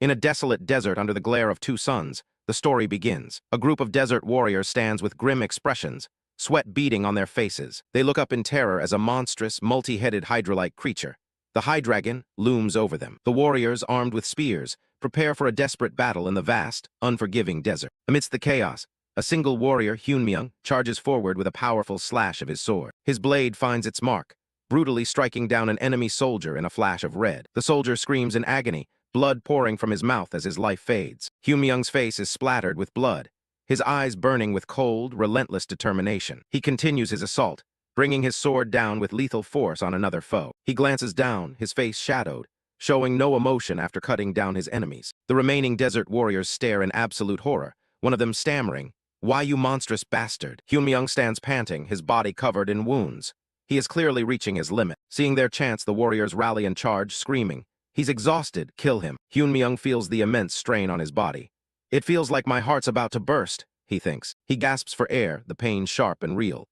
In a desolate desert under the glare of two suns, the story begins. A group of desert warriors stands with grim expressions, sweat beading on their faces. They look up in terror as a monstrous, multi-headed hydra-like creature. The High-Dragon looms over them. The warriors, armed with spears, prepare for a desperate battle in the vast, unforgiving desert. Amidst the chaos, a single warrior, Hyunmyeong, charges forward with a powerful slash of his sword. His blade finds its mark, brutally striking down an enemy soldier in a flash of red. The soldier screams in agony, blood pouring from his mouth as his life fades. Hyunmyeong's face is splattered with blood, his eyes burning with cold, relentless determination. He continues his assault, bringing his sword down with lethal force on another foe. He glances down, his face shadowed, showing no emotion after cutting down his enemies. The remaining desert warriors stare in absolute horror, one of them stammering, "Why, you monstrous bastard?" Hyunmyeong stands panting, his body covered in wounds. He is clearly reaching his limit. Seeing their chance, the warriors rally and charge, screaming, "He's exhausted, kill him." Hyunmyeong feels the immense strain on his body. "It feels like my heart's about to burst," he thinks. He gasps for air, the pain sharp and real.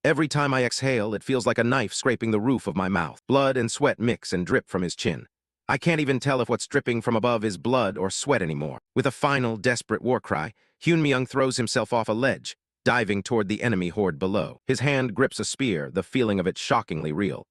"Every time I exhale, it feels like a knife scraping the roof of my mouth." Blood and sweat mix and drip from his chin. I can't even tell if what's dripping from above is blood or sweat anymore. With a final, desperate war cry, Hyunmyeong throws himself off a ledge, diving toward the enemy horde below. His hand grips a spear, the feeling of it shockingly real.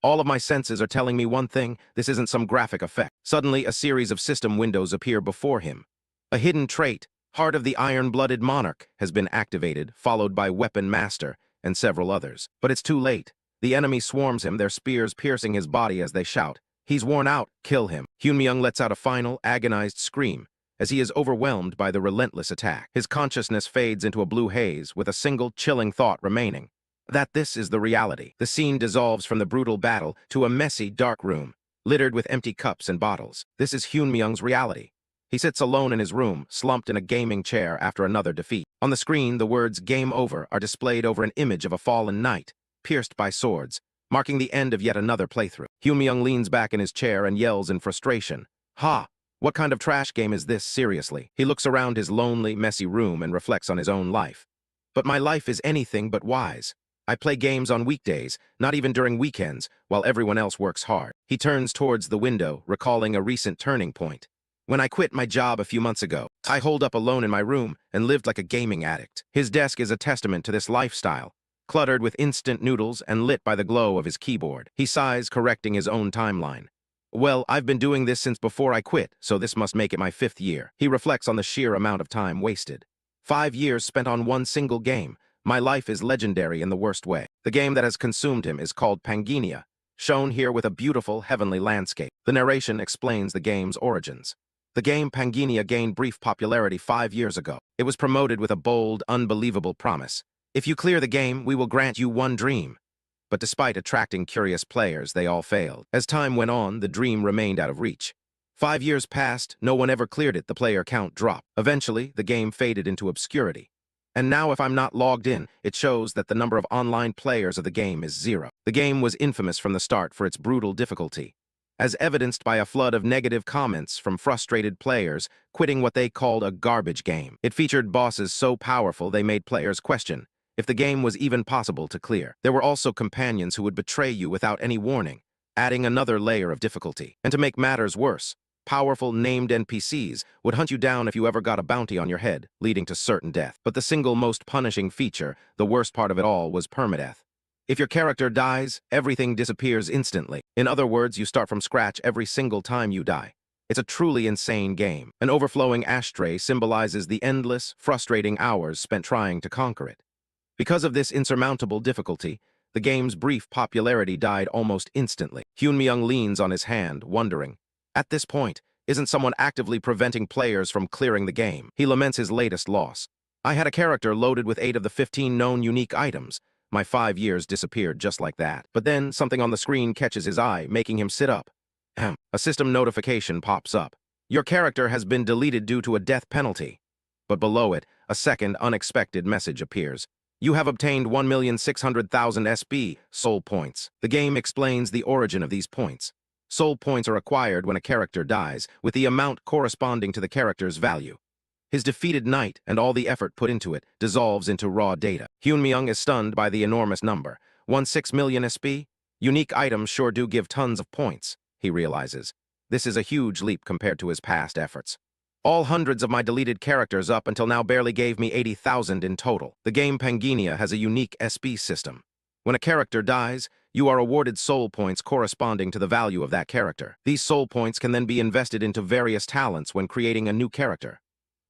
All of my senses are telling me one thing: this isn't some graphic effect. Suddenly, a series of system windows appear before him. A hidden trait, Heart of the Iron-Blooded Monarch, has been activated, followed by Weapon Master and several others. But it's too late. The enemy swarms him, their spears piercing his body as they shout, "He's worn out, kill him." Hyunmyeong lets out a final, agonized scream as he is overwhelmed by the relentless attack. His consciousness fades into a blue haze, with a single chilling thought remaining: that this is the reality. The scene dissolves from the brutal battle to a messy, dark room, littered with empty cups and bottles. This is Hyunmyeong's reality. He sits alone in his room, slumped in a gaming chair after another defeat. On the screen, the words "Game Over" are displayed over an image of a fallen knight, pierced by swords, marking the end of yet another playthrough. Hyunmyeong leans back in his chair and yells in frustration, "Ha! What kind of trash game is this, seriously?" He looks around his lonely, messy room and reflects on his own life. "But my life is anything but wise. I play games on weekdays, not even during weekends, while everyone else works hard." He turns towards the window, recalling a recent turning point. "When I quit my job a few months ago, I holed up alone in my room and lived like a gaming addict." His desk is a testament to this lifestyle, cluttered with instant noodles and lit by the glow of his keyboard. He sighs, correcting his own timeline. "Well, I've been doing this since before I quit, so this must make it my 5th year." He reflects on the sheer amount of time wasted. 5 years spent on one single game. My life is legendary in the worst way. The game that has consumed him is called Pangea, shown here with a beautiful, heavenly landscape. The narration explains the game's origins. The game Pangea gained brief popularity 5 years ago. It was promoted with a bold, unbelievable promise: "If you clear the game, we will grant you one dream." But despite attracting curious players, they all failed. As time went on, the dream remained out of reach. 5 years passed, no one ever cleared it, the player count dropped. Eventually, the game faded into obscurity. And now, if I'm not logged in, it shows that the number of online players of the game is 0. The game was infamous from the start for its brutal difficulty, as evidenced by a flood of negative comments from frustrated players quitting what they called a garbage game. It featured bosses so powerful they made players question if the game was even possible to clear. There were also companions who would betray you without any warning, adding another layer of difficulty. And to make matters worse, powerful named NPCs would hunt you down if you ever got a bounty on your head, leading to certain death. But the single most punishing feature, the worst part of it all, was permadeath. If your character dies, everything disappears instantly. In other words, you start from scratch every single time you die. It's a truly insane game. An overflowing ashtray symbolizes the endless, frustrating hours spent trying to conquer it. Because of this insurmountable difficulty, the game's brief popularity died almost instantly. Hyunmyeong leans on his hand, wondering, at this point, isn't someone actively preventing players from clearing the game? He laments his latest loss. "I had a character loaded with 8 of the 15 known unique items. My 5 years disappeared just like that." But then something on the screen catches his eye, making him sit up. A system notification pops up. "Your character has been deleted due to a death penalty." But below it, a second unexpected message appears. "You have obtained 1,600,000 SB, soul points." The game explains the origin of these points. Soul points are acquired when a character dies, with the amount corresponding to the character's value. His defeated knight and all the effort put into it dissolves into raw data. Hyunmyeong is stunned by the enormous number. 16 million SB? Unique items sure do give tons of points, he realizes. This is a huge leap compared to his past efforts. All hundreds of my deleted characters up until now barely gave me 80,000 in total. The game Pangania has a unique SB system. When a character dies, you are awarded soul points corresponding to the value of that character. These soul points can then be invested into various talents when creating a new character.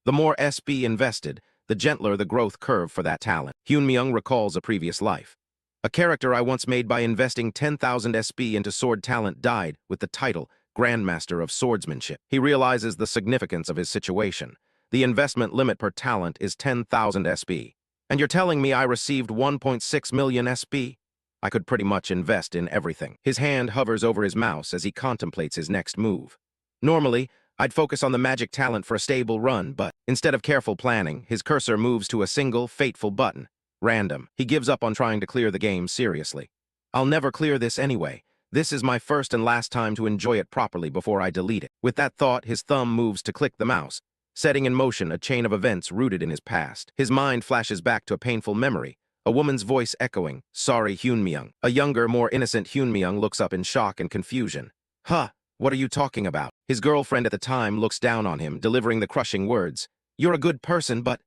The more SB invested, the gentler the growth curve for that talent. Hyunmyoung recalls a previous life. A character I once made by investing 10,000 SB into sword talent died with the title Grandmaster of Swordsmanship. He realizes the significance of his situation. The investment limit per talent is 10,000 SB. And you're telling me I received 1.6 million SB? I could pretty much invest in everything. His hand hovers over his mouse as he contemplates his next move. Normally, I'd focus on the magic talent for a stable run, but instead of careful planning, his cursor moves to a single, fateful button. Random. He gives up on trying to clear the game seriously. I'll never clear this anyway. This is my first and last time to enjoy it properly before I delete it. With that thought, his thumb moves to click the mouse, setting in motion a chain of events rooted in his past. His mind flashes back to a painful memory, a woman's voice echoing, "Sorry, Hyunmyoung." A younger, more innocent Hyunmyoung looks up in shock and confusion. Huh, what are you talking about? His girlfriend at the time looks down on him, delivering the crushing words, "You're a good person, but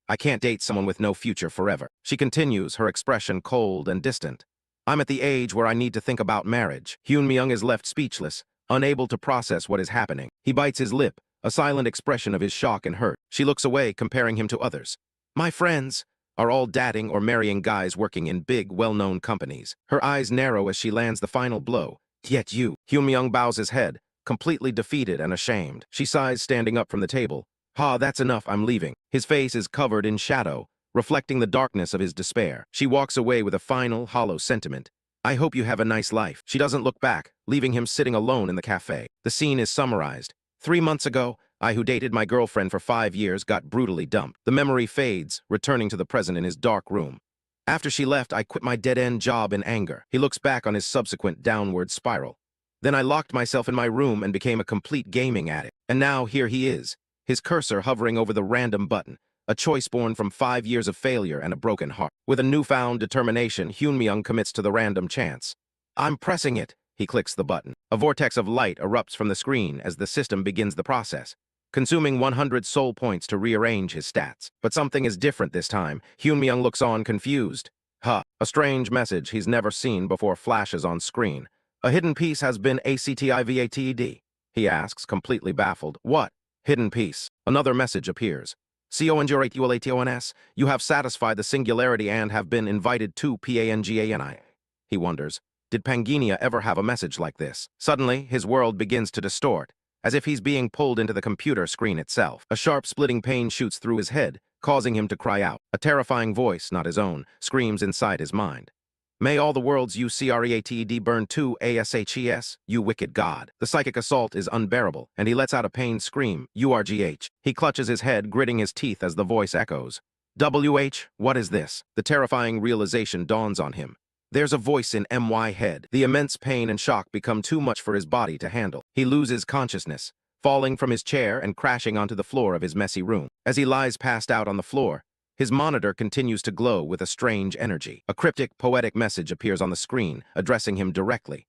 I can't date someone with no future forever." She continues, her expression cold and distant. "I'm at the age where I need to think about marriage." Hyunmyoung is left speechless, unable to process what is happening. He bites his lip, a silent expression of his shock and hurt. She looks away, comparing him to others. "My friends are all dating or marrying guys working in big, well-known companies." Her eyes narrow as she lands the final blow. "Yet you." Hyunmyoung bows his head, completely defeated and ashamed. She sighs, standing up from the table. "Ha, that's enough, I'm leaving." His face is covered in shadow, reflecting the darkness of his despair. She walks away with a final, hollow sentiment. "I hope you have a nice life." She doesn't look back, leaving him sitting alone in the cafe. The scene is summarized. 3 months ago, I who dated my girlfriend for 5 years got brutally dumped. The memory fades, returning to the present in his dark room. After she left, I quit my dead-end job in anger. He looks back on his subsequent downward spiral. Then I locked myself in my room and became a complete gaming addict. And now here he is, his cursor hovering over the random button, a choice born from 5 years of failure and a broken heart. With a newfound determination, Hyunmyoung commits to the random chance. "I'm pressing it." He clicks the button. A vortex of light erupts from the screen as the system begins the process, consuming 100 soul points to rearrange his stats. But something is different this time. Hyunmyoung looks on, confused. Huh. A strange message he's never seen before flashes on screen. "A hidden piece has been activated." He asks, completely baffled. "What? Hidden piece?" Another message appears. "CONGRATULATIONS, you have satisfied the singularity and have been invited to PANGANI." He wonders, did Pangania ever have a message like this? Suddenly, his world begins to distort, as if he's being pulled into the computer screen itself. A sharp splitting pain shoots through his head, causing him to cry out. A terrifying voice, not his own, screams inside his mind. "May all the worlds you CREATED burn to ASHES, you wicked god." The psychic assault is unbearable, and he lets out a pained scream, URGH. He clutches his head, gritting his teeth as the voice echoes. WH, what is this? The terrifying realization dawns on him. There's a voice in MY head. The immense pain and shock become too much for his body to handle. He loses consciousness, falling from his chair and crashing onto the floor of his messy room. As he lies passed out on the floor, his monitor continues to glow with a strange energy. A cryptic, poetic message appears on the screen, addressing him directly.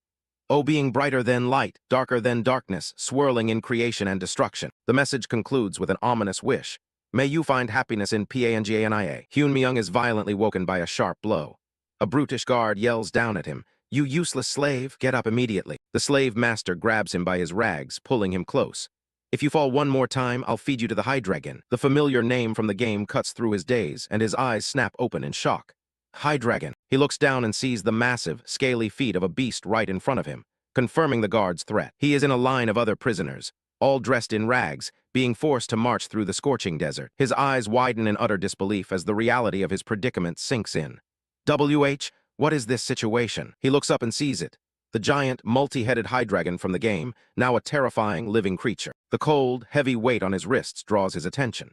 "O being brighter than light, darker than darkness, swirling in creation and destruction." The message concludes with an ominous wish. "May you find happiness in PANGANIA." Hyunmyoung is violently woken by a sharp blow. A brutish guard yells down at him, "You useless slave, get up immediately." The slave master grabs him by his rags, pulling him close. "If you fall one more time, I'll feed you to the Hydreigon." The familiar name from the game cuts through his daze, and his eyes snap open in shock. Hydreigon. He looks down and sees the massive, scaly feet of a beast right in front of him, confirming the guard's threat. He is in a line of other prisoners, all dressed in rags, being forced to march through the scorching desert. His eyes widen in utter disbelief as the reality of his predicament sinks in. WH, what is this situation? He looks up and sees it. The giant, multi-headed Hydreigon from the game, now a terrifying, living creature. The cold, heavy weight on his wrists draws his attention.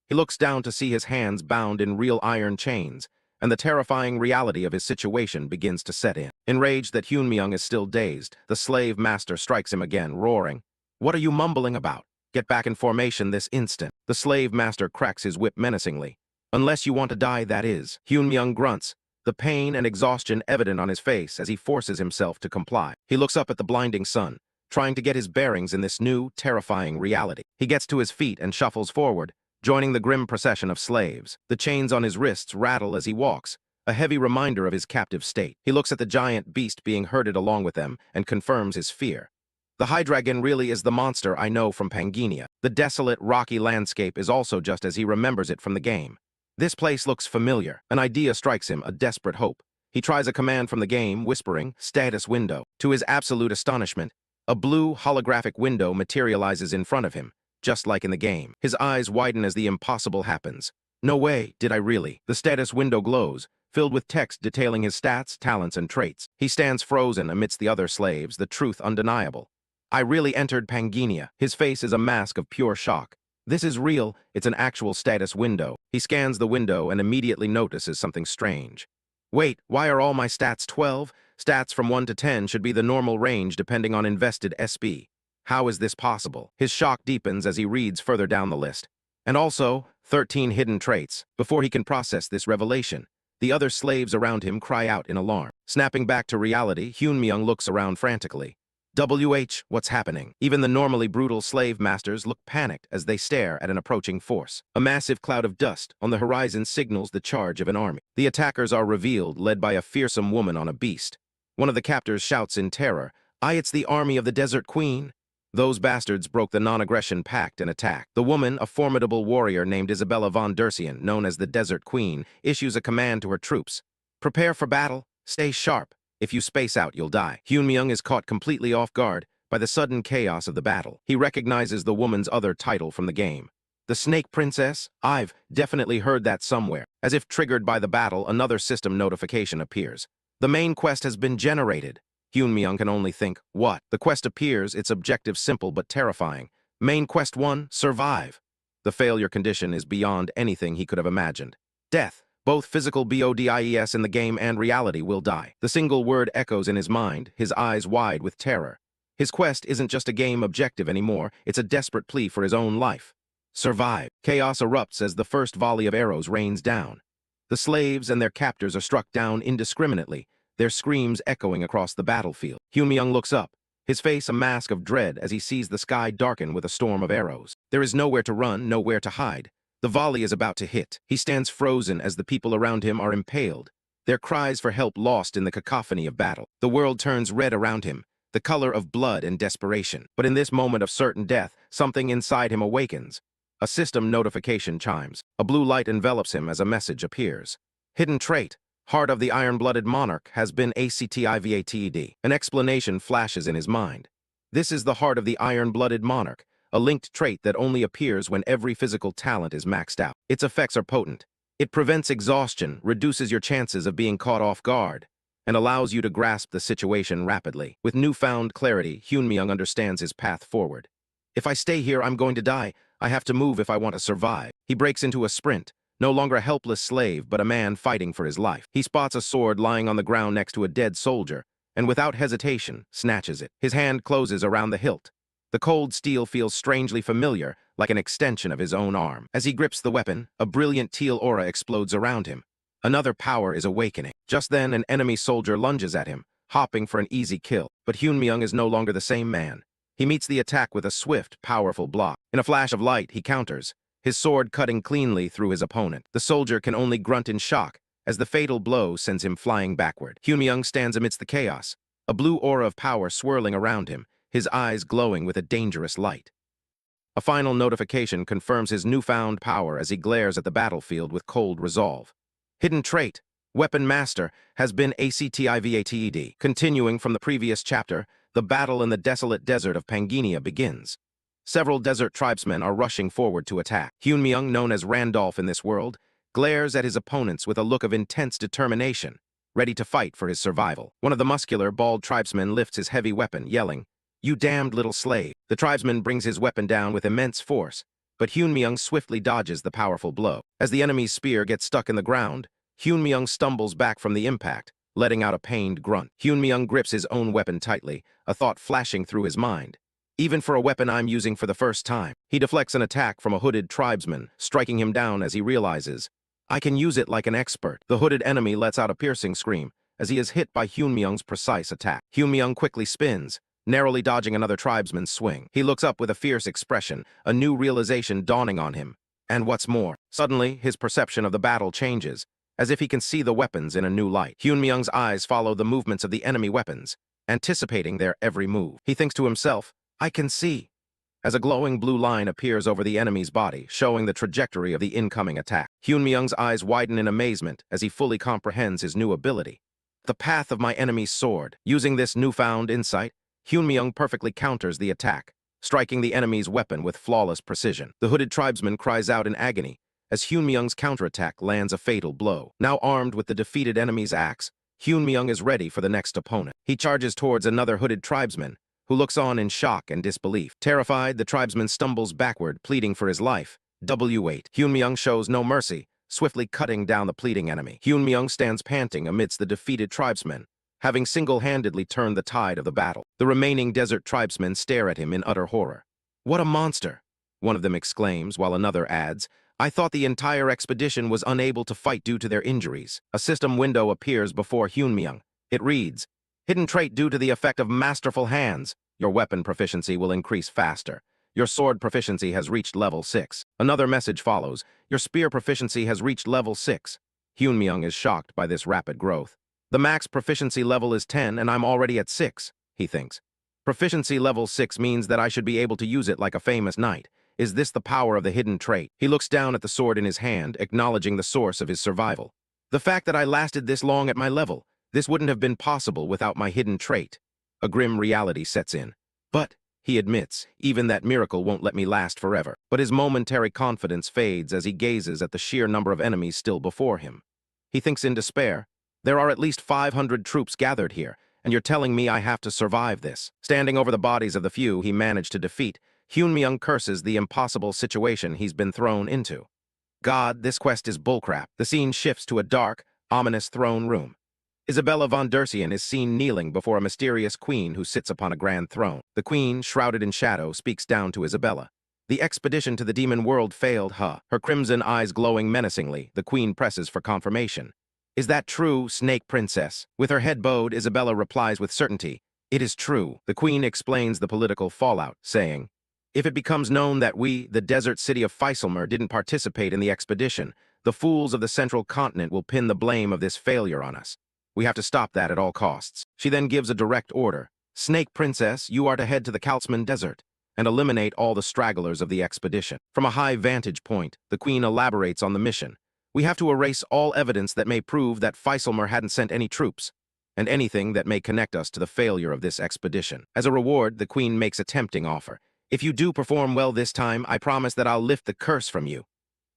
He looks down to see his hands bound in real iron chains, and the terrifying reality of his situation begins to set in. Enraged that Hyunmyoung is still dazed, the slave master strikes him again, roaring, "What are you mumbling about? Get back in formation this instant." The slave master cracks his whip menacingly. "Unless you want to die, that is." Hyunmyoung grunts, the pain and exhaustion evident on his face as he forces himself to comply. He looks up at the blinding sun, trying to get his bearings in this new, terrifying reality. He gets to his feet and shuffles forward, joining the grim procession of slaves. The chains on his wrists rattle as he walks, a heavy reminder of his captive state. He looks at the giant beast being herded along with them and confirms his fear. The Hydragon really is the monster I know from Pangania. The desolate, rocky landscape is also just as he remembers it from the game. This place looks familiar. An idea strikes him, a desperate hope. He tries a command from the game, whispering, "Status window." To his absolute astonishment, a blue, holographic window materializes in front of him, just like in the game. His eyes widen as the impossible happens. No way, did I really? The status window glows, filled with text detailing his stats, talents, and traits. He stands frozen amidst the other slaves, the truth undeniable. I really entered Pangania. His face is a mask of pure shock. This is real, it's an actual status window. He scans the window and immediately notices something strange. Wait, why are all my stats 12? Stats from 1 to 10 should be the normal range depending on invested SB. How is this possible? His shock deepens as he reads further down the list. And also, 13 hidden traits. Before he can process this revelation, the other slaves around him cry out in alarm. Snapping back to reality, Hyunmyung looks around frantically. What's happening? Even the normally brutal slave masters look panicked as they stare at an approaching force. A massive cloud of dust on the horizon signals the charge of an army. The attackers are revealed, led by a fearsome woman on a beast. One of the captors shouts in terror, It's the army of the Desert Queen." Those bastards broke the non-aggression pact and attacked. The woman, a formidable warrior named Isabella von Dersian, known as the Desert Queen, issues a command to her troops. "Prepare for battle. Stay sharp. If you space out, you'll die." Hyunmyung is caught completely off guard by the sudden chaos of the battle. He recognizes the woman's other title from the game. The Snake Princess? I've definitely heard that somewhere. As if triggered by the battle, another system notification appears. The main quest has been generated. Hyunmyung can only think, what? The quest appears, its objective simple but terrifying. Main quest 1, survive. The failure condition is beyond anything he could have imagined. Death. Both physical BODIES in the game and reality will die. The single word echoes in his mind, his eyes wide with terror. His quest isn't just a game objective anymore, it's a desperate plea for his own life. Survive. Chaos erupts as the first volley of arrows rains down. The slaves and their captors are struck down indiscriminately, their screams echoing across the battlefield. Hyunmyung looks up, his face a mask of dread as he sees the sky darken with a storm of arrows. There is nowhere to run, nowhere to hide. The volley is about to hit. He stands frozen as the people around him are impaled, their cries for help lost in the cacophony of battle. The world turns red around him, the color of blood and desperation. But in this moment of certain death, something inside him awakens. A system notification chimes. A blue light envelops him as a message appears. Hidden trait. Heart of the Iron-Blooded Monarch has been activated. An explanation flashes in his mind. This is the Heart of the Iron-Blooded Monarch, a linked trait that only appears when every physical talent is maxed out. Its effects are potent. It prevents exhaustion, reduces your chances of being caught off guard, and allows you to grasp the situation rapidly. With newfound clarity, Hyunmyung understands his path forward. If I stay here, I'm going to die. I have to move if I want to survive. He breaks into a sprint, no longer a helpless slave, but a man fighting for his life. He spots a sword lying on the ground next to a dead soldier, and without hesitation, snatches it. His hand closes around the hilt. The cold steel feels strangely familiar, like an extension of his own arm. As he grips the weapon, a brilliant teal aura explodes around him. Another power is awakening. Just then, an enemy soldier lunges at him, hopping for an easy kill. But Hyunmyung is no longer the same man. He meets the attack with a swift, powerful block. In a flash of light, he counters, his sword cutting cleanly through his opponent. The soldier can only grunt in shock, as the fatal blow sends him flying backward. Hyunmyung stands amidst the chaos, a blue aura of power swirling around him, his eyes glowing with a dangerous light. A final notification confirms his newfound power as he glares at the battlefield with cold resolve. Hidden trait, Weapon Master, has been activated. Continuing from the previous chapter, the battle in the desolate desert of Pangania begins. Several desert tribesmen are rushing forward to attack. Hyunmyung, known as Randolph in this world, glares at his opponents with a look of intense determination, ready to fight for his survival. One of the muscular, bald tribesmen lifts his heavy weapon, yelling, "You damned little slave." The tribesman brings his weapon down with immense force, but Hyunmyung swiftly dodges the powerful blow. As the enemy's spear gets stuck in the ground, Hyunmyung stumbles back from the impact, letting out a pained grunt. Hyunmyung grips his own weapon tightly, a thought flashing through his mind. Even for a weapon I'm using for the first time. He deflects an attack from a hooded tribesman, striking him down as he realizes, I can use it like an expert. The hooded enemy lets out a piercing scream as he is hit by Hyunmyung's precise attack. Hyunmyung quickly spins, narrowly dodging another tribesman's swing. He looks up with a fierce expression, a new realization dawning on him. And what's more, suddenly his perception of the battle changes, as if he can see the weapons in a new light. Hyunmyung's eyes follow the movements of the enemy weapons, anticipating their every move. He thinks to himself, I can see, as a glowing blue line appears over the enemy's body, showing the trajectory of the incoming attack. Hyunmyung's eyes widen in amazement as he fully comprehends his new ability. The path of my enemy's sword. Using this newfound insight, Hyunmyung perfectly counters the attack, striking the enemy's weapon with flawless precision. The hooded tribesman cries out in agony as Hyunmyung's counterattack lands a fatal blow. Now armed with the defeated enemy's axe, Hyunmyung is ready for the next opponent. He charges towards another hooded tribesman, who looks on in shock and disbelief. Terrified, the tribesman stumbles backward, pleading for his life. W8. Hyunmyung shows no mercy, swiftly cutting down the pleading enemy. Hyunmyung stands panting amidst the defeated tribesmen, having single-handedly turned the tide of the battle. The remaining desert tribesmen stare at him in utter horror. What a monster! One of them exclaims, while another adds, I thought the entire expedition was unable to fight due to their injuries. A system window appears before Hyunmyung. It reads, Hidden trait due to the effect of masterful hands. Your weapon proficiency will increase faster. Your sword proficiency has reached level 6. Another message follows. Your spear proficiency has reached level 6. Hyunmyung is shocked by this rapid growth. The max proficiency level is 10 and I'm already at 6, he thinks. Proficiency level 6 means that I should be able to use it like a famous knight. Is this the power of the hidden trait? He looks down at the sword in his hand, acknowledging the source of his survival. The fact that I lasted this long at my level, this wouldn't have been possible without my hidden trait. A grim reality sets in. But, he admits, even that miracle won't let me last forever. But his momentary confidence fades as he gazes at the sheer number of enemies still before him. He thinks in despair, there are at least 500 troops gathered here, and you're telling me I have to survive this. Standing over the bodies of the few he managed to defeat, Hyunmyung curses the impossible situation he's been thrown into. God, this quest is bullcrap. The scene shifts to a dark, ominous throne room. Isabella von Dercian is seen kneeling before a mysterious queen who sits upon a grand throne. The queen, shrouded in shadow, speaks down to Isabella. The expedition to the demon world failed, huh? Her crimson eyes glowing menacingly, the queen presses for confirmation. Is that true, Snake Princess? With her head bowed, Isabella replies with certainty. It is true. The queen explains the political fallout, saying, if it becomes known that we, the desert city of Faisalmer, didn't participate in the expedition, the fools of the central continent will pin the blame of this failure on us. We have to stop that at all costs. She then gives a direct order. Snake Princess, you are to head to the Kalsman Desert and eliminate all the stragglers of the expedition. From a high vantage point, the queen elaborates on the mission. We have to erase all evidence that may prove that Faisalmer hadn't sent any troops, and anything that may connect us to the failure of this expedition. As a reward, the queen makes a tempting offer. If you do perform well this time, I promise that I'll lift the curse from you.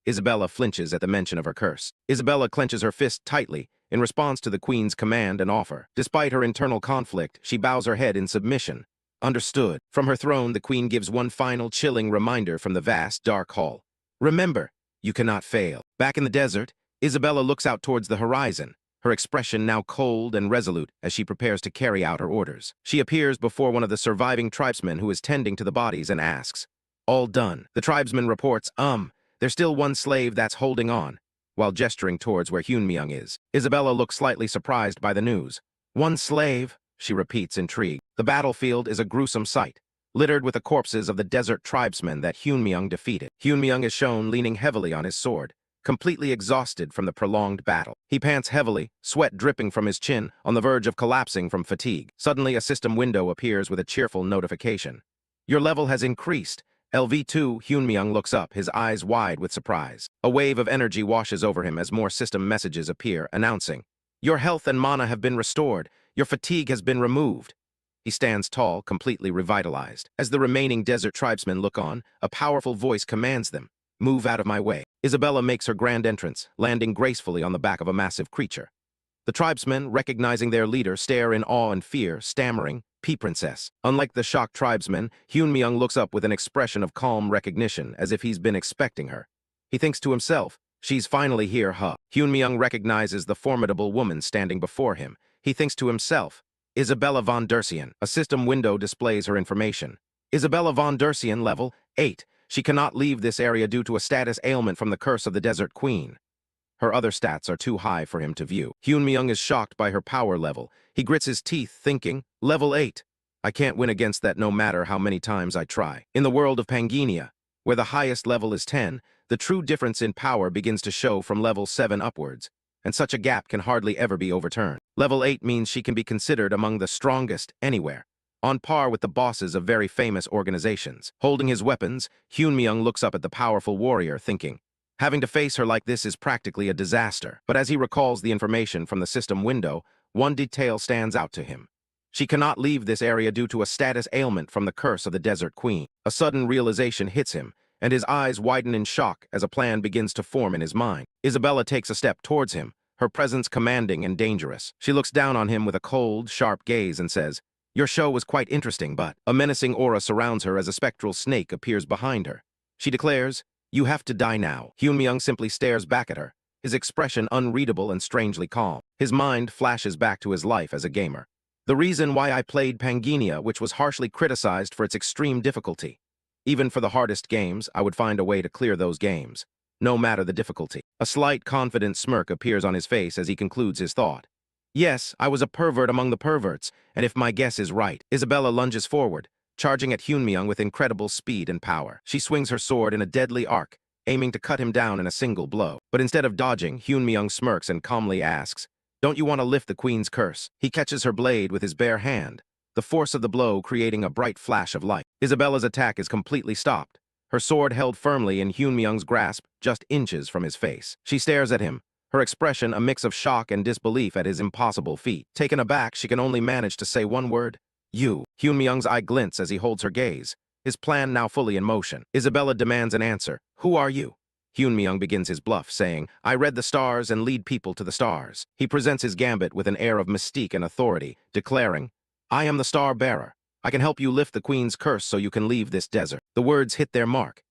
Isabella flinches at the mention of her curse. Isabella clenches her fist tightly in response to the queen's command and offer. Despite her internal conflict, she bows her head in submission. Understood. From her throne, the queen gives one final chilling reminder from the vast, dark hall. Remember, you cannot fail. Back in the desert, Isabella looks out towards the horizon, her expression now cold and resolute as she prepares to carry out her orders. She appears before one of the surviving tribesmen who is tending to the bodies and asks, all done. The tribesman reports, there's still one slave that's holding on, while gesturing towards where Hyunmyung is. Isabella looks slightly surprised by the news. One slave, she repeats, intrigued. The battlefield is a gruesome sight, littered with the corpses of the desert tribesmen that Hyunmyung defeated. Hyunmyung is shown leaning heavily on his sword, completely exhausted from the prolonged battle. He pants heavily, sweat dripping from his chin, on the verge of collapsing from fatigue. Suddenly, a system window appears with a cheerful notification. Your level has increased. LV2, Hyunmyung looks up, his eyes wide with surprise. A wave of energy washes over him as more system messages appear, announcing, your health and mana have been restored. Your fatigue has been removed. He stands tall, completely revitalized. As the remaining desert tribesmen look on, a powerful voice commands them. Move out of my way. Isabella makes her grand entrance, landing gracefully on the back of a massive creature. The tribesmen, recognizing their leader, stare in awe and fear, stammering, P-Princess. Unlike the shocked tribesmen, Hyunmyung looks up with an expression of calm recognition, as if he's been expecting her. He thinks to himself, she's finally here, huh? Hyunmyung recognizes the formidable woman standing before him. He thinks to himself, Isabella von Dercian. A system window displays her information. Isabella von Dercian, level 8. She cannot leave this area due to a status ailment from the curse of the Desert Queen. Her other stats are too high for him to view. Hyunmyung is shocked by her power level. He grits his teeth, thinking, level 8. I can't win against that no matter how many times I try. In the world of Pangania, where the highest level is 10, the true difference in power begins to show from level 7 upwards, and such a gap can hardly ever be overturned. Level 8 means she can be considered among the strongest anywhere, on par with the bosses of very famous organizations. Holding his weapons, Hyunmyeong looks up at the powerful warrior, thinking, having to face her like this is practically a disaster. But as he recalls the information from the system window, one detail stands out to him. She cannot leave this area due to a status ailment from the curse of the Desert Queen. A sudden realization hits him, and his eyes widen in shock as a plan begins to form in his mind. Isabella takes a step towards him, her presence commanding and dangerous. She looks down on him with a cold, sharp gaze and says, "Your show was quite interesting, but..." A menacing aura surrounds her as a spectral snake appears behind her. She declares, "You have to die now." Hyunmyeong simply stares back at her, his expression unreadable and strangely calm. His mind flashes back to his life as a gamer. The reason why I played Pangania, which was harshly criticized for its extreme difficulty. Even for the hardest games, I would find a way to clear those games, no matter the difficulty. A slight, confident smirk appears on his face as he concludes his thought. Yes, I was a pervert among the perverts, and if my guess is right, Isabella lunges forward, charging at Hyunmyeong with incredible speed and power. She swings her sword in a deadly arc, aiming to cut him down in a single blow. But instead of dodging, Hyunmyeong smirks and calmly asks, "Don't you want to lift the queen's curse?" He catches her blade with his bare hand, the force of the blow creating a bright flash of light. Isabella's attack is completely stopped, her sword held firmly in Hyunmyeong's grasp just inches from his face. She stares at him, her expression a mix of shock and disbelief at his impossible feat. Taken aback, she can only manage to say one word, "You." Hyunmyeong's eye glints as he holds her gaze, his plan now fully in motion. Isabella demands an answer. "Who are you?" Hyunmyeong begins his bluff, saying, "I read the stars and lead people to the stars." He presents his gambit with an air of mystique and authority, declaring, "I am the star bearer. I can help you lift the queen's curse so you can leave this desert." The words hit their mark.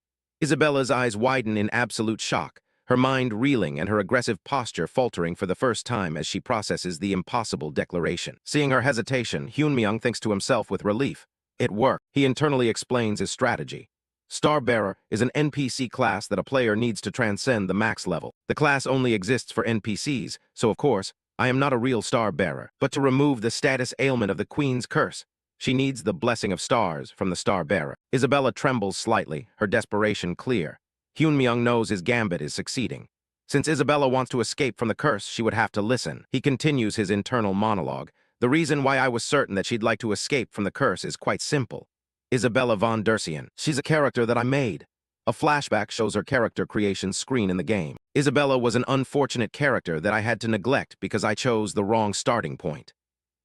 Isabella's eyes widen in absolute shock, her mind reeling and her aggressive posture faltering for the first time as she processes the impossible declaration. Seeing her hesitation, Hyunmyeong thinks to himself with relief. It worked. He internally explains his strategy. Starbearer is an NPC class that a player needs to transcend the max level. The class only exists for NPCs, so of course, I am not a real Starbearer. But to remove the status ailment of the Queen's curse, she needs the blessing of stars from the Starbearer. Isabella trembles slightly, her desperation clear. Hyunmyeong knows his gambit is succeeding. Since Isabella wants to escape from the curse, she would have to listen. He continues his internal monologue. "The reason why I was certain that she'd like to escape from the curse is quite simple. Isabella von Dersian. She's a character that I made." A flashback shows her character creation screen in the game. Isabella was an unfortunate character that I had to neglect because I chose the wrong starting point.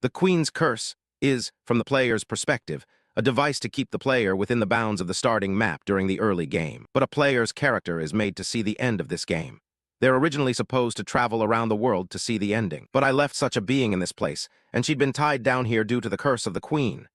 The Queen's Curse is, from the player's perspective, a device to keep the player within the bounds of the starting map during the early game. But a player's character is made to see the end of this game. They're originally supposed to travel around the world to see the ending. But I left such a being in this place, and she'd been tied down here due to the curse of the Queen.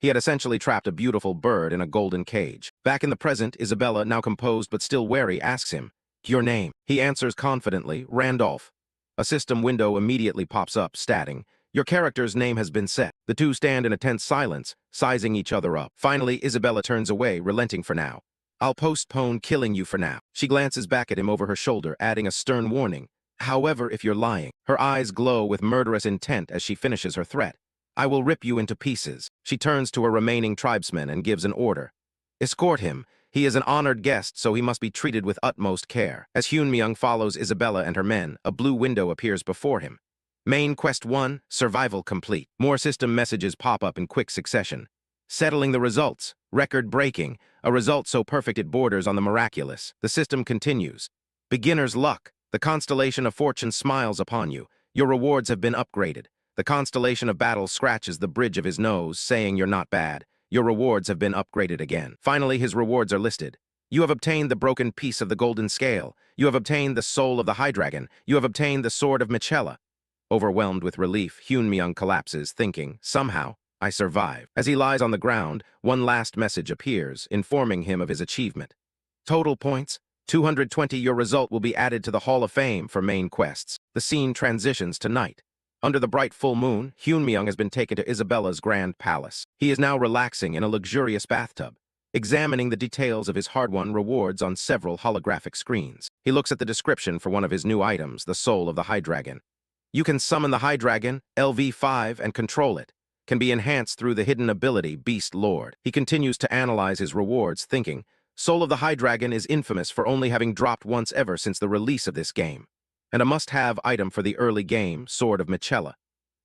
He had essentially trapped a beautiful bird in a golden cage. Back in the present, Isabella, now composed but still wary, asks him, "Your name?" He answers confidently, "Randolph." A system window immediately pops up, stating, "Your character's name has been set." The two stand in a tense silence, sizing each other up. Finally, Isabella turns away, relenting for now. "I'll postpone killing you for now." She glances back at him over her shoulder, adding a stern warning. "However, if you're lying." Her eyes glow with murderous intent as she finishes her threat. "I will rip you into pieces." She turns to her remaining tribesmen and gives an order. "Escort him. He is an honored guest, so he must be treated with utmost care." As Hyunmyeong follows Isabella and her men, a blue window appears before him. Main Quest 1, Survival Complete. More system messages pop up in quick succession. Settling the results. Record-breaking. A result so perfect it borders on the miraculous. The system continues. Beginner's luck. The constellation of fortune smiles upon you. Your rewards have been upgraded. The constellation of battle scratches the bridge of his nose, saying you're not bad. Your rewards have been upgraded again. Finally, his rewards are listed. You have obtained the broken piece of the golden scale. You have obtained the soul of the high dragon. You have obtained the sword of Michela. Overwhelmed with relief, Hyunmyeong collapses, thinking, somehow, I survived. As he lies on the ground, one last message appears, informing him of his achievement. Total points, 220. Your result will be added to the Hall of Fame for main quests. The scene transitions to night. Under the bright full moon, Hyunmyeong has been taken to Isabella's grand palace. He is now relaxing in a luxurious bathtub, examining the details of his hard-won rewards on several holographic screens. He looks at the description for one of his new items, the soul of the high dragon. You can summon the high dragon, LV5, and control it. can be enhanced through the hidden ability Beast Lord. He continues to analyze his rewards, thinking, Soul of the High Dragon is infamous for only having dropped once ever since the release of this game, and a must-have item for the early game, Sword of Michela.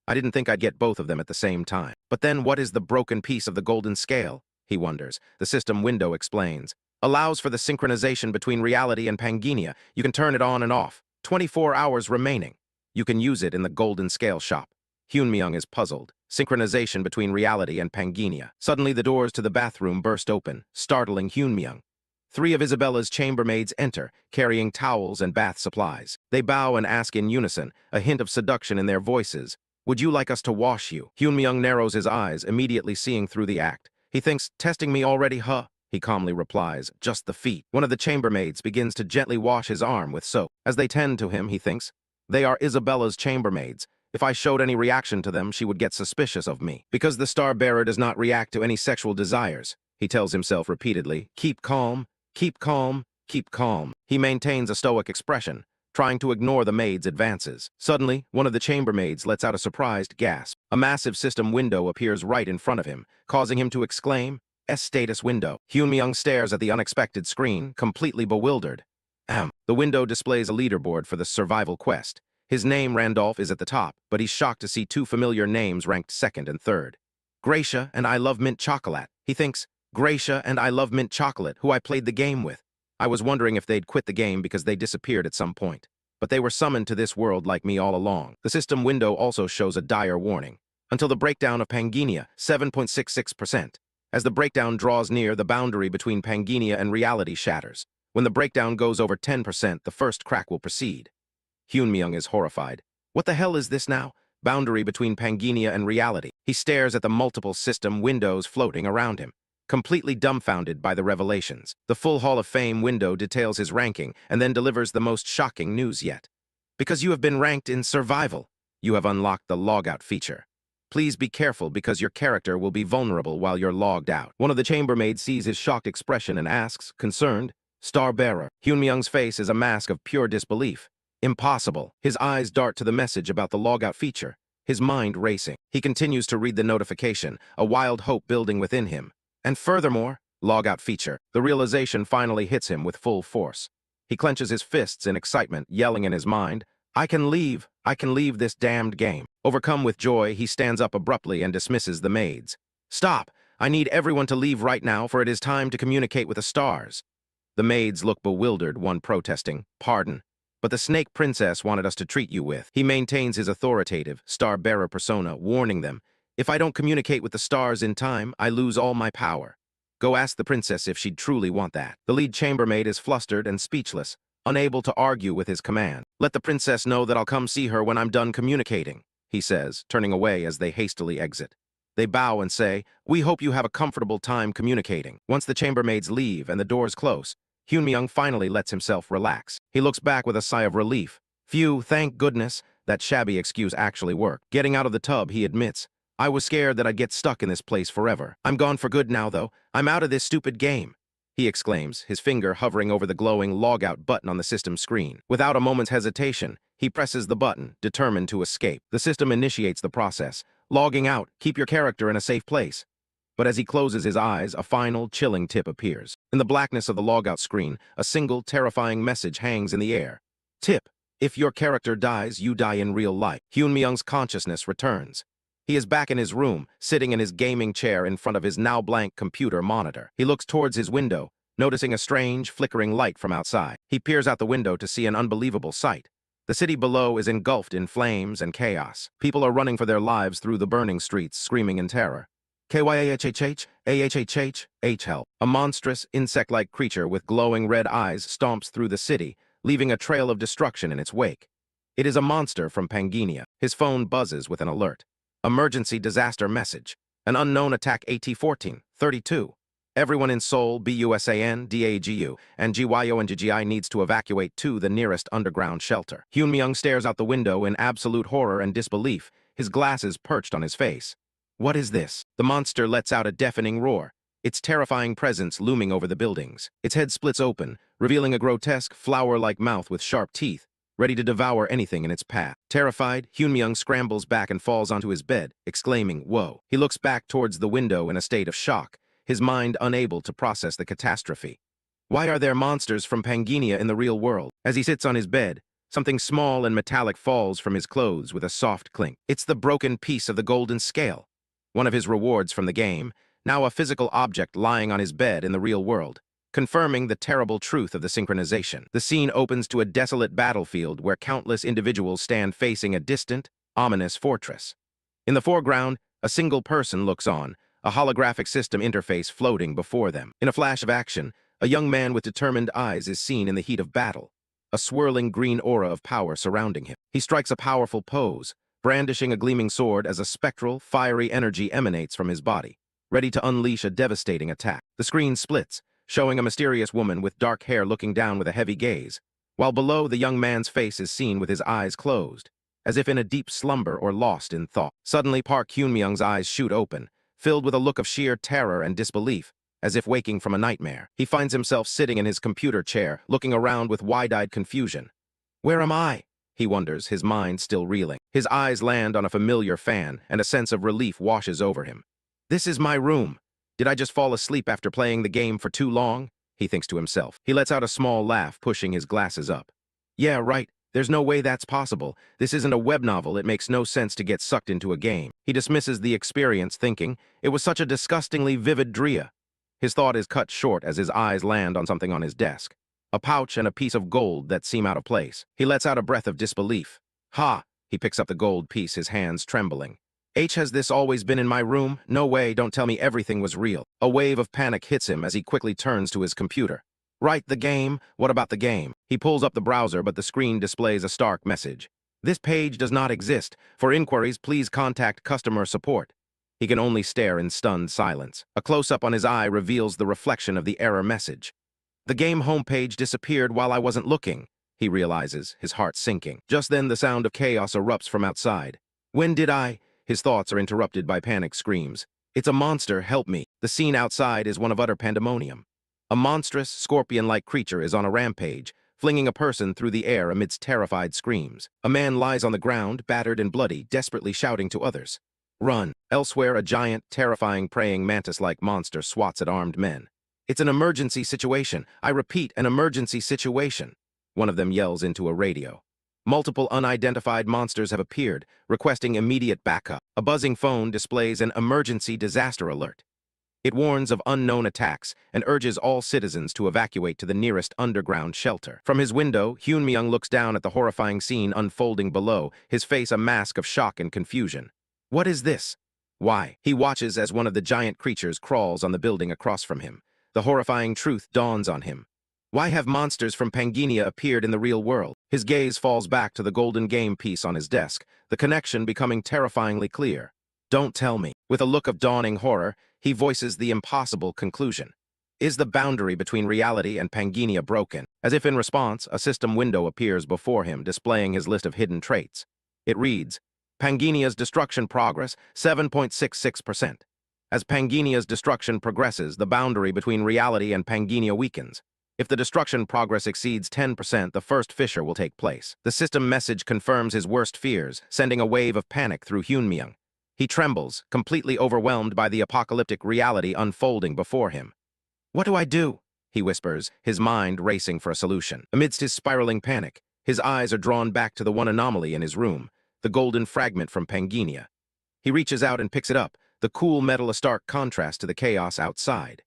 I didn't think I'd get both of them at the same time. But then what is the broken piece of the golden scale? He wonders. The system window explains. Allows for the synchronization between reality and Pangenia. You can turn it on and off. 24 hours remaining. You can use it in the golden scale shop. Hyunmyung is puzzled. Synchronization between reality and Pangenia. Suddenly the doors to the bathroom burst open, startling Hyunmyung. 3 of Isabella's chambermaids enter, carrying towels and bath supplies. They bow and ask in unison, a hint of seduction in their voices. Would you like us to wash you? Hyunmyung narrows his eyes, immediately seeing through the act. He thinks, testing me already, huh? He calmly replies, just the feet. One of the chambermaids begins to gently wash his arm with soap. As they tend to him, he thinks, they are Isabella's chambermaids. If I showed any reaction to them, she would get suspicious of me. Because the star-bearer does not react to any sexual desires, he tells himself repeatedly, keep calm, keep calm, keep calm. He maintains a stoic expression, trying to ignore the maid's advances. Suddenly, one of the chambermaids lets out a surprised gasp. A massive system window appears right in front of him, causing him to exclaim, S-status window. Hyunmyung stares at the unexpected screen, completely bewildered. The window displays a leaderboard for the survival quest. His name, Randolph, is at the top, but he's shocked to see 2 familiar names ranked 2nd and 3rd. Gracia and I Love Mint Chocolate. He thinks, Gracia and I Love Mint Chocolate, who I played the game with. I was wondering if they'd quit the game because they disappeared at some point. But they were summoned to this world like me all along. The system window also shows a dire warning. Until the breakdown of Pangenia, 7.66%. As the breakdown draws near, the boundary between Pangenia and reality shatters. When the breakdown goes over 10%, the first crack will proceed. Hyunmyung is horrified. What the hell is this now? Boundary between Pangenia and reality. He stares at the multiple system windows floating around him, completely dumbfounded by the revelations. The full Hall of Fame window details his ranking and then delivers the most shocking news yet. Because you have been ranked in survival, you have unlocked the logout feature. Please be careful because your character will be vulnerable while you're logged out. One of the chambermaids sees his shocked expression and asks, concerned, Star-bearer. Hyunmyung's face is a mask of pure disbelief. Impossible. His eyes dart to the message about the logout feature, his mind racing. He continues to read the notification, a wild hope building within him. And furthermore, logout feature. The realization finally hits him with full force. He clenches his fists in excitement, yelling in his mind, I can leave this damned game. Overcome with joy, he stands up abruptly and dismisses the maids. Stop! I need everyone to leave right now, for it is time to communicate with the stars. The maids look bewildered, one protesting, pardon, but the Snake Princess wanted us to treat you with. He maintains his authoritative, star-bearer persona, warning them, if I don't communicate with the stars in time, I lose all my power. Go ask the princess if she'd truly want that. The lead chambermaid is flustered and speechless, unable to argue with his command. Let the princess know that I'll come see her when I'm done communicating, he says, turning away as they hastily exit. They bow and say, we hope you have a comfortable time communicating. Once the chambermaids leave and the doors close, Hyunmyung finally lets himself relax. He looks back with a sigh of relief. Phew, thank goodness, that shabby excuse actually worked. Getting out of the tub, he admits, I was scared that I'd get stuck in this place forever. I'm gone for good now, though. I'm out of this stupid game, he exclaims, his finger hovering over the glowing logout button on the system screen. Without a moment's hesitation, he presses the button, determined to escape. The system initiates the process. Logging out, keep your character in a safe place. But as he closes his eyes, a final, chilling tip appears. In the blackness of the logout screen, a single, terrifying message hangs in the air. Tip: if your character dies, you die in real life. Hyunmyung's consciousness returns. He is back in his room, sitting in his gaming chair in front of his now blank computer monitor. He looks towards his window, noticing a strange, flickering light from outside. He peers out the window to see an unbelievable sight. The city below is engulfed in flames and chaos. People are running for their lives through the burning streets, screaming in terror. KYAHHH, help. A monstrous, insect-like creature with glowing red eyes stomps through the city, leaving a trail of destruction in its wake. It is a monster from Pangenia. His phone buzzes with an alert. Emergency disaster message. An unknown attack AT-14, 32. Everyone in Seoul, BUSAN, DAGU, and GYO and GGI needs to evacuate to the nearest underground shelter. Hyunmyung stares out the window in absolute horror and disbelief, his glasses perched on his face. What is this? The monster lets out a deafening roar, its terrifying presence looming over the buildings. Its head splits open, revealing a grotesque, flower-like mouth with sharp teeth, ready to devour anything in its path. Terrified, Hyunmyoung scrambles back and falls onto his bed, exclaiming, "Whoa." He looks back towards the window in a state of shock, his mind unable to process the catastrophe. Why are there monsters from Pangania in the real world? As he sits on his bed, something small and metallic falls from his clothes with a soft clink. It's the broken piece of the golden scale, one of his rewards from the game, now a physical object lying on his bed in the real world, confirming the terrible truth of the synchronization. The scene opens to a desolate battlefield where countless individuals stand facing a distant, ominous fortress. In the foreground, a single person looks on, a holographic system interface floating before them. In a flash of action, a young man with determined eyes is seen in the heat of battle, a swirling green aura of power surrounding him. He strikes a powerful pose, brandishing a gleaming sword as a spectral, fiery energy emanates from his body, ready to unleash a devastating attack. The screen splits, showing a mysterious woman with dark hair looking down with a heavy gaze, while below the young man's face is seen with his eyes closed, as if in a deep slumber or lost in thought. Suddenly, Park Hyunmyoung's eyes shoot open, filled with a look of sheer terror and disbelief, as if waking from a nightmare. He finds himself sitting in his computer chair, looking around with wide-eyed confusion. Where am I? He wonders, his mind still reeling. His eyes land on a familiar fan, and a sense of relief washes over him. This is my room. Did I just fall asleep after playing the game for too long? He thinks to himself. He lets out a small laugh, pushing his glasses up. Yeah, right. There's no way that's possible. This isn't a web novel. It makes no sense to get sucked into a game. He dismisses the experience, thinking, it was such a disgustingly vivid dream. His thought is cut short as his eyes land on something on his desk. A pouch and a piece of gold that seem out of place. He lets out a breath of disbelief. Ha! He picks up the gold piece, his hands trembling. Has this always been in my room? No way, don't tell me everything was real. A wave of panic hits him as he quickly turns to his computer. Right, the game? What about the game? He pulls up the browser, but the screen displays a stark message. This page does not exist. For inquiries, please contact customer support. He can only stare in stunned silence. A close-up on his eye reveals the reflection of the error message. The game homepage disappeared while I wasn't looking, he realizes, his heart sinking. Just then, the sound of chaos erupts from outside. When did I? His thoughts are interrupted by panic screams. It's a monster, help me. The scene outside is one of utter pandemonium. A monstrous, scorpion-like creature is on a rampage, flinging a person through the air amidst terrified screams. A man lies on the ground, battered and bloody, desperately shouting to others. Run. Elsewhere, a giant, terrifying, praying mantis-like monster swats at armed men. It's an emergency situation. I repeat, an emergency situation. One of them yells into a radio. Multiple unidentified monsters have appeared, requesting immediate backup. A buzzing phone displays an emergency disaster alert. It warns of unknown attacks and urges all citizens to evacuate to the nearest underground shelter. From his window, Hyunmyoung looks down at the horrifying scene unfolding below, his face a mask of shock and confusion. What is this? Why? He watches as one of the giant creatures crawls on the building across from him. The horrifying truth dawns on him. Why have monsters from Pangania appeared in the real world? His gaze falls back to the golden game piece on his desk, the connection becoming terrifyingly clear. Don't tell me. With a look of dawning horror, he voices the impossible conclusion. Is the boundary between reality and Pangania broken? As if in response, a system window appears before him, displaying his list of hidden traits. It reads, Pangania's destruction progress, 7.66%. As Pangania's destruction progresses, the boundary between reality and Pangania weakens. If the destruction progress exceeds 10%, the first fissure will take place. The system message confirms his worst fears, sending a wave of panic through Hyunmyoung. He trembles, completely overwhelmed by the apocalyptic reality unfolding before him. What do I do? He whispers, his mind racing for a solution. Amidst his spiraling panic, his eyes are drawn back to the one anomaly in his room, the golden fragment from Pangania. He reaches out and picks it up, the cool metal a stark contrast to the chaos outside.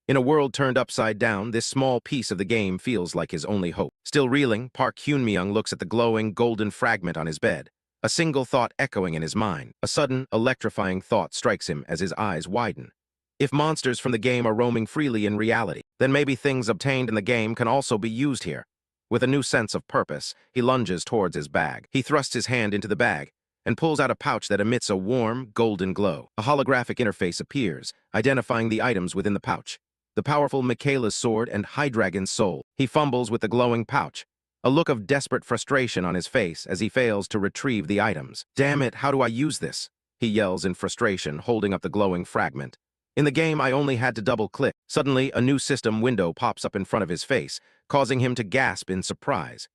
In a world turned upside down, this small piece of the game feels like his only hope. Still reeling, Park Hyunmyoung looks at the glowing, golden fragment on his bed, a single thought echoing in his mind. A sudden, electrifying thought strikes him as his eyes widen. If monsters from the game are roaming freely in reality, then maybe things obtained in the game can also be used here. With a new sense of purpose, he lunges towards his bag. He thrusts his hand into the bag and pulls out a pouch that emits a warm, golden glow. A holographic interface appears, identifying the items within the pouch. The powerful Michaela's sword and Hydragon's soul. He fumbles with the glowing pouch, a look of desperate frustration on his face as he fails to retrieve the items. Damn it, how do I use this? He yells in frustration, holding up the glowing fragment. In the game, I only had to double-click. Suddenly, a new system window pops up in front of his face, causing him to gasp in surprise.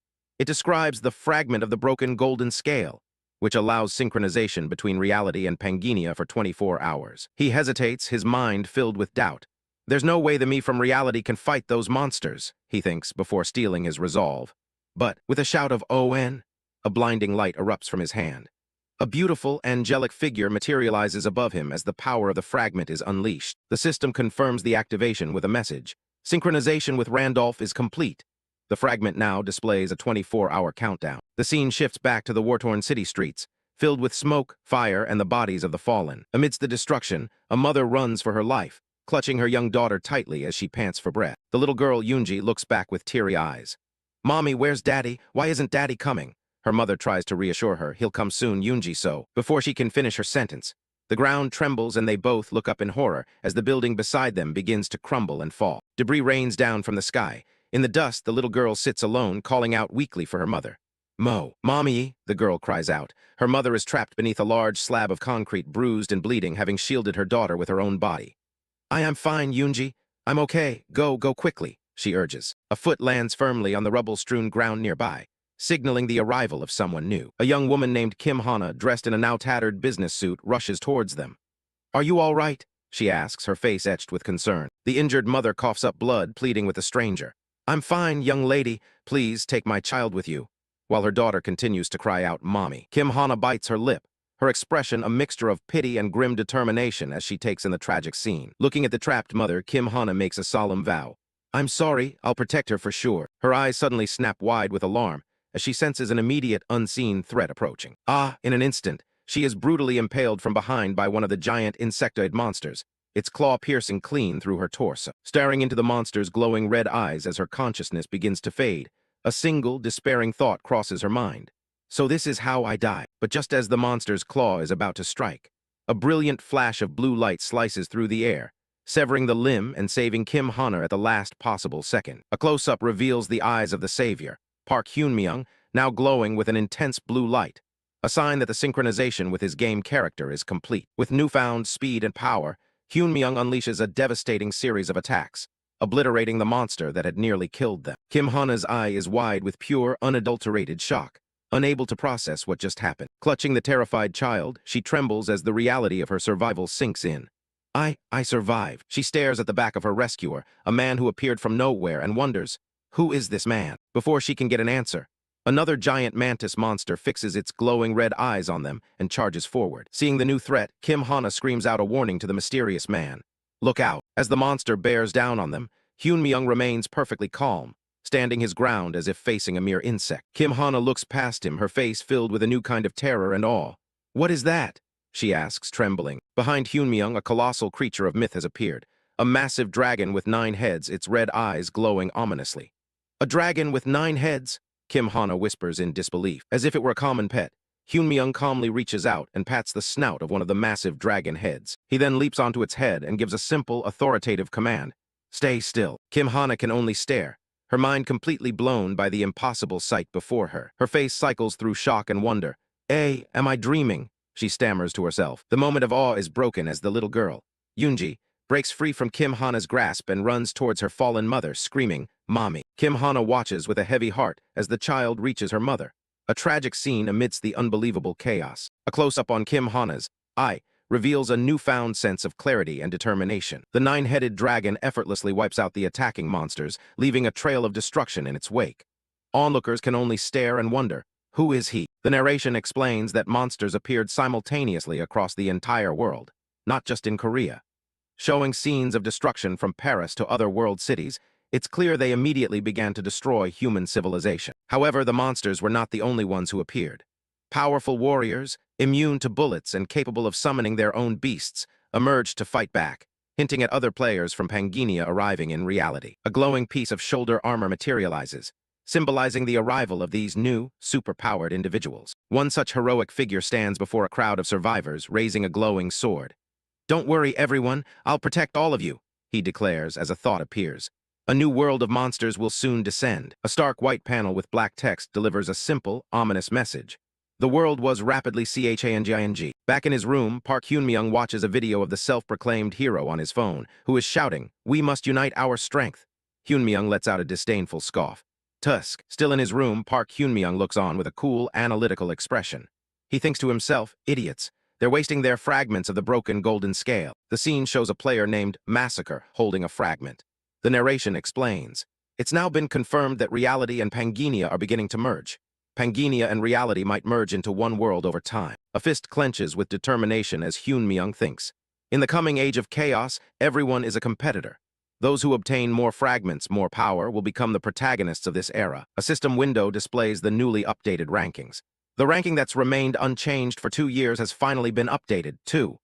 It describes the fragment of the broken golden scale, which allows synchronization between reality and Pangea for 24 hours. He hesitates, his mind filled with doubt. There's no way the me from reality can fight those monsters, he thinks, before steeling his resolve. But, with a shout of "O-N," a blinding light erupts from his hand. A beautiful, angelic figure materializes above him as the power of the fragment is unleashed. The system confirms the activation with a message. Synchronization with Randolph is complete. The fragment now displays a 24-hour countdown. The scene shifts back to the war-torn city streets, filled with smoke, fire, and the bodies of the fallen. Amidst the destruction, a mother runs for her life, clutching her young daughter tightly as she pants for breath. The little girl, Yoonji, looks back with teary eyes. "Mommy, where's Daddy? Why isn't Daddy coming?" Her mother tries to reassure her. "He'll come soon, Yoonji." So, before she can finish her sentence, the ground trembles and they both look up in horror as the building beside them begins to crumble and fall. Debris rains down from the sky. In the dust, the little girl sits alone, calling out weakly for her mother. "Mommy," the girl cries out. Her mother is trapped beneath a large slab of concrete, bruised and bleeding, having shielded her daughter with her own body. "I am fine, Yoonji. I'm okay. Go quickly," she urges. A foot lands firmly on the rubble-strewn ground nearby, signaling the arrival of someone new. A young woman named Kim Hana, dressed in a now tattered business suit, rushes towards them. "Are you all right?" she asks, her face etched with concern. The injured mother coughs up blood, pleading with the stranger. "I'm fine, young lady. Please take my child with you," while her daughter continues to cry out, "Mommy." Kim Hana bites her lip, her expression a mixture of pity and grim determination as she takes in the tragic scene. Looking at the trapped mother, Kim Hana makes a solemn vow. "I'm sorry, I'll protect her for sure." Her eyes suddenly snap wide with alarm as she senses an immediate, unseen threat approaching. In an instant, she is brutally impaled from behind by one of the giant insectoid monsters, its claw piercing clean through her torso. Staring into the monster's glowing red eyes as her consciousness begins to fade, a single, despairing thought crosses her mind. So this is how I die. But just as the monster's claw is about to strike, a brilliant flash of blue light slices through the air, severing the limb and saving Kim Hana at the last possible second. A close-up reveals the eyes of the savior, Park Hyun-myung, now glowing with an intense blue light, a sign that the synchronization with his game character is complete. With newfound speed and power, Hyun-myung unleashes a devastating series of attacks, obliterating the monster that had nearly killed them. Kim Hana's eye is wide with pure, unadulterated shock, unable to process what just happened. Clutching the terrified child, she trembles as the reality of her survival sinks in. I survived." She stares at the back of her rescuer, a man who appeared from nowhere, and wonders, who is this man? Before she can get an answer, another giant mantis monster fixes its glowing red eyes on them and charges forward. Seeing the new threat, Kim Hana screams out a warning to the mysterious man. "Look out." As the monster bears down on them, Hyun-myung remains perfectly calm, standing his ground as if facing a mere insect. Kim Hana looks past him, her face filled with a new kind of terror and awe. "What is that?" she asks, trembling. Behind Hyun-myung, a colossal creature of myth has appeared, a massive dragon with 9 heads, its red eyes glowing ominously. "A dragon with 9 heads?" Kim Hana whispers in disbelief. As if it were a common pet, Hyun-myung calmly reaches out and pats the snout of one of the massive dragon heads. He then leaps onto its head and gives a simple, authoritative command. "Stay still." Kim Hana can only stare, her mind completely blown by the impossible sight before her. Her face cycles through shock and wonder. Am I dreaming?" she stammers to herself. The moment of awe is broken as the little girl, Yoonji, breaks free from Kim Hana's grasp and runs towards her fallen mother, screaming, "Mommy." Kim Hana watches with a heavy heart as the child reaches her mother, a tragic scene amidst the unbelievable chaos. A close-up on Kim Hana's eye reveals a newfound sense of clarity and determination. The 9-headed dragon effortlessly wipes out the attacking monsters, leaving a trail of destruction in its wake. Onlookers can only stare and wonder, who is he? The narration explains that monsters appeared simultaneously across the entire world, not just in Korea. Showing scenes of destruction from Paris to other world cities, it's clear they immediately began to destroy human civilization. However, the monsters were not the only ones who appeared. Powerful warriors, immune to bullets and capable of summoning their own beasts, emerged to fight back, hinting at other players from Pangea arriving in reality. A glowing piece of shoulder armor materializes, symbolizing the arrival of these new, super-powered individuals. One such heroic figure stands before a crowd of survivors, raising a glowing sword. "Don't worry, everyone, I'll protect all of you," he declares as a thought appears. A new world of monsters will soon descend. A stark white panel with black text delivers a simple, ominous message. The world was rapidly changing. Back in his room, Park Hyun-myung watches a video of the self-proclaimed hero on his phone, who is shouting, "We must unite our strength." Hyun-myung lets out a disdainful scoff. Tusk. Still in his room, Park Hyunmyung looks on with a cool, analytical expression. He thinks to himself, idiots. They're wasting their fragments of the broken golden scale. The scene shows a player named Massacre holding a fragment. The narration explains. It's now been confirmed that reality and Pangenia are beginning to merge. Pangenia and reality might merge into one world over time. A fist clenches with determination as Hyunmyung thinks. In the coming age of chaos, everyone is a competitor. Those who obtain more fragments, more power, will become the protagonists of this era. A system window displays the newly updated rankings. The ranking that's remained unchanged for 2 years has finally been updated, too.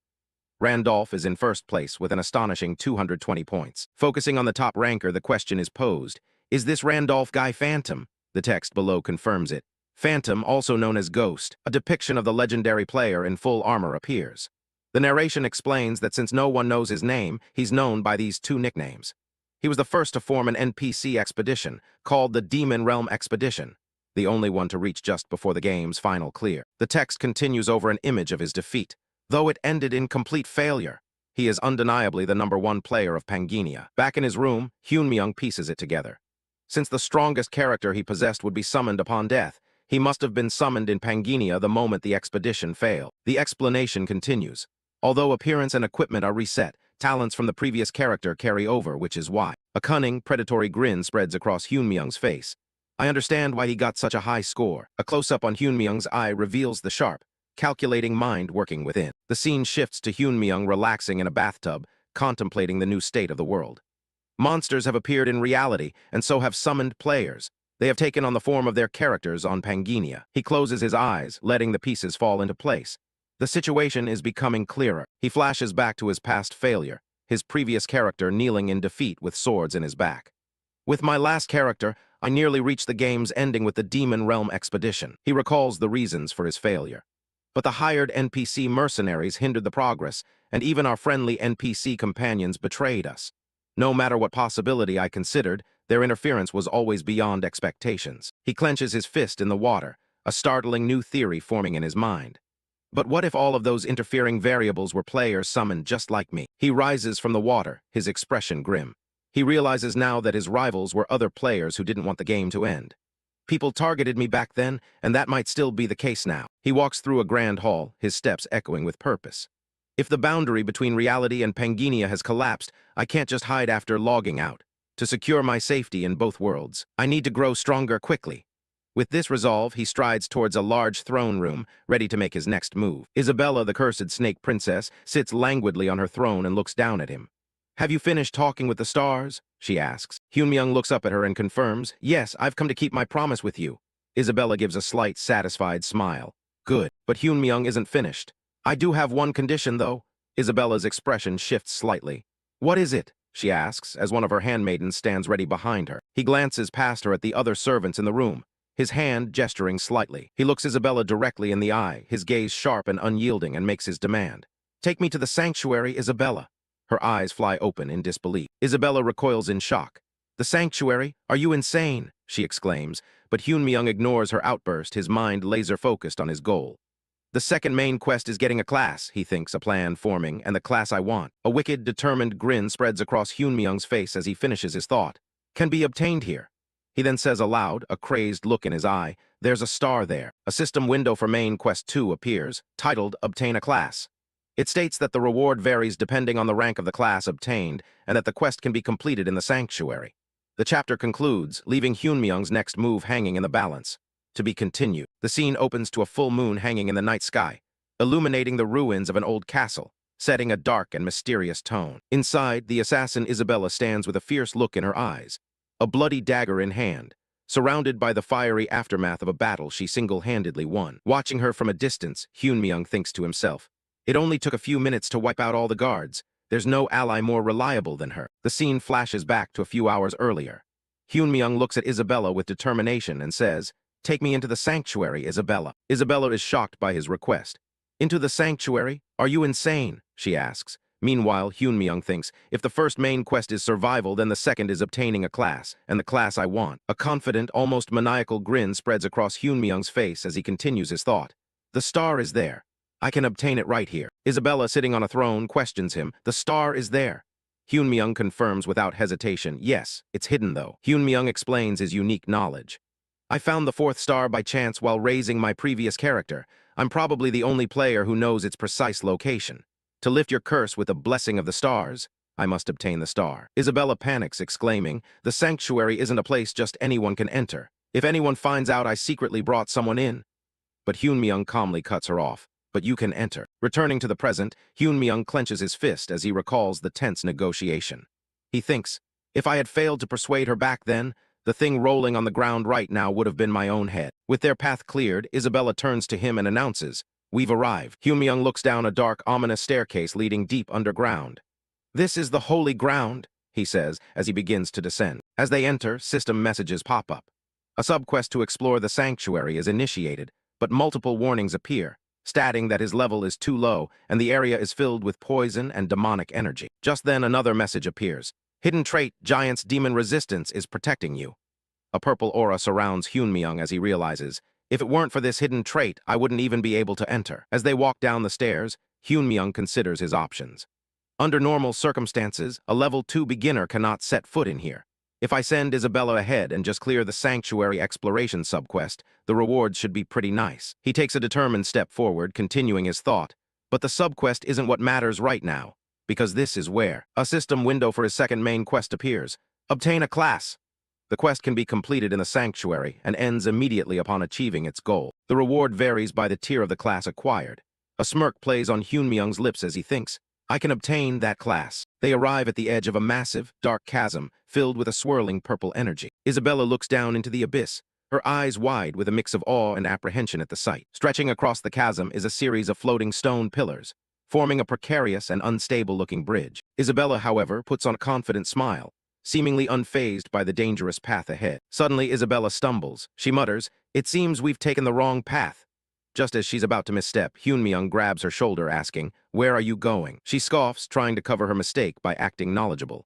Randolph is in first place with an astonishing 220 points. Focusing on the top ranker, the question is posed, is this Randolph guy Phantom? The text below confirms it. Phantom, also known as Ghost, a depiction of the legendary player in full armor, appears. The narration explains that since no one knows his name, he's known by these 2 nicknames. He was the first to form an NPC expedition, called the Demon Realm Expedition, the only one to reach just before the game's final clear. The text continues over an image of his defeat. Though it ended in complete failure, he is undeniably the #1 player of Pangenia. Back in his room, Hyunmyung pieces it together. Since the strongest character he possessed would be summoned upon death, he must have been summoned in Pangenia the moment the expedition failed. The explanation continues. Although appearance and equipment are reset, talents from the previous character carry over, which is why. A cunning, predatory grin spreads across Hyunmyung's face. I understand why he got such a high score. A close-up on Hyunmyung's eye reveals the sharp, calculating mind working within. The scene shifts to Hyunmyung relaxing in a bathtub, contemplating the new state of the world. Monsters have appeared in reality, and so have summoned players. They have taken on the form of their characters on Pangenia. He closes his eyes, letting the pieces fall into place. The situation is becoming clearer. He flashes back to his past failure, his previous character kneeling in defeat with swords in his back. With my last character, I nearly reached the game's ending with the Demon Realm Expedition. He recalls the reasons for his failure. But the hired NPC mercenaries hindered the progress, and even our friendly NPC companions betrayed us. No matter what possibility I considered, their interference was always beyond expectations. He clenches his fist in the water, a startling new theory forming in his mind. But what if all of those interfering variables were players summoned just like me? He rises from the water, his expression grim. He realizes now that his rivals were other players who didn't want the game to end. People targeted me back then, and that might still be the case now. He walks through a grand hall, his steps echoing with purpose. If the boundary between reality and Pangenia has collapsed, I can't just hide after logging out. To secure my safety in both worlds, I need to grow stronger quickly. With this resolve, he strides towards a large throne room, ready to make his next move. Isabella, the cursed snake princess, sits languidly on her throne and looks down at him. Have you finished talking with the stars? She asks. Hyunmyung looks up at her and confirms, yes, I've come to keep my promise with you. Isabella gives a slight, satisfied smile. Good, but Hyunmyung isn't finished. I do have one condition, though. Isabella's expression shifts slightly. What is it? She asks, as one of her handmaidens stands ready behind her. He glances past her at the other servants in the room, his hand gesturing slightly. He looks Isabella directly in the eye, his gaze sharp and unyielding, and makes his demand. Take me to the sanctuary, Isabella. Her eyes fly open in disbelief. Isabella recoils in shock. The sanctuary? Are you insane? She exclaims, but Hyunmyung ignores her outburst, his mind laser-focused on his goal. The second main quest is getting a class, he thinks, a plan forming, and the class I want. A wicked, determined grin spreads across Hyunmyung's face as he finishes his thought. Can be obtained here. He then says aloud, a crazed look in his eye, there's a star there. A system window for main quest 2 appears, titled Obtain a Class. It states that the reward varies depending on the rank of the class obtained, and that the quest can be completed in the sanctuary. The chapter concludes, leaving Hyunmyung's next move hanging in the balance. To be continued. The scene opens to a full moon hanging in the night sky, illuminating the ruins of an old castle, setting a dark and mysterious tone. Inside, the assassin Isabella stands with a fierce look in her eyes, a bloody dagger in hand, surrounded by the fiery aftermath of a battle she single-handedly won. Watching her from a distance, Hyunmyung thinks to himself, it only took a few minutes to wipe out all the guards. There's no ally more reliable than her. The scene flashes back to a few hours earlier. Hyunmyung looks at Isabella with determination and says, take me into the sanctuary, Isabella. Isabella is shocked by his request. Into the sanctuary? Are you insane? She asks. Meanwhile, Hyunmyung thinks, if the first main quest is survival, then the second is obtaining a class, and the class I want. A confident, almost maniacal grin spreads across Hyunmyung's face as he continues his thought. The star is there. I can obtain it right here. Isabella, sitting on a throne, questions him. The star is there. Hyun-myung confirms without hesitation, yes, it's hidden though. Hyun-myung explains his unique knowledge. I found the 4th star by chance while raising my previous character. I'm probably the only player who knows its precise location. To lift your curse with a blessing of the stars, I must obtain the star. Isabella panics, exclaiming, the sanctuary isn't a place just anyone can enter. If anyone finds out I secretly brought someone in. But Hyun-myung calmly cuts her off. But you can enter. Returning to the present, Hyun-myung clenches his fist as he recalls the tense negotiation. He thinks, if I had failed to persuade her back then, the thing rolling on the ground right now would have been my own head. With their path cleared, Isabella turns to him and announces, we've arrived. Hyun-myung looks down a dark, ominous staircase leading deep underground. This is the holy ground, he says as he begins to descend. As they enter, system messages pop up. A subquest to explore the sanctuary is initiated, but multiple warnings appear, stating that his level is too low and the area is filled with poison and demonic energy. Just then another message appears. Hidden trait, Giant's Demon Resistance, is protecting you. A purple aura surrounds Hyun-myung as he realizes, if it weren't for this hidden trait, I wouldn't even be able to enter. As they walk down the stairs, Hyun-myung considers his options. Under normal circumstances, a level 2 beginner cannot set foot in here. If I send Isabella ahead and just clear the Sanctuary Exploration subquest, the rewards should be pretty nice. He takes a determined step forward, continuing his thought. But the subquest isn't what matters right now, because this is where a system window for his second main quest appears. Obtain a class. The quest can be completed in the Sanctuary and ends immediately upon achieving its goal. The reward varies by the tier of the class acquired. A smirk plays on Hyun-myung's lips as he thinks, I can obtain that class. They arrive at the edge of a massive, dark chasm filled with a swirling purple energy. Isabella looks down into the abyss, her eyes wide with a mix of awe and apprehension at the sight. Stretching across the chasm is a series of floating stone pillars, forming a precarious and unstable-looking bridge. Isabella, however, puts on a confident smile, seemingly unfazed by the dangerous path ahead. Suddenly, Isabella stumbles. She mutters, it seems we've taken the wrong path. Just as she's about to misstep, Hyun-myung grabs her shoulder, asking, where are you going? She scoffs, trying to cover her mistake by acting knowledgeable.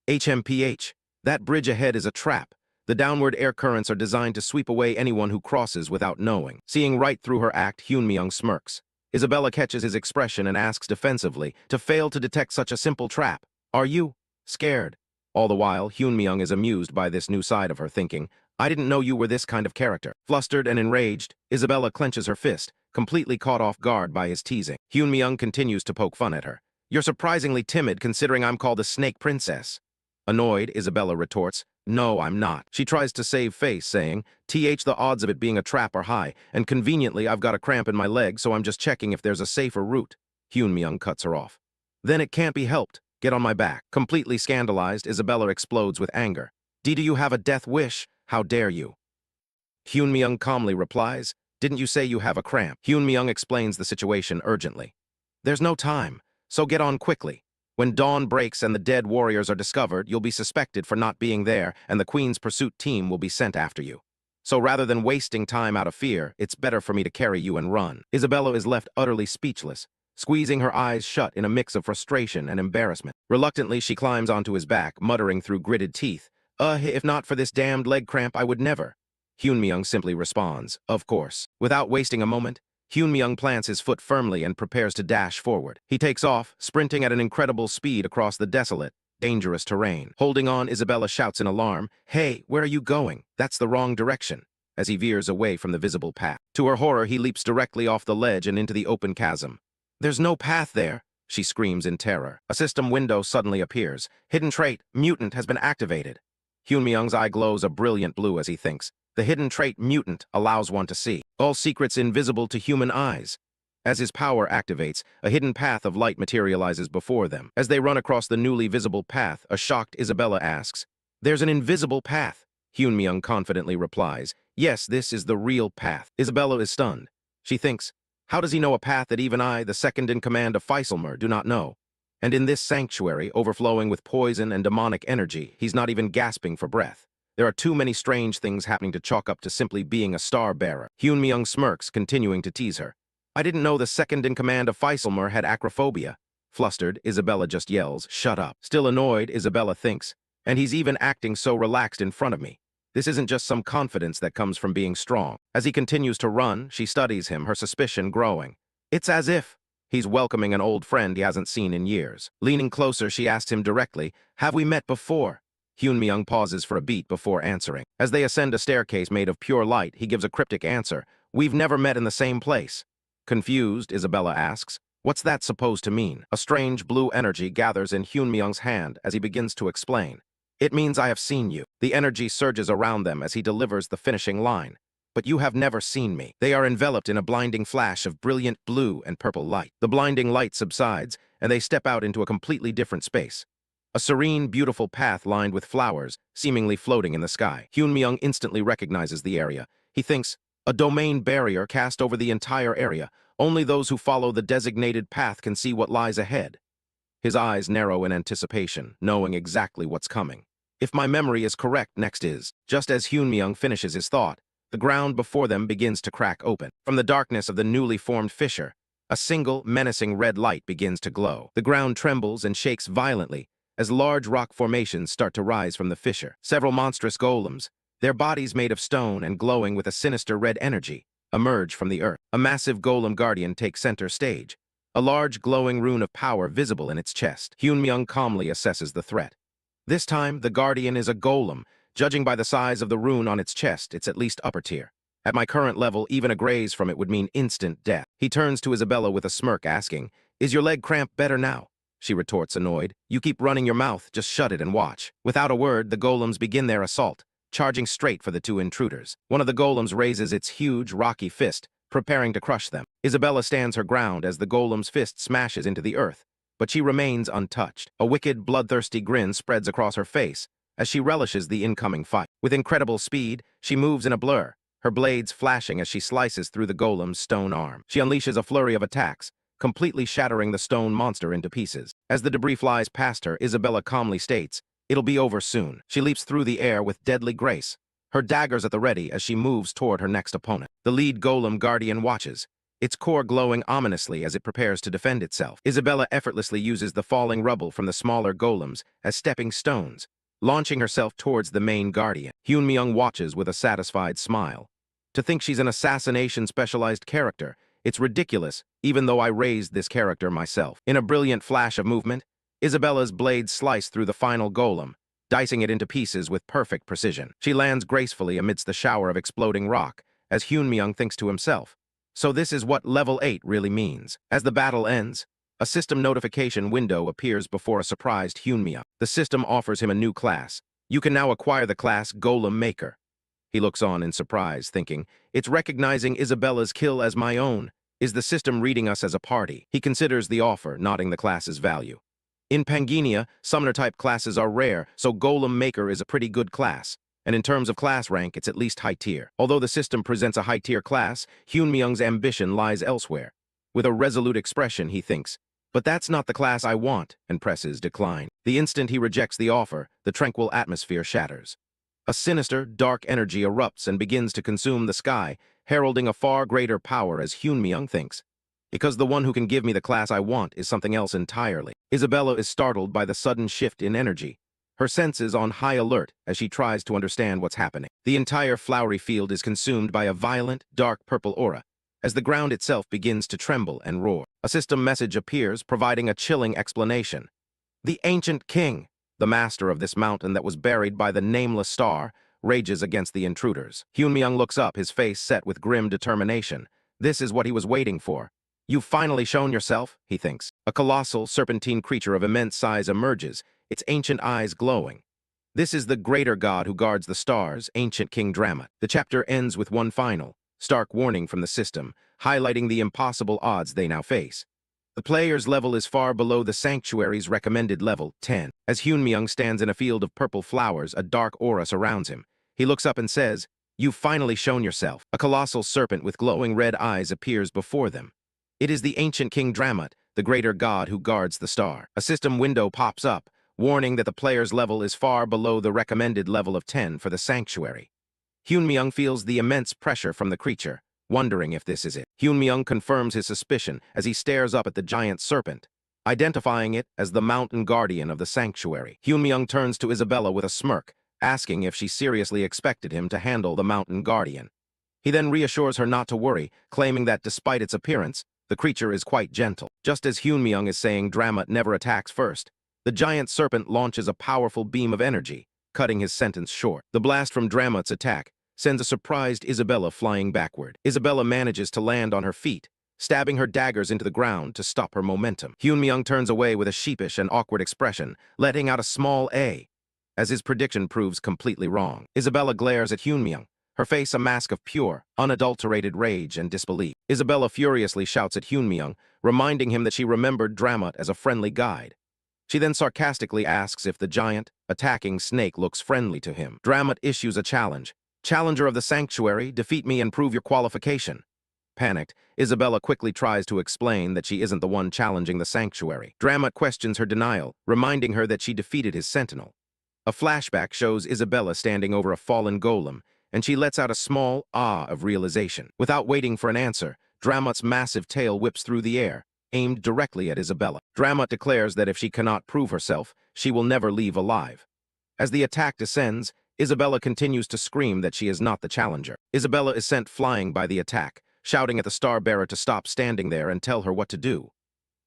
HMPH. That bridge ahead is a trap. The downward air currents are designed to sweep away anyone who crosses without knowing. Seeing right through her act, Hyun-myung smirks. Isabella catches his expression and asks defensively, to fail to detect such a simple trap. Are you scared? All the while, Hyun-myung is amused by this new side of her, thinking, I didn't know you were this kind of character. Flustered and enraged, Isabella clenches her fist, completely caught off guard by his teasing. Hyun-myung continues to poke fun at her. You're surprisingly timid considering I'm called a snake princess. Annoyed, Isabella retorts, no, I'm not. She tries to save face, saying, the odds of it being a trap are high, and conveniently I've got a cramp in my leg, so I'm just checking if there's a safer route. Hyun-myung cuts her off. Then it can't be helped. Get on my back. Completely scandalized, Isabella explodes with anger. Do you have a death wish? How dare you? Hyun-myung calmly replies, didn't you say you have a cramp? Hyun-myung explains the situation urgently. There's no time, so get on quickly. When dawn breaks and the dead warriors are discovered, you'll be suspected for not being there, and the Queen's pursuit team will be sent after you. So rather than wasting time out of fear, it's better for me to carry you and run. Isabella is left utterly speechless, squeezing her eyes shut in a mix of frustration and embarrassment. Reluctantly, she climbs onto his back, muttering through gritted teeth, if not for this damned leg cramp, I would never. Hyun-myung simply responds, of course. Without wasting a moment, Hyun-myung plants his foot firmly and prepares to dash forward. He takes off, sprinting at an incredible speed across the desolate, dangerous terrain. Holding on, Isabella shouts in alarm, hey, where are you going? That's the wrong direction, as he veers away from the visible path. To her horror, he leaps directly off the ledge and into the open chasm. There's no path there, she screams in terror. A system window suddenly appears. Hidden trait, mutant, has been activated. Hyun-myung's eye glows a brilliant blue as he thinks. The hidden trait mutant allows one to see all secrets invisible to human eyes. As his power activates, a hidden path of light materializes before them. As they run across the newly visible path, a shocked Isabella asks, there's an invisible path. Hyun-myung confidently replies, yes, this is the real path. Isabella is stunned. She thinks, how does he know a path that even I, the second in command of Faisalmer, do not know? And in this sanctuary, overflowing with poison and demonic energy, he's not even gasping for breath. There are too many strange things happening to chalk up to simply being a star-bearer. Hyun-myung smirks, continuing to tease her. I didn't know the second in command of Faisalmer had acrophobia. Flustered, Isabella just yells, shut up. Still annoyed, Isabella thinks, and he's even acting so relaxed in front of me. This isn't just some confidence that comes from being strong. As he continues to run, she studies him, her suspicion growing. It's as if He's welcoming an old friend he hasn't seen in years. Leaning closer, she asks him directly, "Have we met before?" Hyunmyung pauses for a beat before answering. As they ascend a staircase made of pure light, he gives a cryptic answer, "We've never met in the same place." Confused, Isabella asks, "What's that supposed to mean?" A strange blue energy gathers in Hyunmyung's hand as he begins to explain. "It means I have seen you." The energy surges around them as he delivers the finishing line. "But you have never seen me." They are enveloped in a blinding flash of brilliant blue and purple light. The blinding light subsides, and they step out into a completely different space. A serene, beautiful path lined with flowers, seemingly floating in the sky. Hyunmyung instantly recognizes the area. He thinks, a domain barrier cast over the entire area. Only those who follow the designated path can see what lies ahead. His eyes narrow in anticipation, knowing exactly what's coming. If my memory is correct, next is. Just as Hyunmyung finishes his thought, the ground before them begins to crack open. From the darkness of the newly formed fissure, a single, menacing red light begins to glow. The ground trembles and shakes violently as large rock formations start to rise from the fissure. Several monstrous golems, their bodies made of stone and glowing with a sinister red energy, emerge from the earth. A massive golem guardian takes center stage, a large glowing rune of power visible in its chest. Hyunmyung calmly assesses the threat. This time, the guardian is a golem. Judging by the size of the rune on its chest, it's at least upper tier. At my current level, even a graze from it would mean instant death. He turns to Isabella with a smirk, asking, "Is your leg cramp better now?" She retorts, annoyed. "You keep running your mouth, just shut it and watch." Without a word, the golems begin their assault, charging straight for the two intruders. One of the golems raises its huge, rocky fist, preparing to crush them. Isabella stands her ground as the golem's fist smashes into the earth, but she remains untouched. A wicked, bloodthirsty grin spreads across her face as she relishes the incoming fight. With incredible speed, she moves in a blur, her blades flashing as she slices through the golem's stone arm. She unleashes a flurry of attacks, completely shattering the stone monster into pieces. As the debris flies past her, Isabella calmly states, "It'll be over soon." She leaps through the air with deadly grace, her daggers at the ready as she moves toward her next opponent. The lead golem guardian watches, its core glowing ominously as it prepares to defend itself. Isabella effortlessly uses the falling rubble from the smaller golems as stepping stones, launching herself towards the main guardian. Hyunmyung watches with a satisfied smile. To think she's an assassination-specialized character, it's ridiculous, even though I raised this character myself. In a brilliant flash of movement, Isabella's blades slice through the final golem, dicing it into pieces with perfect precision. She lands gracefully amidst the shower of exploding rock, as Hyunmyung thinks to himself, "So this is what level 8 really means." As the battle ends, a system notification window appears before a surprised Hyunmyung. The system offers him a new class. You can now acquire the class Golem Maker. He looks on in surprise, thinking, "It's recognizing Isabella's kill as my own. Is the system reading us as a party?" He considers the offer, noting the class's value. In Pangea, summoner-type classes are rare, so Golem Maker is a pretty good class. And in terms of class rank, it's at least high tier. Although the system presents a high-tier class, Hyunmyung's ambition lies elsewhere. With a resolute expression, he thinks, "But that's not the class I want," and presses decline. The instant he rejects the offer, the tranquil atmosphere shatters. A sinister, dark energy erupts and begins to consume the sky, heralding a far greater power as Hyunmyung thinks. Because the one who can give me the class I want is something else entirely. Isabella is startled by the sudden shift in energy, her senses on high alert as she tries to understand what's happening. The entire flowery field is consumed by a violent, dark purple aura, as the ground itself begins to tremble and roar. A system message appears, providing a chilling explanation. The ancient king, the master of this mountain that was buried by the nameless star, rages against the intruders. Hyunmyung looks up, his face set with grim determination. This is what he was waiting for. "You've finally shown yourself," he thinks. A colossal, serpentine creature of immense size emerges, its ancient eyes glowing. This is the greater god who guards the stars, ancient King Dramat. The chapter ends with one final, stark warning from the system, highlighting the impossible odds they now face. The player's level is far below the sanctuary's recommended level, 10. As Hyunmyung stands in a field of purple flowers, a dark aura surrounds him. He looks up and says, "You've finally shown yourself." A colossal serpent with glowing red eyes appears before them. It is the ancient King Dramat, the greater god who guards the star. A system window pops up, warning that the player's level is far below the recommended level of 10 for the sanctuary. Hyunmyung feels the immense pressure from the creature, wondering if this is it. Hyunmyung confirms his suspicion as he stares up at the giant serpent, identifying it as the mountain guardian of the sanctuary. Hyunmyung turns to Isabella with a smirk, asking if she seriously expected him to handle the mountain guardian. He then reassures her not to worry, claiming that despite its appearance, The creature is quite gentle. Just as Hyunmyeong is saying Dramat never attacks first, the giant serpent launches a powerful beam of energy, cutting his sentence short. The blast from Dramat's attack sends a surprised Isabella flying backward. Isabella manages to land on her feet, stabbing her daggers into the ground to stop her momentum. Hyunmyeong turns away with a sheepish and awkward expression, letting out a small A, as his prediction proves completely wrong. Isabella glares at Hyunmyeong, her face a mask of pure, unadulterated rage and disbelief. Isabella furiously shouts at Hyunmyeong, reminding him that she remembered Dramat as a friendly guide. She then sarcastically asks if the giant, attacking snake looks friendly to him. Dramat issues a challenge. Challenger of the sanctuary, defeat me and prove your qualification. Panicked, Isabella quickly tries to explain that she isn't the one challenging the sanctuary. Dramat questions her denial, reminding her that she defeated his sentinel. A flashback shows Isabella standing over a fallen golem, and she lets out a small ah of realization. Without waiting for an answer, Dramat's massive tail whips through the air, aimed directly at Isabella. Dramat declares that if she cannot prove herself, she will never leave alive. As the attack descends, Isabella continues to scream that she is not the challenger. Isabella is sent flying by the attack, shouting at the star-bearer to stop standing there and tell her what to do.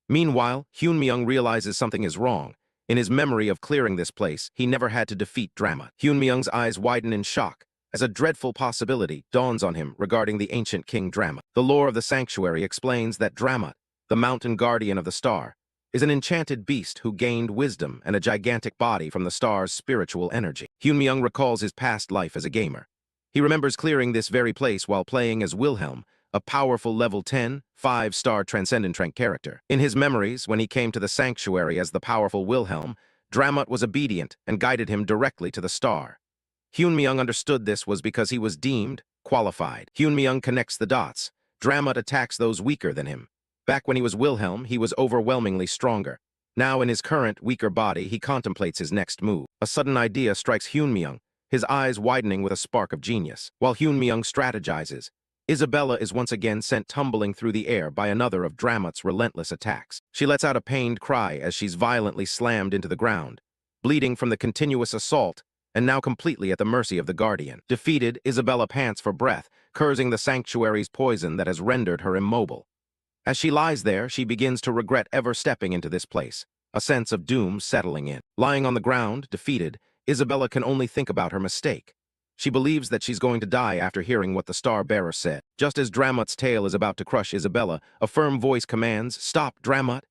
Meanwhile, Hyunmyeong realizes something is wrong. In his memory of clearing this place, he never had to defeat Dramat. Hyunmyeong's eyes widen in shock, as a dreadful possibility dawns on him regarding the ancient King Dramat. The lore of the sanctuary explains that Dramat, the mountain guardian of the star, is an enchanted beast who gained wisdom and a gigantic body from the star's spiritual energy. Hyunmyeong recalls his past life as a gamer. He remembers clearing this very place while playing as Wilhelm, a powerful level 10, 5-star transcendent rank character. In his memories, when he came to the sanctuary as the powerful Wilhelm, Dramat was obedient and guided him directly to the star. Hyunmyeong understood this was because he was deemed qualified. Hyunmyeong connects the dots. Dramat attacks those weaker than him. Back when he was Wilhelm, he was overwhelmingly stronger. Now in his current, weaker body, he contemplates his next move. A sudden idea strikes Hyunmyeong, his eyes widening with a spark of genius. While Hyunmyeong strategizes, Isabella is once again sent tumbling through the air by another of Dramat's relentless attacks. She lets out a pained cry as she's violently slammed into the ground, bleeding from the continuous assault, and now completely at the mercy of the Guardian. Defeated, Isabella pants for breath, cursing the sanctuary's poison that has rendered her immobile. As she lies there, she begins to regret ever stepping into this place, a sense of doom settling in. Lying on the ground, defeated, Isabella can only think about her mistake. She believes that she's going to die after hearing what the star-bearer said. Just as Dramat's tail is about to crush Isabella, a firm voice commands, "Stop, Dramat!"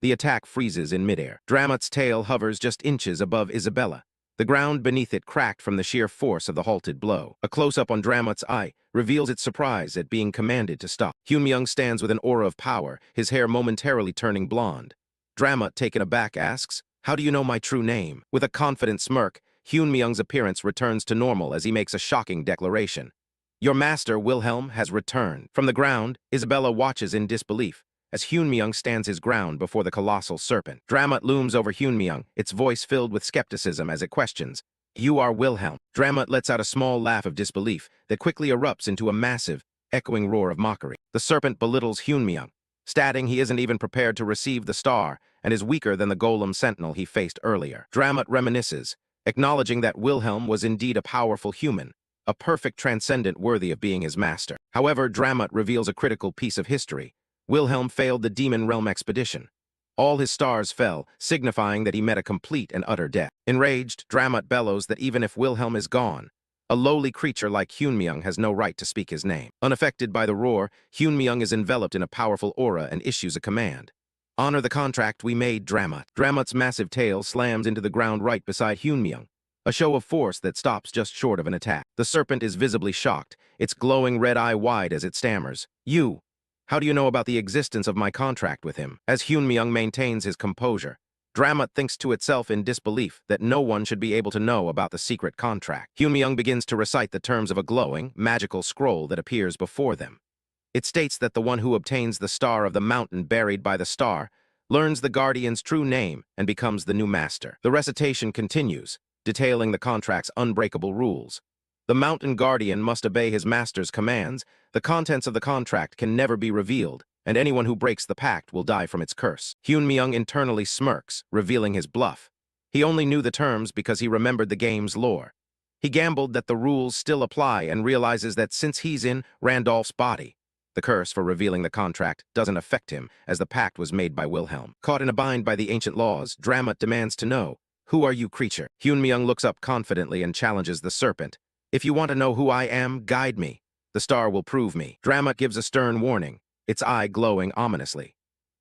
The attack freezes in midair. Dramat's tail hovers just inches above Isabella. The ground beneath it cracked from the sheer force of the halted blow. A close-up on Dramat's eye reveals its surprise at being commanded to stop. Hyunmyeong stands with an aura of power, his hair momentarily turning blonde. Dramat, taken aback, asks, "How do you know my true name?" With a confident smirk, Hyunmyeong's appearance returns to normal as he makes a shocking declaration. "Your master, Wilhelm, has returned." From the ground, Isabella watches in disbelief as Hyunmyeong stands his ground before the colossal serpent. Dramat looms over Hyunmyeong, its voice filled with skepticism as it questions, "You are Wilhelm?" Dramat lets out a small laugh of disbelief that quickly erupts into a massive, echoing roar of mockery. The serpent belittles Hyunmyeong, stating he isn't even prepared to receive the star and is weaker than the golem sentinel he faced earlier. Dramat reminisces, acknowledging that Wilhelm was indeed a powerful human, a perfect transcendent worthy of being his master. However, Dramat reveals a critical piece of history. Wilhelm failed the Demon Realm expedition. All his stars fell, signifying that he met a complete and utter death. Enraged, Dramat bellows that even if Wilhelm is gone, a lowly creature like Hyunmyeong has no right to speak his name. Unaffected by the roar, Hyunmyeong is enveloped in a powerful aura and issues a command. "Honor the contract we made, Dramat." Dramat's massive tail slams into the ground right beside Hyunmyeong, a show of force that stops just short of an attack. The serpent is visibly shocked, its glowing red eye wide as it stammers, "You? How do you know about the existence of my contract with him?" As Hyunmyeong maintains his composure, Dramat thinks to itself in disbelief that no one should be able to know about the secret contract. Hyunmyeong begins to recite the terms of a glowing, magical scroll that appears before them. It states that the one who obtains the star of the mountain buried by the star learns the Guardian's true name and becomes the new master. The recitation continues, detailing the contract's unbreakable rules. The Mountain Guardian must obey his master's commands, the contents of the contract can never be revealed, and anyone who breaks the pact will die from its curse. Hyunmyeong internally smirks, revealing his bluff. He only knew the terms because he remembered the game's lore. He gambled that the rules still apply and realizes that since he's in Randolph's body, The curse for revealing the contract doesn't affect him, as the pact was made by Wilhelm. Caught in a bind by the ancient laws, Dramat demands to know, "Who are you, creature?" Hyunmyung looks up confidently and challenges the serpent. "If you want to know who I am, guide me. The star will prove me." Dramat gives a stern warning, its eye glowing ominously.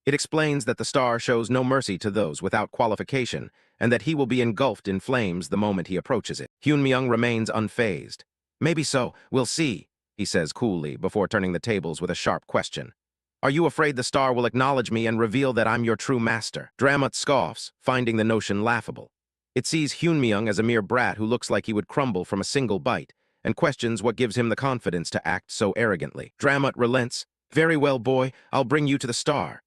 It explains that the star shows no mercy to those without qualification, and that he will be engulfed in flames the moment he approaches it. Hyunmyung remains unfazed. "Maybe so, we'll see," he says coolly before turning the tables with a sharp question. "Are you afraid the star will acknowledge me and reveal that I'm your true master?" Dramat scoffs, finding the notion laughable. It sees Hyunmyung as a mere brat who looks like he would crumble from a single bite, and questions what gives him the confidence to act so arrogantly. Dramat relents. "Very well, boy, I'll bring you to the star."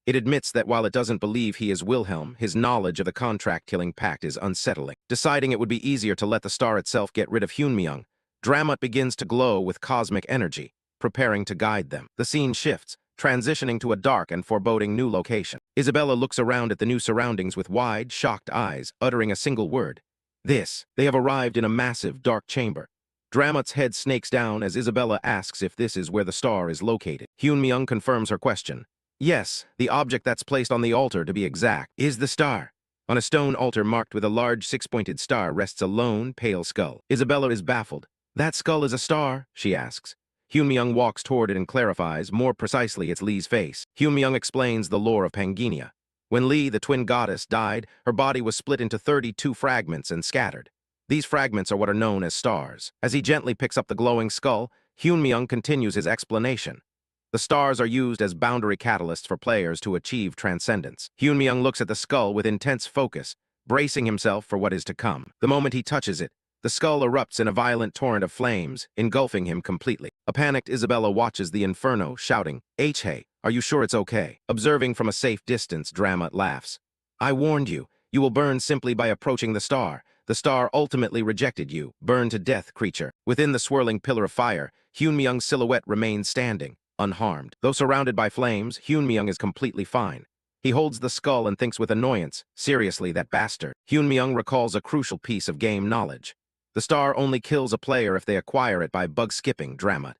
It admits that while it doesn't believe he is Wilhelm, his knowledge of the contract-killing pact is unsettling. Deciding it would be easier to let the star itself get rid of Hyunmyung, Dramat begins to glow with cosmic energy, preparing to guide them. The scene shifts, transitioning to a dark and foreboding new location. Isabella looks around at the new surroundings with wide, shocked eyes, uttering a single word. "This." They have arrived in a massive, dark chamber. Dramat's head snakes down as Isabella asks if this is where the star is located. Hyunmyung confirms her question. "Yes, the object that's placed on the altar, to be exact, is the star." On a stone altar marked with a large six-pointed star rests a lone, pale skull. Isabella is baffled. "That skull is a star?" she asks. Hyunmyung walks toward it and clarifies, more precisely, it's Lee's face. Hyunmyung explains the lore of Pangenia. When Lee, the twin goddess, died, her body was split into 32 fragments and scattered. These fragments are what are known as stars. As he gently picks up the glowing skull, Hyunmyung continues his explanation. The stars are used as boundary catalysts for players to achieve transcendence. Hyunmyung looks at the skull with intense focus, bracing himself for what is to come. The moment he touches it, the skull erupts in a violent torrent of flames, engulfing him completely. A panicked Isabella watches the inferno, shouting, "Hey, are you sure it's okay?" Observing from a safe distance, Dramat laughs. "I warned you. You will burn simply by approaching the star. The star ultimately rejected you. Burn to death, creature." Within the swirling pillar of fire, Hyunmyung's silhouette remains standing, unharmed. Though surrounded by flames, Hyunmyung is completely fine. He holds the skull and thinks with annoyance, "Seriously, that bastard." Hyunmyung recalls a crucial piece of game knowledge. The star only kills a player if they acquire it by bug-skipping Dramat.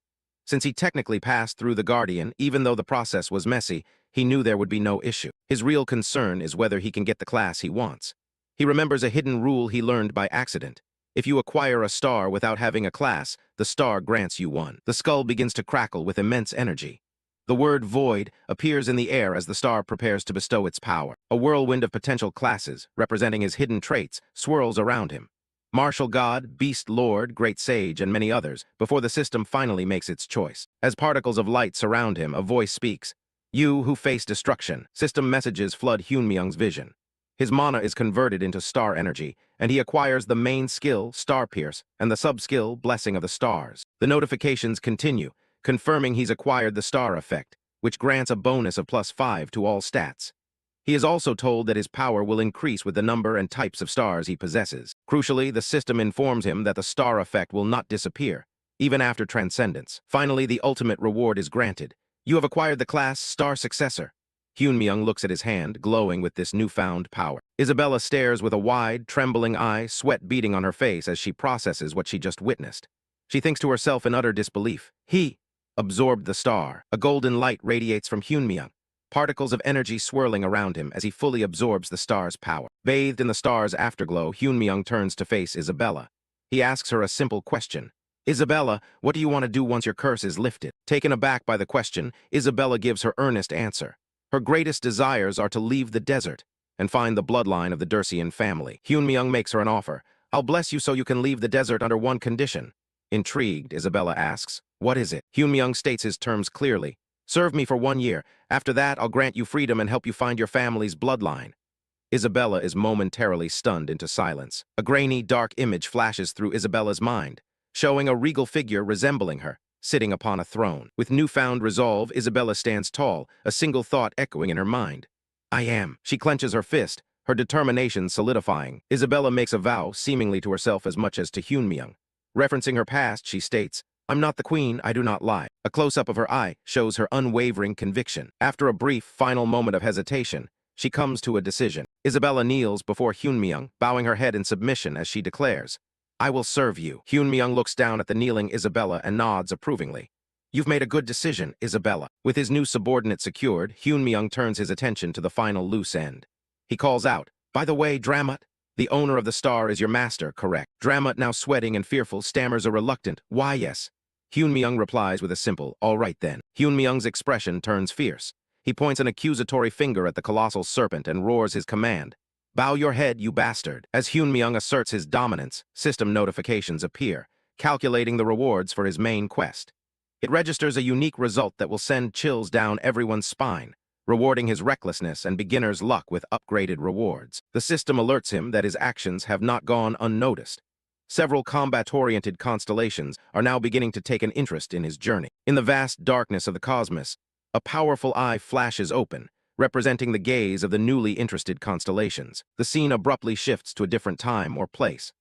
Since he technically passed through the Guardian, even though the process was messy, he knew there would be no issue. His real concern is whether he can get the class he wants. He remembers a hidden rule he learned by accident. If you acquire a star without having a class, the star grants you one. The skull begins to crackle with immense energy. The word void appears in the air as the star prepares to bestow its power. A whirlwind of potential classes, representing his hidden traits, swirls around him. Martial God, Beast Lord, Great Sage, and many others, before the system finally makes its choice. As particles of light surround him, a voice speaks. "You who face destruction." System messages flood Hyunmyung's vision. His mana is converted into star energy, and he acquires the main skill, Star Pierce, and the sub-skill, Blessing of the Stars. The notifications continue, confirming he's acquired the star effect, which grants a bonus of +5 to all stats. He is also told that his power will increase with the number and types of stars he possesses. Crucially, the system informs him that the star effect will not disappear, even after transcendence. Finally, the ultimate reward is granted. You have acquired the class Star Successor. Hyunmyung looks at his hand, glowing with this newfound power. Isabella stares with a wide, trembling eye, sweat beading on her face as she processes what she just witnessed. She thinks to herself in utter disbelief. He absorbed the star. A golden light radiates from Hyunmyung, particles of energy swirling around him as he fully absorbs the star's power. Bathed in the star's afterglow, Hyunmyung turns to face Isabella. He asks her a simple question. "Isabella, what do you want to do once your curse is lifted?" Taken aback by the question, Isabella gives her earnest answer. Her greatest desires are to leave the desert and find the bloodline of the Dersian family. Hyunmyung makes her an offer. "I'll bless you so you can leave the desert under one condition." Intrigued, Isabella asks, "What is it?" Hyunmyung states his terms clearly. "Serve me for 1 year. After that, I'll grant you freedom and help you find your family's bloodline." Isabella is momentarily stunned into silence. A grainy, dark image flashes through Isabella's mind, showing a regal figure resembling her, sitting upon a throne. With newfound resolve, Isabella stands tall, a single thought echoing in her mind. "I am." She clenches her fist, her determination solidifying. Isabella makes a vow, seemingly to herself as much as to Hyunmyung. Referencing her past, she states, "I'm not the queen, I do not lie." A close-up of her eye shows her unwavering conviction. After a brief, final moment of hesitation, she comes to a decision. Isabella kneels before Hyunmyung, bowing her head in submission as she declares, "I will serve you." Hyunmyung looks down at the kneeling Isabella and nods approvingly. You've made a good decision, Isabella. With his new subordinate secured, Hyunmyung turns his attention to the final loose end. He calls out, "By the way, Dramut, the owner of the star is your master, correct?" Dramut, now sweating and fearful, stammers a reluctant, "Why, yes." Hyunmyung replies with a simple, "All right then." Hyunmyung's expression turns fierce. He points an accusatory finger at the colossal serpent and roars his command, "Bow your head, you bastard." As Hyunmyung asserts his dominance, system notifications appear, calculating the rewards for his main quest. It registers a unique result that will send chills down everyone's spine, rewarding his recklessness and beginner's luck with upgraded rewards. The system alerts him that his actions have not gone unnoticed. Several combat-oriented constellations are now beginning to take an interest in his journey. In the vast darkness of the cosmos, a powerful eye flashes open, representing the gaze of the newly interested constellations. The scene abruptly shifts to a different time or place.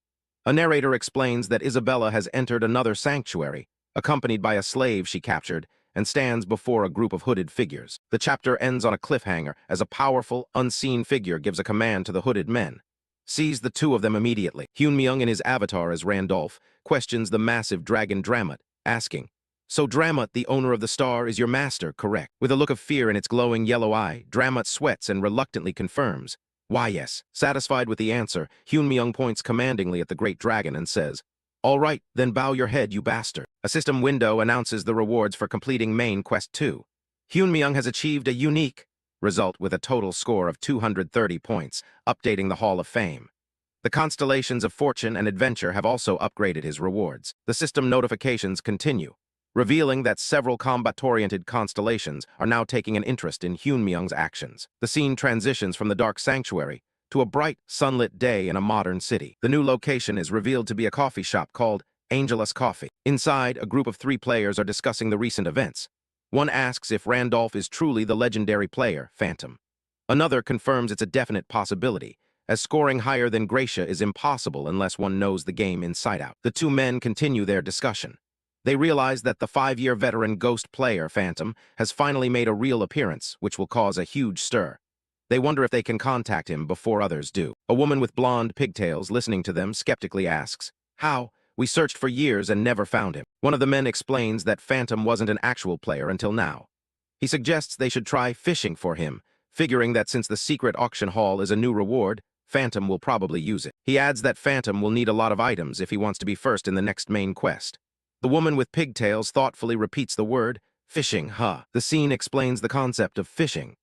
A narrator explains that Isabella has entered another sanctuary, accompanied by a slave she captured, and stands before a group of hooded figures. The chapter ends on a cliffhanger as a powerful, unseen figure gives a command to the hooded men. Seize the two of them immediately. Hyunmyung, in his avatar as Randolph, questions the massive dragon Dramut, asking, "So Dramut, the owner of the star, is your master, correct?" With a look of fear in its glowing yellow eye, Dramut sweats and reluctantly confirms, "Why, yes." Satisfied with the answer, Hyunmyung points commandingly at the great dragon and says, "All right, then bow your head, you bastard." A system window announces the rewards for completing main quest 2. Hyunmyung has achieved a unique result with a total score of 230 points, updating the Hall of Fame. The constellations of fortune and adventure have also upgraded his rewards. The system notifications continue, revealing that several combat-oriented constellations are now taking an interest in Hyunmyung's actions. The scene transitions from the dark sanctuary to a bright, sunlit day in a modern city. The new location is revealed to be a coffee shop called Angelus Coffee. Inside, a group of 3 players are discussing the recent events. One asks if Randolph is truly the legendary player, Phantom. Another confirms it's a definite possibility, as scoring higher than Gracia is impossible unless one knows the game inside out. The 2 men continue their discussion. They realize that the 5-year veteran ghost player, Phantom, has finally made a real appearance, which will cause a huge stir. They wonder if they can contact him before others do. A woman with blonde pigtails, listening to them, skeptically asks, "How? We searched for years and never found him." One of the men explains that Phantom wasn't an actual player until now. He suggests they should try fishing for him, figuring that since the secret auction hall is a new reward, Phantom will probably use it. He adds that Phantom will need a lot of items if he wants to be first in the next main quest. The woman with pigtails thoughtfully repeats the word, "Fishing, huh?" The scene explains the concept of fishing.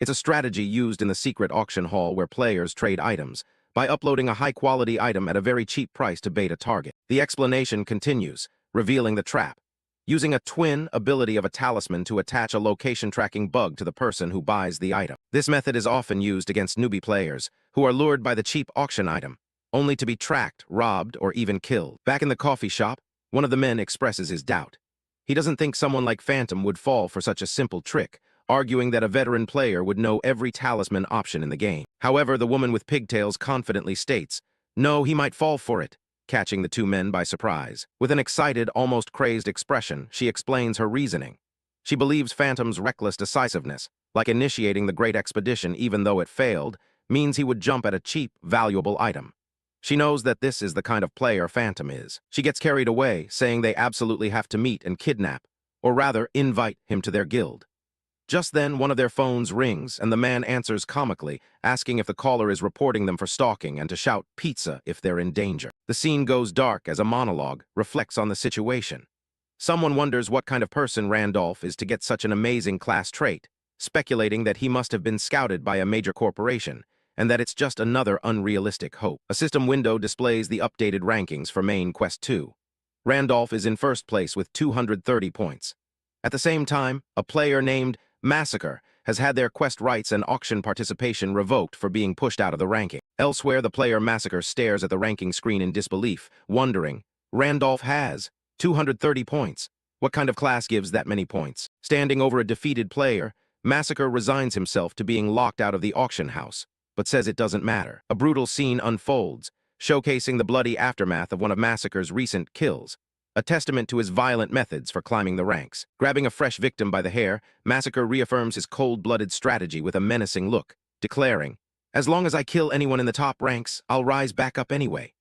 It's a strategy used in the secret auction hall where players trade items by uploading a high-quality item at a very cheap price to bait a target. The explanation continues, revealing the trap. Using a twin ability of a talisman to attach a location-tracking bug to the person who buys the item. This method is often used against newbie players who are lured by the cheap auction item, only to be tracked, robbed, or even killed. Back in the coffee shop, one of the men expresses his doubt. He doesn't think someone like Phantom would fall for such a simple trick, arguing that a veteran player would know every talisman option in the game. However, the woman with pigtails confidently states, "No, he might fall for it," catching the 2 men by surprise. With an excited, almost crazed expression, she explains her reasoning. She believes Phantom's reckless decisiveness, like initiating the great expedition even though it failed, means he would jump at a cheap, valuable item. She knows that this is the kind of player Phantom is. She gets carried away, saying they absolutely have to meet and kidnap, or rather, invite him to their guild. Just then, one of their phones rings, and the man answers comically, asking if the caller is reporting them for stalking and to shout "pizza" if they're in danger. The scene goes dark as a monologue reflects on the situation. Someone wonders what kind of person Randolph is to get such an amazing class trait, speculating that he must have been scouted by a major corporation, and that it's just another unrealistic hope. A system window displays the updated rankings for main quest 2. Randolph is in first place with 230 points. At the same time, a player named Massacre has had their quest rights and auction participation revoked for being pushed out of the ranking. Elsewhere, the player Massacre stares at the ranking screen in disbelief, wondering, Randolph has 230 points. What kind of class gives that many points? Standing over a defeated player, Massacre resigns himself to being locked out of the auction house, but says it doesn't matter. A brutal scene unfolds, showcasing the bloody aftermath of one of Massacre's recent kills, a testament to his violent methods for climbing the ranks. Grabbing a fresh victim by the hair, Massacre reaffirms his cold-blooded strategy with a menacing look, declaring, "As long as I kill anyone in the top ranks, I'll rise back up anyway."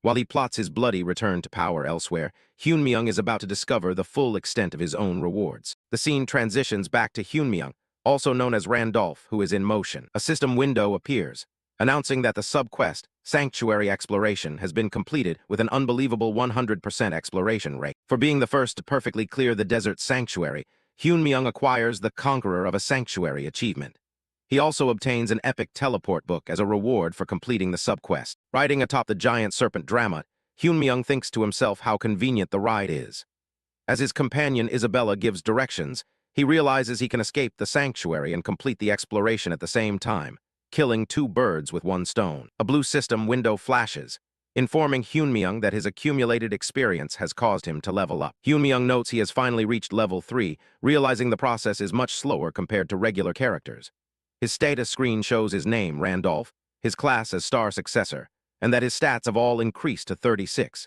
While he plots his bloody return to power elsewhere, Hyunmyung is about to discover the full extent of his own rewards. The scene transitions back to Hyunmyung, also known as Randolph, who is in motion. A system window appears, announcing that the sub-quest, Sanctuary Exploration, has been completed with an unbelievable 100% exploration rate. For being the first to perfectly clear the desert sanctuary, Hyunmyung acquires the Conqueror of a Sanctuary achievement. He also obtains an epic teleport book as a reward for completing the sub-quest. Riding atop the giant serpent Dramat, Hyunmyung thinks to himself how convenient the ride is. As his companion Isabella gives directions, he realizes he can escape the sanctuary and complete the exploration at the same time, killing two birds with one stone. A blue system window flashes, informing Hyunmyung that his accumulated experience has caused him to level up. Hyunmyung notes he has finally reached level 3, realizing the process is much slower compared to regular characters. His status screen shows his name, Randolph, his class as Star Successor, and that his stats have all increased to 36.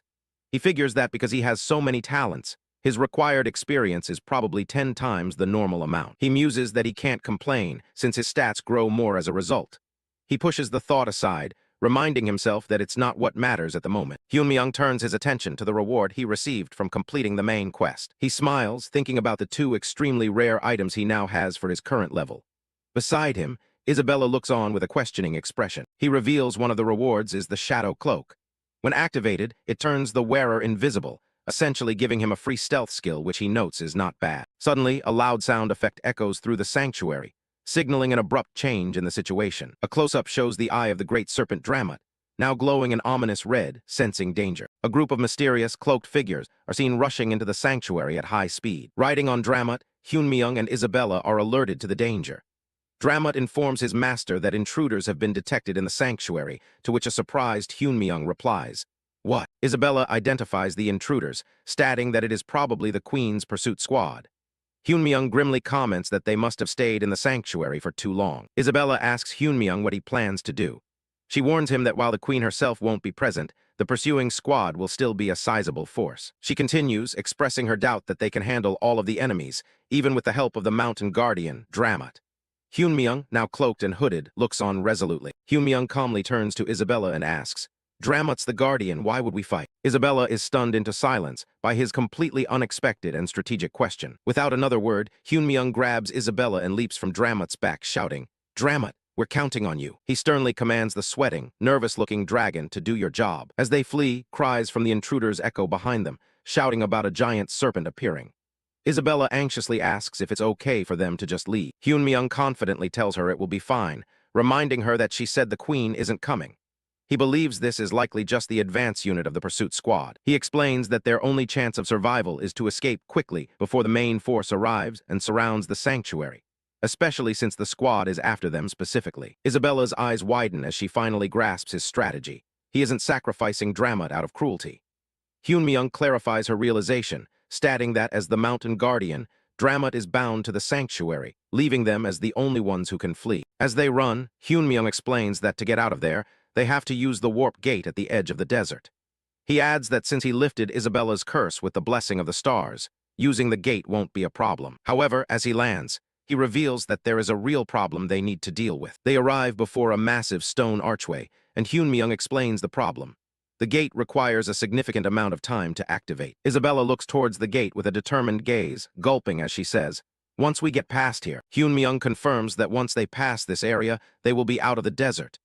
He figures that because he has so many talents, his required experience is probably 10 times the normal amount. He muses that he can't complain, since his stats grow more as a result. He pushes the thought aside, reminding himself that it's not what matters at the moment. Hyunmyung turns his attention to the reward he received from completing the main quest. He smiles, thinking about the two extremely rare items he now has for his current level. Beside him, Isabella looks on with a questioning expression. He reveals one of the rewards is the Shadow Cloak. When activated, it turns the wearer invisible, essentially giving him a free stealth skill which he notes is not bad. Suddenly, a loud sound effect echoes through the sanctuary, signaling an abrupt change in the situation. A close-up shows the eye of the great serpent Dramat, now glowing an ominous red, sensing danger. A group of mysterious, cloaked figures are seen rushing into the sanctuary at high speed. Riding on Dramat, Hyunmyung and Isabella are alerted to the danger. Dramat informs his master that intruders have been detected in the sanctuary, to which a surprised Hyunmyung replies, "What?" Isabella identifies the intruders, stating that it is probably the Queen's pursuit squad. Hyunmyung grimly comments that they must have stayed in the sanctuary for too long. Isabella asks Hyunmyung what he plans to do. She warns him that while the Queen herself won't be present, the pursuing squad will still be a sizable force. She continues, expressing her doubt that they can handle all of the enemies, even with the help of the mountain guardian, Dramat. Hyunmyung, now cloaked and hooded, looks on resolutely. Hyunmyung calmly turns to Isabella and asks, "Dramat's the guardian, why would we fight?" Isabella is stunned into silence by his completely unexpected and strategic question. Without another word, Hyunmyung grabs Isabella and leaps from Dramat's back, shouting, "Dramat, we're counting on you." He sternly commands the sweating, nervous-looking dragon to do your job. As they flee, cries from the intruders echo behind them, shouting about a giant serpent appearing. Isabella anxiously asks if it's okay for them to just leave. Hyunmyung confidently tells her it will be fine, reminding her that she said the Queen isn't coming. He believes this is likely just the advance unit of the pursuit squad. He explains that their only chance of survival is to escape quickly before the main force arrives and surrounds the sanctuary, especially since the squad is after them specifically. Isabella's eyes widen as she finally grasps his strategy. He isn't sacrificing Dramat out of cruelty. Hyunmyung clarifies her realization, stating that as the mountain guardian, Dramat is bound to the sanctuary, leaving them as the only ones who can flee. As they run, Hyunmyung explains that to get out of there, they have to use the warp gate at the edge of the desert. He adds that since he lifted Isabella's curse with the blessing of the stars, using the gate won't be a problem. However, as he lands, he reveals that there is a real problem they need to deal with. They arrive before a massive stone archway, and Hyunmyung explains the problem. The gate requires a significant amount of time to activate. Isabella looks towards the gate with a determined gaze, gulping as she says, "Once we get past here." Hyunmyung confirms that once they pass this area, they will be out of the desert.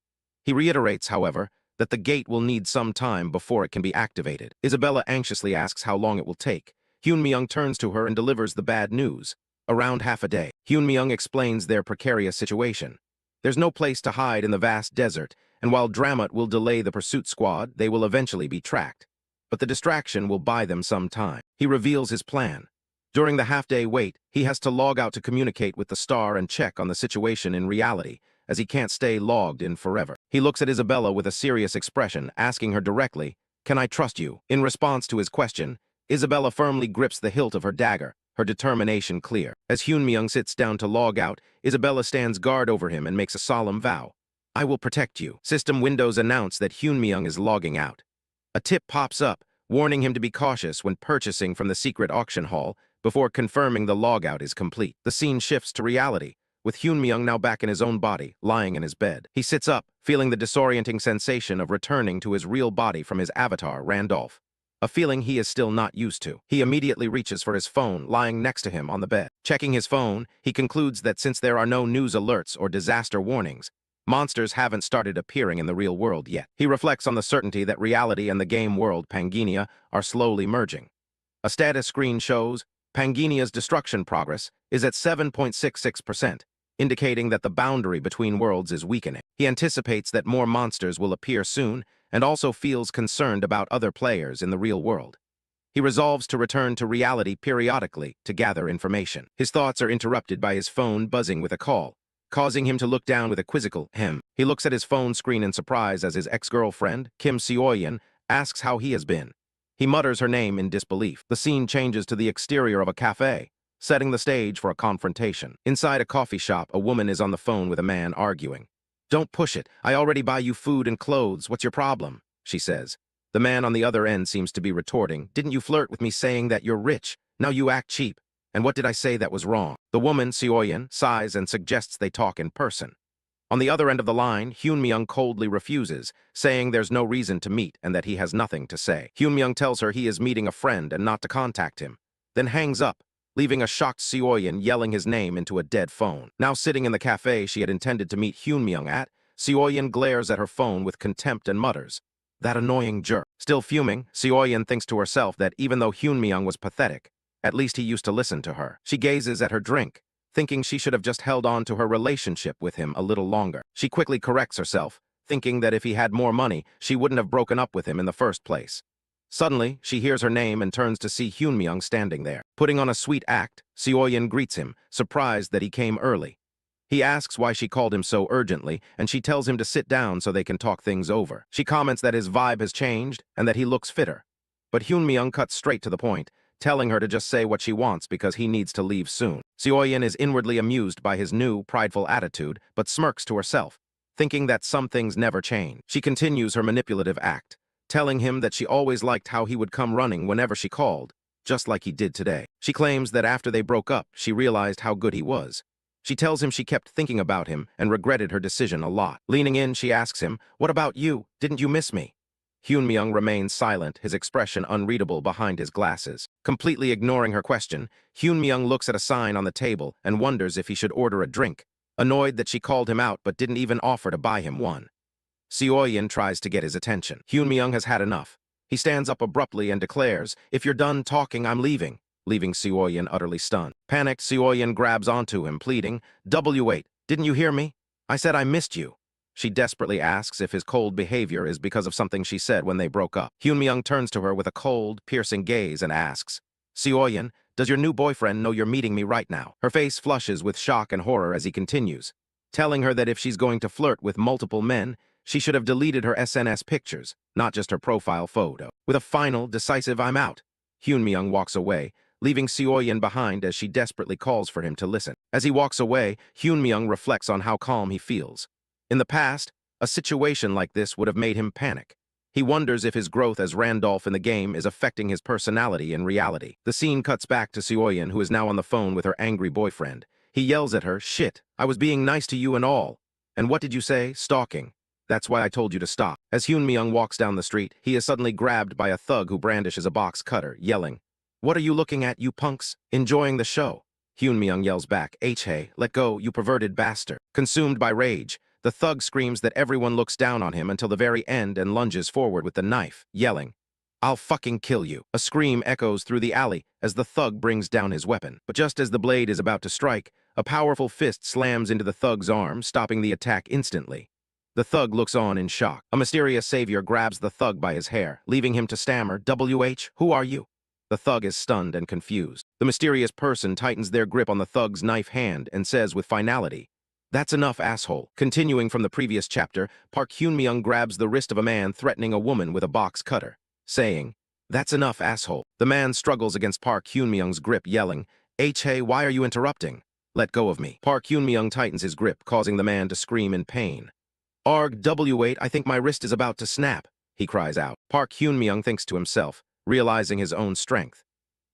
He reiterates, however, that the gate will need some time before it can be activated. Isabella anxiously asks how long it will take. Hyunmyung turns to her and delivers the bad news. Around half a day. Hyunmyung explains their precarious situation. There's no place to hide in the vast desert, and while Dramat will delay the pursuit squad, they will eventually be tracked. But the distraction will buy them some time. He reveals his plan. During the half-day wait, he has to log out to communicate with the star and check on the situation in reality, as he can't stay logged in forever. He looks at Isabella with a serious expression, asking her directly, "Can I trust you?" In response to his question, Isabella firmly grips the hilt of her dagger, her determination clear. As Hyunmyung sits down to log out, Isabella stands guard over him and makes a solemn vow. "I will protect you." System windows announce that Hyunmyung is logging out. A tip pops up, warning him to be cautious when purchasing from the secret auction hall before confirming the logout is complete. The scene shifts to reality, with Hyun-myung now back in his own body, lying in his bed. He sits up, feeling the disorienting sensation of returning to his real body from his avatar, Randolph. A feeling he is still not used to. He immediately reaches for his phone lying next to him on the bed. Checking his phone, he concludes that since there are no news alerts or disaster warnings, monsters haven't started appearing in the real world yet. He reflects on the certainty that reality and the game world, Pangenia, are slowly merging. A status screen shows Pangenia's destruction progress is at 7.66%, indicating that the boundary between worlds is weakening. He anticipates that more monsters will appear soon and also feels concerned about other players in the real world. He resolves to return to reality periodically to gather information. His thoughts are interrupted by his phone buzzing with a call, causing him to look down with a quizzical hem. He looks at his phone screen in surprise as his ex-girlfriend, Kim Seoyeon, asks how he has been. He mutters her name in disbelief. The scene changes to the exterior of a cafe, setting the stage for a confrontation. Inside a coffee shop, a woman is on the phone with a man arguing. "Don't push it. I already buy you food and clothes. What's your problem?" she says. The man on the other end seems to be retorting. "Didn't you flirt with me saying that you're rich? Now you act cheap. And what did I say that was wrong?" The woman, Seoyeon, sighs and suggests they talk in person. On the other end of the line, Hyun-myung coldly refuses, saying there's no reason to meet and that he has nothing to say. Hyun-myung tells her he is meeting a friend and not to contact him, then hangs up, leaving a shocked Seoyeon yelling his name into a dead phone. Now sitting in the cafe she had intended to meet Hyun-myung at, Seoyeon glares at her phone with contempt and mutters, "That annoying jerk." Still fuming, Seoyeon thinks to herself that even though Hyun-myung was pathetic, at least he used to listen to her. She gazes at her drink, thinking she should have just held on to her relationship with him a little longer. She quickly corrects herself, thinking that if he had more money, she wouldn't have broken up with him in the first place. Suddenly, she hears her name and turns to see Hyun-myung standing there. Putting on a sweet act, Seoyeon greets him, surprised that he came early. He asks why she called him so urgently, and she tells him to sit down so they can talk things over. She comments that his vibe has changed and that he looks fitter. But Hyun-myung cuts straight to the point, telling her to just say what she wants because he needs to leave soon. Seoyeon is inwardly amused by his new, prideful attitude, but smirks to herself, thinking that some things never change. She continues her manipulative act, telling him that she always liked how he would come running whenever she called, just like he did today. She claims that after they broke up, she realized how good he was. She tells him she kept thinking about him and regretted her decision a lot. Leaning in, she asks him, "What about you? Didn't you miss me?" Hyun-myung remains silent, his expression unreadable behind his glasses. Completely ignoring her question, Hyun-myung looks at a sign on the table and wonders if he should order a drink, annoyed that she called him out but didn't even offer to buy him one. Seoyeon tries to get his attention. Hyun-myung has had enough. He stands up abruptly and declares, "If you're done talking, I'm leaving," leaving Seoyeon utterly stunned. Panicked, Seoyeon grabs onto him, pleading, "W8, didn't you hear me? I said I missed you." She desperately asks if his cold behavior is because of something she said when they broke up. Hyun-myung turns to her with a cold, piercing gaze and asks, "Seoyeon, does your new boyfriend know you're meeting me right now?" Her face flushes with shock and horror as he continues, telling her that if she's going to flirt with multiple men, she should have deleted her SNS pictures, not just her profile photo. With a final, decisive "I'm out," Hyun-myung walks away, leaving Seoyeon behind as she desperately calls for him to listen. As he walks away, Hyun-myung reflects on how calm he feels. In the past, a situation like this would have made him panic. He wonders if his growth as Randolph in the game is affecting his personality in reality. The scene cuts back to Seoyeon, who is now on the phone with her angry boyfriend. He yells at her, "Shit, I was being nice to you and all. And what did you say? Stalking. That's why I told you to stop." As Hyun-myung walks down the street, he is suddenly grabbed by a thug who brandishes a box cutter, yelling, "What are you looking at, you punks? Enjoying the show?" Hyun-myung yells back, "Hey, let go, you perverted bastard." Consumed by rage, the thug screams that everyone looks down on him until the very end and lunges forward with the knife, yelling, "I'll fucking kill you." A scream echoes through the alley as the thug brings down his weapon. But just as the blade is about to strike, a powerful fist slams into the thug's arm, stopping the attack instantly. The thug looks on in shock. A mysterious savior grabs the thug by his hair, leaving him to stammer, "WH, who are you?" The thug is stunned and confused. The mysterious person tightens their grip on the thug's knife hand and says with finality, "That's enough, asshole." Continuing from the previous chapter, Park Hyun-myung grabs the wrist of a man threatening a woman with a box cutter, saying, "That's enough, asshole." The man struggles against Park Hyun-myung's grip, yelling, "Hey, why are you interrupting? Let go of me." Park Hyun-myung tightens his grip, causing the man to scream in pain. "Arg, W8, I think my wrist is about to snap," he cries out. Park Hyun-myung thinks to himself, realizing his own strength.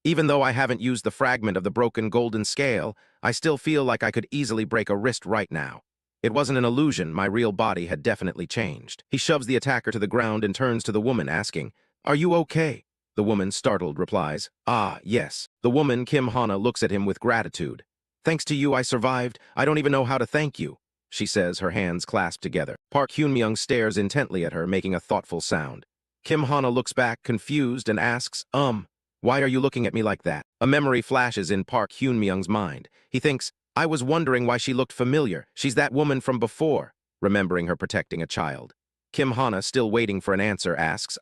Even though I haven't used the fragment of the broken golden scale, I still feel like I could easily break a wrist right now. It wasn't an illusion, my real body had definitely changed. He shoves the attacker to the ground and turns to the woman, asking, "Are you okay?" The woman, startled, replies, "Ah, yes." The woman, Kim Hana, looks at him with gratitude. "Thanks to you, I survived. I don't even know how to thank you," she says, her hands clasped together. Park Hyun-myung stares intently at her, making a thoughtful sound. Kim Hana looks back, confused, and asks, why are you looking at me like that?" A memory flashes in Park Hyun-myung's mind. He thinks, I was wondering why she looked familiar. She's that woman from before, remembering her protecting a child. Kim Hana, still waiting for an answer, asks,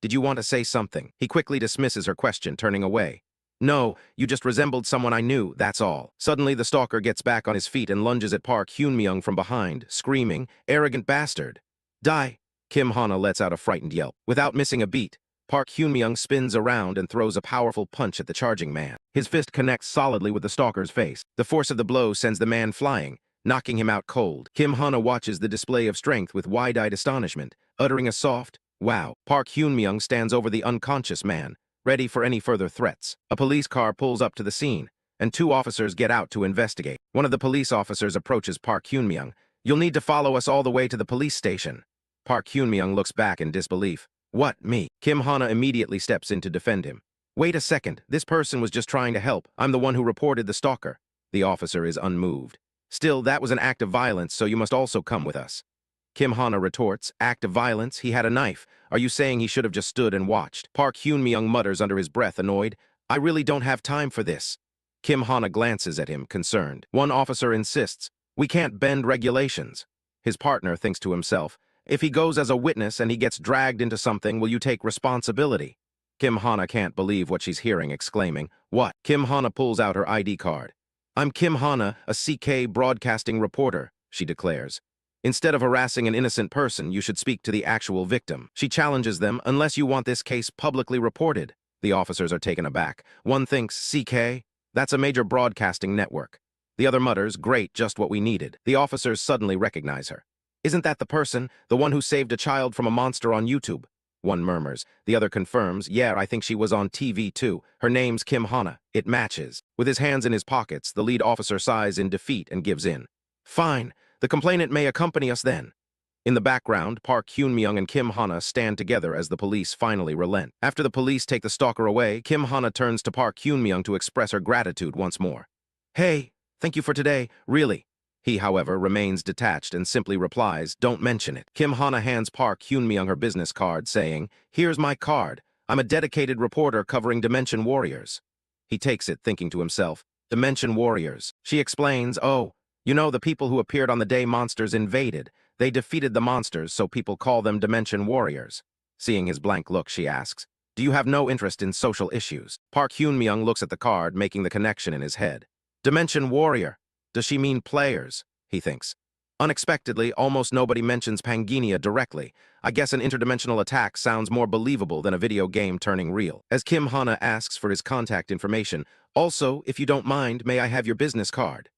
did you want to say something? He quickly dismisses her question, turning away. "No, you just resembled someone I knew, that's all." Suddenly, the stalker gets back on his feet and lunges at Park Hyun-myung from behind, screaming, "Arrogant bastard! Die!" Kim Hana lets out a frightened yelp. Without missing a beat, Park Hyun-myung spins around and throws a powerful punch at the charging man. His fist connects solidly with the stalker's face. The force of the blow sends the man flying, knocking him out cold. Kim Hana watches the display of strength with wide-eyed astonishment, uttering a soft, "Wow." Park Hyun-myung stands over the unconscious man, ready for any further threats. A police car pulls up to the scene, and two officers get out to investigate. One of the police officers approaches Park Hyun-myung. "You'll need to follow us all the way to the police station." Park Hyun-myung looks back in disbelief. "What, me?" Kim Hana immediately steps in to defend him. "Wait a second, this person was just trying to help. I'm the one who reported the stalker." The officer is unmoved. "Still, that was an act of violence, so you must also come with us." Kim Hana retorts, "Act of violence? He had a knife. Are you saying he should have just stood and watched?" Park Hyun-myung mutters under his breath, annoyed, "I really don't have time for this." Kim Hana glances at him, concerned. One officer insists, "We can't bend regulations." His partner thinks to himself, "If he goes as a witness and he gets dragged into something, will you take responsibility?" Kim Hana can't believe what she's hearing, exclaiming, "What?" Kim Hana pulls out her ID card. "I'm Kim Hana, a CK broadcasting reporter," she declares. "Instead of harassing an innocent person, you should speak to the actual victim." She challenges them, "Unless you want this case publicly reported." The officers are taken aback. One thinks, "CK? That's a major broadcasting network." The other mutters, "Great, just what we needed." The officers suddenly recognize her. "Isn't that the person, the one who saved a child from a monster on YouTube?" One murmurs. The other confirms, "Yeah, I think she was on TV too. Her name's Kim Hana. It matches." With his hands in his pockets, the lead officer sighs in defeat and gives in. "Fine. The complainant may accompany us then." In the background, Park Hyun-myung and Kim Hana stand together as the police finally relent. After the police take the stalker away, Kim Hana turns to Park Hyun-myung to express her gratitude once more. "Hey, thank you for today, really." He, however, remains detached and simply replies, "Don't mention it." Kim Hana hands Park Hyun-myung her business card, saying, "Here's my card. I'm a dedicated reporter covering Dimension Warriors." He takes it, thinking to himself, "Dimension Warriors." She explains, "Oh, you know the people who appeared on the day monsters invaded. They defeated the monsters, so people call them Dimension Warriors." Seeing his blank look, she asks, "Do you have no interest in social issues?" Park Hyun-myung looks at the card, making the connection in his head. Dimension Warrior. Does she mean players? He thinks. Unexpectedly, almost nobody mentions Pangenia directly. I guess an interdimensional attack sounds more believable than a video game turning real. As Kim Hana asks for his contact information, "Also, if you don't mind, may I have your business card?"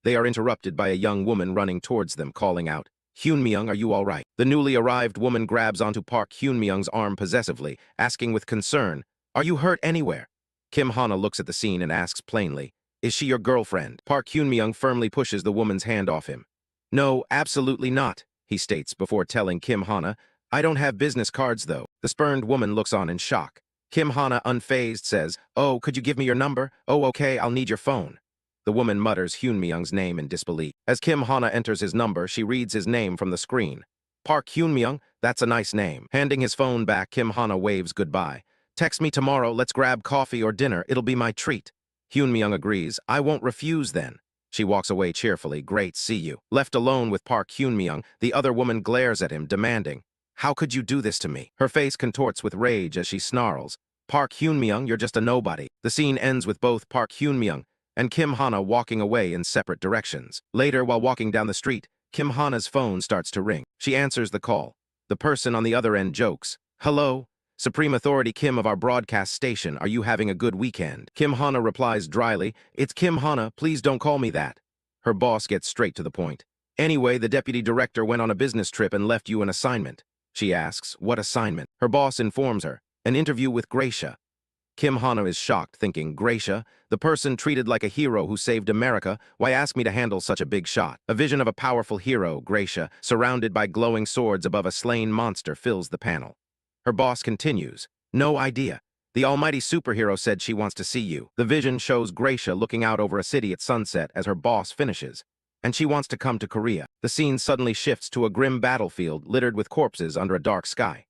They are interrupted by a young woman running towards them, calling out, "Hyun-myung, are you all right?" The newly arrived woman grabs onto Park Hyun-myung's arm possessively, asking with concern, "Are you hurt anywhere?" Kim Hana looks at the scene and asks plainly, "Is she your girlfriend?" Park Hyun-myung firmly pushes the woman's hand off him. "No, absolutely not," he states before telling Kim Hana, "I don't have business cards, though." The spurned woman looks on in shock. Kim Hana, unfazed, says, "Oh, could you give me your number? Oh, okay, I'll need your phone." The woman mutters Hyun-myung's name in disbelief. As Kim Hana enters his number, she reads his name from the screen. "Park Hyun-myung, that's a nice name." Handing his phone back, Kim Hana waves goodbye. "Text me tomorrow, let's grab coffee or dinner, it'll be my treat." Hyun-myung agrees. "I won't refuse then." She walks away cheerfully. "Great, see you." Left alone with Park Hyun-myung, the other woman glares at him, demanding, "How could you do this to me?" Her face contorts with rage as she snarls, "Park Hyun-myung, you're just a nobody." The scene ends with both Park Hyun-myung and Kim Hana walking away in separate directions. Later, while walking down the street, Kim Hana's phone starts to ring. She answers the call. The person on the other end jokes, "Hello? Supreme Authority Kim of our broadcast station, are you having a good weekend?" Kim Hana replies dryly, "It's Kim Hana, please don't call me that." Her boss gets straight to the point. "Anyway, the deputy director went on a business trip and left you an assignment." She asks, "What assignment?" Her boss informs her, "An interview with Gracia." Kim Hana is shocked, thinking, Gracia, the person treated like a hero who saved America, why ask me to handle such a big shot? A vision of a powerful hero, Gracia, surrounded by glowing swords above a slain monster fills the panel. Her boss continues, no idea. The almighty superhero said she wants to see you. The vision shows Gracia looking out over a city at sunset as her boss finishes. And she wants to come to Korea. The scene suddenly shifts to a grim battlefield littered with corpses under a dark sky.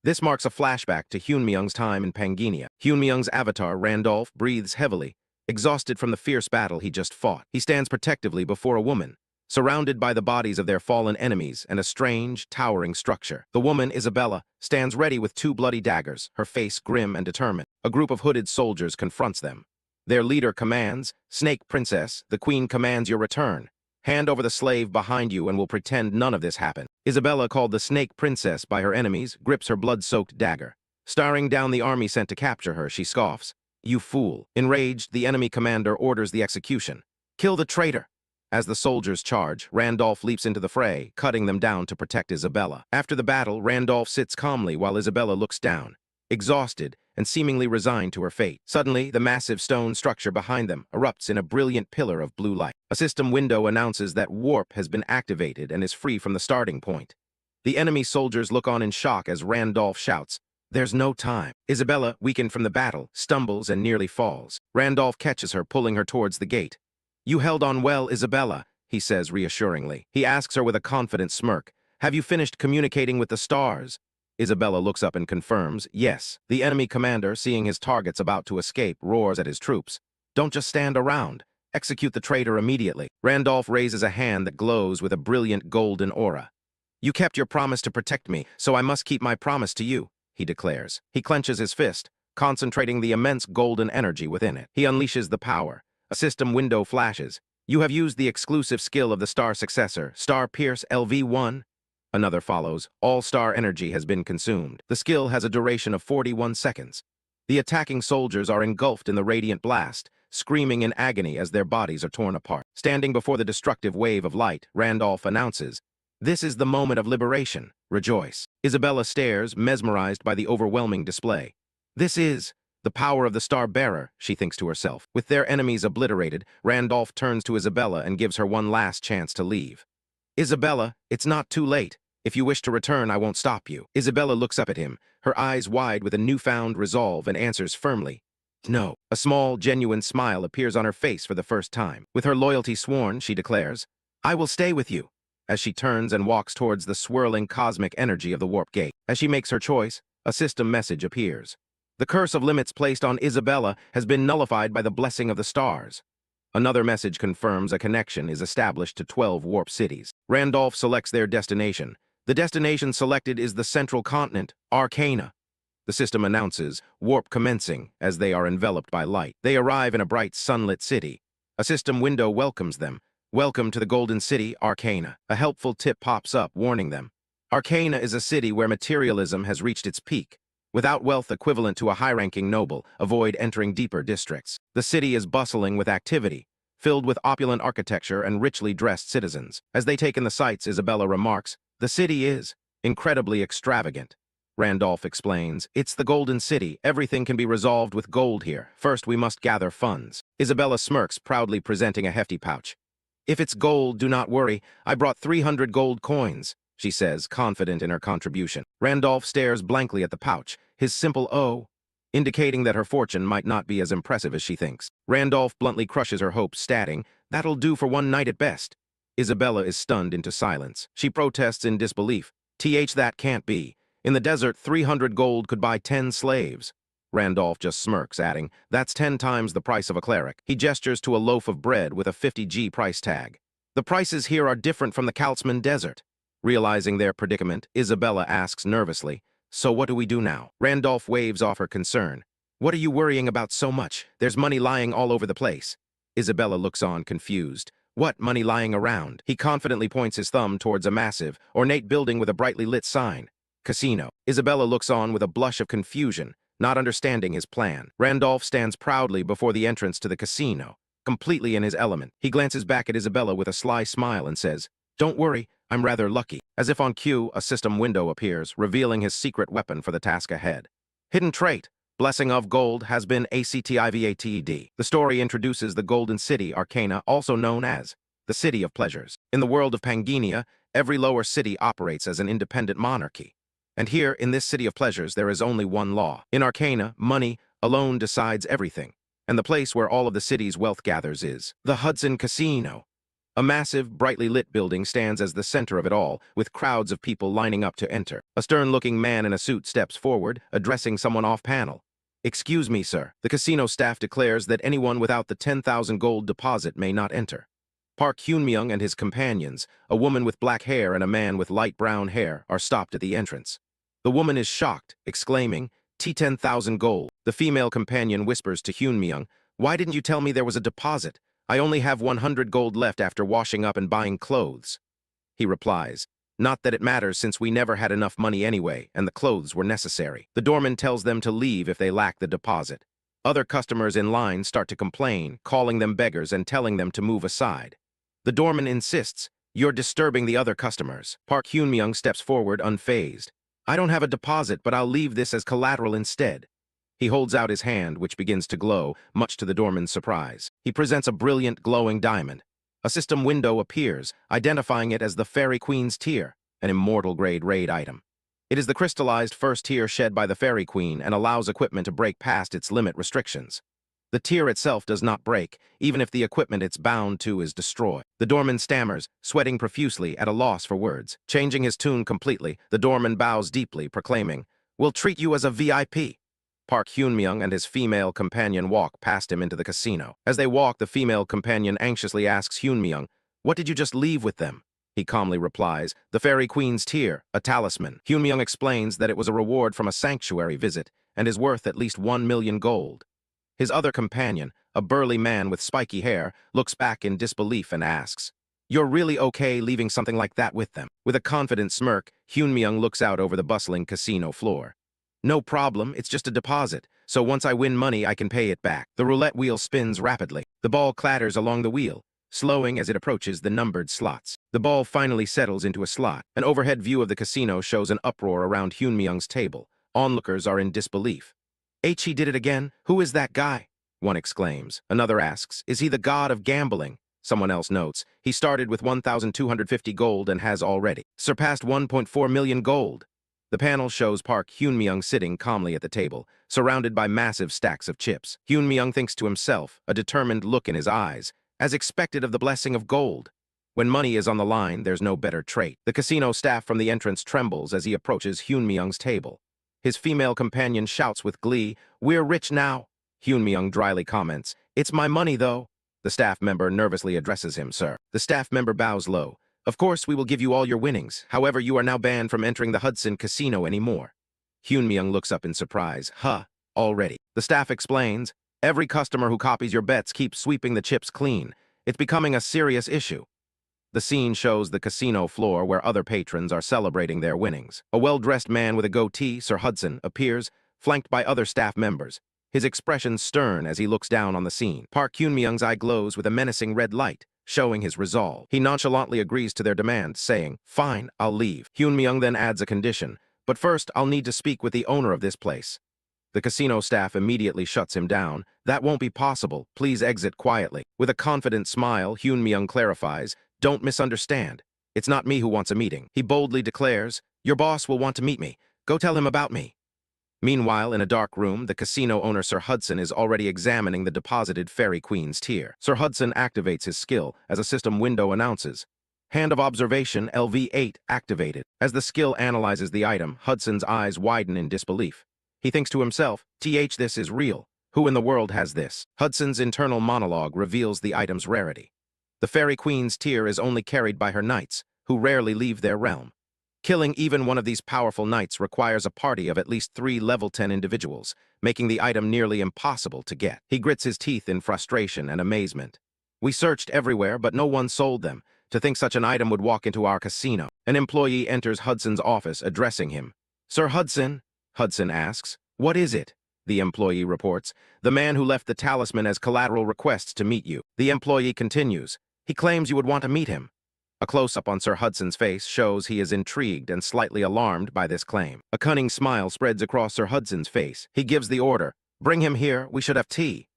This marks a flashback to Hyunmyung's time in Pangenia. Hyunmyung's avatar, Randolph, breathes heavily, exhausted from the fierce battle he just fought. He stands protectively before a woman, surrounded by the bodies of their fallen enemies and a strange, towering structure. The woman, Isabella, stands ready with 2 bloody daggers, her face grim and determined. A group of hooded soldiers confronts them. Their leader commands, Snake Princess, the Queen commands your return. Hand over the slave behind you and we'll pretend none of this happened. Isabella, called the Snake Princess by her enemies, grips her blood-soaked dagger. Staring down the army sent to capture her, she scoffs. You fool. Enraged, the enemy commander orders the execution. Kill the traitor. As the soldiers charge, Randolph leaps into the fray, cutting them down to protect Isabella. After the battle, Randolph sits calmly while Isabella looks down, exhausted and seemingly resigned to her fate. Suddenly, the massive stone structure behind them erupts in a brilliant pillar of blue light. A system window announces that warp has been activated and is free from the starting point. The enemy soldiers look on in shock as Randolph shouts, there's no time. Isabella, weakened from the battle, stumbles and nearly falls. Randolph catches her, pulling her towards the gate. You held on well, Isabella, he says reassuringly. He asks her with a confident smirk, have you finished communicating with the stars? Isabella looks up and confirms, yes. The enemy commander, seeing his targets about to escape, roars at his troops. Don't just stand around. Execute the traitor immediately. Randolph raises a hand that glows with a brilliant golden aura. You kept your promise to protect me, so I must keep my promise to you, he declares. He clenches his fist, concentrating the immense golden energy within it. He unleashes the power. A system window flashes. You have used the exclusive skill of the star successor, Star Pierce LV1. Another follows. All star energy has been consumed. The skill has a duration of 41 seconds. The attacking soldiers are engulfed in the radiant blast, screaming in agony as their bodies are torn apart. Standing before the destructive wave of light, Randolph announces, this is the moment of liberation. Rejoice. Isabella stares, mesmerized by the overwhelming display. This is the power of the Star Bearer, she thinks to herself. With their enemies obliterated, Randolph turns to Isabella and gives her one last chance to leave. Isabella, it's not too late. If you wish to return, I won't stop you. Isabella looks up at him, her eyes wide with a newfound resolve, and answers firmly, no. A small, genuine smile appears on her face for the first time. With her loyalty sworn, she declares, I will stay with you, as she turns and walks towards the swirling cosmic energy of the warp gate. As she makes her choice, a system message appears. The curse of limits placed on Isabella has been nullified by the blessing of the stars. Another message confirms a connection is established to 12 warp cities. Randolph selects their destination. The destination selected is the central continent, Arcana. The system announces, warp commencing, as they are enveloped by light. They arrive in a bright, sunlit city. A system window welcomes them. Welcome to the Golden City, Arcana. A helpful tip pops up, warning them. Arcana is a city where materialism has reached its peak. Without wealth equivalent to a high-ranking noble, avoid entering deeper districts. The city is bustling with activity, filled with opulent architecture and richly dressed citizens. As they take in the sights, Isabella remarks, the city is incredibly extravagant. Randolph explains, it's the Golden City. Everything can be resolved with gold here. First, we must gather funds. Isabella smirks, proudly presenting a hefty pouch. If it's gold, do not worry. I brought 300 gold coins, she says, confident in her contribution. Randolph stares blankly at the pouch, his simple O, indicating that her fortune might not be as impressive as she thinks. Randolph bluntly crushes her hopes, stating, that'll do for one night at best. Isabella is stunned into silence. She protests in disbelief. That can't be. In the desert, 300 gold could buy 10 slaves. Randolph just smirks, adding, that's 10 times the price of a cleric. He gestures to a loaf of bread with a 50G price tag. The prices here are different from the Kaltzman Desert. Realizing their predicament, Isabella asks nervously, so what do we do now? Randolph waves off her concern. What are you worrying about so much? There's money lying all over the place. Isabella looks on, confused. What money lying around? He confidently points his thumb towards a massive, ornate building with a brightly lit sign. Casino. Isabella looks on with a blush of confusion, not understanding his plan. Randolph stands proudly before the entrance to the casino, completely in his element. He glances back at Isabella with a sly smile and says, don't worry, I'm rather lucky. As if on cue, a system window appears, revealing his secret weapon for the task ahead. Hidden trait, Blessing of Gold has been activated. The story introduces the Golden City Arcana, also known as the City of Pleasures. In the world of Pangania, every lower city operates as an independent monarchy. And here, in this City of Pleasures, there is only one law. In Arcana, money alone decides everything. And the place where all of the city's wealth gathers is the Hudson Casino. A massive, brightly lit building stands as the center of it all, with crowds of people lining up to enter. A stern-looking man in a suit steps forward, addressing someone off-panel. "Excuse me, sir." The casino staff declares that anyone without the 10,000 gold deposit may not enter. Park Hyunmyung and his companions, a woman with black hair and a man with light brown hair, are stopped at the entrance. The woman is shocked, exclaiming, "T 10,000 gold." The female companion whispers to Hyunmyung, "Why didn't you tell me there was a deposit? I only have 100 gold left after washing up and buying clothes." He replies, "Not that it matters since we never had enough money anyway, and the clothes were necessary." The doorman tells them to leave if they lack the deposit. Other customers in line start to complain, calling them beggars and telling them to move aside. The doorman insists, "You're disturbing the other customers." Park Hyunmyung steps forward unfazed. "I don't have a deposit, but I'll leave this as collateral instead." He holds out his hand, which begins to glow, much to the doorman's surprise. He presents a brilliant, glowing diamond. A system window appears, identifying it as the Fairy Queen's Tear, an immortal-grade raid item. It is the crystallized first tear shed by the Fairy Queen and allows equipment to break past its limit restrictions. The tear itself does not break, even if the equipment it's bound to is destroyed. The doorman stammers, sweating profusely, at a loss for words. Changing his tune completely, the doorman bows deeply, proclaiming, "We'll treat you as a VIP." Park Hyunmyung and his female companion walk past him into the casino. As they walk, the female companion anxiously asks Hyunmyung, "What did you just leave with them?" He calmly replies, "The Fairy Queen's Tear, a talisman." Hyunmyung explains that it was a reward from a sanctuary visit and is worth at least 1 million gold. His other companion, a burly man with spiky hair, looks back in disbelief and asks, "You're really okay leaving something like that with them?" With a confident smirk, Hyunmyung looks out over the bustling casino floor. "No problem, it's just a deposit, so once I win money I can pay it back." The roulette wheel spins rapidly. The ball clatters along the wheel, slowing as it approaches the numbered slots. The ball finally settles into a slot. An overhead view of the casino shows an uproar around Hyunmyung's table. Onlookers are in disbelief. "He did it again? Who is that guy?" one exclaims. Another asks, "Is he the god of gambling?" Someone else notes, "He started with 1,250 gold and has already surpassed 1.4 million gold." The panel shows Park Hyunmyung sitting calmly at the table, surrounded by massive stacks of chips. Hyunmyung thinks to himself, a determined look in his eyes, as expected of the blessing of gold. When money is on the line, there's no better trait. The casino staff from the entrance trembles as he approaches Hyunmyung's table. His female companion shouts with glee, "We're rich now." Hyunmyung dryly comments, "It's my money, though." The staff member nervously addresses him, "Sir." The staff member bows low. "Of course we will give you all your winnings. However, you are now banned from entering the Hudson Casino anymore." Hyunmyung looks up in surprise. Already?" The staff explains, "Every customer who copies your bets keeps sweeping the chips clean. It's becoming a serious issue." The scene shows the casino floor where other patrons are celebrating their winnings. A well-dressed man with a goatee, Sir Hudson, appears, flanked by other staff members. His expression stern as he looks down on the scene. Park Hyunmyung's eye glows with a menacing red light, showing his resolve. He nonchalantly agrees to their demand, saying, "Fine, I'll leave." Hyunmyung then adds a condition, "But first, I'll need to speak with the owner of this place." The casino staff immediately shuts him down. "That won't be possible. Please exit quietly." With a confident smile, Hyunmyung clarifies, "Don't misunderstand. It's not me who wants a meeting." He boldly declares, "Your boss will want to meet me. Go tell him about me." Meanwhile, in a dark room, the casino owner Sir Hudson is already examining the deposited Fairy Queen's Tear. Sir Hudson activates his skill as a system window announces, "Hand of Observation LV8 activated." As the skill analyzes the item, Hudson's eyes widen in disbelief. He thinks to himself, this is real. Who in the world has this?" Hudson's internal monologue reveals the item's rarity. The Fairy Queen's Tear is only carried by her knights, who rarely leave their realm. Killing even one of these powerful knights requires a party of at least 3 level 10 individuals, making the item nearly impossible to get. He grits his teeth in frustration and amazement. "We searched everywhere, but no one sold them. To think such an item would walk into our casino." An employee enters Hudson's office, addressing him. "Sir Hudson?" Hudson asks. "What is it?" The employee reports. "The man who left the talisman as collateral requests to meet you." The employee continues. "He claims you would want to meet him." A close-up on Sir Hudson's face shows he is intrigued and slightly alarmed by this claim. A cunning smile spreads across Sir Hudson's face. He gives the order, "Bring him here, we should have tea."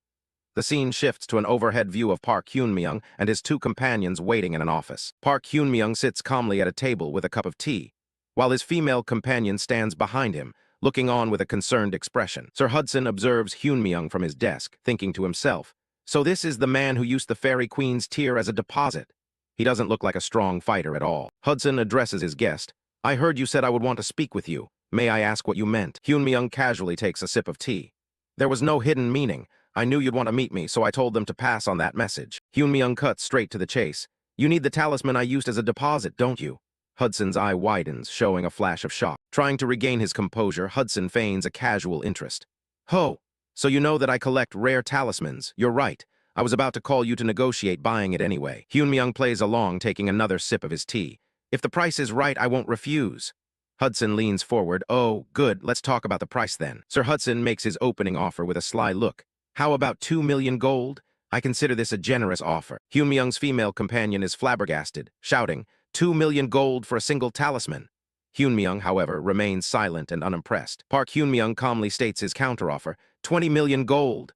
The scene shifts to an overhead view of Park Hyun-myung and his two companions waiting in an office. Park Hyun-myung sits calmly at a table with a cup of tea, while his female companion stands behind him, looking on with a concerned expression. Sir Hudson observes Hyun-myung from his desk, thinking to himself, "So this is the man who used the Fairy Queen's tear as a deposit." He doesn't look like a strong fighter at all. Hudson addresses his guest. "I heard you said I would want to speak with you. May I ask what you meant?" Hyun-myung casually takes a sip of tea. "There was no hidden meaning. I knew you'd want to meet me, so I told them to pass on that message." Hyun-myung cuts straight to the chase. "You need the talisman I used as a deposit, don't you?" Hudson's eye widens, showing a flash of shock. Trying to regain his composure, Hudson feigns a casual interest. "Ho! So you know that I collect rare talismans. You're right. I was about to call you to negotiate buying it anyway." Hyun-myung plays along, taking another sip of his tea. "If the price is right, I won't refuse." Hudson leans forward. "Oh, good, let's talk about the price then." Sir Hudson makes his opening offer with a sly look. "How about 2 million gold? I consider this a generous offer." Hyun-myung's female companion is flabbergasted, shouting, 2 million gold for a single talisman." Hyun-myung, however, remains silent and unimpressed. Park Hyun-myung calmly states his counteroffer, 20 million gold.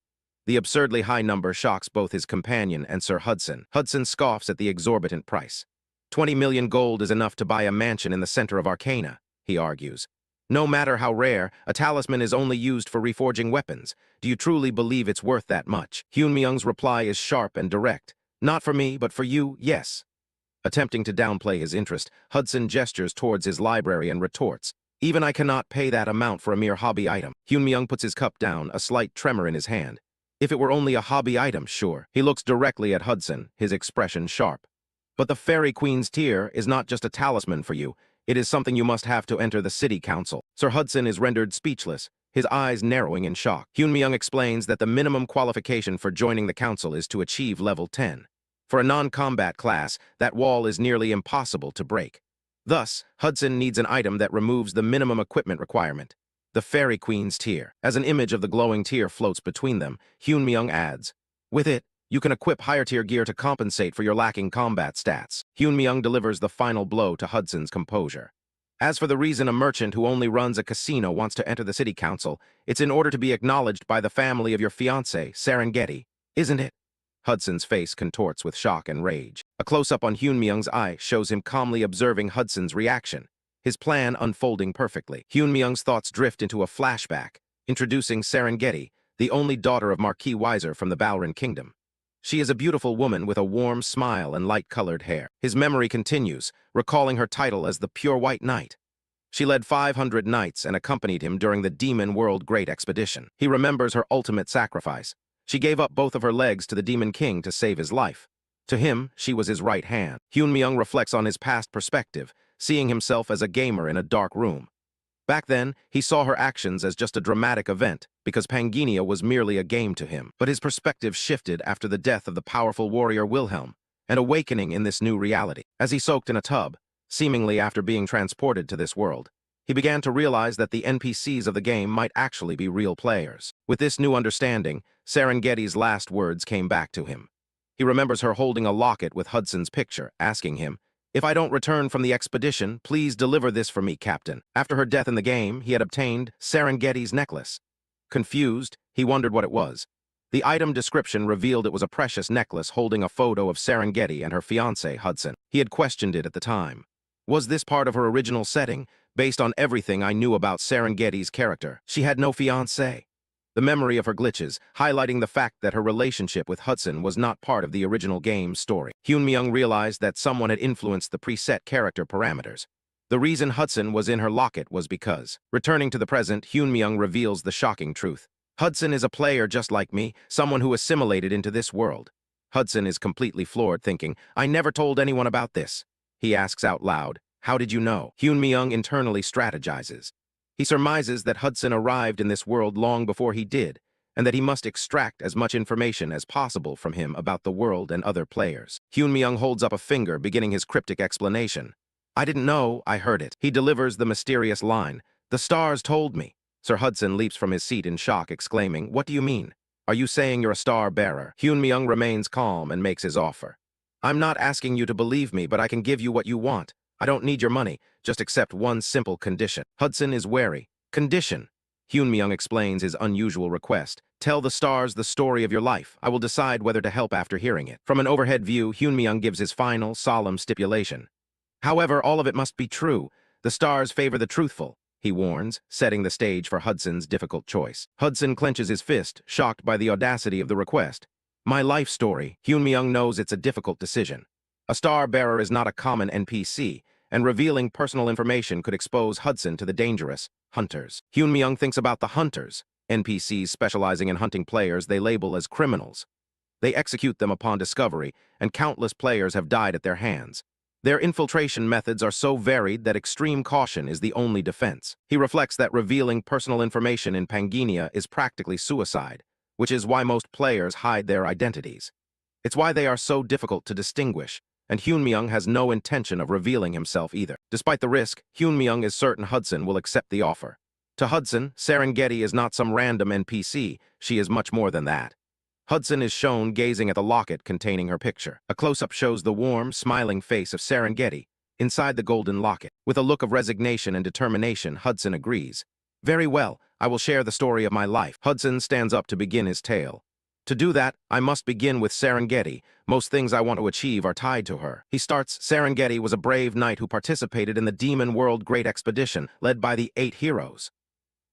The absurdly high number shocks both his companion and Sir Hudson. Hudson scoffs at the exorbitant price. 20 million gold is enough to buy a mansion in the center of Arcana, he argues. "No matter how rare, a talisman is only used for reforging weapons. Do you truly believe it's worth that much?" Hyun-myung's reply is sharp and direct. "Not for me, but for you, yes." Attempting to downplay his interest, Hudson gestures towards his library and retorts, "Even I cannot pay that amount for a mere hobby item." Hyun-myung puts his cup down, a slight tremor in his hand. "If it were only a hobby item, sure." He looks directly at Hudson, his expression sharp. "But the Fairy Queen's tear is not just a talisman for you. It is something you must have to enter the city council." Sir Hudson is rendered speechless, his eyes narrowing in shock. Hyun-myung explains that the minimum qualification for joining the council is to achieve level 10. For a non-combat class, that wall is nearly impossible to break. Thus, Hudson needs an item that removes the minimum equipment requirement. The Fairy Queen's tear. As an image of the glowing tear floats between them, Hyun-myung adds, "With it, you can equip higher-tier gear to compensate for your lacking combat stats." Hyun-myung delivers the final blow to Hudson's composure. "As for the reason a merchant who only runs a casino wants to enter the city council, it's in order to be acknowledged by the family of your fiancé, Serengeti, isn't it?" Hudson's face contorts with shock and rage. A close-up on Hyun-myung's eye shows him calmly observing Hudson's reaction, his plan unfolding perfectly. Hyun-myung's thoughts drift into a flashback, introducing Serengeti, the only daughter of Marquis Weiser from the Balrin Kingdom. She is a beautiful woman with a warm smile and light-colored hair. His memory continues, recalling her title as the Pure White Knight. She led 500 knights and accompanied him during the Demon World Great Expedition. He remembers her ultimate sacrifice. She gave up both of her legs to the Demon King to save his life. To him, she was his right hand. Hyun-myung reflects on his past perspective, seeing himself as a gamer in a dark room. Back then, he saw her actions as just a dramatic event, because Pangenia was merely a game to him. But his perspective shifted after the death of the powerful warrior Wilhelm, an awakening in this new reality. As he soaked in a tub, seemingly after being transported to this world, he began to realize that the NPCs of the game might actually be real players. With this new understanding, Serengeti's last words came back to him. He remembers her holding a locket with Hudson's picture, asking him, "If I don't return from the expedition, please deliver this for me, Captain." After her death in the game, he had obtained Serengeti's necklace. Confused, he wondered what it was. The item description revealed it was a precious necklace holding a photo of Serengeti and her fiancé, Hudson. He had questioned it at the time. Was this part of her original setting, based on everything I knew about Serengeti's character? She had no fiancé. The memory of her glitches, highlighting the fact that her relationship with Hudson was not part of the original game's story. Hyun-myung realized that someone had influenced the preset character parameters. The reason Hudson was in her locket was because. Returning to the present, Hyun-myung reveals the shocking truth. Hudson is a player just like me, someone who assimilated into this world. Hudson is completely floored, thinking, "I never told anyone about this." He asks out loud, "How did you know?" Hyun-myung internally strategizes. He surmises that Hudson arrived in this world long before he did, and that he must extract as much information as possible from him about the world and other players. Hyun-myung holds up a finger, beginning his cryptic explanation. "I didn't know, I heard it." He delivers the mysterious line, "The stars told me." Sir Hudson leaps from his seat in shock, exclaiming, "What do you mean? Are you saying you're a star bearer?" Hyun-myung remains calm and makes his offer. I'm not asking you to believe me, but I can give you what you want. I don't need your money. Just accept one simple condition. Hudson is wary. Condition. Hyunmyung explains his unusual request. Tell the stars the story of your life. I will decide whether to help after hearing it. From an overhead view, Hyunmyung gives his final, solemn stipulation. However, all of it must be true. The stars favor the truthful, he warns, setting the stage for Hudson's difficult choice. Hudson clenches his fist, shocked by the audacity of the request. My life story. Hyunmyung knows it's a difficult decision. A star-bearer is not a common NPC, and revealing personal information could expose Hudson to the dangerous hunters. Hyunmyung thinks about the hunters, NPCs specializing in hunting players they label as criminals. They execute them upon discovery, and countless players have died at their hands. Their infiltration methods are so varied that extreme caution is the only defense. He reflects that revealing personal information in Pangania is practically suicide, which is why most players hide their identities. It's why they are so difficult to distinguish, and Hyunmyung has no intention of revealing himself either. Despite the risk, Hyunmyung is certain Hudson will accept the offer. To Hudson, Serengeti is not some random NPC, she is much more than that. Hudson is shown gazing at the locket containing her picture. A close-up shows the warm, smiling face of Serengeti inside the golden locket. With a look of resignation and determination, Hudson agrees. Very well, I will share the story of my life. Hudson stands up to begin his tale. To do that, I must begin with Serengeti. Most things I want to achieve are tied to her. He starts, Serengeti was a brave knight who participated in the Demon World Great Expedition, led by the 8 heroes.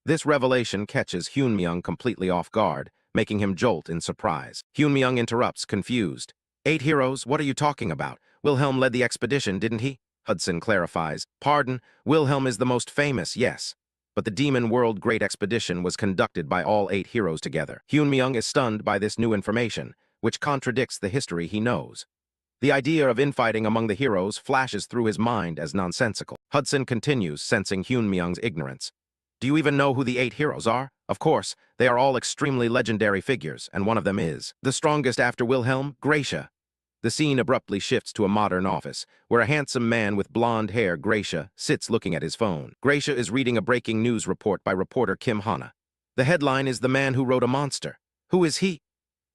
This revelation catches Hyunmyung completely off guard, making him jolt in surprise. Hyunmyung interrupts, confused. 8 heroes? What are you talking about? Wilhelm led the expedition, didn't he? Hudson clarifies. Pardon, Wilhelm is the most famous, yes. But the Demon World Great Expedition was conducted by all 8 heroes together. Hyunmyung is stunned by this new information, which contradicts the history he knows. The idea of infighting among the heroes flashes through his mind as nonsensical. Hudson continues, sensing Hyunmyung's ignorance. Do you even know who the 8 heroes are? Of course, they are all extremely legendary figures, and one of them is the strongest after Wilhelm, Gracia. The scene abruptly shifts to a modern office, where a handsome man with blonde hair, Gracia, sits looking at his phone. Gracia is reading a breaking news report by reporter Kim Hana. The headline is The Man Who Wrote a Monster. Who is he?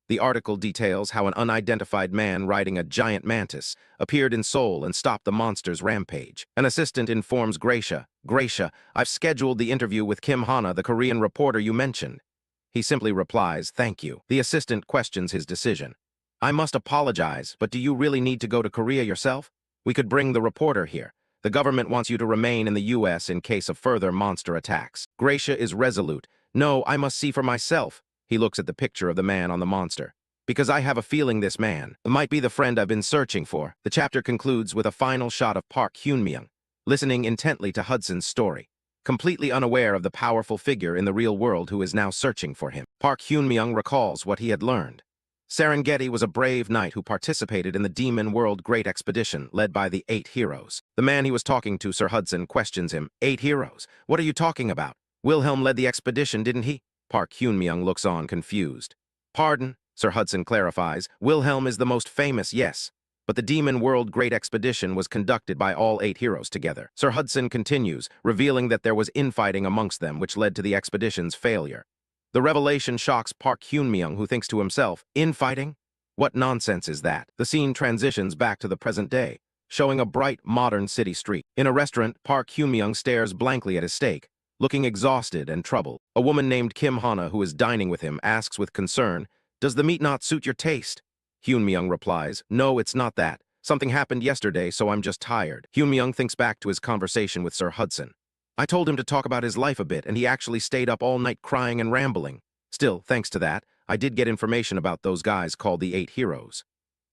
The article details how an unidentified man riding a giant mantis appeared in Seoul and stopped the monster's rampage. An assistant informs Gracia, I've scheduled the interview with Kim Hana, the Korean reporter you mentioned. He simply replies, thank you. The assistant questions his decision. I must apologize, but do you really need to go to Korea yourself? We could bring the reporter here. The government wants you to remain in the U.S. in case of further monster attacks. Gracia is resolute. No, I must see for myself. He looks at the picture of the man on the monster. Because I have a feeling this man might be the friend I've been searching for. The chapter concludes with a final shot of Park Hyunmyung, listening intently to Hudson's story, completely unaware of the powerful figure in the real world who is now searching for him. Park Hyunmyung recalls what he had learned. Serengeti was a brave knight who participated in the Demon World Great Expedition led by the 8 heroes. The man he was talking to, Sir Hudson, questions him. 8 heroes? What are you talking about? Wilhelm led the expedition, didn't he? Park Hyunmyung looks on, confused. Pardon, Sir Hudson clarifies. Wilhelm is the most famous, yes. But the Demon World Great Expedition was conducted by all 8 heroes together. Sir Hudson continues, revealing that there was infighting amongst them which led to the expedition's failure. The revelation shocks Park Hyunmyung, who thinks to himself, infighting? What nonsense is that? The scene transitions back to the present day, showing a bright, modern city street. In a restaurant, Park Hyunmyung stares blankly at his steak, looking exhausted and troubled. A woman named Kim Hana, who is dining with him, asks with concern, does the meat not suit your taste? Hyunmyung replies, no, it's not that. Something happened yesterday, so I'm just tired. Hyunmyung thinks back to his conversation with Sir Hudson. I told him to talk about his life a bit, and he actually stayed up all night crying and rambling. Still, thanks to that, I did get information about those guys called the 8 heroes.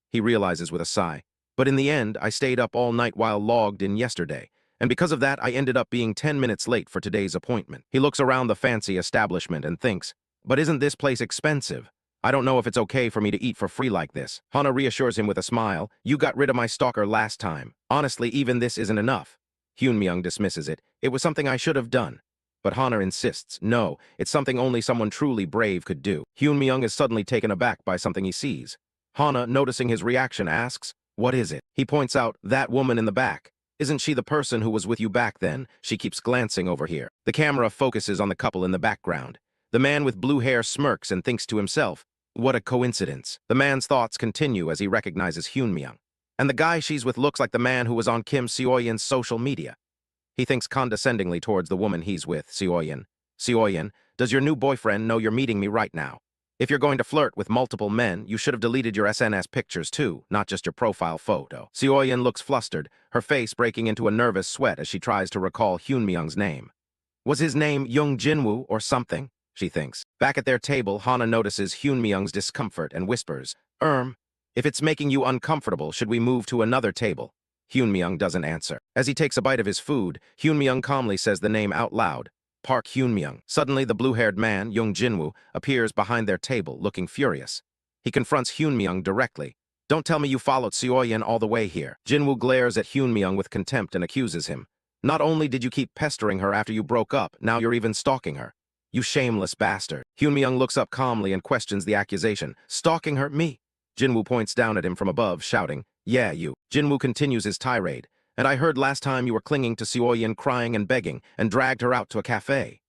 He realizes with a sigh. But in the end, I stayed up all night while logged in yesterday, and because of that, I ended up being 10 minutes late for today's appointment. He looks around the fancy establishment and thinks, but isn't this place expensive? I don't know if it's okay for me to eat for free like this. Hana reassures him with a smile, you got rid of my stalker last time. Honestly, even this isn't enough. Hyunmyung dismisses it. It was something I should have done. But Hana insists, no, it's something only someone truly brave could do. Hyunmyung is suddenly taken aback by something he sees. Hana, noticing his reaction, asks, what is it? He points out, that woman in the back. Isn't she the person who was with you back then? She keeps glancing over here. The camera focuses on the couple in the background. The man with blue hair smirks and thinks to himself, what a coincidence. The man's thoughts continue as he recognizes Hyunmyung. And the guy she's with looks like the man who was on Kim Seoyin's social media. He thinks condescendingly towards the woman he's with, Seoyin. Seoyin, does your new boyfriend know you're meeting me right now? If you're going to flirt with multiple men, you should have deleted your SNS pictures too, not just your profile photo. Seoyin looks flustered, her face breaking into a nervous sweat as she tries to recall Hyunmyung's name. Was his name Young Jinwoo or something? She thinks. Back at their table, Hana notices Hyunmyung's discomfort and whispers, if it's making you uncomfortable, should we move to another table? Hyunmyung doesn't answer. As he takes a bite of his food, Hyunmyung calmly says the name out loud, Park Hyunmyung. Suddenly, the blue-haired man, Young Jinwoo, appears behind their table, looking furious. He confronts Hyunmyung directly. Don't tell me you followed Seoyin all the way here. Jinwoo glares at Hyunmyung with contempt and accuses him. Not only did you keep pestering her after you broke up, now you're even stalking her. You shameless bastard. Hyunmyung looks up calmly and questions the accusation. Stalking her? Me? Jinwoo points down at him from above, shouting, Yeah, you. Jinwoo continues his tirade. And I heard last time you were clinging to Seoyin crying and begging, and dragged her out to a cafe.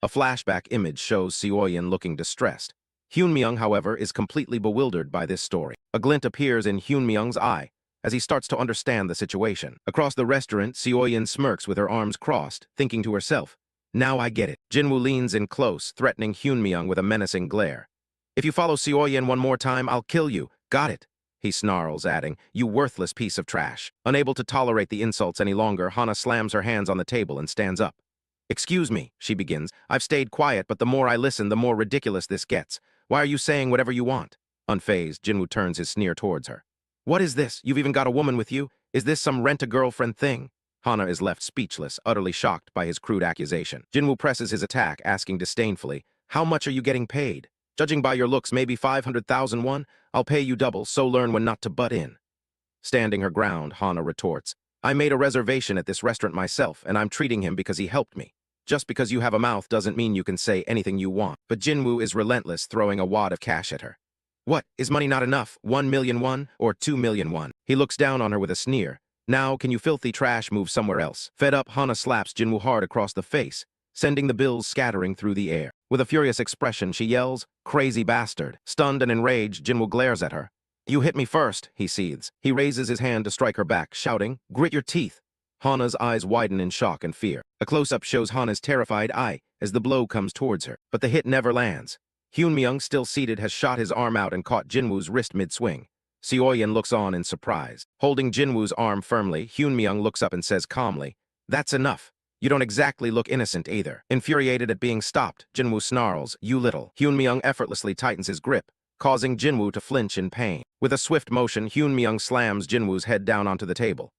A flashback image shows Seoyin looking distressed. Hyunmyung, however, is completely bewildered by this story. A glint appears in Hyunmyung's eye as he starts to understand the situation. Across the restaurant, Seoyin smirks with her arms crossed, thinking to herself, Now I get it. Jinwoo leans in close, threatening Hyunmyung with a menacing glare. If you follow Seoyin one more time, I'll kill you. Got it? He snarls, adding, You worthless piece of trash. Unable to tolerate the insults any longer, Hana slams her hands on the table and stands up. Excuse me, she begins. I've stayed quiet, but the more I listen, the more ridiculous this gets. Why are you saying whatever you want? Unfazed, Jinwoo turns his sneer towards her. What is this? You've even got a woman with you? Is this some rent-a-girlfriend thing? Hana is left speechless, utterly shocked by his crude accusation. Jinwoo presses his attack, asking disdainfully, How much are you getting paid? Judging by your looks, maybe 500,000 won? I'll pay you double, so learn when not to butt in. Standing her ground, Hana retorts, I made a reservation at this restaurant myself, and I'm treating him because he helped me. Just because you have a mouth doesn't mean you can say anything you want. But Jinwoo is relentless, throwing a wad of cash at her. What, is money not enough? 1 million won or 2 million won? He looks down on her with a sneer. Now, can you filthy trash move somewhere else? Fed up, Hana slaps Jinwoo hard across the face, sending the bills scattering through the air. With a furious expression, she yells, Crazy bastard. Stunned and enraged, Jinwoo glares at her. You hit me first, he seethes. He raises his hand to strike her back, shouting, Grit your teeth. Hana's eyes widen in shock and fear. A close-up shows Hana's terrified eye as the blow comes towards her, but the hit never lands. Hyunmyung, still seated, has shot his arm out and caught Jinwoo's wrist mid-swing. Seoyin looks on in surprise. Holding Jinwoo's arm firmly, Hyunmyung looks up and says calmly, That's enough. You don't exactly look innocent either. Infuriated at being stopped, Jinwoo snarls, You little. Hyunmyung effortlessly tightens his grip, causing Jinwoo to flinch in pain. With a swift motion, Hyunmyung slams Jinwoo's head down onto the table.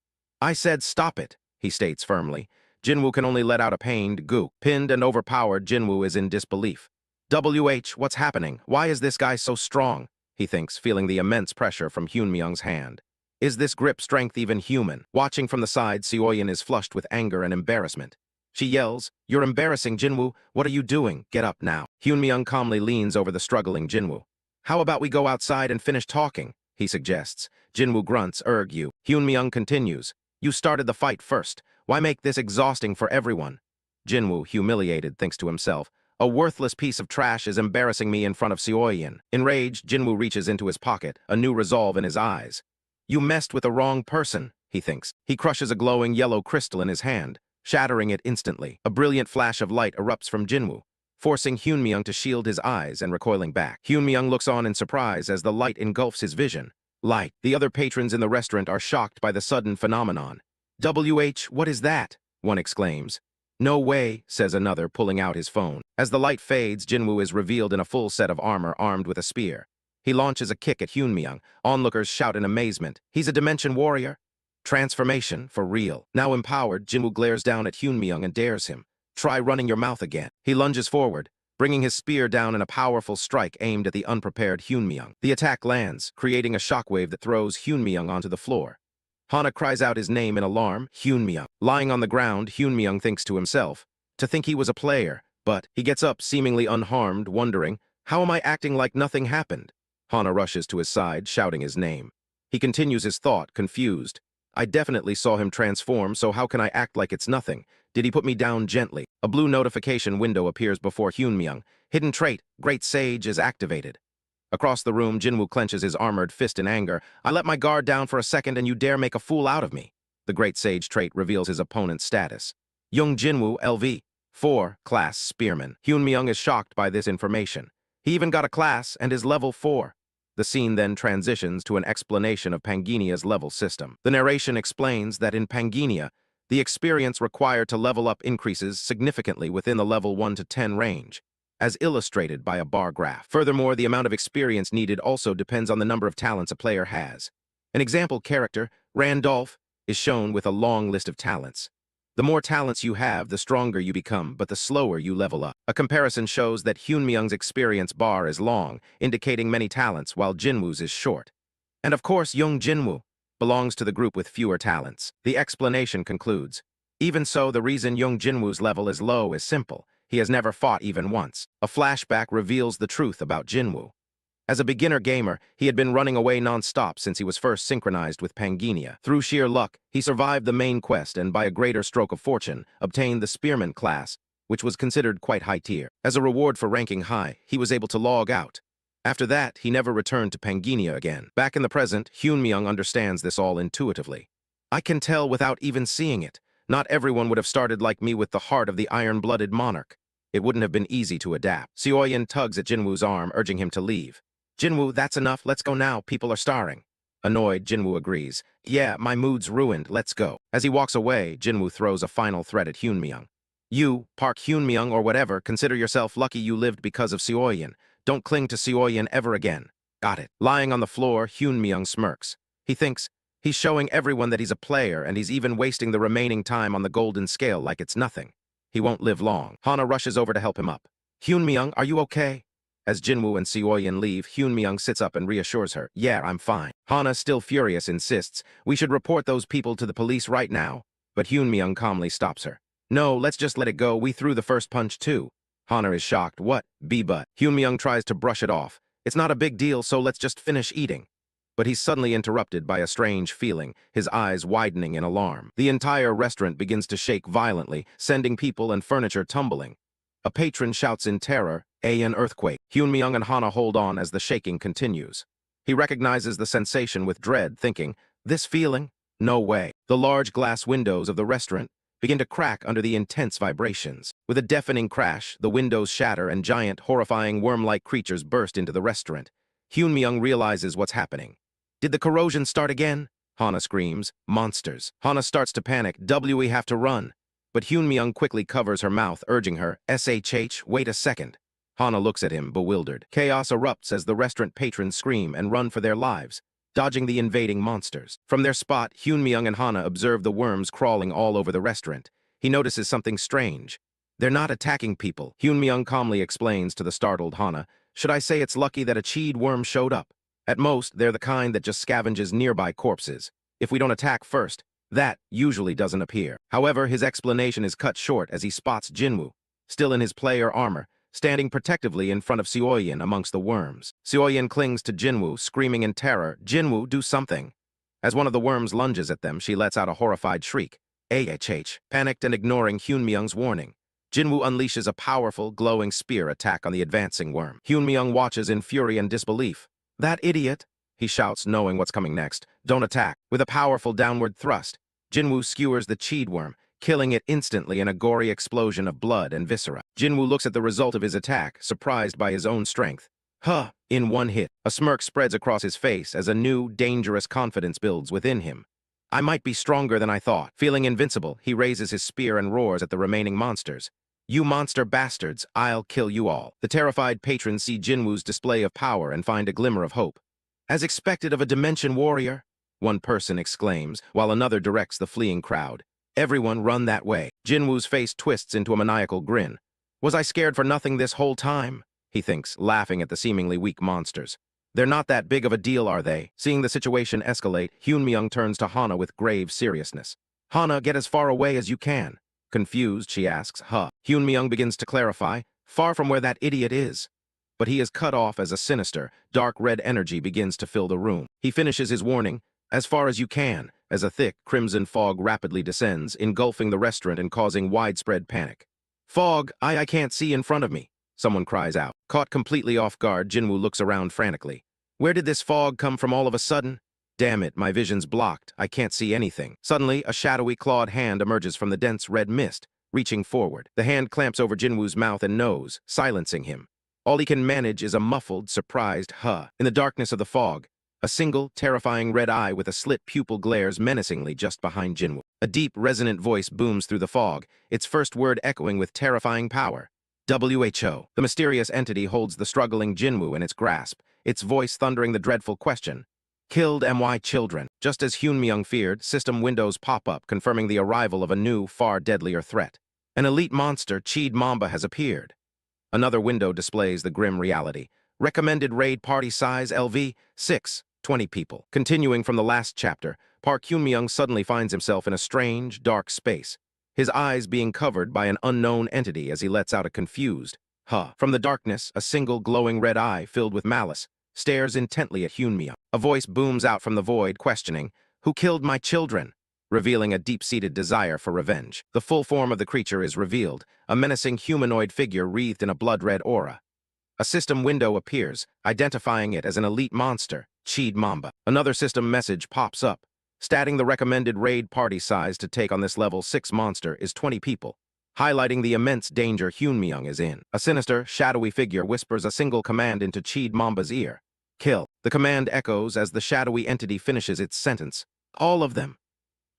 I said stop it, he states firmly. Jinwoo can only let out a pained gook. Pinned and overpowered, Jinwoo is in disbelief. What's happening? Why is this guy so strong? He thinks, feeling the immense pressure from Hyunmyung's hand. Is this grip strength even human? Watching from the side, Seoyin is flushed with anger and embarrassment. She yells, You're embarrassing, Jinwoo. What are you doing? Get up now. Hyunmyung calmly leans over the struggling Jinwoo. How about we go outside and finish talking? He suggests. Jinwoo grunts, you. Hyunmyung continues. You started the fight first. Why make this exhausting for everyone? Jinwoo, humiliated, thinks to himself, A worthless piece of trash is embarrassing me in front of Seoyin. Enraged, Jinwoo reaches into his pocket, a new resolve in his eyes. You messed with the wrong person, he thinks. He crushes a glowing yellow crystal in his hand, shattering it instantly. A brilliant flash of light erupts from Jinwoo, forcing Hyunmyung to shield his eyes and recoiling back. Hyunmyung looks on in surprise as the light engulfs his vision. Light. The other patrons in the restaurant are shocked by the sudden phenomenon. What is that? One exclaims. No way, says another, pulling out his phone. As the light fades, Jinwoo is revealed in a full set of armor armed with a spear. He launches a kick at Hyunmyung. Onlookers shout in amazement. He's a Dimension warrior? Transformation, for real. Now empowered, Jinwoo glares down at Hyunmyung and dares him. Try running your mouth again. He lunges forward, bringing his spear down in a powerful strike aimed at the unprepared Hyunmyung. The attack lands, creating a shockwave that throws Hyunmyung onto the floor. Hana cries out his name in alarm, Hyunmyung. Lying on the ground, Hyunmyung thinks to himself, to think he was a player, but he gets up seemingly unharmed, wondering, how am I acting like nothing happened? Hana rushes to his side, shouting his name. He continues his thought, confused. I definitely saw him transform, so how can I act like it's nothing? Did he put me down gently? A blue notification window appears before Hyunmyung. Hidden trait, Great Sage is activated. Across the room, Jinwoo clenches his armored fist in anger. I let my guard down for a second and you dare make a fool out of me. The Great Sage trait reveals his opponent's status. Young Jinwoo, LV. 4, class Spearman. Hyunmyoung is shocked by this information. He even got a class and is level 4. The scene then transitions to an explanation of Panginia's level system. The narration explains that in Panginia, the experience required to level up increases significantly within the level 1 to 10 range, as illustrated by a bar graph. Furthermore, the amount of experience needed also depends on the number of talents a player has. An example character, Randolph, is shown with a long list of talents. The more talents you have, the stronger you become, but the slower you level up. A comparison shows that Hyunmyoung's experience bar is long, indicating many talents, while Jinwoo's is short. And of course, young Jinwoo belongs to the group with fewer talents. The explanation concludes. Even so, the reason young Jinwoo's level is low is simple. He has never fought even once. A flashback reveals the truth about Jinwoo. As a beginner gamer, he had been running away non-stop since he was first synchronized with Panginia. Through sheer luck, he survived the main quest and, by a greater stroke of fortune, obtained the Spearman class, which was considered quite high tier. As a reward for ranking high, he was able to log out. After that, he never returned to Panginia again. Back in the present, Hyunmyoung understands this all intuitively. I can tell without even seeing it. Not everyone would have started like me with the heart of the iron-blooded monarch. It wouldn't have been easy to adapt. Seoyeon tugs at Jinwoo's arm, urging him to leave. Jinwoo, that's enough, let's go now, people are starving. Annoyed, Jinwoo agrees. Yeah, my mood's ruined, let's go. As he walks away, Jinwoo throws a final threat at Hyunmyoung. You, Park Hyunmyoung or whatever, consider yourself lucky you lived because of Seoyeon. Don't cling to Seoyeon ever again. Got it. Lying on the floor, Hyunmyoung smirks. He thinks, he's showing everyone that he's a player and he's even wasting the remaining time on the golden scale like it's nothing. He won't live long. Hana rushes over to help him up. Hyunmyoung, are you okay? As Jinwoo and Seoyeon leave, Hyunmyoung sits up and reassures her. Yeah, I'm fine. Hana, still furious, insists, we should report those people to the police right now. But Hyunmyoung calmly stops her. No, let's just let it go. We threw the first punch too. Hana is shocked. What? But. Hyunmyoung tries to brush it off. It's not a big deal, so let's just finish eating. But he's suddenly interrupted by a strange feeling, his eyes widening in alarm. The entire restaurant begins to shake violently, sending people and furniture tumbling. A patron shouts in terror, an earthquake. Hyunmyoung and Hana hold on as the shaking continues. He recognizes the sensation with dread, thinking, this feeling? No way. The large glass windows of the restaurant begin to crack under the intense vibrations. With a deafening crash, the windows shatter and giant, horrifying worm-like creatures burst into the restaurant. Hyunmyoung realizes what's happening. Did the corrosion start again? Hana screams. Monsters. Hana starts to panic. We have to run. But Hyunmyoung quickly covers her mouth, urging her, wait a second. Hana looks at him, bewildered. Chaos erupts as the restaurant patrons scream and run for their lives, dodging the invading monsters. From their spot, Hyunmyoung and Hana observe the worms crawling all over the restaurant. He notices something strange. They're not attacking people. Hyunmyoung calmly explains to the startled Hana, should I say it's lucky that a cheed worm showed up? At most, they're the kind that just scavenges nearby corpses. If we don't attack first, that usually doesn't appear. However, his explanation is cut short as he spots Jinwoo, still in his player armor, standing protectively in front of Seoyeon amongst the worms. Seoyeon clings to Jinwoo, screaming in terror, Jinwoo, do something. As one of the worms lunges at them, she lets out a horrified shriek. Panicked and ignoring Hyunmyoung's warning, Jinwoo unleashes a powerful, glowing spear attack on the advancing worm. Hyunmyoung watches in fury and disbelief. That idiot, he shouts, knowing what's coming next. Don't attack. With a powerful downward thrust, Jinwoo skewers the cheed worm, killing it instantly in a gory explosion of blood and viscera. Jinwoo looks at the result of his attack, surprised by his own strength. In one hit, a smirk spreads across his face as a new, dangerous confidence builds within him. I might be stronger than I thought. Feeling invincible, he raises his spear and roars at the remaining monsters. You monster bastards, I'll kill you all. The terrified patrons see Jinwoo's display of power and find a glimmer of hope. As expected of a Dimension warrior, one person exclaims, while another directs the fleeing crowd. Everyone run that way. Jinwoo's face twists into a maniacal grin. Was I scared for nothing this whole time? He thinks, laughing at the seemingly weak monsters. They're not that big of a deal, are they? Seeing the situation escalate, Hyunmyoung turns to Hana with grave seriousness. Hana, get as far away as you can. Confused, she asks, Hyunmyoung begins to clarify, far from where that idiot is. But he is cut off as a sinister, dark red energy begins to fill the room. He finishes his warning, as far as you can, as a thick, crimson fog rapidly descends, engulfing the restaurant and causing widespread panic. Fog, I can't see in front of me. someone cries out. Caught completely off guard, Jinwoo looks around frantically. Where did this fog come from all of a sudden? Damn it, my vision's blocked. I can't see anything. Suddenly, a shadowy clawed hand emerges from the dense red mist, reaching forward. The hand clamps over Jinwoo's mouth and nose, silencing him. All he can manage is a muffled, surprised huh. In the darkness of the fog, a single, terrifying red eye with a slit pupil glares menacingly just behind Jinwoo. A deep, resonant voice booms through the fog, its first word echoing with terrifying power. WHO. The mysterious entity holds the struggling Jinwoo in its grasp, its voice thundering the dreadful question. Killed my children. Just as Hyunmyung feared, system windows pop up, confirming the arrival of a new, far deadlier threat. An elite monster, Cheed Mamba, has appeared. Another window displays the grim reality. Recommended raid party size LV, 6, 20 people. Continuing from the last chapter, Park Hyunmyung suddenly finds himself in a strange, dark space, his eyes being covered by an unknown entity as he lets out a confused huh. From the darkness, a single glowing red eye filled with malice stares intently at Hyunmyung. A voice booms out from the void, questioning, "Who killed my children?" revealing a deep-seated desire for revenge. The full form of the creature is revealed, a menacing humanoid figure wreathed in a blood-red aura. A system window appears, identifying it as an elite monster, Cheed Mamba. Another system message pops up, stating the recommended raid party size to take on this level 6 monster is 20 people, highlighting the immense danger Hyunmyung is in. A sinister, shadowy figure whispers a single command into Cheed Mamba's ear. Kill. The command echoes as the shadowy entity finishes its sentence. All of them.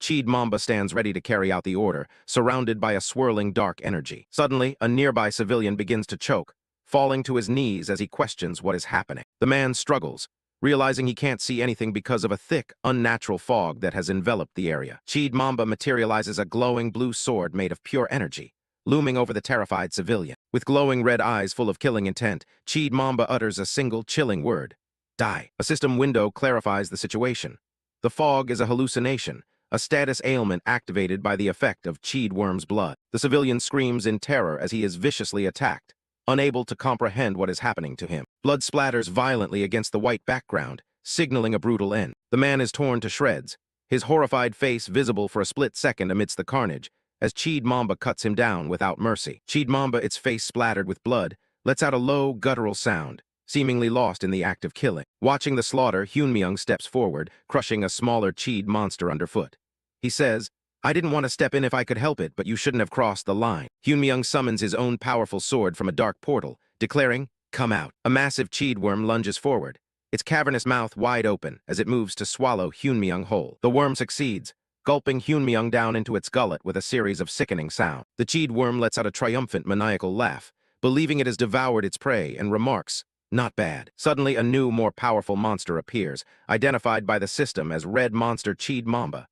Cheed Mamba stands ready to carry out the order, surrounded by a swirling dark energy. Suddenly, a nearby civilian begins to choke, falling to his knees as he questions what is happening. The man struggles, realizing he can't see anything because of a thick, unnatural fog that has enveloped the area. Cheed Mamba materializes a glowing blue sword made of pure energy, looming over the terrified civilian. With glowing red eyes full of killing intent, Cheed Mamba utters a single chilling word. Die. A system window clarifies the situation. The fog is a hallucination, a status ailment activated by the effect of Cheed Worm's blood. The civilian screams in terror as he is viciously attacked, unable to comprehend what is happening to him. Blood splatters violently against the white background, signaling a brutal end. The man is torn to shreds, his horrified face visible for a split second amidst the carnage, as Cheed Mamba cuts him down without mercy. Cheed Mamba, its face splattered with blood, lets out a low, guttural sound, seemingly lost in the act of killing. Watching the slaughter, Hyunmyung steps forward, crushing a smaller Cheed monster underfoot. He says, "I didn't want to step in if I could help it, but you shouldn't have crossed the line." Hyunmyung summons his own powerful sword from a dark portal, declaring, "Come out." A massive Cheed worm lunges forward, its cavernous mouth wide open as it moves to swallow Hyunmyung whole. The worm succeeds, gulping Hyunmyung down into its gullet with a series of sickening sounds. The Cheed worm lets out a triumphant maniacal laugh, believing it has devoured its prey, and remarks, "Not bad." Suddenly, a new, more powerful monster appears, identified by the system as Red Monster Cheed Mamba.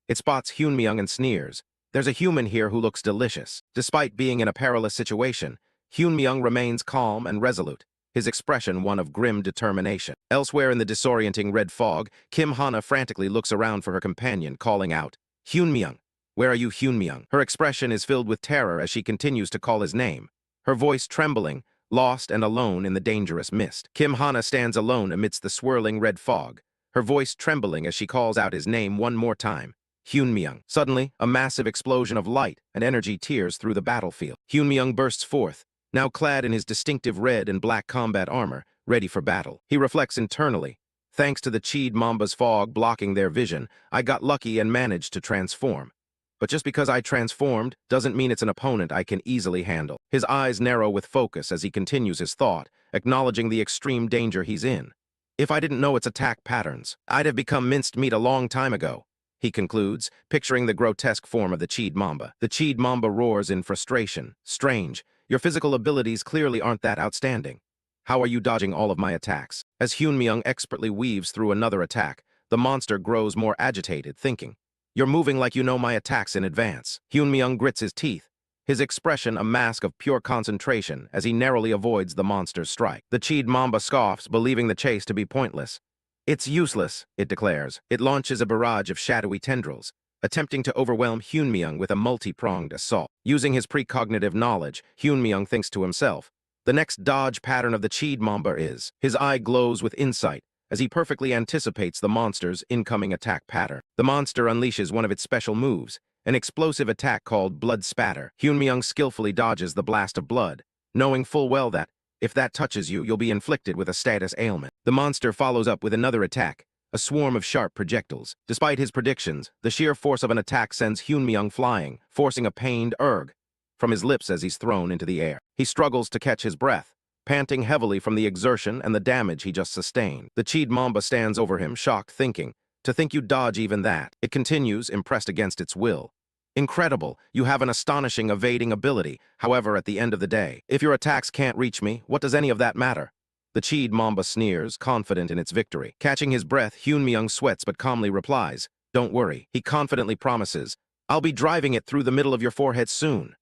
It spots Hyunmyung and sneers. "There's a human here who looks delicious." Despite being in a perilous situation, Hyunmyung remains calm and resolute, his expression one of grim determination. Elsewhere in the disorienting red fog, Kim Hana frantically looks around for her companion, calling out, "Hyunmyung! Where are you, Hyunmyung?" Her expression is filled with terror as she continues to call his name, her voice trembling, lost and alone in the dangerous mist. Kim Hana stands alone amidst the swirling red fog, her voice trembling as she calls out his name one more time. Hyunmyung. Suddenly, a massive explosion of light and energy tears through the battlefield. Hyunmyung bursts forth, now clad in his distinctive red and black combat armor, ready for battle. He reflects internally. Thanks to the Cheed Mamba's fog blocking their vision, I got lucky and managed to transform. But just because I transformed doesn't mean it's an opponent I can easily handle. His eyes narrow with focus as he continues his thought, acknowledging the extreme danger he's in. If I didn't know its attack patterns, I'd have become minced meat a long time ago, he concludes, picturing the grotesque form of the Cheed Mamba. The Cheed Mamba roars in frustration. "Strange, your physical abilities clearly aren't that outstanding. How are you dodging all of my attacks?" As Hyunmyung expertly weaves through another attack, the monster grows more agitated, thinking, "You're moving like you know my attacks in advance." Hyunmyung grits his teeth, his expression a mask of pure concentration as he narrowly avoids the monster's strike. The Cheed Mamba scoffs, believing the chase to be pointless. "It's useless," it declares. It launches a barrage of shadowy tendrils, attempting to overwhelm Hyunmyung with a multi-pronged assault. Using his precognitive knowledge, Hyunmyung thinks to himself, the next dodge pattern of the Cheed Mamba is. His eye glows with insight as he perfectly anticipates the monster's incoming attack pattern. The monster unleashes one of its special moves, an explosive attack called Blood Spatter. Hyunmyung skillfully dodges the blast of blood, knowing full well that, if that touches you, you'll be inflicted with a status ailment. The monster follows up with another attack, a swarm of sharp projectiles. Despite his predictions, the sheer force of an attack sends Hyunmyung flying, forcing a pained "erg" from his lips as he's thrown into the air. He struggles to catch his breath, panting heavily from the exertion and the damage he just sustained. The Cheed Mamba stands over him, shocked, thinking, "To think you dodge even that." It continues, impressed against its will. "Incredible, you have an astonishing evading ability. However, at the end of the day, if your attacks can't reach me, what does any of that matter?" The Cheed Mamba sneers, confident in its victory. Catching his breath, Hyunmyung sweats but calmly replies, "Don't worry." He confidently promises, "I'll be driving it through the middle of your forehead soon."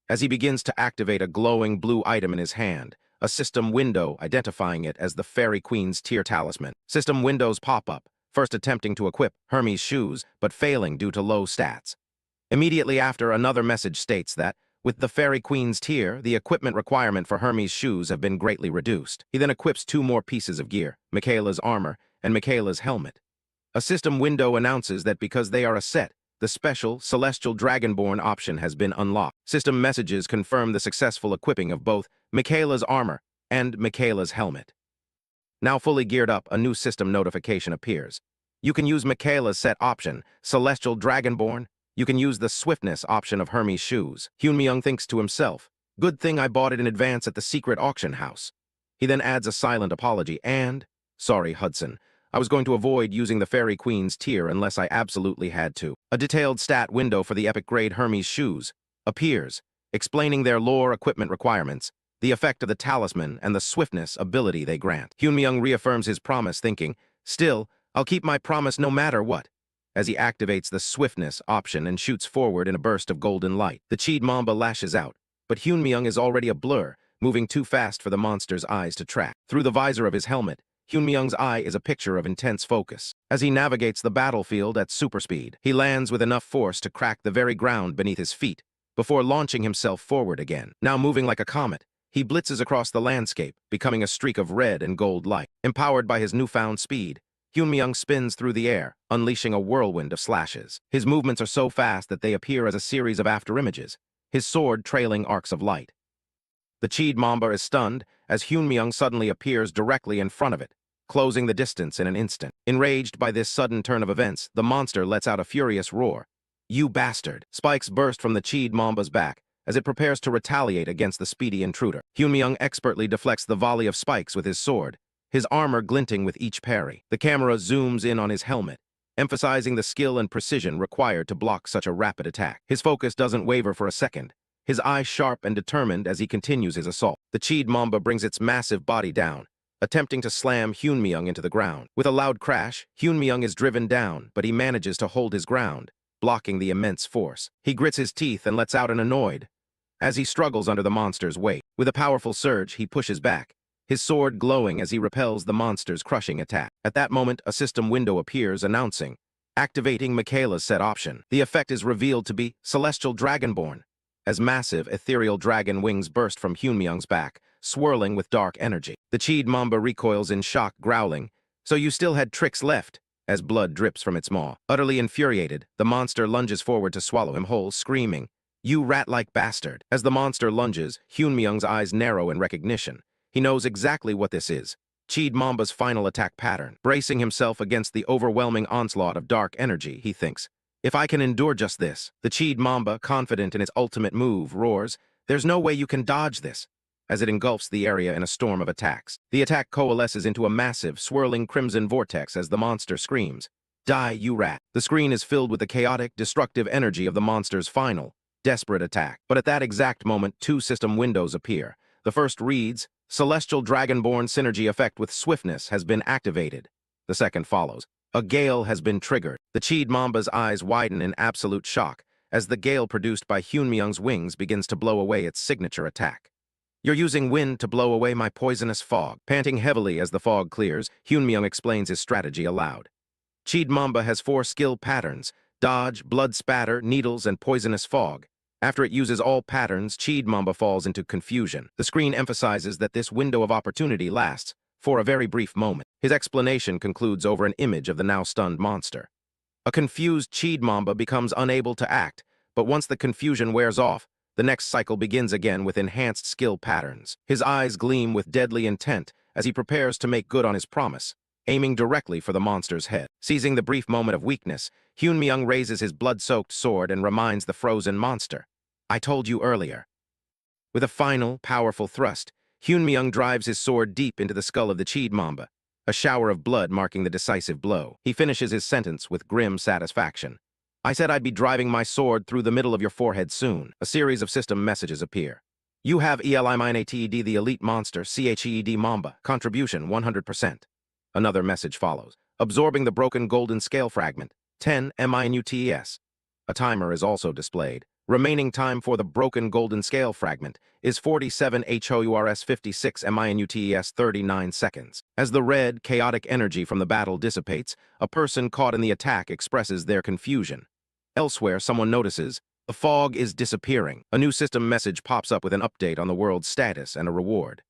As he begins to activate a glowing blue item in his hand, a system window identifying it as the Fairy Queen's Tear Talisman. System windows pop up, first attempting to equip Hermes' shoes, but failing due to low stats. Immediately after, another message states that, with the Fairy Queen's Tear, the equipment requirement for Hermes' shoes have been greatly reduced. He then equips 2 more pieces of gear, Michaela's armor and Michaela's helmet. A system window announces that because they are a set, the special Celestial Dragonborn option has been unlocked. System messages confirm the successful equipping of both Michaela's armor and Michaela's helmet. Now fully geared up, a new system notification appears. You can use Michaela's set option, Celestial Dragonborn. You can use the swiftness option of Hermes' shoes. Hyunmyung thinks to himself, "Good thing I bought it in advance at the secret auction house." He then adds a silent apology and, "Sorry, Hudson. I was going to avoid using the Fairy Queen's Tear unless I absolutely had to." A detailed stat window for the epic-grade Hermes shoes appears, explaining their lore equipment requirements, the effect of the talisman, and the swiftness ability they grant. Hyunmyung reaffirms his promise, thinking, "Still, I'll keep my promise no matter what," as he activates the swiftness option and shoots forward in a burst of golden light. The Cheed Mamba lashes out, but Hyunmyung is already a blur, moving too fast for the monster's eyes to track. Through the visor of his helmet, Hyunmyung's eye is a picture of intense focus. As he navigates the battlefield at super speed, he lands with enough force to crack the very ground beneath his feet, before launching himself forward again. Now moving like a comet, he blitzes across the landscape, becoming a streak of red and gold light. Empowered by his newfound speed, Hyunmyung spins through the air, unleashing a whirlwind of slashes. His movements are so fast that they appear as a series of afterimages, his sword trailing arcs of light. The Cheed Mamba is stunned as Hyunmyung suddenly appears directly in front of it, closing the distance in an instant. Enraged by this sudden turn of events, the monster lets out a furious roar. "You bastard!" Spikes burst from the Cheed Mamba's back as it prepares to retaliate against the speedy intruder. Hyunmyung expertly deflects the volley of spikes with his sword, his armor glinting with each parry. The camera zooms in on his helmet, emphasizing the skill and precision required to block such a rapid attack. His focus doesn't waver for a second, his eyes sharp and determined as he continues his assault. The Cheed Mamba brings its massive body down, attempting to slam Hyunmyung into the ground. With a loud crash, Hyunmyung is driven down, but he manages to hold his ground, blocking the immense force. He grits his teeth and lets out an annoyed as he struggles under the monster's weight. With a powerful surge, he pushes back, his sword glowing as he repels the monster's crushing attack. At that moment, a system window appears announcing, activating Michaela's set option. The effect is revealed to be Celestial Dragonborn, as massive ethereal dragon wings burst from Hyunmyung's back, swirling with dark energy. The Cheed Mamba recoils in shock, growling, "So you still had tricks left," as blood drips from its maw. Utterly infuriated, the monster lunges forward to swallow him whole, screaming, "You rat-like bastard." As the monster lunges, Hyunmyung's eyes narrow in recognition. He knows exactly what this is, Cheed Mamba's final attack pattern. Bracing himself against the overwhelming onslaught of dark energy, he thinks, "If I can endure just this." The Cheed Mamba, confident in its ultimate move, roars, "There's no way you can dodge this," as it engulfs the area in a storm of attacks. The attack coalesces into a massive, swirling crimson vortex as the monster screams, "Die, you rat." The screen is filled with the chaotic, destructive energy of the monster's final, desperate attack. But at that exact moment, 2 system windows appear. The first reads, "Celestial Dragonborn synergy effect with swiftness has been activated." The second follows, "A gale has been triggered." The Cheed Mamba's eyes widen in absolute shock as the gale produced by Hyunmyung's wings begins to blow away its signature attack. "You're using wind to blow away my poisonous fog." Panting heavily as the fog clears, Hyunmyung explains his strategy aloud. Cheed Mamba has 4 skill patterns: dodge, blood spatter, needles, and poisonous fog. After it uses all patterns, Cheed Mamba falls into confusion. The screen emphasizes that this window of opportunity lasts for a very brief moment. His explanation concludes over an image of the now stunned monster. A confused Cheed Mamba becomes unable to act, but once the confusion wears off, The next cycle begins again with enhanced skill patterns. His eyes gleam with deadly intent as he prepares to make good on his promise, aiming directly for the monster's head. Seizing the brief moment of weakness, Hyun-myung raises his blood-soaked sword and reminds the frozen monster, "I told you earlier." With a final, powerful thrust, Hyun-myung drives his sword deep into the skull of the Cheed Mamba, a shower of blood marking the decisive blow. He finishes his sentence with grim satisfaction. "I said I'd be driving my sword through the middle of your forehead soon." A series of system messages appear. "You have Eliminated the elite monster, Cheed Mamba. Contribution 100%. Another message follows. "Absorbing the broken golden scale fragment. 10 minutes." A timer is also displayed. Remaining time for the broken golden scale fragment is 47 hours 56 minutes 39 seconds. As the red, chaotic energy from the battle dissipates, a person caught in the attack expresses their confusion. Elsewhere, someone notices, "The fog is disappearing." A new system message pops up with an update on the world's status and a reward.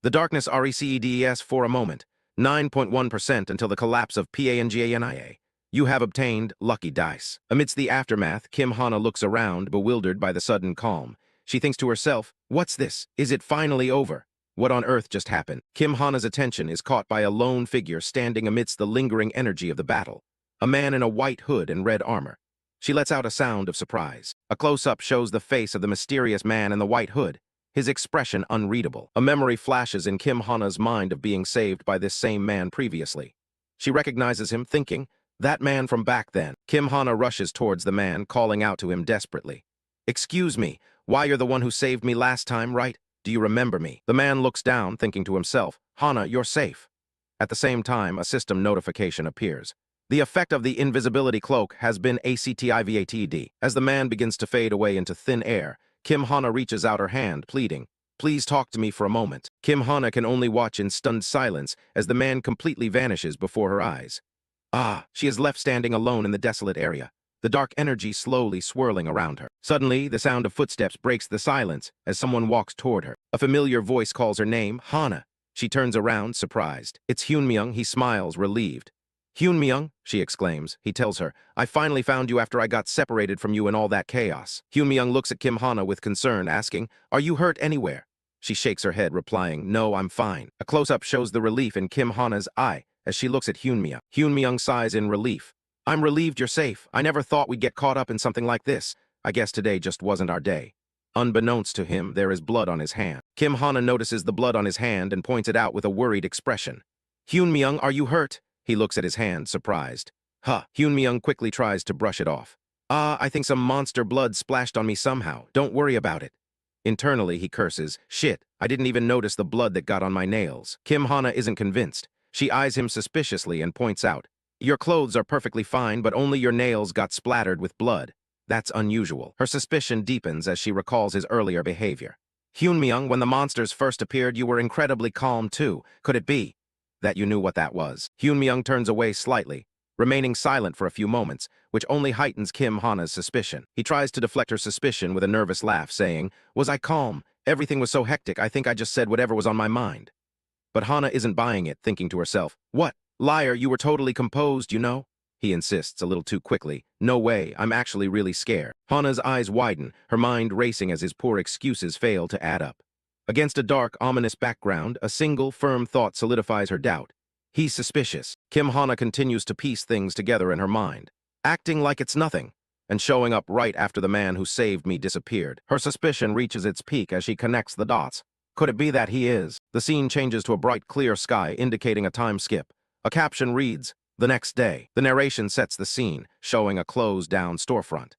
"The darkness receds for a moment, 9.1% until the collapse of PANGANIA. You have obtained lucky dice." Amidst the aftermath, Kim Hana looks around, bewildered by the sudden calm. She thinks to herself, "What's this? Is it finally over? What on earth just happened?" Kim Hana's attention is caught by a lone figure standing amidst the lingering energy of the battle, a man in a white hood and red armor. She lets out a sound of surprise. A close-up shows the face of the mysterious man in the white hood, his expression unreadable. A memory flashes in Kim Hana's mind of being saved by this same man previously. She recognizes him, thinking, "That man from back then." Kim Hana rushes towards the man, calling out to him desperately. "Excuse me, why, you're the one who saved me last time, right? Do you remember me?" The man looks down, thinking to himself, "Hana, you're safe." At the same time, a system notification appears. The effect of the invisibility cloak has been activated. As the man begins to fade away into thin air, Kim Hana reaches out her hand, pleading, "Please talk to me for a moment." Kim Hana can only watch in stunned silence as the man completely vanishes before her eyes. She is left standing alone in the desolate area, the dark energy slowly swirling around her. Suddenly, the sound of footsteps breaks the silence as someone walks toward her. A familiar voice calls her name, "Hana." She turns around, surprised. It's Hyun-myung. He smiles, relieved. "Hyun-myung," she exclaims. He tells her, "I finally found you after I got separated from you in all that chaos." Hyun-myung looks at Kim Hana with concern, asking, "Are you hurt anywhere?" She shakes her head, replying, "No, I'm fine." A close-up shows the relief in Kim Hana's eye as she looks at Hyun-myung. Hyun-myung sighs in relief. "I'm relieved you're safe. I never thought we'd get caught up in something like this. I guess today just wasn't our day." Unbeknownst to him, there is blood on his hand. Kim Hana notices the blood on his hand and points it out with a worried expression. "Hyun-myung, are you hurt?" He looks at his hand, surprised. Hyun-myung quickly tries to brush it off. I think some monster blood splashed on me somehow. Don't worry about it." Internally, he curses, "Shit, I didn't even notice the blood that got on my nails." Kim Hana isn't convinced. She eyes him suspiciously and points out, "Your clothes are perfectly fine, but only your nails got splattered with blood. That's unusual." Her suspicion deepens as she recalls his earlier behavior. "Hyun-myung, when the monsters first appeared, you were incredibly calm too. Could it be that you knew what that was?" Hyun-myung turns away slightly, remaining silent for a few moments, which only heightens Kim Hana's suspicion. He tries to deflect her suspicion with a nervous laugh, saying, "Was I calm? Everything was so hectic, I think I just said whatever was on my mind." But Hana isn't buying it, thinking to herself, "What? Liar, you were totally composed, you know?" He insists a little too quickly, "No way, I'm actually really scared." Hana's eyes widen, her mind racing as his poor excuses fail to add up. Against a dark, ominous background, a single, firm thought solidifies her doubt. He's suspicious. Kim Hana continues to piece things together in her mind, acting like it's nothing, and showing up right after the man who saved me disappeared. Her suspicion reaches its peak as she connects the dots. Could it be that he is? The scene changes to a bright, clear sky, indicating a time skip. A caption reads, "The next day." The narration sets the scene, showing a closed-down storefront.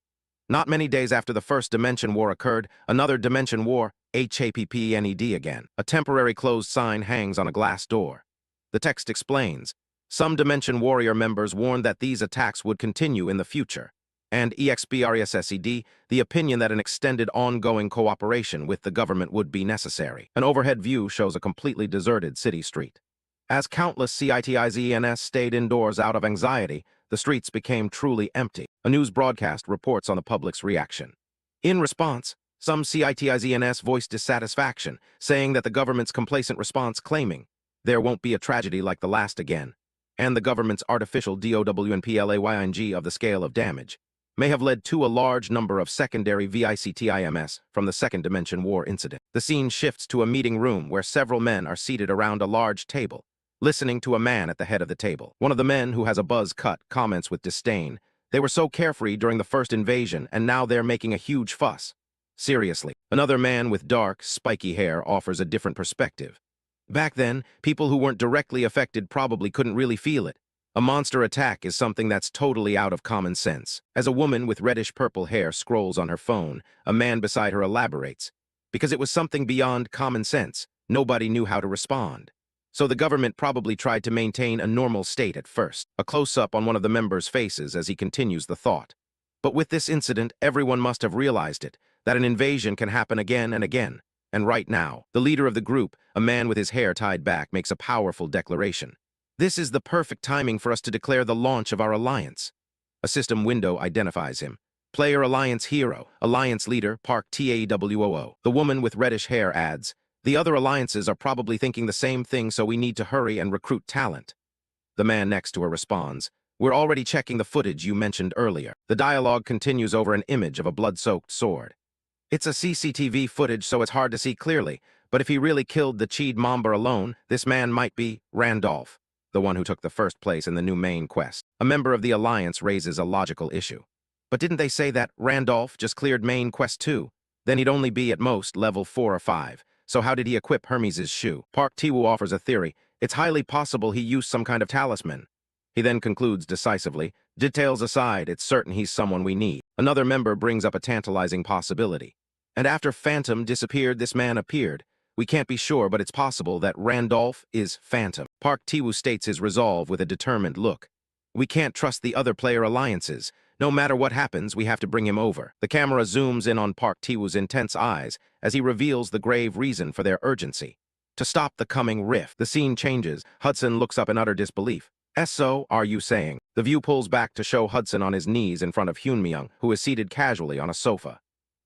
Not many days after the first Dimension War occurred, another Dimension War, HAPPNED again. A temporary closed sign hangs on a glass door. The text explains, "Some Dimension Warrior members warned that these attacks would continue in the future, and EXPRSSED, the opinion that an extended ongoing cooperation with the government would be necessary." An overhead view shows a completely deserted city street. As countless citizens stayed indoors out of anxiety, the streets became truly empty. A news broadcast reports on the public's reaction. In response, some citizens voiced dissatisfaction, saying that the government's complacent response, claiming, "There won't be a tragedy like the last again," and the government's artificial DOWNPLAYING of the scale of damage. may have led to a large number of secondary victims from the Second Dimension War incident. The scene shifts to a meeting room where several men are seated around a large table, listening to a man at the head of the table. One of the men, who has a buzz cut, comments with disdain, "They were so carefree during the first invasion, and now they're making a huge fuss." Seriously. Another man with dark, spiky hair offers a different perspective. "Back then, people who weren't directly affected probably couldn't really feel it. A monster attack is something that's totally out of common sense." As a woman with reddish-purple hair scrolls on her phone, a man beside her elaborates. "Because it was something beyond common sense, nobody knew how to respond. So the government probably tried to maintain a normal state at first." A close-up on one of the members' faces as he continues the thought. "But with this incident, everyone must have realized it, that an invasion can happen again and again. And right now, the leader of the group, a man with his hair tied back, makes a powerful declaration. This is the perfect timing for us to declare the launch of our alliance." A system window identifies him. "Player Alliance Hero, Alliance Leader, Park TAWOO." The woman with reddish hair adds, "The other alliances are probably thinking the same thing, so we need to hurry and recruit talent." The man next to her responds, "We're already checking the footage you mentioned earlier." The dialogue continues over an image of a blood-soaked sword. "It's a CCTV footage, so it's hard to see clearly, but if he really killed the Cheed Mamba alone, this man might be Randolph, the one who took the first place in the new main quest." A member of the Alliance raises a logical issue. "But didn't they say that Randolph just cleared main quest 2? Then he'd only be at most level 4 or 5. So how did he equip Hermes' shoe?" Park Tiwoo offers a theory. "It's highly possible he used some kind of talisman." He then concludes decisively, "Details aside, it's certain he's someone we need." Another member brings up a tantalizing possibility. "And after Phantom disappeared, this man appeared. We can't be sure, but it's possible that Randolph is Phantom." Park Tiwoo states his resolve with a determined look. "We can't trust the other player alliances. No matter what happens, we have to bring him over." The camera zooms in on Park Tiwoo's intense eyes as he reveals the grave reason for their urgency: to stop the coming rift. The scene changes. Hudson looks up in utter disbelief. "So, are you saying?" The view pulls back to show Hudson on his knees in front of Hyunmyung, who is seated casually on a sofa.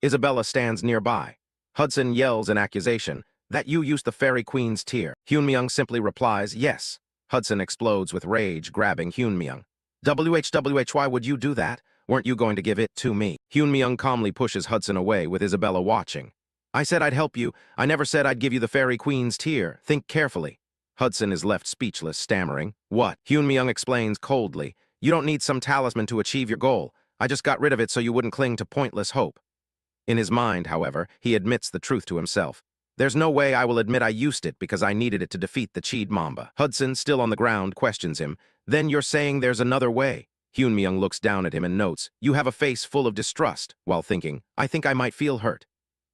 Isabella stands nearby. Hudson yells in accusation, "That you used the Fairy Queen's tear." Hyunmyung simply replies, "Yes." Hudson explodes with rage, grabbing Hyunmyung. Why would you do that? Weren't you going to give it to me?" Hyunmyung calmly pushes Hudson away, with Isabella watching. "I said I'd help you. I never said I'd give you the Fairy Queen's tear. Think carefully." Hudson is left speechless, stammering, "What?" Hyunmyung explains coldly, "You don't need some talisman to achieve your goal. I just got rid of it so you wouldn't cling to pointless hope." In his mind, however, he admits the truth to himself. "There's no way I will admit I used it because I needed it to defeat the Cheed Mamba." Hudson, still on the ground, questions him. "Then you're saying there's another way?" Hyunmyung looks down at him and notes, "You have a face full of distrust," while thinking, "I think I might feel hurt."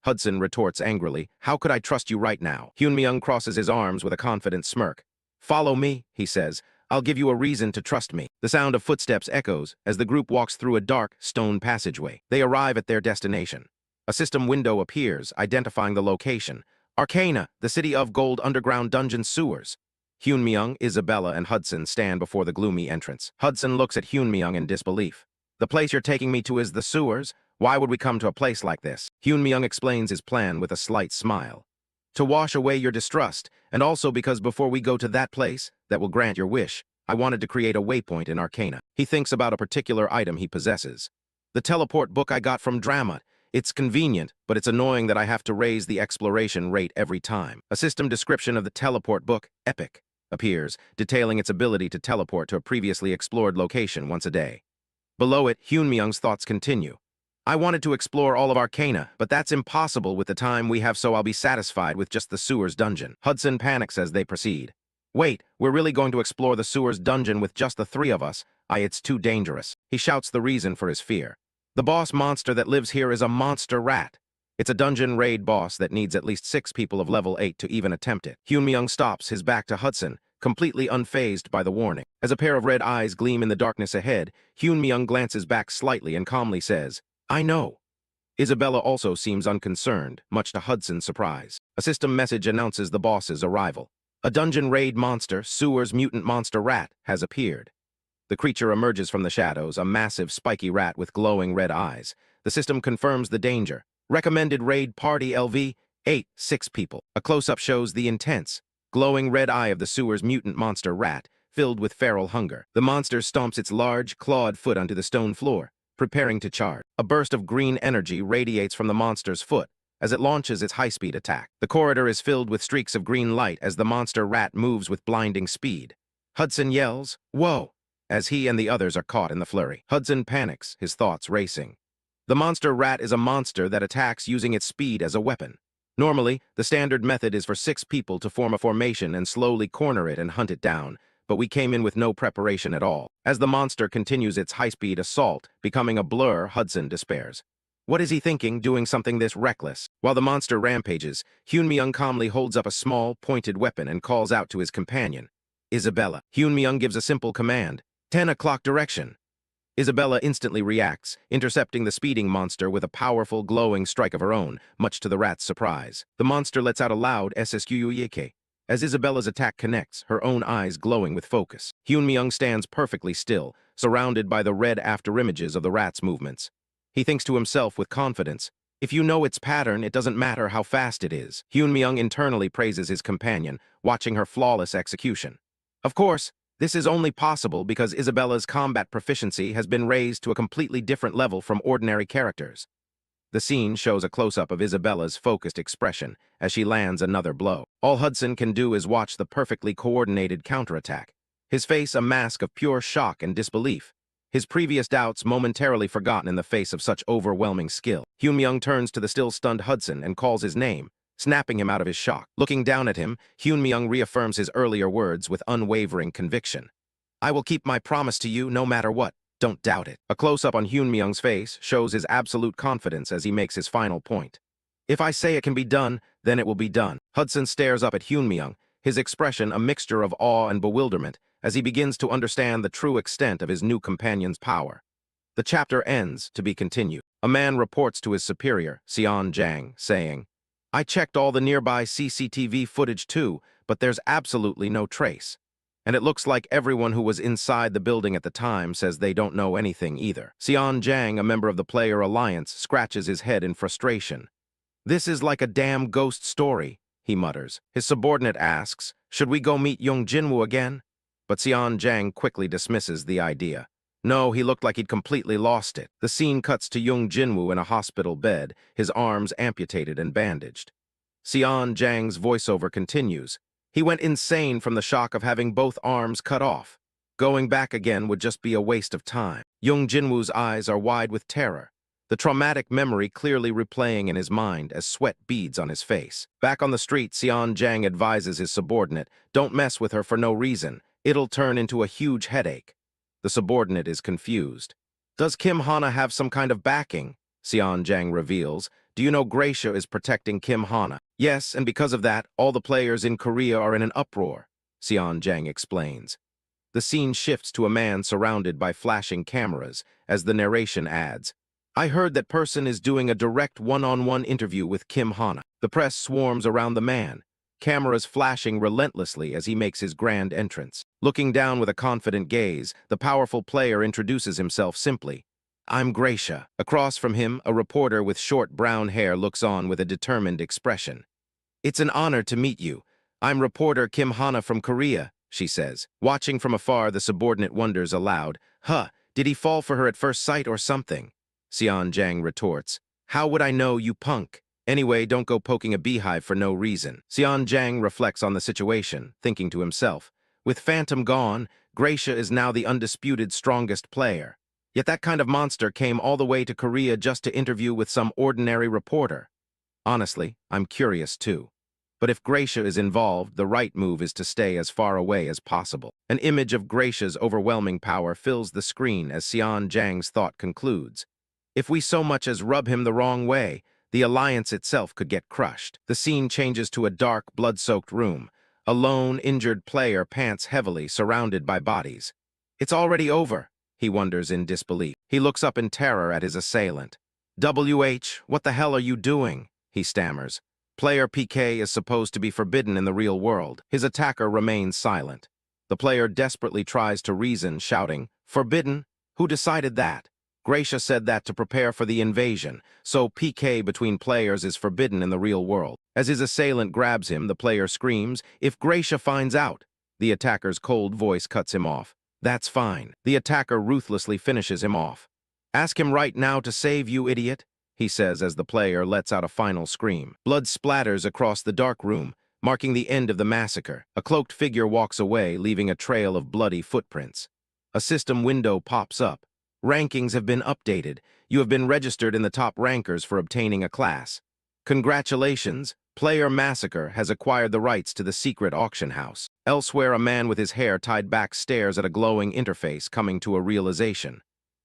Hudson retorts angrily, "How could I trust you right now?" Hyunmyung crosses his arms with a confident smirk. "Follow me," he says. "I'll give you a reason to trust me." The sound of footsteps echoes as the group walks through a dark, stone passageway. They arrive at their destination. A system window appears, identifying the location: Arcana, the City of Gold underground dungeon sewers. Hyunmyung, Isabella, and Hudson stand before the gloomy entrance. Hudson looks at Hyunmyung in disbelief. "The place you're taking me to is the sewers? Why would we come to a place like this?" Hyunmyung explains his plan with a slight smile. "To wash away your distrust, and also because before we go to that place that will grant your wish, I wanted to create a waypoint in Arcana." He thinks about a particular item he possesses. "The teleport book I got from Dramat. It's convenient, but it's annoying that I have to raise the exploration rate every time." A system description of the teleport book, Epic, appears, detailing its ability to teleport to a previously explored location once a day. Below it, Hyunmyung's thoughts continue. "I wanted to explore all of Arcana, but that's impossible with the time we have, so I'll be satisfied with just the sewers dungeon." Hudson panics as they proceed. "Wait, we're really going to explore the sewers dungeon with just the 3 of us? It's too dangerous." He shouts the reason for his fear. "The boss monster that lives here is a monster rat. It's a dungeon raid boss that needs at least 6 people of level 8 to even attempt it." Hyunmyung stops, his back to Hudson, completely unfazed by the warning. As a pair of red eyes gleam in the darkness ahead, Hyunmyung glances back slightly and calmly says, "I know." Isabella also seems unconcerned, much to Hudson's surprise. A system message announces the boss's arrival. A dungeon raid monster, Sewers Mutant Monster Rat, has appeared. The creature emerges from the shadows, a massive, spiky rat with glowing red eyes. The system confirms the danger. Recommended raid party LV, 8, 6 people. A close-up shows the intense, glowing red eye of the Sewers Mutant Monster Rat, filled with feral hunger. The monster stomps its large, clawed foot onto the stone floor, preparing to charge. A burst of green energy radiates from the monster's foot as it launches its high-speed attack. The corridor is filled with streaks of green light as the monster rat moves with blinding speed. Hudson yells, "Whoa!" as he and the others are caught in the flurry. Hudson panics, his thoughts racing. The monster rat is a monster that attacks using its speed as a weapon. Normally, the standard method is for 6 people to form a formation and slowly corner it and hunt it down, but we came in with no preparation at all. As the monster continues its high-speed assault, becoming a blur, Hudson despairs. What is he thinking, doing something this reckless? While the monster rampages, Hyunmyeong calmly holds up a small, pointed weapon and calls out to his companion, Isabella. Hyunmyeong gives a simple command, 10 o'clock direction. Isabella instantly reacts, intercepting the speeding monster with a powerful, glowing strike of her own, much to the rat's surprise. The monster lets out a loud SSQUYK. As Isabella's attack connects, her own eyes glowing with focus. Hyunmyeong stands perfectly still, surrounded by the red afterimages of the rat's movements. He thinks to himself with confidence, if you know its pattern, it doesn't matter how fast it is. Hyunmyeong internally praises his companion, watching her flawless execution. Of course, this is only possible because Isabella's combat proficiency has been raised to a completely different level from ordinary characters. The scene shows a close-up of Isabella's focused expression as she lands another blow. All Hudson can do is watch the perfectly coordinated counterattack, his face a mask of pure shock and disbelief, his previous doubts momentarily forgotten in the face of such overwhelming skill. Hyunmyeong turns to the still-stunned Hudson and calls his name, snapping him out of his shock. Looking down at him, Hyunmyeong reaffirms his earlier words with unwavering conviction. I will keep my promise to you no matter what. Don't doubt it. A close-up on Hyunmyeong's face shows his absolute confidence as he makes his final point. If I say it can be done, then it will be done. Hudson stares up at Hyunmyeong, his expression a mixture of awe and bewilderment as he begins to understand the true extent of his new companion's power. The chapter ends, to be continued. A man reports to his superior, Seon Jang, saying, I checked all the nearby CCTV footage too, but there's absolutely no trace. And it looks like everyone who was inside the building at the time says they don't know anything either. Seon Jang, a member of the Player Alliance, scratches his head in frustration. This is like a damn ghost story, he mutters. His subordinate asks, should we go meet Young Jinwoo again? But Seon Jang quickly dismisses the idea. No, he looked like he'd completely lost it. The scene cuts to Young Jinwoo in a hospital bed, his arms amputated and bandaged. Seon Jang's voiceover continues. He went insane from the shock of having both arms cut off. Going back again would just be a waste of time. Young Jinwoo's eyes are wide with terror, the traumatic memory clearly replaying in his mind as sweat beads on his face. Back on the street, Seon Jang advises his subordinate, don't mess with her for no reason. It'll turn into a huge headache. The subordinate is confused. Does Kim Hana have some kind of backing? Seon Jang reveals. Do you know Gracia is protecting Kim Hana? Yes, and because of that, all the players in Korea are in an uproar, Seon Jang explains. The scene shifts to a man surrounded by flashing cameras as the narration adds, I heard that person is doing a direct one-on-one interview with Kim Hana. The press swarms around the man, cameras flashing relentlessly as he makes his grand entrance. Looking down with a confident gaze, the powerful player introduces himself simply. I'm Gracia. Across from him, a reporter with short brown hair looks on with a determined expression. It's an honor to meet you. I'm reporter Kim Hana from Korea, she says. Watching from afar, the subordinate wonders aloud, did he fall for her at first sight or something? Seon Jang retorts, how would I know, you punk? Anyway, don't go poking a beehive for no reason. Seon Jang reflects on the situation, thinking to himself, with Phantom gone, Gracia is now the undisputed strongest player. Yet that kind of monster came all the way to Korea just to interview with some ordinary reporter. Honestly, I'm curious too. But if Gracia is involved, the right move is to stay as far away as possible. An image of Gracia's overwhelming power fills the screen as Seon Jang's thought concludes. If we so much as rub him the wrong way, the alliance itself could get crushed. The scene changes to a dark, blood-soaked room. A lone, injured player pants heavily, surrounded by bodies. It's already over, he wonders in disbelief. He looks up in terror at his assailant. WH, what the hell are you doing? He stammers. Player PK is supposed to be forbidden in the real world. His attacker remains silent. The player desperately tries to reason, shouting, Forbidden? Who decided that? Gracia said that to prepare for the invasion, so PK between players is forbidden in the real world. As his assailant grabs him, the player screams, if Gracia finds out. The attacker's cold voice cuts him off. That's fine. The attacker ruthlessly finishes him off. "Ask him right now to save you, idiot," he says as the player lets out a final scream. Blood splatters across the dark room, marking the end of the massacre. A cloaked figure walks away, leaving a trail of bloody footprints. A system window pops up. "Rankings have been updated. You have been registered in the top rankers for obtaining a class. Congratulations, Player Massacre has acquired the rights to the secret auction house." Elsewhere, a man with his hair tied back stares at a glowing interface, coming to a realization.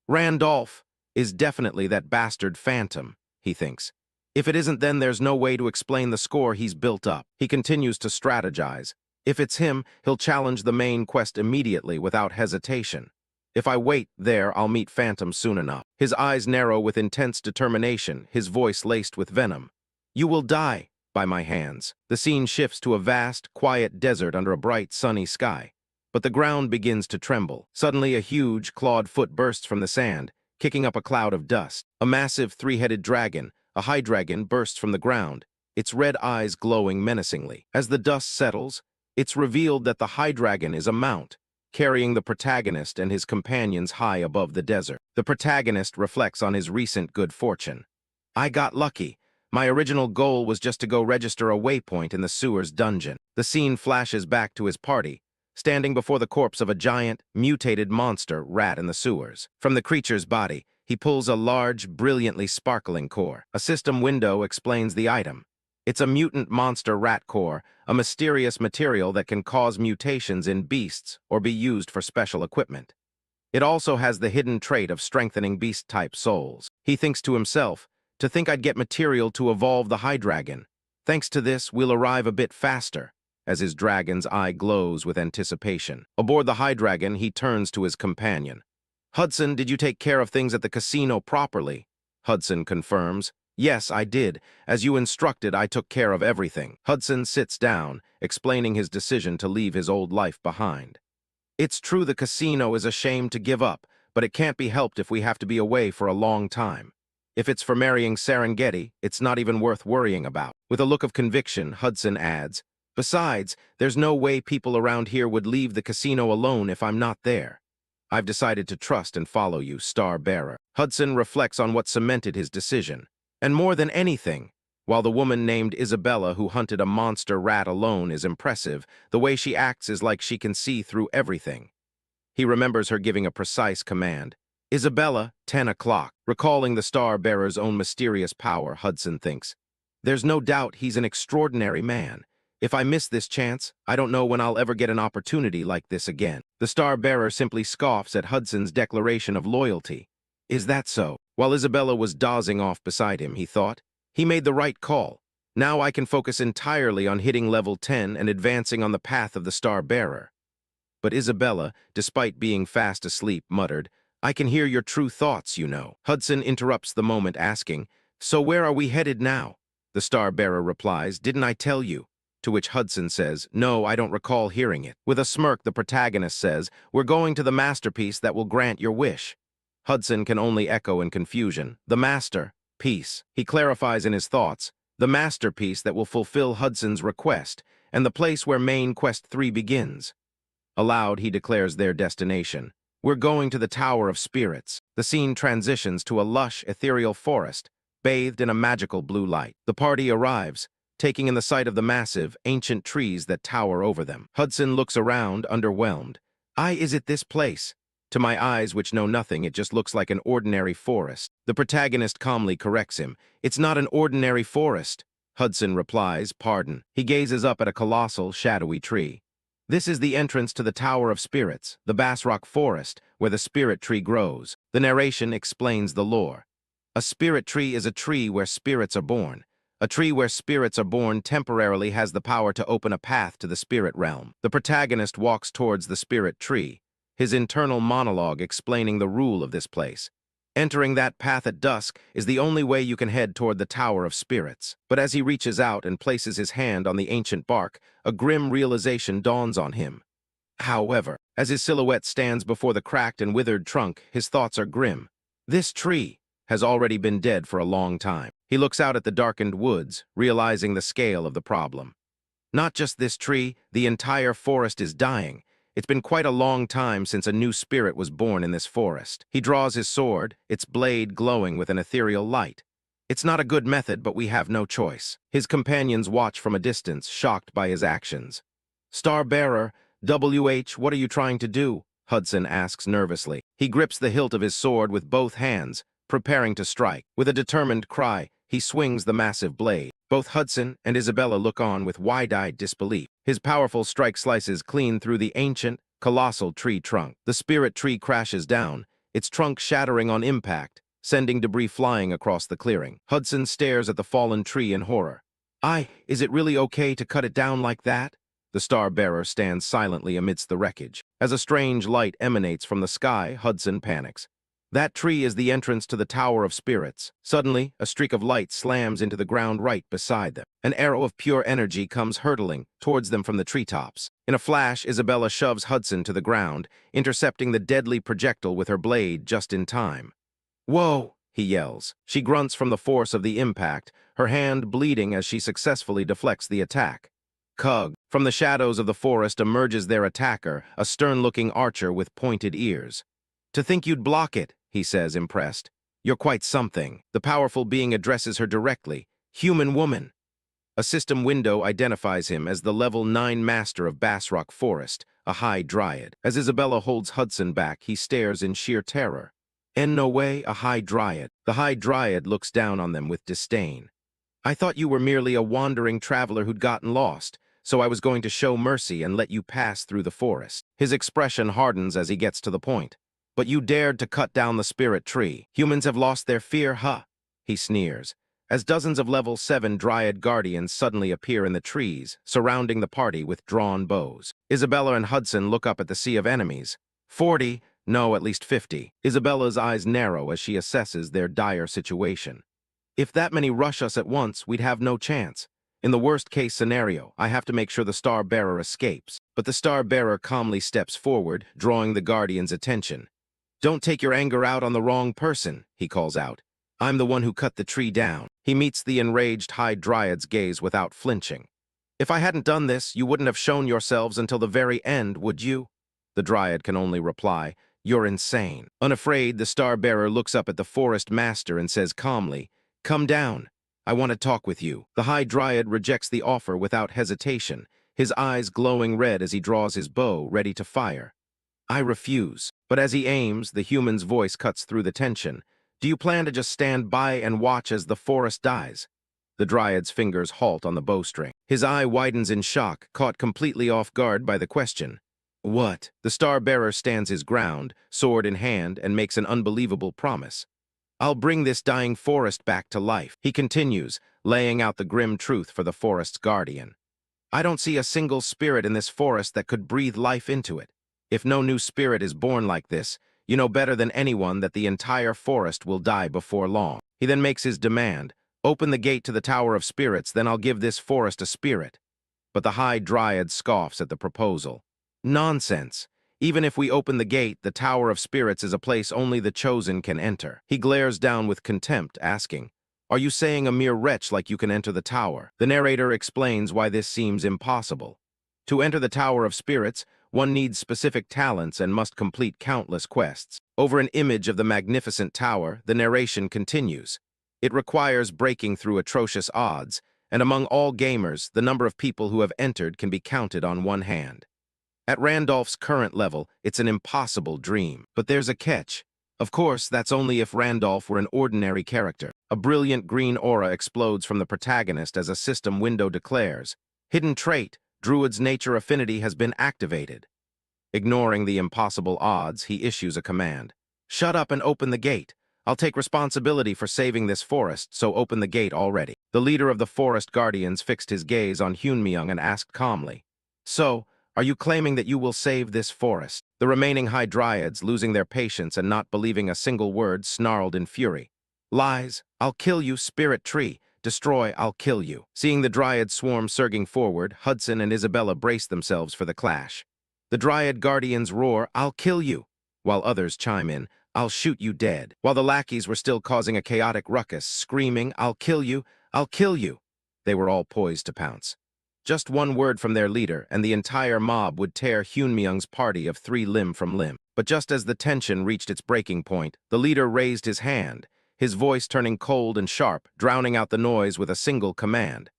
Randolph is definitely that bastard Phantom, he thinks. If it isn't, then there's no way to explain the score he's built up. He continues to strategize. If it's him, he'll challenge the main quest immediately without hesitation. If I wait there, I'll meet Phantom soon enough. His eyes narrow with intense determination, his voice laced with venom. "You will die by my hands." The scene shifts to a vast, quiet desert under a bright, sunny sky. But the ground begins to tremble. Suddenly, a huge, clawed foot bursts from the sand, kicking up a cloud of dust. A massive, three-headed dragon, a high-dragon, bursts from the ground, its red eyes glowing menacingly. As the dust settles, it's revealed that the high-dragon is a mount, carrying the protagonist and his companions high above the desert. The protagonist reflects on his recent good fortune. "I got lucky. My original goal was just to go register a waypoint in the sewer's dungeon." The scene flashes back to his party, standing before the corpse of a giant, mutated monster rat in the sewers. From the creature's body, he pulls a large, brilliantly sparkling core. A system window explains the item. It's a mutant monster rat core, a mysterious material that can cause mutations in beasts or be used for special equipment. It also has the hidden trait of strengthening beast-type souls. He thinks to himself, "To think I'd get material to evolve the High Dragon. Thanks to this, we'll arrive a bit faster," as his dragon's eye glows with anticipation. Aboard the High Dragon, he turns to his companion. "Hudson, did you take care of things at the casino properly?" Hudson confirms. "Yes, I did. As you instructed, I took care of everything." Hudson sits down, explaining his decision to leave his old life behind. "It's true the casino is a shame to give up, but it can't be helped if we have to be away for a long time. If it's for marrying Serengeti, it's not even worth worrying about." With a look of conviction, Hudson adds, "Besides, there's no way people around here would leave the casino alone if I'm not there. I've decided to trust and follow you, Star Bearer." Hudson reflects on what cemented his decision. And more than anything, while the woman named Isabella who hunted a monster rat alone is impressive, the way she acts is like she can see through everything. He remembers her giving a precise command. "Isabella, 10 o'clock. Recalling the Star Bearer's own mysterious power, Hudson thinks, "There's no doubt he's an extraordinary man. If I miss this chance, I don't know when I'll ever get an opportunity like this again." The Star Bearer simply scoffs at Hudson's declaration of loyalty. Is that so? While Isabella was dozing off beside him, he thought, he made the right call. Now I can focus entirely on hitting level 10 and advancing on the path of the Star Bearer. But Isabella, despite being fast asleep, muttered, "I can hear your true thoughts, you know." Hudson interrupts the moment, asking, "So where are we headed now?" The Star Bearer replies, "Didn't I tell you?" To which Hudson says, "No, I don't recall hearing it." With a smirk, the protagonist says, "We're going to the masterpiece that will grant your wish." Hudson can only echo in confusion. The masterpiece. He clarifies in his thoughts, the masterpiece that will fulfill Hudson's request, and the place where main quest 3 begins. Aloud, he declares their destination. "We're going to the Tower of Spirits." The scene transitions to a lush, ethereal forest, bathed in a magical blue light. The party arrives, taking in the sight of the massive, ancient trees that tower over them. Hudson looks around, underwhelmed. Is it this place? To my eyes, which know nothing, it just looks like an ordinary forest." The protagonist calmly corrects him. "It's not an ordinary forest." Hudson replies, "Pardon." He gazes up at a colossal, shadowy tree. "This is the entrance to the Tower of Spirits, the Bassrock Forest, where the spirit tree grows." The narration explains the lore. A spirit tree is a tree where spirits are born. A tree where spirits are born temporarily has the power to open a path to the spirit realm. The protagonist walks towards the spirit tree, his internal monologue explaining the rule of this place. Entering that path at dusk is the only way you can head toward the Tower of Spirits. But as he reaches out and places his hand on the ancient bark, a grim realization dawns on him. However, as his silhouette stands before the cracked and withered trunk, his thoughts are grim. This tree has already been dead for a long time. He looks out at the darkened woods, realizing the scale of the problem. Not just this tree, the entire forest is dying. It's been quite a long time since a new spirit was born in this forest. He draws his sword, its blade glowing with an ethereal light. It's not a good method, but we have no choice. His companions watch from a distance, shocked by his actions. Star-bearer, WH, what are you trying to do? Hudson asks nervously. He grips the hilt of his sword with both hands, preparing to strike. With a determined cry, he swings the massive blade. Both Hudson and Isabella look on with wide-eyed disbelief. His powerful strike slices clean through the ancient, colossal tree trunk. The spirit tree crashes down, its trunk shattering on impact, sending debris flying across the clearing. Hudson stares at the fallen tree in horror. Is it really okay to cut it down like that? The star-bearer stands silently amidst the wreckage. As a strange light emanates from the sky, Hudson panics. That tree is the entrance to the Tower of Spirits. Suddenly, a streak of light slams into the ground right beside them. An arrow of pure energy comes hurtling towards them from the treetops. In a flash, Isabella shoves Hudson to the ground, intercepting the deadly projectile with her blade just in time. "Whoa!" he yells. She grunts from the force of the impact, her hand bleeding as she successfully deflects the attack. Cug. From the shadows of the forest emerges their attacker, a stern-looking archer with pointed ears. "To think you'd block it," he says, impressed. "You're quite something." The powerful being addresses her directly. "Human woman." A system window identifies him as the Level 9 Master of Bassrock Forest, a High Dryad. As Isabella holds Hudson back, he stares in sheer terror. "In no way a High Dryad." The High Dryad looks down on them with disdain. "I thought you were merely a wandering traveler who'd gotten lost, so I was going to show mercy and let you pass through the forest." His expression hardens as he gets to the point. "But you dared to cut down the spirit tree. Humans have lost their fear, huh?" He sneers, as dozens of Level 7 Dryad Guardians suddenly appear in the trees, surrounding the party with drawn bows. Isabella and Hudson look up at the sea of enemies. 40, no, at least 50. Isabella's eyes narrow as she assesses their dire situation. "If that many rush us at once, we'd have no chance. In the worst-case scenario, I have to make sure the Star-Bearer escapes." But the Star-Bearer calmly steps forward, drawing the Guardian's attention. "Don't take your anger out on the wrong person," he calls out. "I'm the one who cut the tree down." He meets the enraged High Dryad's gaze without flinching. "If I hadn't done this, you wouldn't have shown yourselves until the very end, would you?" The Dryad can only reply, "You're insane." Unafraid, the Star-Bearer looks up at the Forest Master and says calmly, "Come down. I want to talk with you." The High Dryad rejects the offer without hesitation, his eyes glowing red as he draws his bow, ready to fire. "I refuse." But as he aims, the human's voice cuts through the tension. "Do you plan to just stand by and watch as the forest dies?" The Dryad's fingers halt on the bowstring. His eye widens in shock, caught completely off guard by the question. "What?" The Star-Bearer stands his ground, sword in hand, and makes an unbelievable promise. "I'll bring this dying forest back to life." He continues, laying out the grim truth for the forest's guardian. "I don't see a single spirit in this forest that could breathe life into it. If no new spirit is born like this, you know better than anyone that the entire forest will die before long." He then makes his demand. "Open the gate to the Tower of Spirits, then I'll give this forest a spirit." But the High Dryad scoffs at the proposal. "Nonsense. Even if we open the gate, the Tower of Spirits is a place only the chosen can enter." He glares down with contempt, asking, "Are you saying a mere wretch like you can enter the tower?" The narrator explains why this seems impossible. To enter the Tower of Spirits, one needs specific talents and must complete countless quests. Over an image of the magnificent tower, the narration continues. "It requires breaking through atrocious odds, and among all gamers, the number of people who have entered can be counted on one hand. At Randolph's current level, it's an impossible dream. But there's a catch. Of course, that's only if Randolph were an ordinary character." A brilliant green aura explodes from the protagonist as a system window declares, "Hidden trait, Druid's nature affinity has been activated." Ignoring the impossible odds, he issues a command. "Shut up and open the gate. I'll take responsibility for saving this forest, so open the gate already." The leader of the Forest Guardians fixed his gaze on Hyunmyoung and asked calmly, "So, are you claiming that you will save this forest?" The remaining High Dryads, losing their patience and not believing a single word, snarled in fury. "Lies! I'll kill you, spirit tree! Destroy, I'll kill you!" Seeing the Dryad swarm surging forward, Hudson and Isabella brace themselves for the clash. The Dryad Guardians roar, "I'll kill you!" while others chime in, "I'll shoot you dead," while the lackeys were still causing a chaotic ruckus, screaming, "I'll kill you! I'll kill you!" They were all poised to pounce. Just one word from their leader, and the entire mob would tear Hyunmyung's party of three limb from limb. But just as the tension reached its breaking point, the leader raised his hand, his voice turning cold and sharp, drowning out the noise with a single command.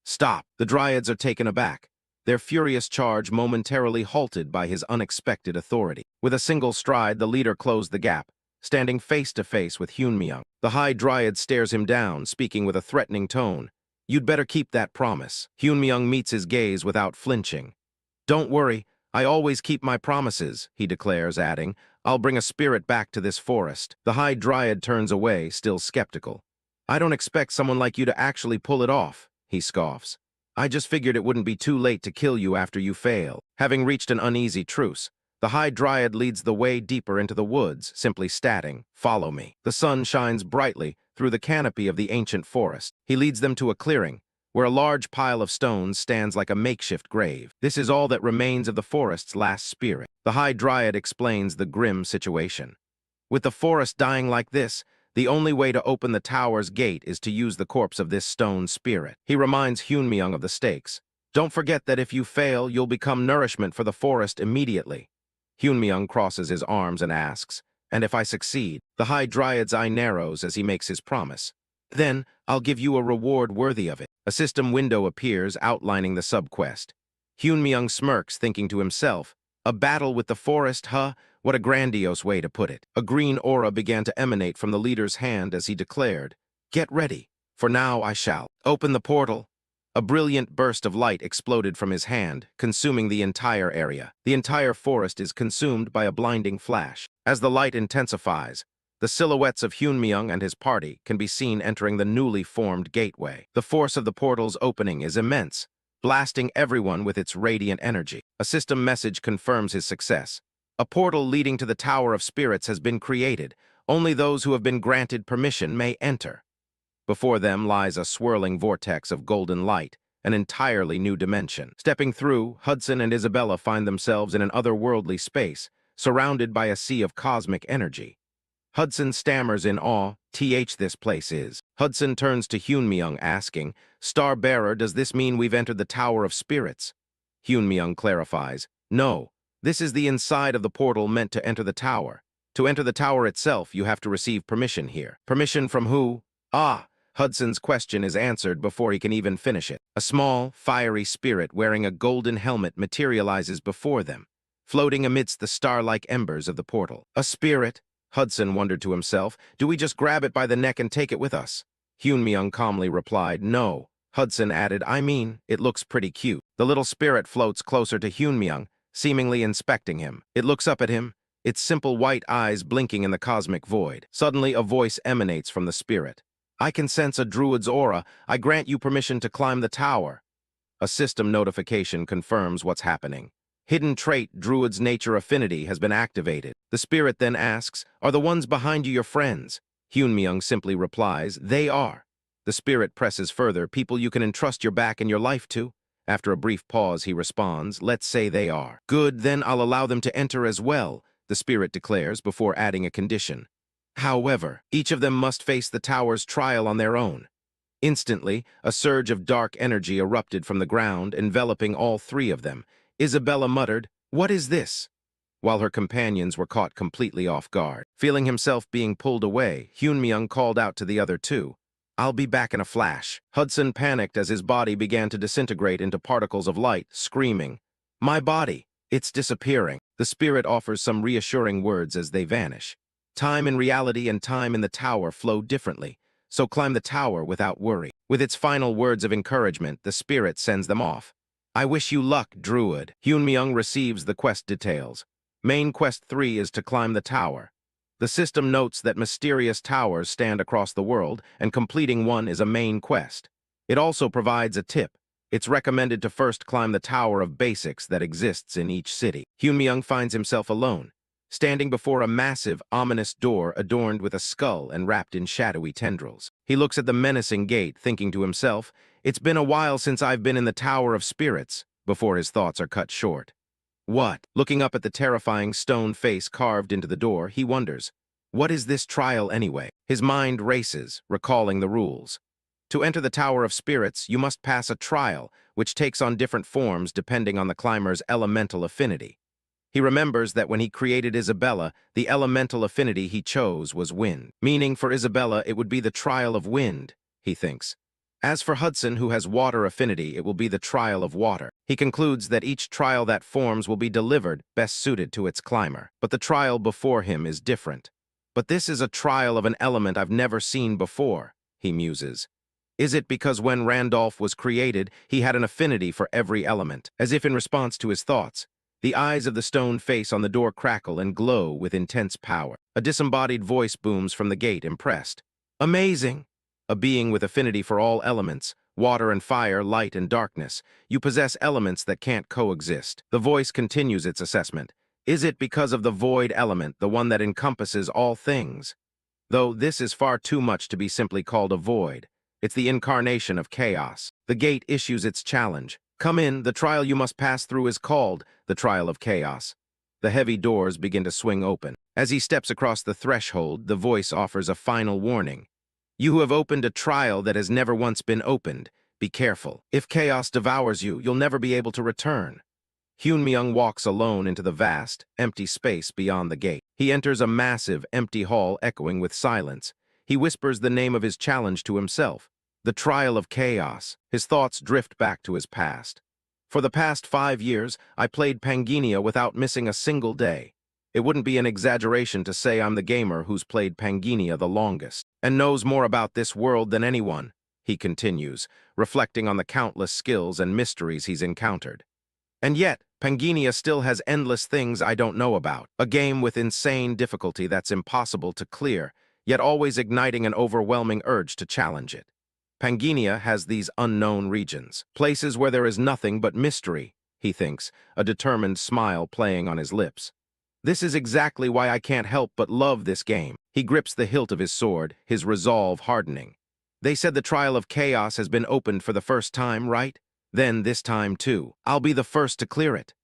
Stop! The Dryads are taken aback, their furious charge momentarily halted by his unexpected authority. With a single stride, the leader closed the gap, standing face to face with Hyunmyung. The High Dryad stares him down, speaking with a threatening tone. You'd better keep that promise. Hyunmyung meets his gaze without flinching. Don't worry, I always keep my promises, he declares, adding, I'll bring a spirit back to this forest. The High Dryad turns away, still skeptical. I don't expect someone like you to actually pull it off, he scoffs. I just figured it wouldn't be too late to kill you after you fail. Having reached an uneasy truce, the High Dryad leads the way deeper into the woods, simply stating, Follow me. The sun shines brightly through the canopy of the ancient forest. He leads them to a clearing, where a large pile of stones stands like a makeshift grave. This is all that remains of the forest's last spirit. The High Dryad explains the grim situation. With the forest dying like this, the only way to open the tower's gate is to use the corpse of this stone spirit. He reminds Hyunmyung of the stakes. Don't forget that if you fail, you'll become nourishment for the forest immediately. Hyunmyung crosses his arms and asks, And if I succeed? The High Dryad's eye narrows as he makes his promise. Then, I'll give you a reward worthy of it. A system window appears, outlining the subquest. Hyunmyung smirks, thinking to himself, A battle with the forest, huh? What a grandiose way to put it. A green aura began to emanate from the leader's hand as he declared, Get ready, for now I shall. Open the portal. A brilliant burst of light exploded from his hand, consuming the entire area. The entire forest is consumed by a blinding flash. As the light intensifies, the silhouettes of Hyunmyung and his party can be seen entering the newly formed gateway. The force of the portal's opening is immense, blasting everyone with its radiant energy. A system message confirms his success. A portal leading to the Tower of Spirits has been created. Only those who have been granted permission may enter. Before them lies a swirling vortex of golden light, an entirely new dimension. Stepping through, Hudson and Isabella find themselves in an otherworldly space, surrounded by a sea of cosmic energy. Hudson stammers in awe, this place is. Hudson turns to Hyunmyung, asking, Star-bearer, does this mean we've entered the Tower of Spirits? Hyunmyung clarifies, No. This is the inside of the portal meant to enter the tower. To enter the tower itself, you have to receive permission here. Permission from who? Hudson's question is answered before he can even finish it. A small, fiery spirit wearing a golden helmet materializes before them, floating amidst the star-like embers of the portal. A spirit? Hudson wondered to himself. Do we just grab it by the neck and take it with us? Hyunmyung calmly replied, No. Hudson added, I mean, it looks pretty cute. The little spirit floats closer to Hyunmyung, seemingly inspecting him. It looks up at him, its simple white eyes blinking in the cosmic void. Suddenly, a voice emanates from the spirit. I can sense a druid's aura. I grant you permission to climb the tower. A system notification confirms what's happening. Hidden trait Druid's nature affinity has been activated. The spirit then asks, Are the ones behind you your friends? Hyunmyung simply replies, They are. The spirit presses further, People you can entrust your back and your life to? After a brief pause, he responds, Let's say they are. Good, then I'll allow them to enter as well, the spirit declares before adding a condition. However, each of them must face the tower's trial on their own. Instantly, a surge of dark energy erupted from the ground, enveloping all three of them. Isabella muttered, What is this? While her companions were caught completely off guard. Feeling himself being pulled away, Hyunmyung called out to the other two, I'll be back in a flash. Hudson panicked as his body began to disintegrate into particles of light, screaming, My body! It's disappearing. The spirit offers some reassuring words as they vanish. Time in reality and time in the tower flow differently, so climb the tower without worry. With its final words of encouragement, the spirit sends them off. I wish you luck, Druid. Hyunmyung receives the quest details. Main quest 3 is to climb the tower. The system notes that mysterious towers stand across the world, and completing one is a main quest. It also provides a tip. It's recommended to first climb the Tower of Basics that exists in each city. Hyunmyung finds himself alone, standing before a massive, ominous door adorned with a skull and wrapped in shadowy tendrils. He looks at the menacing gate, thinking to himself, It's been a while since I've been in the Tower of Spirits, before his thoughts are cut short. What? Looking up at the terrifying stone face carved into the door, he wonders, What is this trial anyway? His mind races, recalling the rules. To enter the Tower of Spirits, you must pass a trial, which takes on different forms depending on the climber's elemental affinity. He remembers that when he created Isabella, the elemental affinity he chose was wind. Meaning for Isabella, it would be the trial of wind, he thinks. As for Hudson, who has water affinity, it will be the trial of water. He concludes that each trial that forms will be delivered best suited to its climber. But the trial before him is different. But this is a trial of an element I've never seen before, he muses. Is it because when Randolph was created, he had an affinity for every element? As if in response to his thoughts, the eyes of the stone face on the door crackle and glow with intense power. A disembodied voice booms from the gate, impressed. Amazing! A being with affinity for all elements, water and fire, light and darkness. You possess elements that can't coexist. The voice continues its assessment. Is it because of the void element, the one that encompasses all things? Though this is far too much to be simply called a void. It's the incarnation of chaos. The gate issues its challenge. Come in, the trial you must pass through is called the trial of chaos. The heavy doors begin to swing open. As he steps across the threshold, the voice offers a final warning. You who have opened a trial that has never once been opened, be careful. If chaos devours you, you'll never be able to return. Hyun-myung walks alone into the vast, empty space beyond the gate. He enters a massive, empty hall echoing with silence. He whispers the name of his challenge to himself. The trial of chaos. His thoughts drift back to his past. For the past 5 years, I played Pangea without missing a single day. It wouldn't be an exaggeration to say I'm the gamer who's played Pangea the longest, and knows more about this world than anyone, he continues, reflecting on the countless skills and mysteries he's encountered. And yet, Pangea still has endless things I don't know about. A game with insane difficulty that's impossible to clear, yet always igniting an overwhelming urge to challenge it. Pangea has these unknown regions, places where there is nothing but mystery, he thinks, a determined smile playing on his lips. This is exactly why I can't help but love this game. He grips the hilt of his sword, his resolve hardening. They said the trial of chaos has been opened for the first time, right? Then this time too. I'll be the first to clear it.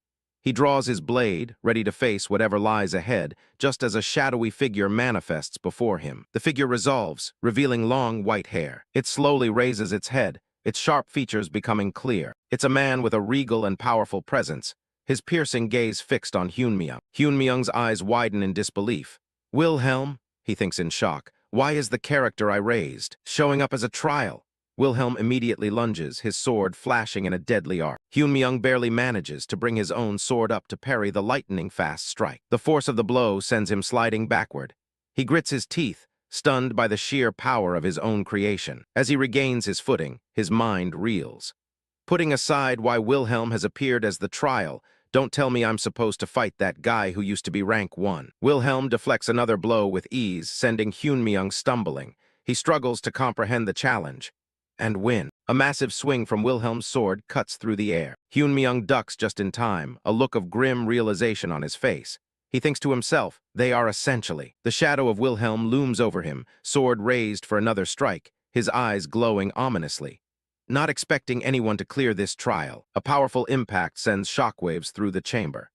He draws his blade, ready to face whatever lies ahead, just as a shadowy figure manifests before him. The figure resolves, revealing long white hair. It slowly raises its head, its sharp features becoming clear. It's a man with a regal and powerful presence, his piercing gaze fixed on Hyun-myung. Hyun-myung's eyes widen in disbelief. Wilhelm, he thinks in shock. Why is the character I raised showing up as a trial? Wilhelm immediately lunges, his sword flashing in a deadly arc. Hyun-myung barely manages to bring his own sword up to parry the lightning-fast strike. The force of the blow sends him sliding backward. He grits his teeth, stunned by the sheer power of his own creation. As he regains his footing, his mind reels. Putting aside why Wilhelm has appeared as the trial, don't tell me I'm supposed to fight that guy who used to be rank 1. Wilhelm deflects another blow with ease, sending Hyun-myung stumbling. He struggles to comprehend the challenge. And win. A massive swing from Wilhelm's sword cuts through the air. Hyun-myung ducks just in time, a look of grim realization on his face. He thinks to himself, they are essentially. The shadow of Wilhelm looms over him, sword raised for another strike, his eyes glowing ominously. Not expecting anyone to clear this trial, a powerful impact sends shockwaves through the chamber.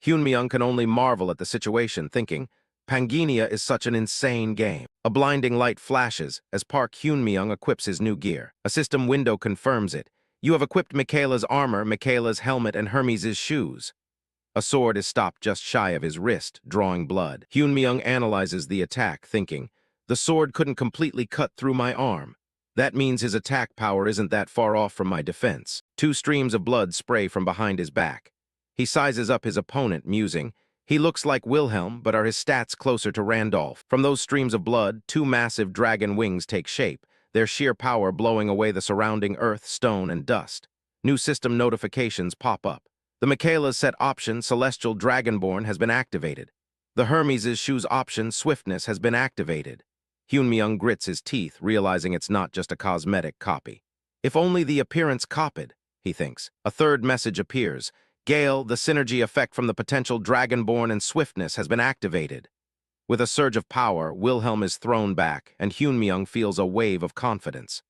Hyun-myung can only marvel at the situation, thinking, Pangea is such an insane game. A blinding light flashes as Park Hyun-myung equips his new gear. A system window confirms it. You have equipped Michaela's armor, Michaela's helmet, and Hermes' shoes. A sword is stopped just shy of his wrist, drawing blood. Hyun-myung analyzes the attack, thinking, the sword couldn't completely cut through my arm. That means his attack power isn't that far off from my defense. 2 streams of blood spray from behind his back. He sizes up his opponent, musing, he looks like Wilhelm, but are his stats closer to Randolph? From those streams of blood, 2 massive dragon wings take shape, their sheer power blowing away the surrounding earth, stone, and dust. New system notifications pop up. The Michaela's set option, Celestial Dragonborn, has been activated. The Hermes' shoes option, Swiftness, has been activated. Hyun-myung grits his teeth, realizing it's not just a cosmetic copy. If only the appearance copied, he thinks. A third message appears. Gale, the synergy effect from the potential Dragonborn and Swiftness has been activated. With a surge of power, Wilhelm is thrown back, and Hyun-myung feels a wave of confidence.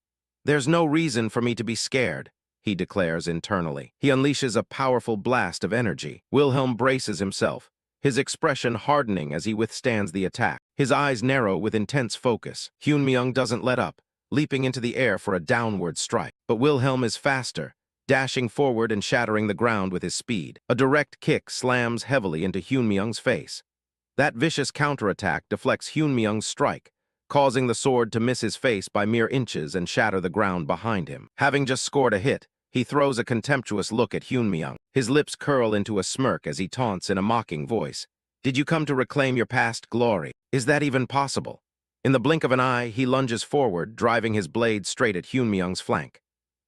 There's no reason for me to be scared, he declares internally. He unleashes a powerful blast of energy. Wilhelm braces himself, his expression hardening as he withstands the attack. His eyes narrow with intense focus. Hyun-myung doesn't let up, leaping into the air for a downward strike. But Wilhelm is faster, dashing forward and shattering the ground with his speed. A direct kick slams heavily into Hyunmyung's face. That vicious counterattack deflects Hyunmyung's strike, causing the sword to miss his face by mere inches and shatter the ground behind him. Having just scored a hit, he throws a contemptuous look at Hyunmyung. His lips curl into a smirk as he taunts in a mocking voice. Did you come to reclaim your past glory? Is that even possible? In the blink of an eye, he lunges forward, driving his blade straight at Hyunmyung's flank.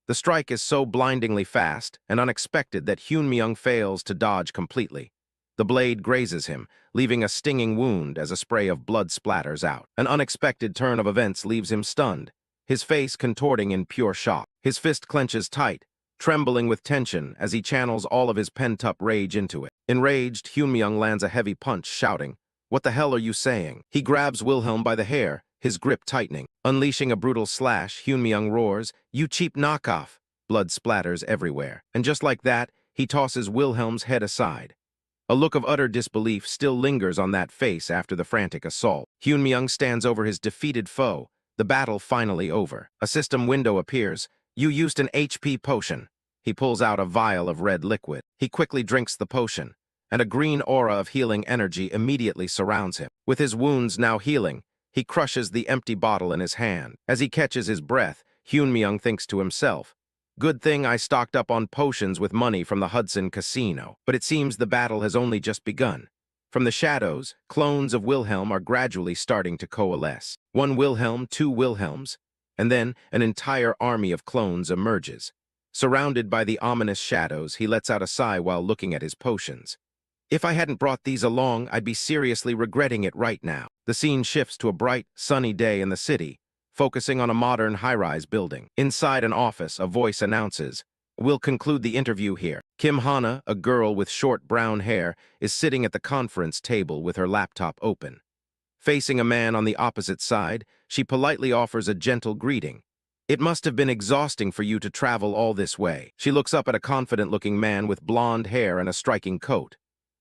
The strike is so blindingly fast and unexpected that Hyunmyung fails to dodge completely. The blade grazes him, leaving a stinging wound as a spray of blood splatters out. An unexpected turn of events leaves him stunned, his face contorting in pure shock. His fist clenches tight, trembling with tension as he channels all of his pent-up rage into it. Enraged, Hyunmyung lands a heavy punch, shouting, "What the hell are you saying?" He grabs Wilhelm by the hair, his grip tightening. Unleashing a brutal slash, Hyunmyung roars, "You cheap knockoff!" Blood splatters everywhere. And just like that, he tosses Wilhelm's head aside. A look of utter disbelief still lingers on that face after the frantic assault. Hyunmyung stands over his defeated foe, the battle finally over. A system window appears. "You used an HP potion." He pulls out a vial of red liquid. He quickly drinks the potion, and a green aura of healing energy immediately surrounds him. With his wounds now healing, he crushes the empty bottle in his hand. As he catches his breath, Hyunmyung thinks to himself, "Good thing I stocked up on potions with money from the Hudson Casino." But it seems the battle has only just begun. From the shadows, clones of Wilhelm are gradually starting to coalesce. One Wilhelm, two Wilhelms, and then an entire army of clones emerges. Surrounded by the ominous shadows, he lets out a sigh while looking at his potions. "If I hadn't brought these along, I'd be seriously regretting it right now." The scene shifts to a bright, sunny day in the city, focusing on a modern high-rise building. Inside an office, a voice announces, "We'll conclude the interview here." Kim Hana, a girl with short brown hair, is sitting at the conference table with her laptop open. Facing a man on the opposite side, she politely offers a gentle greeting. "It must have been exhausting for you to travel all this way." She looks up at a confident-looking man with blonde hair and a striking coat.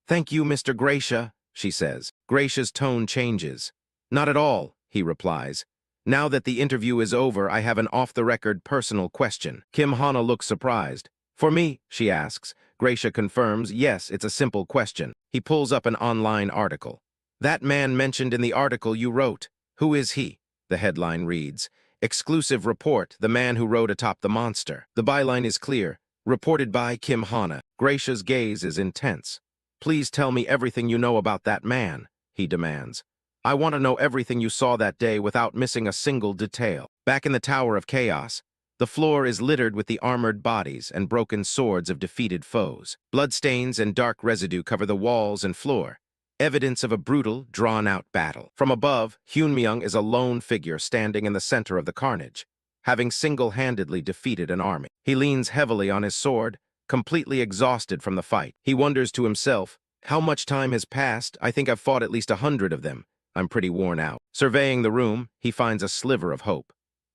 "Thank you, Mr. Gracia," she says. Gracia's tone changes. "Not at all," he replies. "Now that the interview is over, I have an off-the-record personal question." Kim Hana looks surprised. "For me?" she asks. Gracia confirms, "Yes, it's a simple question." He pulls up an online article. "That man mentioned in the article you wrote. Who is he?" The headline reads, "Exclusive report, the man who rode atop the monster." The byline is clear, reported by Kim Hana. Gracia's gaze is intense. "Please tell me everything you know about that man," he demands. "I want to know everything you saw that day without missing a single detail." Back in the Tower of Chaos, the floor is littered with the armored bodies and broken swords of defeated foes. Bloodstains and dark residue cover the walls and floor, evidence of a brutal, drawn-out battle. From above, Hyunmyung is a lone figure standing in the center of the carnage, having single-handedly defeated an army. He leans heavily on his sword, completely exhausted from the fight. He wonders to himself, "How much time has passed? I think I've fought at least 100 of them. I'm pretty worn out." Surveying the room, he finds a sliver of hope.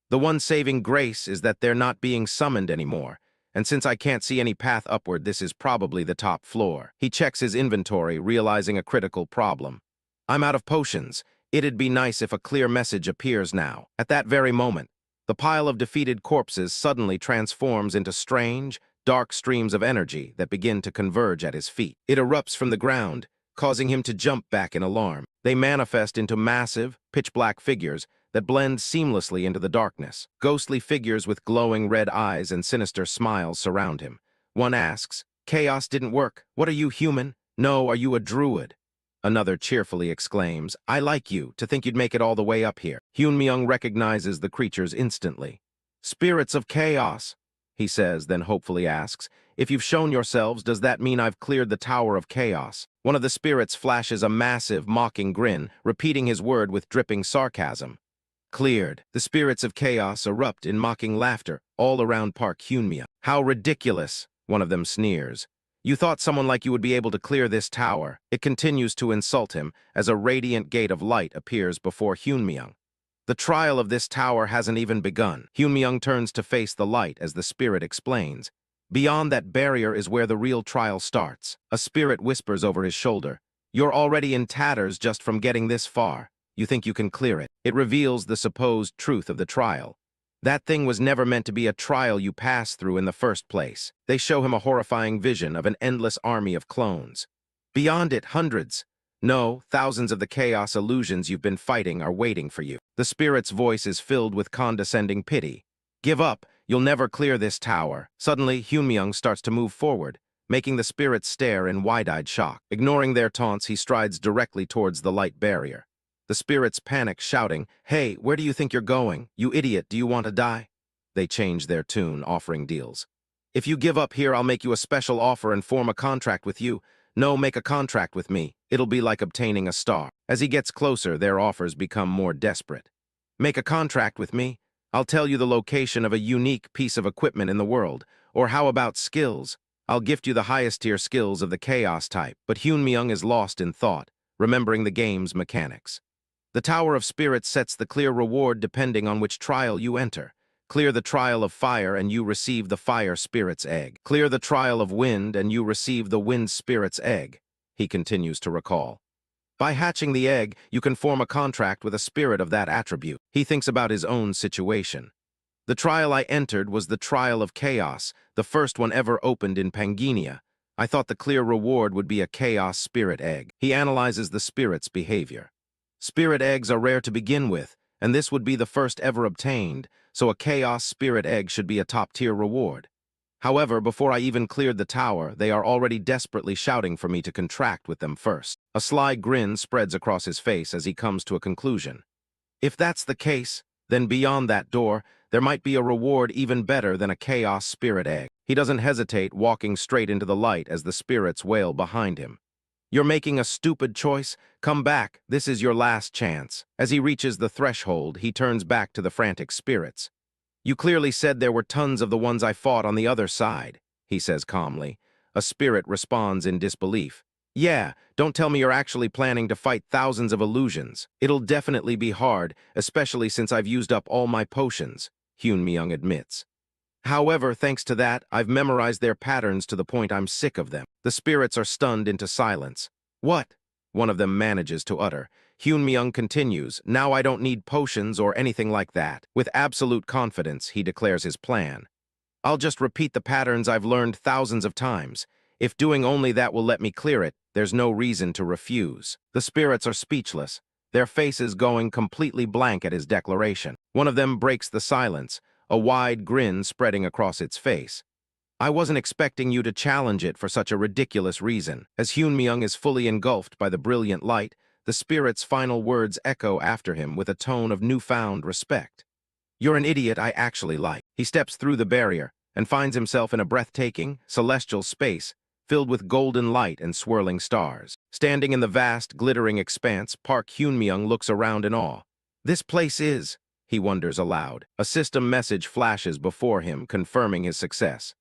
The one saving grace is that they're not being summoned anymore, and since I can't see any path upward, this is probably the top floor. He checks his inventory, realizing a critical problem. "I'm out of potions. It'd be nice if a clear message appears now." At that very moment, the pile of defeated corpses suddenly transforms into strange, dark streams of energy that begin to converge at his feet. It erupts from the ground, causing him to jump back in alarm. They manifest into massive, pitch-black figures that blend seamlessly into the darkness. Ghostly figures with glowing red eyes and sinister smiles surround him. One asks, "Chaos didn't work. What are you, human? No, are you a druid?" Another cheerfully exclaims, "I like you, to think you'd make it all the way up here." Hyunmyung recognizes the creatures instantly. "Spirits of chaos," he says, then hopefully asks, "If you've shown yourselves, does that mean I've cleared the Tower of Chaos?" One of the spirits flashes a massive, mocking grin, repeating his word with dripping sarcasm. "Cleared." The spirits of chaos erupt in mocking laughter all around Park Hyunmyung. "How ridiculous," one of them sneers. "You thought someone like you would be able to clear this tower." It continues to insult him as a radiant gate of light appears before Hyunmyung. "The trial of this tower hasn't even begun." Hyunmyung turns to face the light as the spirit explains. "Beyond that barrier is where the real trial starts." A spirit whispers over his shoulder, "You're already in tatters just from getting this far. You think you can clear it." It reveals the supposed truth of the trial. That thing was never meant to be a trial you pass through in the first place. They show him a horrifying vision of an endless army of clones. Beyond it, hundreds, no, thousands of the chaos illusions you've been fighting are waiting for you. The spirit's voice is filled with condescending pity. Give up, you'll never clear this tower. Suddenly, Hyunmyoung starts to move forward, making the spirit stare in wide-eyed shock. Ignoring their taunts, he strides directly towards the light barrier. The spirits panic, shouting, "Hey, where do you think you're going? You idiot, do you want to die?" They change their tune, offering deals. "If you give up here, I'll make you a special offer and form a contract with you. No, make a contract with me. It'll be like obtaining a star." As he gets closer, their offers become more desperate. "Make a contract with me? I'll tell you the location of a unique piece of equipment in the world. Or how about skills? I'll gift you the highest tier skills of the chaos type." But Hyunmyoung is lost in thought, remembering the game's mechanics. The Tower of Spirits sets the clear reward depending on which trial you enter. Clear the trial of fire and you receive the fire spirit's egg. Clear the trial of wind and you receive the wind spirit's egg, he continues to recall. By hatching the egg, you can form a contract with a spirit of that attribute. He thinks about his own situation. The trial I entered was the trial of chaos, the first one ever opened in Pangenia. I thought the clear reward would be a chaos spirit egg. He analyzes the spirit's behavior. Spirit eggs are rare to begin with, and this would be the first ever obtained, so a chaos spirit egg should be a top-tier reward. However, before I even cleared the tower, they are already desperately shouting for me to contract with them first. A sly grin spreads across his face as he comes to a conclusion. If that's the case, then beyond that door, there might be a reward even better than a chaos spirit egg. He doesn't hesitate, walking straight into the light as the spirits wail behind him. "You're making a stupid choice. Come back. This is your last chance." As he reaches the threshold, he turns back to the frantic spirits. "You clearly said there were tons of the ones I fought on the other side," he says calmly. A spirit responds in disbelief. "Yeah, don't tell me you're actually planning to fight thousands of illusions. It'll definitely be hard, especially since I've used up all my potions," Hyunmyoung admits. "However, thanks to that, I've memorized their patterns to the point I'm sick of them." The spirits are stunned into silence. "What?" one of them manages to utter. Hyunmyoung continues, "Now I don't need potions or anything like that." With absolute confidence, he declares his plan. "I'll just repeat the patterns I've learned thousands of times. If doing only that will let me clear it, there's no reason to refuse." The spirits are speechless, their faces going completely blank at his declaration. One of them breaks the silence, a wide grin spreading across its face. "I wasn't expecting you to challenge it for such a ridiculous reason." As Hyunmyoung is fully engulfed by the brilliant light, the spirit's final words echo after him with a tone of newfound respect. "You're an idiot I actually like." He steps through the barrier and finds himself in a breathtaking, celestial space filled with golden light and swirling stars. Standing in the vast, glittering expanse, Park Hyunmyoung looks around in awe. "This place is," he wonders aloud. A system message flashes before him, confirming his success.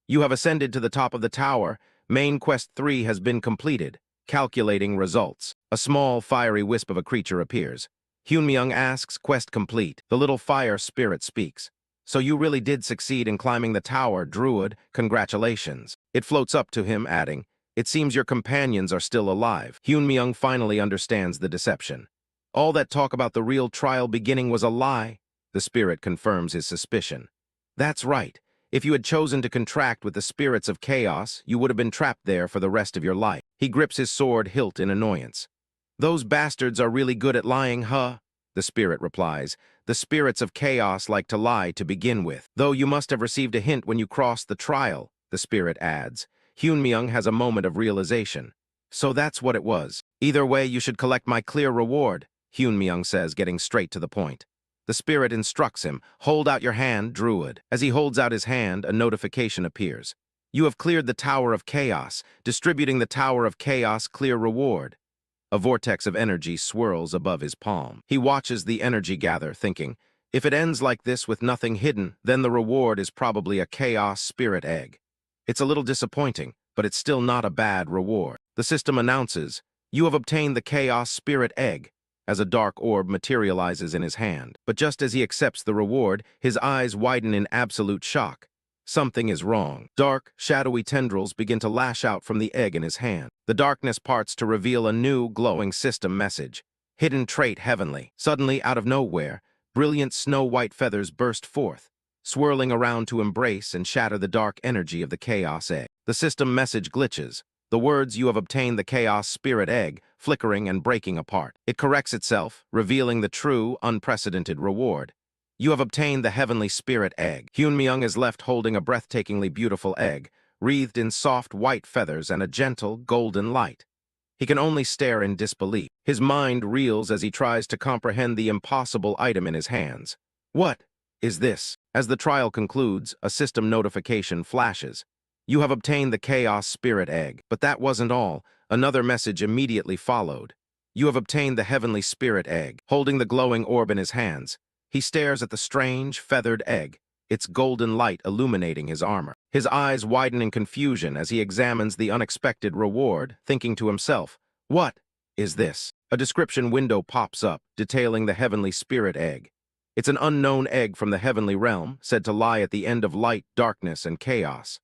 "You have ascended to the top of the tower. Main Quest 3 has been completed. Calculating results." A small, fiery wisp of a creature appears. Hyunmyoung asks, "Quest complete." The little fire spirit speaks. "So you really did succeed in climbing the tower, Druid. Congratulations." It floats up to him, adding, "It seems your companions are still alive." Hyunmyoung finally understands the deception. "All that talk about the real trial beginning was a lie," the spirit confirms his suspicion. "That's right. If you had chosen to contract with the spirits of chaos, you would have been trapped there for the rest of your life." He grips his sword hilt in annoyance. "Those bastards are really good at lying, huh?" The spirit replies. "The spirits of chaos like to lie to begin with. Though you must have received a hint when you crossed the trial," the spirit adds. Hyunmyoung has a moment of realization. "So that's what it was. Either way, you should collect my clear reward," Hyunmyoung says, getting straight to the point. The spirit instructs him, "Hold out your hand, Druid." As he holds out his hand, a notification appears. "You have cleared the Tower of Chaos, distributing the Tower of Chaos clear reward." A vortex of energy swirls above his palm. He watches the energy gather, thinking, if it ends like this with nothing hidden, then the reward is probably a chaos spirit egg. It's a little disappointing, but it's still not a bad reward. The system announces, "You have obtained the chaos spirit egg," as a dark orb materializes in his hand. But just as he accepts the reward, his eyes widen in absolute shock. Something is wrong. Dark, shadowy tendrils begin to lash out from the egg in his hand. The darkness parts to reveal a new, glowing system message. "Hidden trait heavenly." Suddenly, out of nowhere, Brilliant snow-white feathers burst forth, swirling around to embrace and shatter the dark energy of the Chaos Egg. The system message glitches. The words "you have obtained the Chaos Spirit Egg," flickering and breaking apart. It corrects itself, revealing the true, unprecedented reward. You have obtained the Heavenly Spirit Egg. Hyunmyoung is left holding a breathtakingly beautiful egg, wreathed in soft white feathers and a gentle, golden light. He can only stare in disbelief. His mind reels as he tries to comprehend the impossible item in his hands. What is this? As the trial concludes, a system notification flashes. You have obtained the Chaos Spirit Egg. But that wasn't all. Another message immediately followed. You have obtained the Heavenly Spirit Egg. Holding the glowing orb in his hands, he stares at the strange, feathered egg, its golden light illuminating his armor. His eyes widen in confusion as he examines the unexpected reward, thinking to himself, what is this? A description window pops up, detailing the Heavenly Spirit Egg. It's an unknown egg from the heavenly realm, said to lie at the end of light, darkness, and chaos.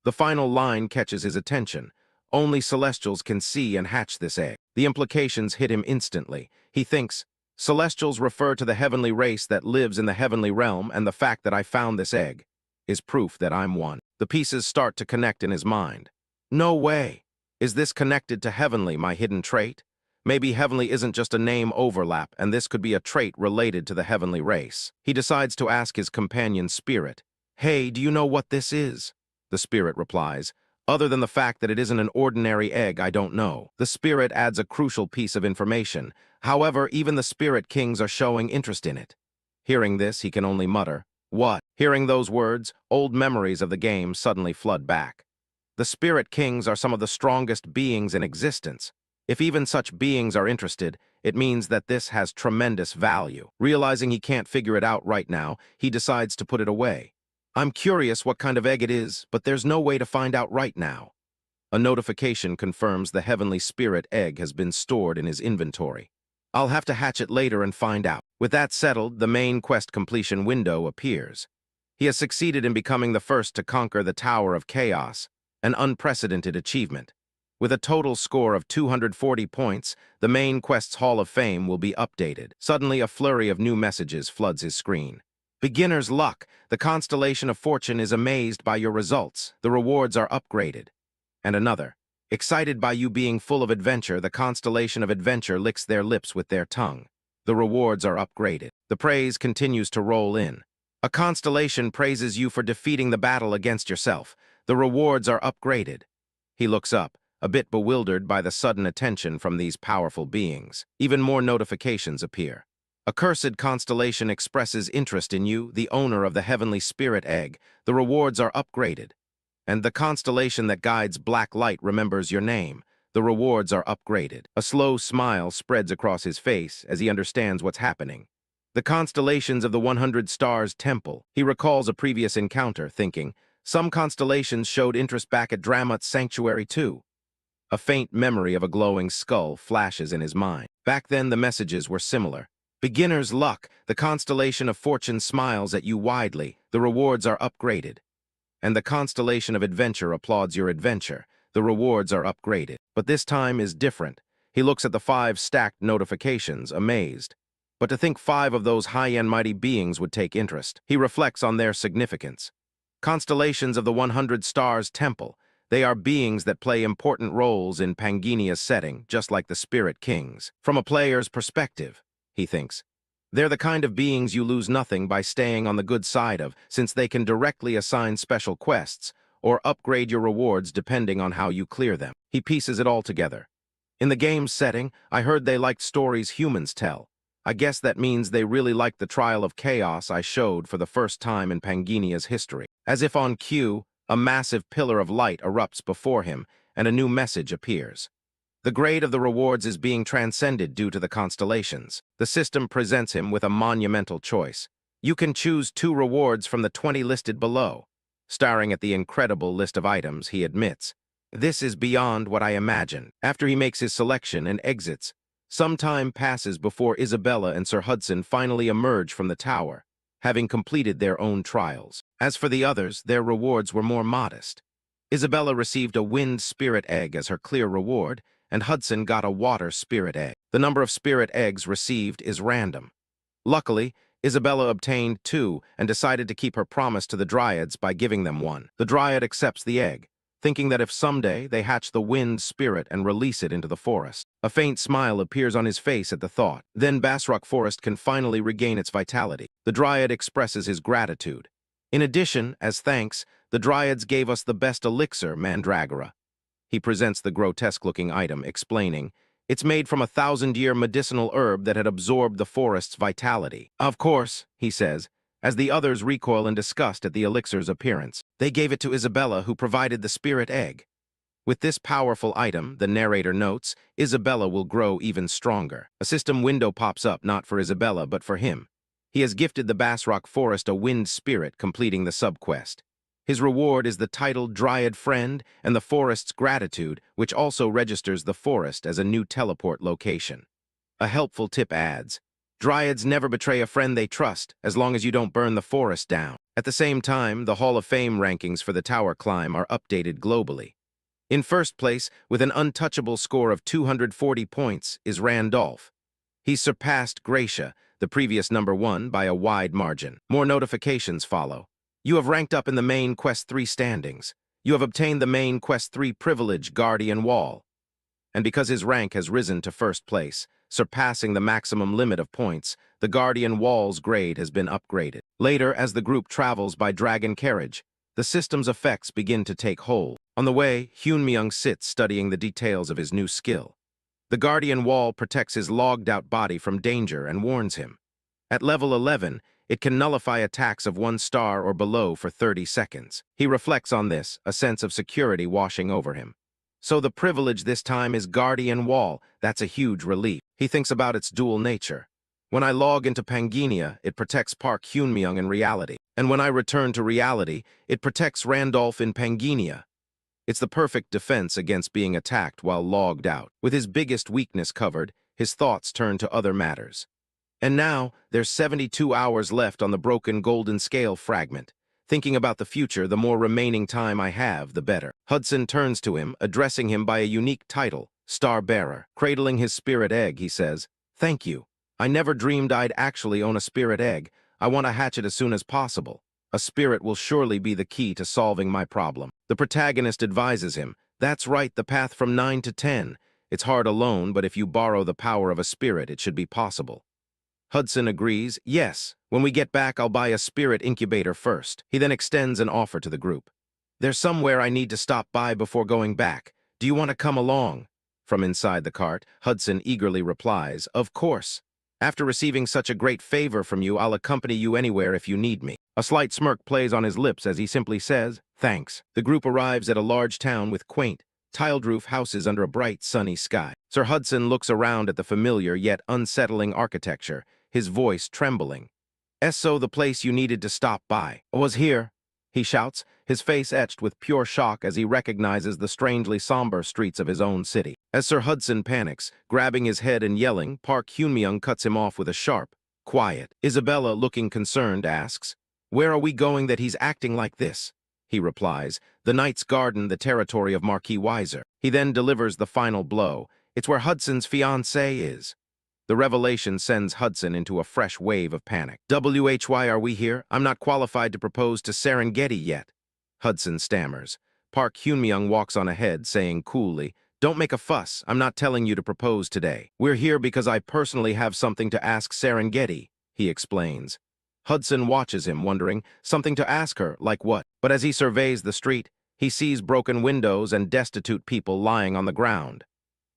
The final line catches his attention. Only Celestials can see and hatch this egg. The implications hit him instantly. He thinks, Celestials refer to the heavenly race that lives in the heavenly realm, and the fact that I found this egg is proof that I'm one. The pieces start to connect in his mind. No way! Is this connected to heavenly, my hidden trait? Maybe heavenly isn't just a name overlap, and this could be a trait related to the heavenly race. He decides to ask his companion spirit, Hey, do you know what this is? The spirit replies, Other than the fact that it isn't an ordinary egg, I don't know. The spirit adds a crucial piece of information. However, even the spirit kings are showing interest in it. Hearing this, he can only mutter, What? Hearing those words, old memories of the game suddenly flood back. The spirit kings are some of the strongest beings in existence. If even such beings are interested, it means that this has tremendous value. Realizing he can't figure it out right now, he decides to put it away. I'm curious what kind of egg it is, but there's no way to find out right now. A notification confirms the Heavenly Spirit Egg has been stored in his inventory. I'll have to hatch it later and find out. With that settled, the main quest completion window appears. He has succeeded in becoming the first to conquer the Tower of Chaos, an unprecedented achievement. With a total score of 240 points, the main quest's Hall of Fame will be updated. Suddenly, a flurry of new messages floods his screen. Beginner's luck. The constellation of fortune is amazed by your results. The rewards are upgraded. And another. Excited by you being full of adventure, the constellation of adventure licks their lips with their tongue. The rewards are upgraded. The praise continues to roll in. A constellation praises you for defeating the battle against yourself. The rewards are upgraded. He looks up, a bit bewildered by the sudden attention from these powerful beings. Even more notifications appear. A cursed constellation expresses interest in you, the owner of the Heavenly Spirit Egg. The rewards are upgraded. And the constellation that guides black light remembers your name. The rewards are upgraded. A slow smile spreads across his face as he understands what's happening. The constellations of the 100 Stars Temple. He recalls a previous encounter, thinking, some constellations showed interest back at Dramat's sanctuary too. A faint memory of a glowing skull flashes in his mind. Back then, the messages were similar. Beginner's luck. The constellation of fortune smiles at you widely. The rewards are upgraded. And the constellation of adventure applauds your adventure. The rewards are upgraded. But this time is different. He looks at the 5 stacked notifications, amazed. But to think 5 of those high-end mighty beings would take interest. He reflects on their significance. Constellations of the 100 Stars Temple. They are beings that play important roles in Panginia's setting, just like the Spirit Kings. From a player's perspective, he thinks, they're the kind of beings you lose nothing by staying on the good side of, since they can directly assign special quests or upgrade your rewards depending on how you clear them. He pieces it all together. In the game's setting, I heard they liked stories humans tell. I guess that means they really liked the Trial of Chaos I showed for the first time in Panginia's history. As if on cue, a massive pillar of light erupts before him, and a new message appears. The grade of the rewards is being transcended due to the constellations. The system presents him with a monumental choice. You can choose 2 rewards from the 20 listed below. Staring at the incredible list of items, he admits, this is beyond what I imagined. After he makes his selection and exits, some time passes before Isabella and Sir Hudson finally emerge from the tower, having completed their own trials. As for the others, their rewards were more modest. Isabella received a wind spirit egg as her clear reward, and Hudson got a water spirit egg. The number of spirit eggs received is random. Luckily, Isabella obtained 2 and decided to keep her promise to the Dryads by giving them 1. The Dryad accepts the egg, thinking that if someday they hatch the wind spirit and release it into the forest. A faint smile appears on his face at the thought. Then Basrock Forest can finally regain its vitality. The Dryad expresses his gratitude. In addition, as thanks, the Dryads gave us the best elixir, Mandragora. He presents the grotesque-looking item, explaining, it's made from a 1,000-year medicinal herb that had absorbed the forest's vitality. Of course, he says, as the others recoil in disgust at the elixir's appearance. They gave it to Isabella, who provided the spirit egg. With this powerful item, the narrator notes, Isabella will grow even stronger. A system window pops up, not for Isabella, but for him. He has gifted the Basrock Forest a wind spirit, completing the subquest. His reward is the title Dryad Friend and the forest's gratitude, which also registers the forest as a new teleport location. A helpful tip adds, Dryads never betray a friend they trust, as long as you don't burn the forest down. At the same time, the Hall of Fame rankings for the tower climb are updated globally. In first place, with an untouchable score of 240 points, is Randolph. He's surpassed Gracia, the previous #1, by a wide margin. More notifications follow. You have ranked up in the main Quest 3 standings. You have obtained the main Quest 3 privilege, Guardian Wall. And because his rank has risen to first place, surpassing the maximum limit of points, the Guardian Wall's grade has been upgraded. Later, as the group travels by dragon carriage, the system's effects begin to take hold. On the way, Hyunmyoung sits studying the details of his new skill. The Guardian Wall protects his logged-out body from danger and warns him. At level 11, it can nullify attacks of 1 star or below for 30 seconds. He reflects on this, a sense of security washing over him. So the privilege this time is Guardian Wall. That's a huge relief. He thinks about its dual nature. When I log into Pangenia, it protects Park Hyunmyoung in reality. And when I return to reality, it protects Randolph in Pangenia. It's the perfect defense against being attacked while logged out. With his biggest weakness covered, his thoughts turn to other matters. And now, there's 72 hours left on the broken golden scale fragment. Thinking about the future, the more remaining time I have, the better. Hudson turns to him, addressing him by a unique title, Star Bearer. Cradling his spirit egg, he says, "Thank you. I never dreamed I'd actually own a spirit egg. I want to hatch it as soon as possible. A spirit will surely be the key to solving my problem." The protagonist advises him, "That's right, the path from 9 to 10. It's hard alone, but if you borrow the power of a spirit, it should be possible." Hudson agrees, "Yes, when we get back, I'll buy a spirit incubator first." He then extends an offer to the group. "There's somewhere I need to stop by before going back. Do you want to come along?" From inside the cart, Hudson eagerly replies, "Of course. After receiving such a great favor from you, I'll accompany you anywhere if you need me." A slight smirk plays on his lips as he simply says, "Thanks." The group arrives at a large town with quaint, tiled-roof houses under a bright, sunny sky. Sir Hudson looks around at the familiar yet unsettling architecture, his voice trembling. "So the place you needed to stop by was here," he shouts, his face etched with pure shock as he recognizes the strangely somber streets of his own city. As Sir Hudson panics, grabbing his head and yelling, Park Hyunmyoung cuts him off with a sharp, "Quiet." Isabella, looking concerned, asks, "Where are we going that he's acting like this?" He replies, "The Knight's Garden, the territory of Marquis Weiser." He then delivers the final blow. "It's where Hudson's fiancée is." The revelation sends Hudson into a fresh wave of panic. "Why are we here? I'm not qualified to propose to Serengeti yet." Hudson stammers. Park Hyunmyoung walks on ahead, saying coolly, "Don't make a fuss. I'm not telling you to propose today. We're here because I personally have something to ask Serengeti," he explains. Hudson watches him, wondering, something to ask her, like what? But as he surveys the street, he sees broken windows and destitute people lying on the ground.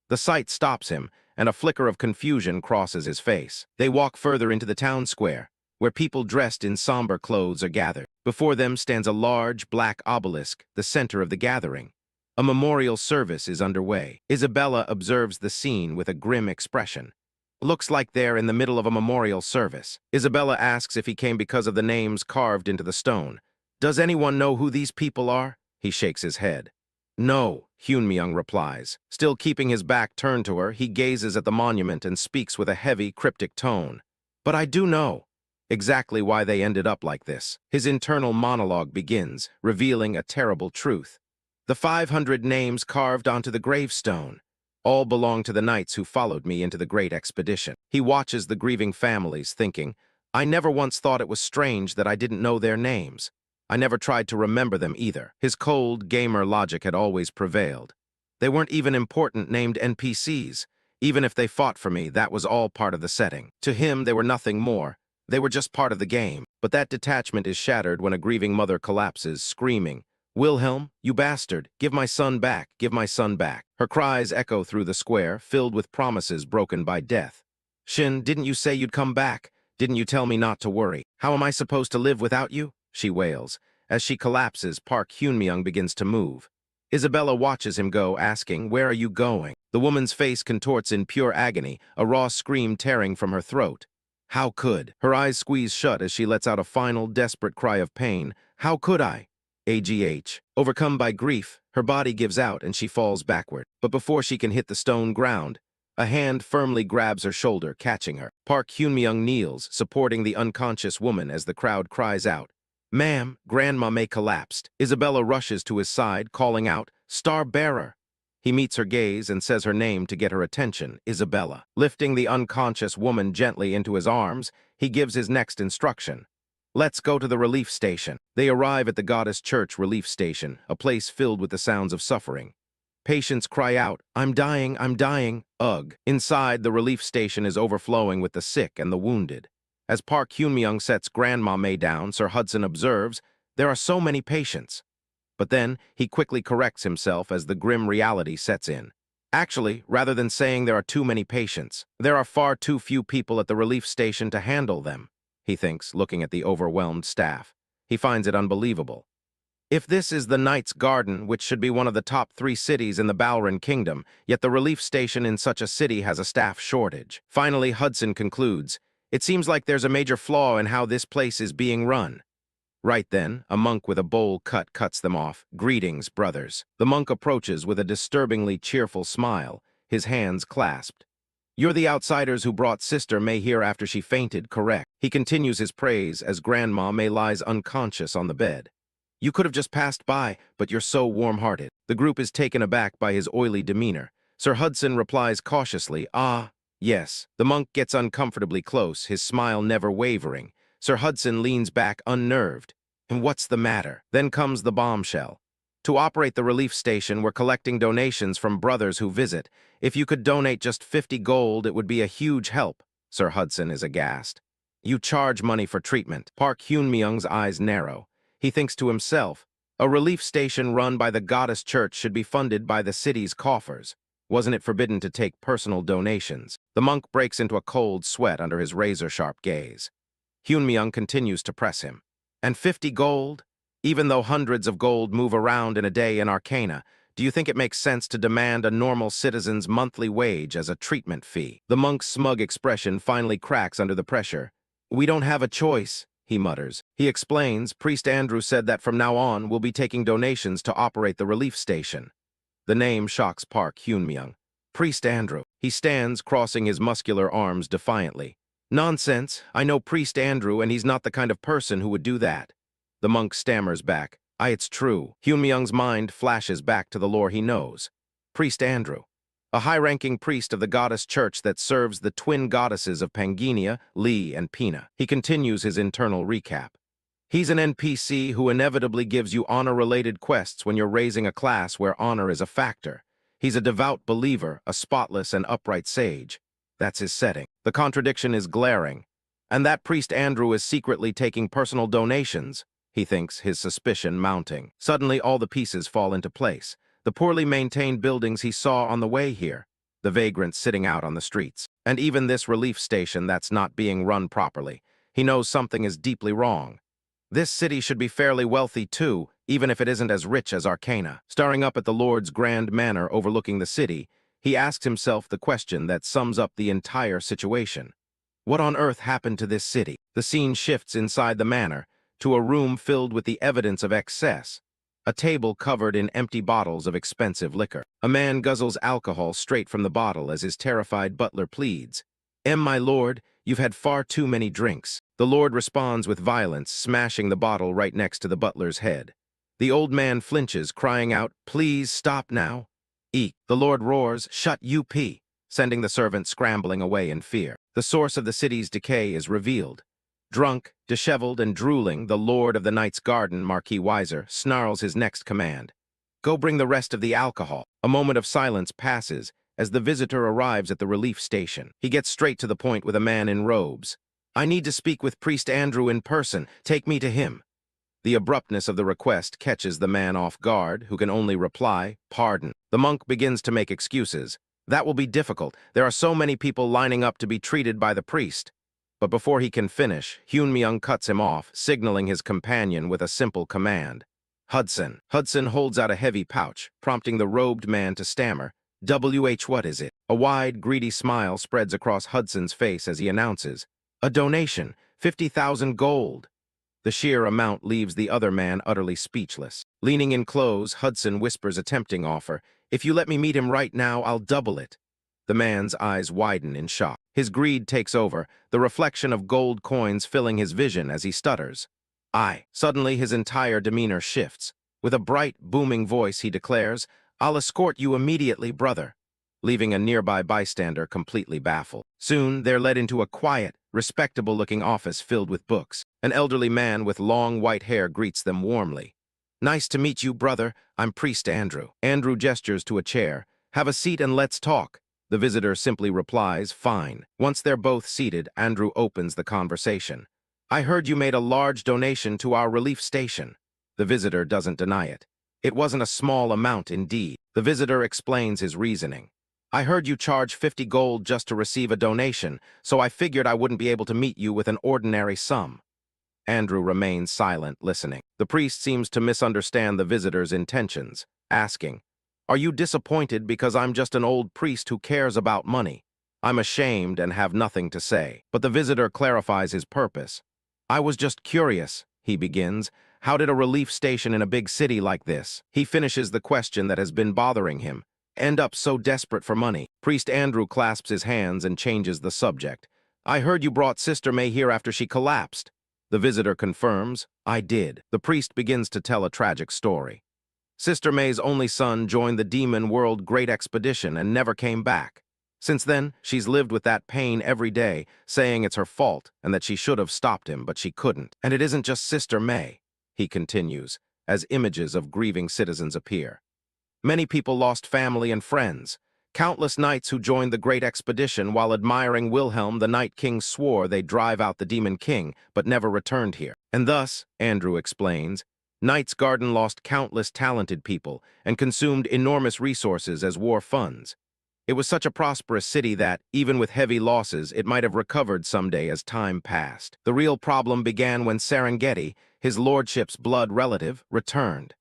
The sight stops him, and a flicker of confusion crosses his face. They walk further into the town square, where people dressed in somber clothes are gathered. Before them stands a large, black obelisk, the center of the gathering. A memorial service is underway. Isabella observes the scene with a grim expression. "Looks like they're in the middle of a memorial service." Isabella asks if he came because of the names carved into the stone. "Does anyone know who these people are?" He shakes his head. "No," Hyunmyoung replies. Still keeping his back turned to her, he gazes at the monument and speaks with a heavy, cryptic tone. "But I do know exactly why they ended up like this." His internal monologue begins, revealing a terrible truth. "The 500 names carved onto the gravestone all belong to the knights who followed me into the great expedition." He watches the grieving families, thinking, I never once thought it was strange that I didn't know their names. I never tried to remember them either. His cold, gamer logic had always prevailed. They weren't even important named NPCs. Even if they fought for me, that was all part of the setting. To him, they were nothing more. They were just part of the game. But that detachment is shattered when a grieving mother collapses, screaming, "Wilhelm, you bastard, give my son back, give my son back." Her cries echo through the square, filled with promises broken by death. "Shin, didn't you say you'd come back? Didn't you tell me not to worry? How am I supposed to live without you?" She wails. As she collapses, Park Hyunmyung begins to move. Isabella watches him go, asking, "Where are you going?" The woman's face contorts in pure agony, a raw scream tearing from her throat. How could? Her eyes squeeze shut as she lets out a final, desperate cry of pain. How could I? AGH. Overcome by grief, her body gives out and she falls backward. But before she can hit the stone ground, a hand firmly grabs her shoulder, catching her. Park Hyunmyung kneels, supporting the unconscious woman as the crowd cries out, "Ma'am, Grandma May collapsed." Isabella rushes to his side, calling out, "Star Bearer." He meets her gaze and says her name to get her attention, Isabella. Lifting the unconscious woman gently into his arms, he gives his next instruction. "Let's go to the relief station." They arrive at the Goddess Church relief station, a place filled with the sounds of suffering. Patients cry out, I'm dying, I'm dying." Ugh. Inside, the relief station is overflowing with the sick and the wounded. As Park Hyunmyung sets Grandma May down, Sir Hudson observes, "There are so many patients." But then, he quickly corrects himself as the grim reality sets in. Actually, rather than saying there are too many patients, there are far too few people at the relief station to handle them, he thinks, looking at the overwhelmed staff. He finds it unbelievable. If this is the Knight's Garden, which should be one of the top 3 cities in the Balran Kingdom, yet the relief station in such a city has a staff shortage. Finally, Hudson concludes, "It seems like there's a major flaw in how this place is being run." Right then, a monk with a bowl cut cuts them off. "Greetings, brothers." The monk approaches with a disturbingly cheerful smile, his hands clasped. "You're the outsiders who brought Sister May here after she fainted, correct?" He continues his praise as Grandma May lies unconscious on the bed. "You could have just passed by, but you're so warm-hearted." The group is taken aback by his oily demeanor. Sir Hudson replies cautiously, "Ah, yes." The monk gets uncomfortably close, his smile never wavering. Sir Hudson leans back unnerved. "And what's the matter?" Then comes the bombshell. "To operate the relief station, we're collecting donations from brothers who visit. If you could donate just 50 gold, it would be a huge help." Sir Hudson is aghast. "You charge money for treatment." Park Hyunmyung's eyes narrow. He thinks to himself, a relief station run by the Goddess Church should be funded by the city's coffers. Wasn't it forbidden to take personal donations? The monk breaks into a cold sweat under his razor-sharp gaze. Hyunmyung continues to press him. "And 50 gold? Even though hundreds of gold move around in a day in Arcana, do you think it makes sense to demand a normal citizen's monthly wage as a treatment fee?" The monk's smug expression finally cracks under the pressure. "We don't have a choice," he mutters. He explains, "Priest Andrew said that from now on we'll be taking donations to operate the relief station." The name shocks Park Hyunmyung. Priest Andrew. He stands, crossing his muscular arms defiantly. "Nonsense. I know Priest Andrew, and he's not the kind of person who would do that." The monk stammers back. It's true." Hyunmyung's mind flashes back to the lore he knows. Priest Andrew, a high-ranking priest of the Goddess Church that serves the twin goddesses of Pangenia, Li, and Pina. He continues his internal recap. "He's an NPC who inevitably gives you honor-related quests when you're raising a class where honor is a factor. He's a devout believer, a spotless and upright sage. That's his setting. The contradiction is glaring. And that Priest Andrew is secretly taking personal donations," he thinks, his suspicion mounting. Suddenly, all the pieces fall into place. The poorly maintained buildings he saw on the way here, the vagrants sitting out on the streets, and even this relief station that's not being run properly. He knows something is deeply wrong. This city should be fairly wealthy too, even if it isn't as rich as Arcana. Staring up at the Lord's grand manor overlooking the city, he asks himself the question that sums up the entire situation. What on earth happened to this city? The scene shifts inside the manor, to a room filled with the evidence of excess. A table covered in empty bottles of expensive liquor. A man guzzles alcohol straight from the bottle as his terrified butler pleads, My lord, you've had far too many drinks." The lord responds with violence, smashing the bottle right next to the butler's head. The old man flinches, crying out, "Please stop now." Eek. The lord roars, "Shut up," sending the servant scrambling away in fear. The source of the city's decay is revealed. Drunk, disheveled, and drooling, the lord of the night's garden, Marquis Weiser, snarls his next command. Go bring the rest of the alcohol. A moment of silence passes as the visitor arrives at the relief station. He gets straight to the point with a man in robes. I need to speak with Priest Andrew in person. Take me to him. The abruptness of the request catches the man off guard, who can only reply, pardon. The monk begins to make excuses. That will be difficult. There are so many people lining up to be treated by the priest. But before he can finish, Hyun-myung cuts him off, signaling his companion with a simple command. Hudson. Hudson holds out a heavy pouch, prompting the robed man to stammer. What is it? A wide, greedy smile spreads across Hudson's face as he announces, a donation, 50,000 gold. The sheer amount leaves the other man utterly speechless. Leaning in close, Hudson whispers a tempting offer. If you let me meet him right now, I'll double it. The man's eyes widen in shock. His greed takes over, the reflection of gold coins filling his vision as he stutters. Suddenly, his entire demeanor shifts. With a bright, booming voice, he declares, I'll escort you immediately, brother, leaving a nearby bystander completely baffled. Soon, they're led into a quiet, respectable-looking office filled with books. An elderly man with long white hair greets them warmly. Nice to meet you, brother. I'm Priest Andrew. Andrew gestures to a chair. Have a seat and let's talk. The visitor simply replies, fine. Once they're both seated, Andrew opens the conversation. I heard you made a large donation to our relief station. The visitor doesn't deny it. It wasn't a small amount indeed. The visitor explains his reasoning. I heard you charge 50 gold just to receive a donation, so I figured I wouldn't be able to meet you with an ordinary sum. Andrew remains silent, listening. The priest seems to misunderstand the visitor's intentions, asking, Are you disappointed because I'm just an old priest who cares about money? I'm ashamed and have nothing to say. But the visitor clarifies his purpose. I was just curious, he begins. How did a relief station in a big city like this? He finishes the question that has been bothering him. End up so desperate for money. Priest Andrew clasps his hands and changes the subject. I heard you brought Sister May here after she collapsed. The visitor confirms, I did. The priest begins to tell a tragic story. Sister May's only son joined the Demon World Great Expedition and never came back. Since then, she's lived with that pain every day, saying it's her fault and that she should have stopped him, but she couldn't. And it isn't just Sister May, he continues, as images of grieving citizens appear. Many people lost family and friends. Countless knights who joined the Great Expedition while admiring Wilhelm, the Night King, swore they'd drive out the Demon King, but never returned here. And thus, Andrew explains, Knight's Garden lost countless talented people and consumed enormous resources as war funds. It was such a prosperous city that, even with heavy losses, it might have recovered someday as time passed. The real problem began when Serengeti, his lordship's blood relative, returned.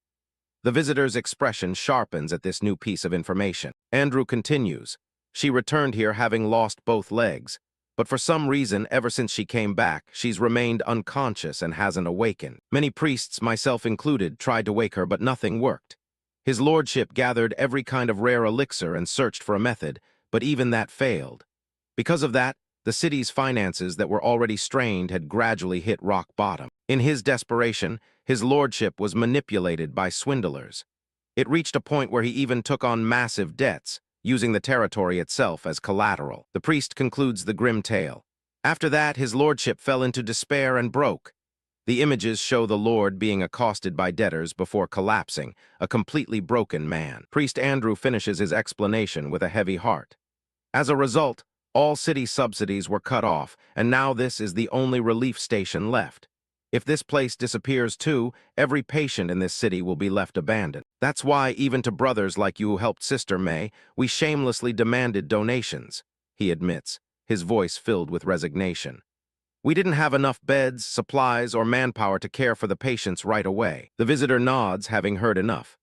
The visitor's expression sharpens at this new piece of information. Andrew continues, She returned here having lost both legs, but for some reason, ever since she came back, she's remained unconscious and hasn't awakened. Many priests, myself included, tried to wake her, but nothing worked. His lordship gathered every kind of rare elixir and searched for a method, but even that failed. Because of that, the city's finances that were already strained had gradually hit rock bottom. In his desperation, his lordship was manipulated by swindlers. It reached a point where he even took on massive debts, using the territory itself as collateral. The priest concludes the grim tale. After that, his lordship fell into despair and broke. The images show the lord being accosted by debtors before collapsing, a completely broken man. Priest Andrew finishes his explanation with a heavy heart. As a result, all city subsidies were cut off, and now this is the only relief station left. If this place disappears too, every patient in this city will be left abandoned. That's why, even to brothers like you who helped Sister May, we shamelessly demanded donations, he admits, his voice filled with resignation. We didn't have enough beds, supplies, or manpower to care for the patients right away. The visitor nods, having heard enough.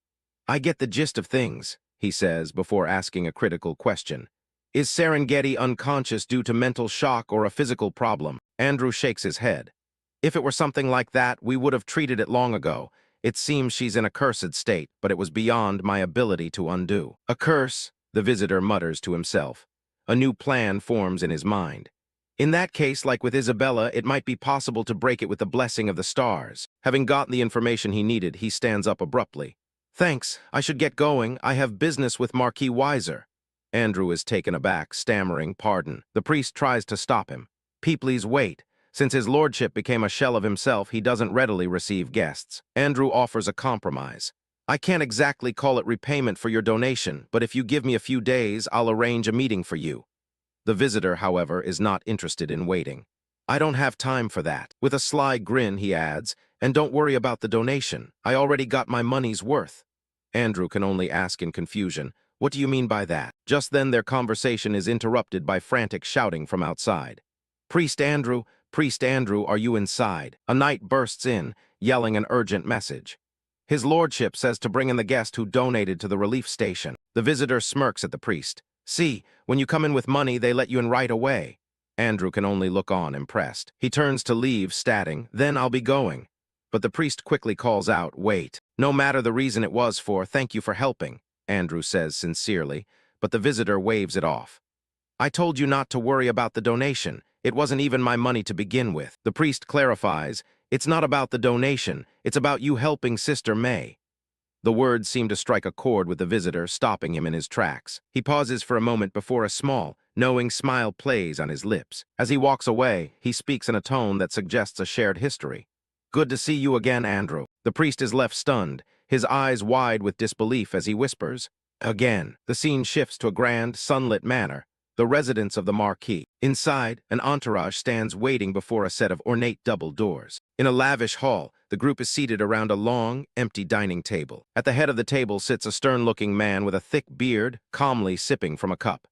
I get the gist of things, he says, before asking a critical question. Is Serengeti unconscious due to mental shock or a physical problem? Andrew shakes his head. If it were something like that, we would have treated it long ago. It seems she's in a cursed state, but it was beyond my ability to undo. A curse, the visitor mutters to himself. A new plan forms in his mind. In that case, like with Isabella, it might be possible to break it with the blessing of the stars. Having gotten the information he needed, he stands up abruptly. Thanks, I should get going. I have business with Marquis Weiser. Andrew is taken aback, stammering, pardon. The priest tries to stop him. Please wait. Since his lordship became a shell of himself, he doesn't readily receive guests. Andrew offers a compromise. I can't exactly call it repayment for your donation, but if you give me a few days, I'll arrange a meeting for you. The visitor, however, is not interested in waiting. I don't have time for that. With a sly grin, he adds, and don't worry about the donation. I already got my money's worth. Andrew can only ask in confusion, what do you mean by that? Just then their conversation is interrupted by frantic shouting from outside. Priest Andrew, are you inside? A knight bursts in, yelling an urgent message. His lordship says to bring in the guest who donated to the relief station. The visitor smirks at the priest. See, when you come in with money, they let you in right away. Andrew can only look on, impressed. He turns to leave, statting, then I'll be going. But the priest quickly calls out, wait. No matter the reason it was for, thank you for helping, Andrew says sincerely, but the visitor waves it off. I told you not to worry about the donation. It wasn't even my money to begin with. The priest clarifies, it's not about the donation, it's about you helping Sister May. The words seem to strike a chord with the visitor, stopping him in his tracks. He pauses for a moment before a small, knowing smile plays on his lips. As he walks away, he speaks in a tone that suggests a shared history. Good to see you again, Andrew. The priest is left stunned, his eyes wide with disbelief as he whispers, again. The scene shifts to a grand, sunlit manor, the residence of the Marquis. Inside, an entourage stands waiting before a set of ornate double doors. In a lavish hall, the group is seated around a long, empty dining table. At the head of the table sits a stern-looking man with a thick beard, calmly sipping from a cup.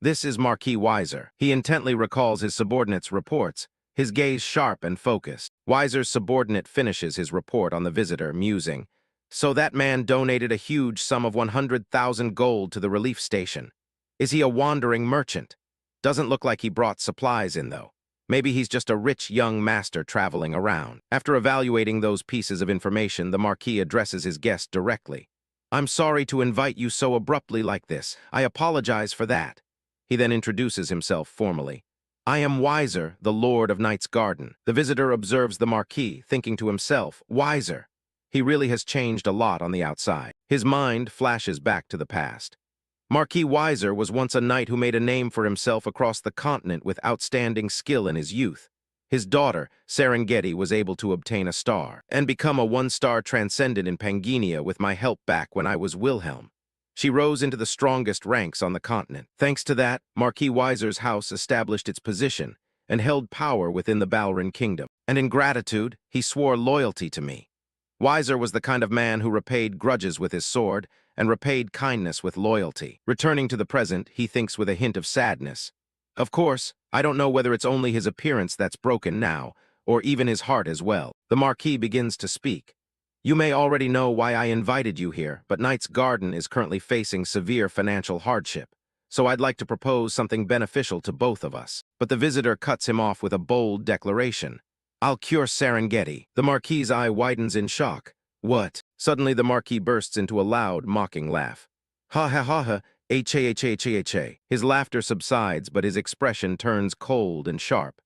This is Marquis Weiser. He intently recalls his subordinate's reports, his gaze sharp and focused. Weiser's subordinate finishes his report on the visitor, musing, so that man donated a huge sum of 100,000 gold to the relief station. Is he a wandering merchant? Doesn't look like he brought supplies in, though. Maybe he's just a rich young master traveling around. After evaluating those pieces of information, the Marquis addresses his guest directly. I'm sorry to invite you so abruptly like this. I apologize for that. He then introduces himself formally. I am Weiser, the Lord of Night's Garden. The visitor observes the Marquis, thinking to himself, Weiser. He really has changed a lot on the outside. His mind flashes back to the past. Marquis Weiser was once a knight who made a name for himself across the continent with outstanding skill in his youth. His daughter, Serengeti, was able to obtain a star and become a one-star transcendent in Pangania with my help back when I was Wilhelm. She rose into the strongest ranks on the continent. Thanks to that, Marquis Weiser's house established its position and held power within the Balrin kingdom. And in gratitude, he swore loyalty to me. Weiser was the kind of man who repaid grudges with his sword and repaid kindness with loyalty. Returning to the present, he thinks with a hint of sadness. Of course, I don't know whether it's only his appearance that's broken now, or even his heart as well. The Marquis begins to speak. You may already know why I invited you here, but Knight's Garden is currently facing severe financial hardship, so I'd like to propose something beneficial to both of us. But the visitor cuts him off with a bold declaration. I'll cure Serengeti. The Marquis's eye widens in shock. What? Suddenly the Marquis bursts into a loud, mocking laugh. Ha ha ha ha, ha. His laughter subsides, but his expression turns cold and sharp.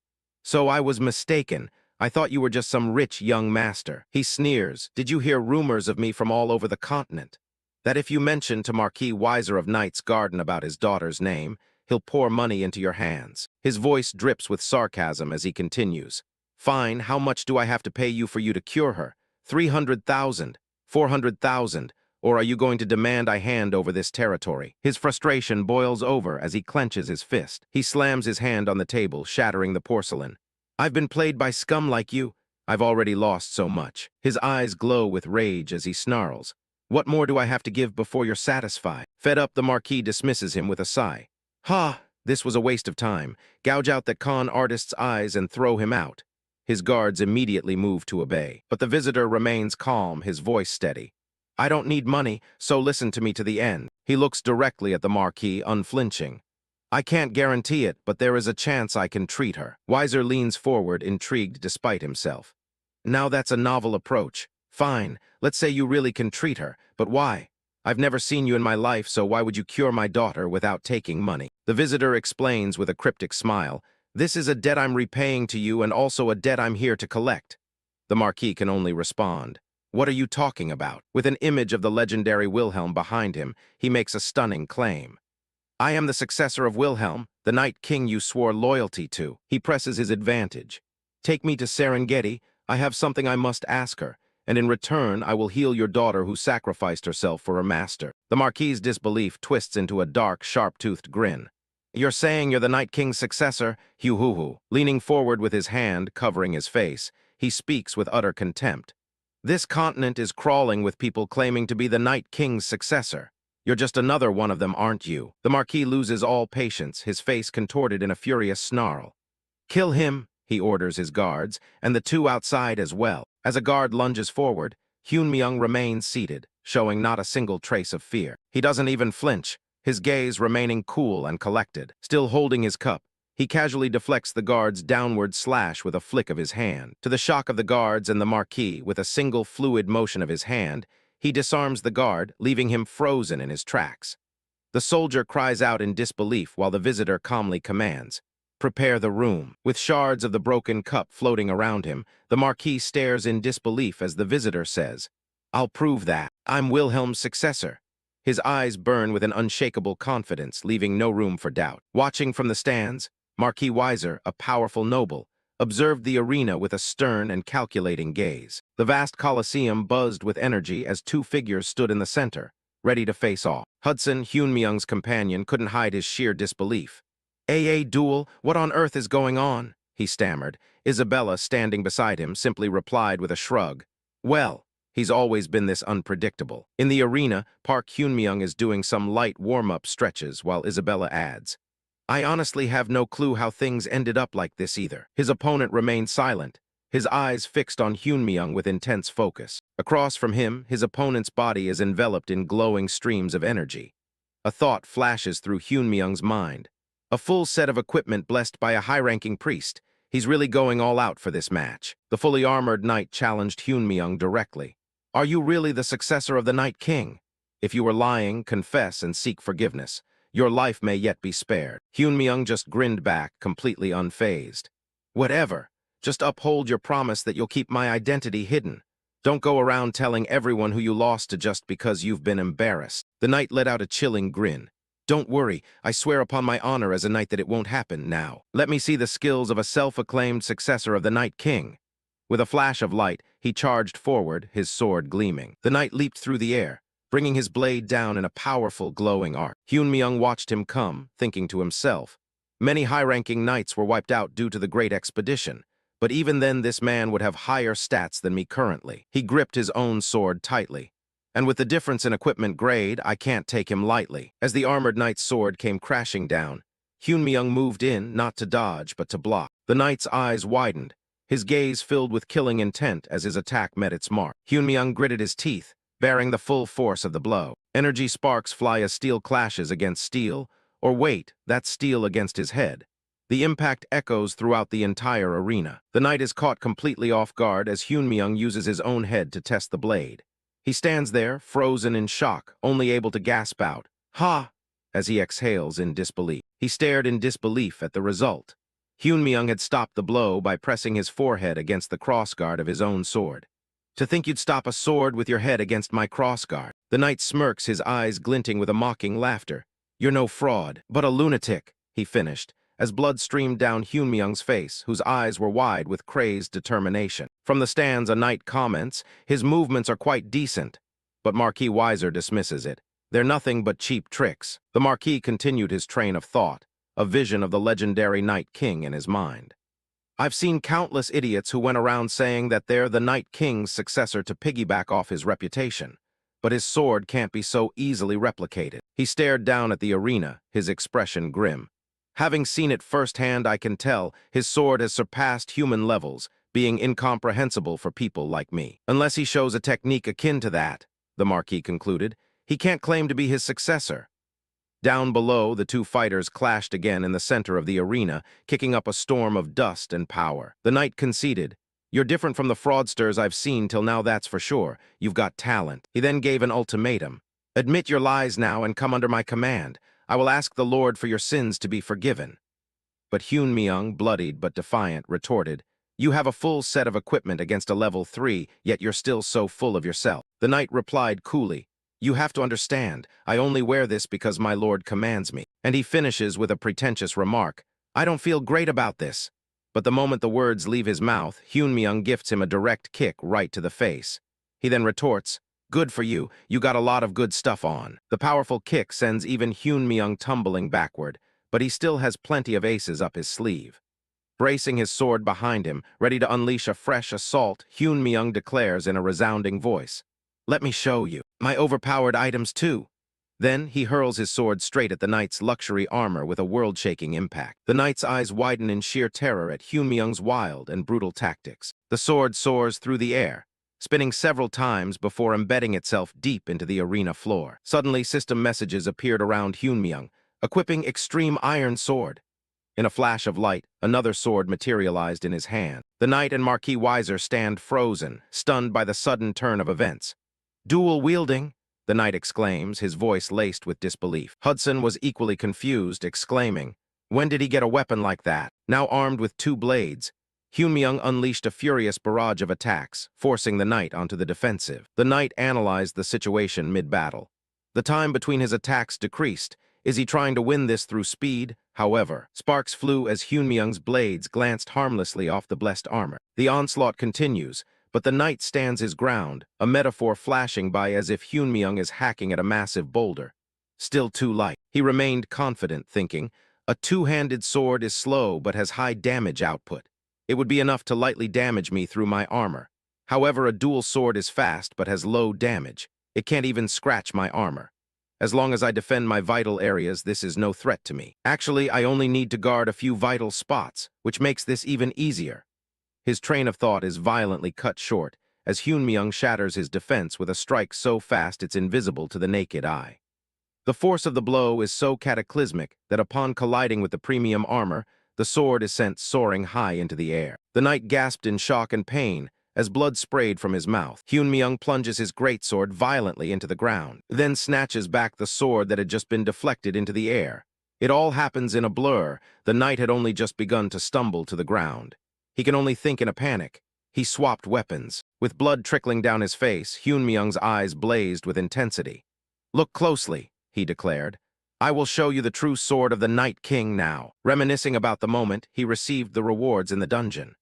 So I was mistaken. I thought you were just some rich young master. He sneers. Did you hear rumors of me from all over the continent? That if you mention to Marquis Weiser of Knight's Garden about his daughter's name, he'll pour money into your hands. His voice drips with sarcasm as he continues. Fine, how much do I have to pay you for you to cure her? 300,000, 400,000, or are you going to demand I hand over this territory? His frustration boils over as he clenches his fist. He slams his hand on the table, shattering the porcelain. I've been played by scum like you. I've already lost so much. His eyes glow with rage as he snarls. What more do I have to give before you're satisfied? Fed up, the Marquis dismisses him with a sigh. Ha! This was a waste of time. Gouge out that con artist's eyes and throw him out. His guards immediately move to obey, but the visitor remains calm, his voice steady. I don't need money, so listen to me to the end. He looks directly at the Marquis, unflinching. I can't guarantee it, but there is a chance I can treat her. Weiser leans forward, intrigued despite himself. Now that's a novel approach. Fine, let's say you really can treat her, but why? I've never seen you in my life, so why would you cure my daughter without taking money? The visitor explains with a cryptic smile. This is a debt I'm repaying to you and also a debt I'm here to collect. The Marquis can only respond. What are you talking about? With an image of the legendary Wilhelm behind him, he makes a stunning claim. I am the successor of Wilhelm, the Night King you swore loyalty to. He presses his advantage. Take me to Serengeti. I have something I must ask her, and in return I will heal your daughter who sacrificed herself for her master." The Marquis's disbelief twists into a dark, sharp-toothed grin. "You're saying you're the Night King's successor?" Hu. Leaning forward with his hand covering his face, he speaks with utter contempt. "This continent is crawling with people claiming to be the Night King's successor. You're just another one of them, aren't you?" The Marquis loses all patience, his face contorted in a furious snarl. "Kill him," he orders his guards, and the two outside as well. As a guard lunges forward, Hyunmyoung remains seated, showing not a single trace of fear. He doesn't even flinch, his gaze remaining cool and collected. Still holding his cup, he casually deflects the guard's downward slash with a flick of his hand. To the shock of the guards and the Marquis, with a single fluid motion of his hand, he disarms the guard, leaving him frozen in his tracks. The soldier cries out in disbelief while the visitor calmly commands, "Prepare the room." With shards of the broken cup floating around him, the Marquis stares in disbelief as the visitor says, "I'll prove that. I'm Wilhelm's successor." His eyes burn with an unshakable confidence, leaving no room for doubt. Watching from the stands, Marquis Weiser, a powerful noble, observed the arena with a stern and calculating gaze. The vast Colosseum buzzed with energy as two figures stood in the center, ready to face off. Hudson, Hyunmyoung's companion, couldn't hide his sheer disbelief. "AA duel? What on earth is going on?" he stammered. Isabella, standing beside him, simply replied with a shrug. "Well, he's always been this unpredictable." In the arena, Park Hyunmyoung is doing some light warm-up stretches while Isabella adds, "I honestly have no clue how things ended up like this either." His opponent remained silent, his eyes fixed on Hyunmyoung with intense focus. Across from him, his opponent's body is enveloped in glowing streams of energy. A thought flashes through Hyunmyoung's mind. A full set of equipment blessed by a high-ranking priest. He's really going all out for this match. The fully armored knight challenged Hyunmyoung directly. "Are you really the successor of the Night King? If you were lying, confess and seek forgiveness. Your life may yet be spared." Hyunmyoung just grinned back, completely unfazed. "Whatever. Just uphold your promise that you'll keep my identity hidden. Don't go around telling everyone who you lost to just because you've been embarrassed." The knight let out a chilling grin. "Don't worry, I swear upon my honor as a knight that it won't happen now. Let me see the skills of a self-acclaimed successor of the Night King." With a flash of light, he charged forward, his sword gleaming. The knight leaped through the air, bringing his blade down in a powerful, glowing arc. Hyunmyoung watched him come, thinking to himself, "Many high-ranking knights were wiped out due to the Great Expedition, but even then this man would have higher stats than me currently." He gripped his own sword tightly. "And with the difference in equipment grade, I can't take him lightly." As the armored knight's sword came crashing down, Hyunmyoung moved in, not to dodge, but to block. The knight's eyes widened, his gaze filled with killing intent as his attack met its mark. Hyunmyoung gritted his teeth, bearing the full force of the blow. Energy sparks fly as steel clashes against steel, or wait, that's steel against his head. The impact echoes throughout the entire arena. The knight is caught completely off guard as Hyunmyoung uses his own head to test the blade. He stands there, frozen in shock, only able to gasp out, "Ha!" as he exhales in disbelief. He stared in disbelief at the result. Hyunmyoung had stopped the blow by pressing his forehead against the crossguard of his own sword. "To think you'd stop a sword with your head against my crossguard." The knight smirks, his eyes glinting with a mocking laughter. "You're no fraud, but a lunatic," he finished, as blood streamed down Hyunmyoung's face, whose eyes were wide with crazed determination. From the stands, a knight comments, "His movements are quite decent," but Marquis Weiser dismisses it. "They're nothing but cheap tricks." The Marquis continued his train of thought, a vision of the legendary Night King in his mind. "I've seen countless idiots who went around saying that they're the Night King's successor to piggyback off his reputation, but his sword can't be so easily replicated." He stared down at the arena, his expression grim. "Having seen it firsthand, I can tell his sword has surpassed human levels, being incomprehensible for people like me. Unless he shows a technique akin to that," the Marquis concluded, "he can't claim to be his successor." Down below, the two fighters clashed again in the center of the arena, kicking up a storm of dust and power. The knight conceded, "You're different from the fraudsters I've seen till now, that's for sure. You've got talent." He then gave an ultimatum. "Admit your lies now and come under my command. I will ask the Lord for your sins to be forgiven." But Hyunmyoung, bloodied but defiant, retorted, "You have a full set of equipment against a level 3, yet you're still so full of yourself." The knight replied coolly, "You have to understand, I only wear this because my lord commands me." And he finishes with a pretentious remark, "I don't feel great about this, But the moment the words leave his mouth, Hyunmyeong gifts him a direct kick right to the face. He then retorts, "Good for you, you got a lot of good stuff on." The powerful kick sends even Hyunmyeong tumbling backward, but he still has plenty of aces up his sleeve. Bracing his sword behind him, ready to unleash a fresh assault, Hyunmyeong declares in a resounding voice, "Let me show you my overpowered items too." Then he hurls his sword straight at the knight's luxury armor with a world-shaking impact. The knight's eyes widen in sheer terror at Hyunmyeong's wild and brutal tactics. The sword soars through the air, spinning several times before embedding itself deep into the arena floor. Suddenly, system messages appeared around Hyunmyeong, equipping Extreme Iron Sword. In a flash of light, another sword materialized in his hand. The knight and Marquis Weiser stand frozen, stunned by the sudden turn of events. "Dual wielding?" the knight exclaims, his voice laced with disbelief. Hudson was equally confused, exclaiming, "When did he get a weapon like that?" Now armed with two blades, Hyunmyeong unleashed a furious barrage of attacks, forcing the knight onto the defensive. The knight analyzed the situation mid-battle. The time between his attacks decreased. Is he trying to win this through speed? However, sparks flew as Hyunmyeong's blades glanced harmlessly off the blessed armor. The onslaught continues, but the knight stands his ground, a metaphor flashing by as if Hyunmyeong is hacking at a massive boulder. Still too light. He remained confident, thinking, "A two-handed sword is slow but has high damage output. It would be enough to lightly damage me through my armor. However, a dual sword is fast but has low damage. It can't even scratch my armor. As long as I defend my vital areas, this is no threat to me. Actually, I only need to guard a few vital spots, which makes this even easier." His train of thought is violently cut short as Hyunmyeong shatters his defense with a strike so fast it's invisible to the naked eye. The force of the blow is so cataclysmic that upon colliding with the premium armor, the sword is sent soaring high into the air. The knight gasped in shock and pain as blood sprayed from his mouth. Hyunmyeong plunges his greatsword violently into the ground, then snatches back the sword that had just been deflected into the air. It all happens in a blur. The knight had only just begun to stumble to the ground. He can only think in a panic. He swapped weapons. With blood trickling down his face, Hyunmyeong's eyes blazed with intensity. "Look closely," he declared. "I will show you the true sword of the Night King now." Reminiscing about the moment he received the rewards in the dungeon.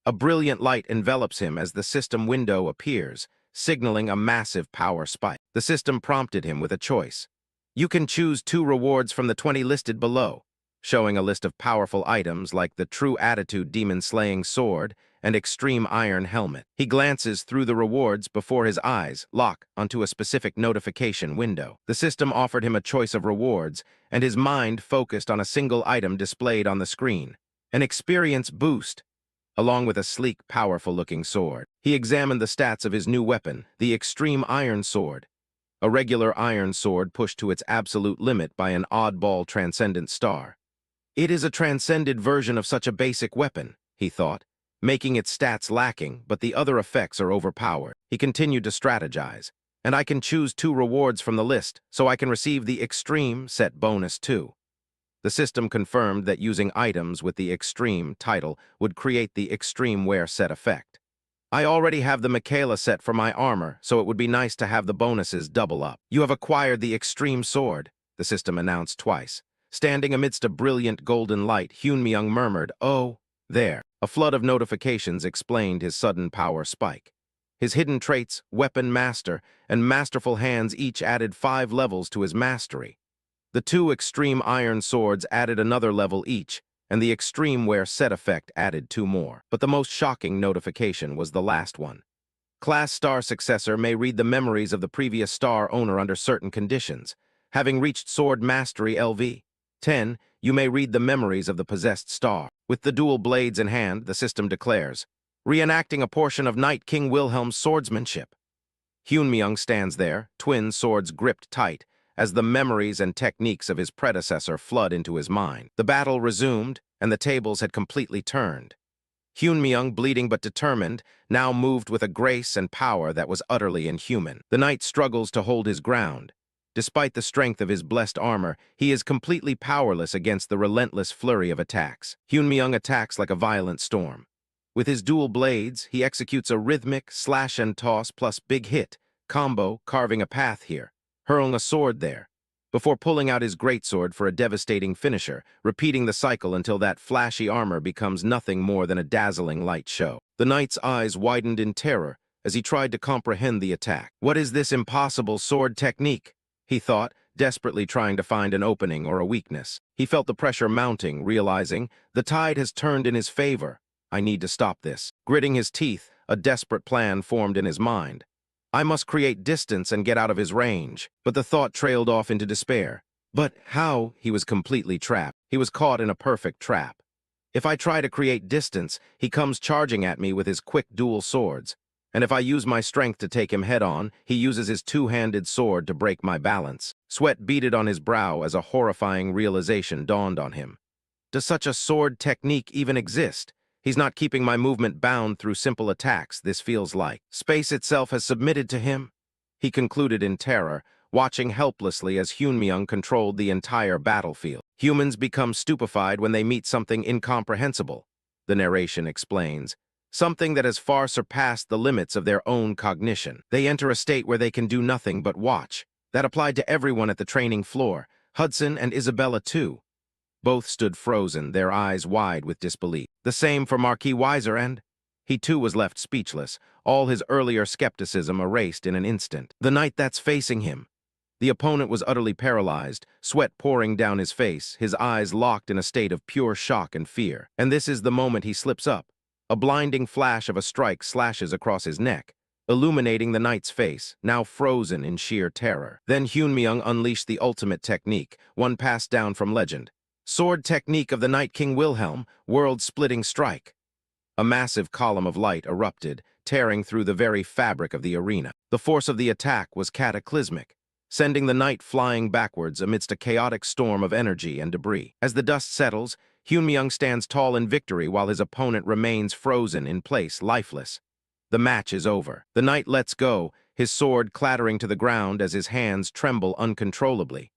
A brilliant light envelops him as the system window appears, signaling a massive power spike. The system prompted him with a choice. "You can choose 2 rewards from the 20 listed below," showing a list of powerful items like the True Attitude Demon-Slaying Sword and Extreme Iron Helmet. He glances through the rewards before his eyes lock onto a specific notification window. The system offered him a choice of rewards, and his mind focused on a single item displayed on the screen. An experience boost, along with a sleek, powerful-looking sword. He examined the stats of his new weapon, the Extreme Iron Sword. A regular iron sword pushed to its absolute limit by an oddball transcendent star. It is a transcended version of such a basic weapon, he thought, making its stats lacking, but the other effects are overpowered. He continued to strategize. And I can choose 2 rewards from the list, so I can receive the Extreme set bonus too. The system confirmed that using items with the Extreme title would create the Extreme Wear set effect. I already have the Michaela set for my armor, so it would be nice to have the bonuses double up. You have acquired the Extreme Sword, the system announced twice. Standing amidst a brilliant golden light, Hyunmyeong murmured, "Oh, there." A flood of notifications explained his sudden power spike. His hidden traits, Weapon Master, and Masterful Hands each added 5 levels to his mastery. The 2 Extreme Iron Swords added another level each, and the Extreme Wear set effect added 2 more. But the most shocking notification was the last one. Class Star Successor may read the memories of the previous star owner under certain conditions. Having reached Sword Mastery LV 10, you may read the memories of the possessed star. With the dual blades in hand, the system declares, reenacting a portion of Night King Wilhelm's swordsmanship. Hyunmyeong stands there, twin swords gripped tight, as the memories and techniques of his predecessor flood into his mind. The battle resumed, and the tables had completely turned. Hyunmyeong, bleeding but determined, now moved with a grace and power that was utterly inhuman. The knight struggles to hold his ground. Despite the strength of his blessed armor, he is completely powerless against the relentless flurry of attacks. Hyunmyeong attacks like a violent storm. With his dual blades, he executes a rhythmic slash-and-toss plus big hit combo, carving a path here, hurling a sword there. before pulling out his greatsword for a devastating finisher, repeating the cycle until that flashy armor becomes nothing more than a dazzling light show. The knight's eyes widened in terror as he tried to comprehend the attack. What is this impossible sword technique? He thought, desperately trying to find an opening or a weakness. He felt the pressure mounting, realizing, the tide has turned in his favor. I need to stop this. Gritting his teeth, a desperate plan formed in his mind. I must create distance and get out of his range. But the thought trailed off into despair. But how? He was completely trapped. He was caught in a perfect trap. If I try to create distance, he comes charging at me with his quick dual swords. And if I use my strength to take him head-on, he uses his two-handed sword to break my balance. Sweat beaded on his brow as a horrifying realization dawned on him. Does such a sword technique even exist? He's not keeping my movement bound through simple attacks, this feels like. Space itself has submitted to him. He concluded in terror, watching helplessly as Hyunmyeong controlled the entire battlefield. Humans become stupefied when they meet something incomprehensible, the narration explains. Something that has far surpassed the limits of their own cognition. They enter a state where they can do nothing but watch. That applied to everyone at the training floor, Hudson and Isabella too. Both stood frozen, their eyes wide with disbelief. The same for Marquis Weiser, and he too was left speechless, all his earlier skepticism erased in an instant. The knight that's facing him. The opponent was utterly paralyzed, sweat pouring down his face, his eyes locked in a state of pure shock and fear. And this is the moment he slips up. A blinding flash of a strike slashes across his neck, illuminating the knight's face, now frozen in sheer terror. Then Hyunmyeong unleashed the ultimate technique, one passed down from legend. Sword technique of the Night King Wilhelm, world-splitting strike. A massive column of light erupted, tearing through the very fabric of the arena. The force of the attack was cataclysmic, sending the knight flying backwards amidst a chaotic storm of energy and debris. As the dust settles, Hyunmyeong stands tall in victory while his opponent remains frozen in place, lifeless. The match is over. The knight lets go, his sword clattering to the ground as his hands tremble uncontrollably.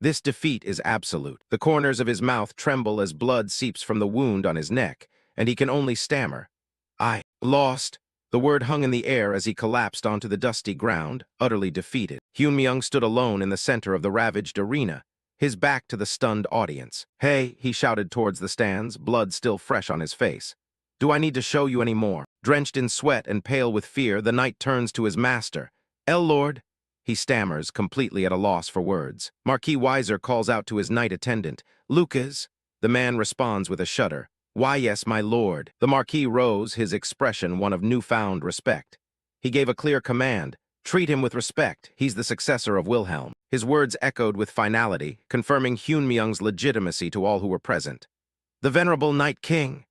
This defeat is absolute. The corners of his mouth tremble as blood seeps from the wound on his neck, and he can only stammer. I lost. The word hung in the air as he collapsed onto the dusty ground, utterly defeated. Hyunmyeong stood alone in the center of the ravaged arena, his back to the stunned audience. Hey, he shouted towards the stands, blood still fresh on his face. Do I need to show you any more? Drenched in sweat and pale with fear, the knight turns to his master. Lord. He stammers, completely at a loss for words. Marquis Weiser calls out to his knight attendant. Lucas. The man responds with a shudder. Why, yes, my lord. The Marquis rose, his expression one of newfound respect. He gave a clear command. Treat him with respect. He's the successor of Wilhelm. His words echoed with finality, confirming Hyunmyeong's legitimacy to all who were present. The venerable Night King.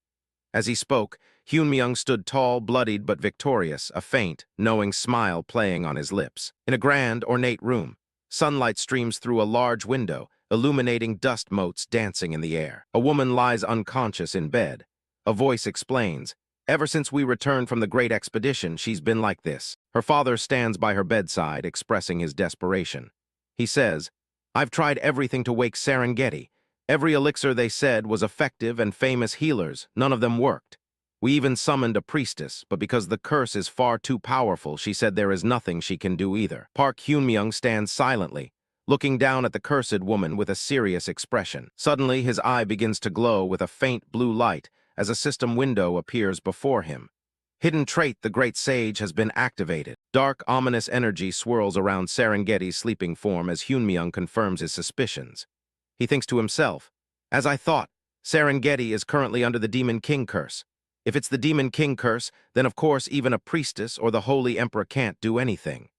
As he spoke, Hyunmyeong stood tall, bloodied but victorious, a faint, knowing smile playing on his lips. In a grand, ornate room, sunlight streams through a large window, illuminating dust motes dancing in the air. A woman lies unconscious in bed. A voice explains, ever since we returned from the great expedition, she's been like this. Her father stands by her bedside, expressing his desperation. He says, I've tried everything to wake Serengeti. Every elixir they said was effective and famous healers, none of them worked. We even summoned a priestess, but because the curse is far too powerful, she said there is nothing she can do either. Park Hyunmyeong stands silently, looking down at the cursed woman with a serious expression. Suddenly, his eye begins to glow with a faint blue light as a system window appears before him. Hidden trait, the great sage has been activated. Dark, ominous energy swirls around Serengeti's sleeping form as Hyunmyeong confirms his suspicions. He thinks to himself, as I thought, Serengeti is currently under the Demon King curse. If it's the Demon King curse, then of course even a priestess or the Holy Emperor can't do anything.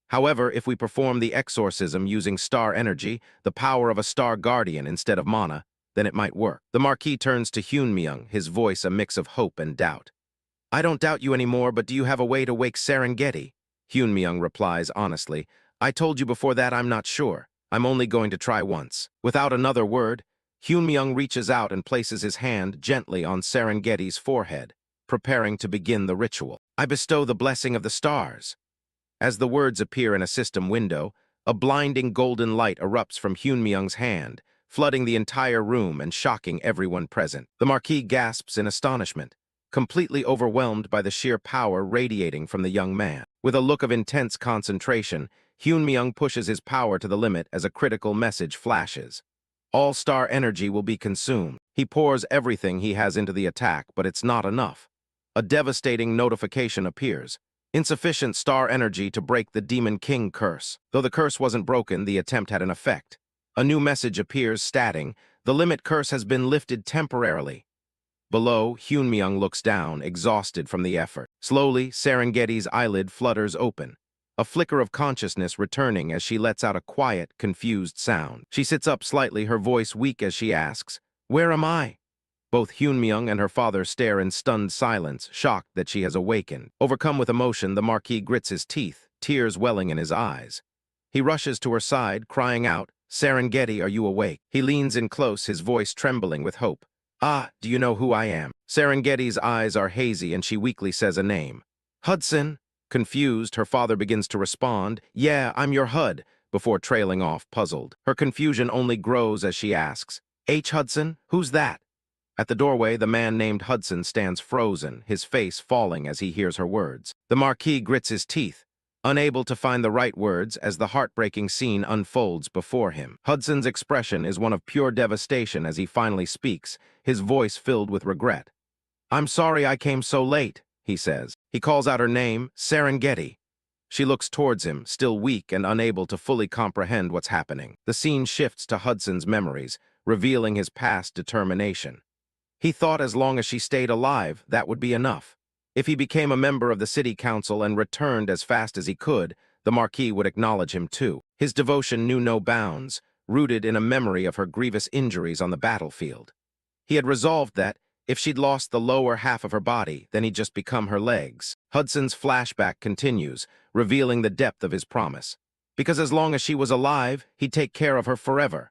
However, if we perform the exorcism using star energy, the power of a star guardian instead of mana, then it might work. The Marquis turns to Hyunmyeong, his voice a mix of hope and doubt. I don't doubt you anymore, but do you have a way to wake Serengeti? Hyunmyeong replies honestly, I told you before that I'm not sure. I'm only going to try once. Without another word, Hyunmyeong reaches out and places his hand gently on Serengeti's forehead, preparing to begin the ritual. I bestow the blessing of the stars. As the words appear in a system window, a blinding golden light erupts from Hyunmyeong's hand, flooding the entire room and shocking everyone present. The Marquis gasps in astonishment, completely overwhelmed by the sheer power radiating from the young man. With a look of intense concentration, Hyunmyoung pushes his power to the limit as a critical message flashes. All star energy will be consumed. He pours everything he has into the attack, but it's not enough. A devastating notification appears. Insufficient star energy to break the Demon King curse. Though the curse wasn't broken, the attempt had an effect. A new message appears stating, "The limit curse has been lifted temporarily." Below, Hyunmyoung looks down, exhausted from the effort. Slowly, Serengeti's eyelid flutters open, a flicker of consciousness returning as she lets out a quiet, confused sound. She sits up slightly, her voice weak as she asks, "Where am I?" Both Hyunmyoung and her father stare in stunned silence, shocked that she has awakened. Overcome with emotion, the Marquis grits his teeth, tears welling in his eyes. He rushes to her side, crying out, "Serengeti, are you awake?" He leans in close, his voice trembling with hope. "Ah, do you know who I am?" Serengeti's eyes are hazy and she weakly says a name. "Hudson." Confused, her father begins to respond, "Yeah, I'm your HUD," before trailing off, puzzled. Her confusion only grows as she asks, "H. Hudson? Who's that?" At the doorway, the man named Hudson stands frozen, his face falling as he hears her words. The Marquis grits his teeth, unable to find the right words as the heartbreaking scene unfolds before him. Hudson's expression is one of pure devastation as he finally speaks, his voice filled with regret. "I'm sorry I came so late," he says. He calls out her name, Serengeti. She looks towards him, still weak and unable to fully comprehend what's happening. The scene shifts to Hudson's memories, revealing his past determination. He thought as long as she stayed alive, that would be enough. If he became a member of the city council and returned as fast as he could, the Marquis would acknowledge him too. His devotion knew no bounds, rooted in a memory of her grievous injuries on the battlefield. He had resolved that, if she'd lost the lower half of her body, then he'd just become her legs. Hudson's flashback continues, revealing the depth of his promise. Because as long as she was alive, he'd take care of her forever.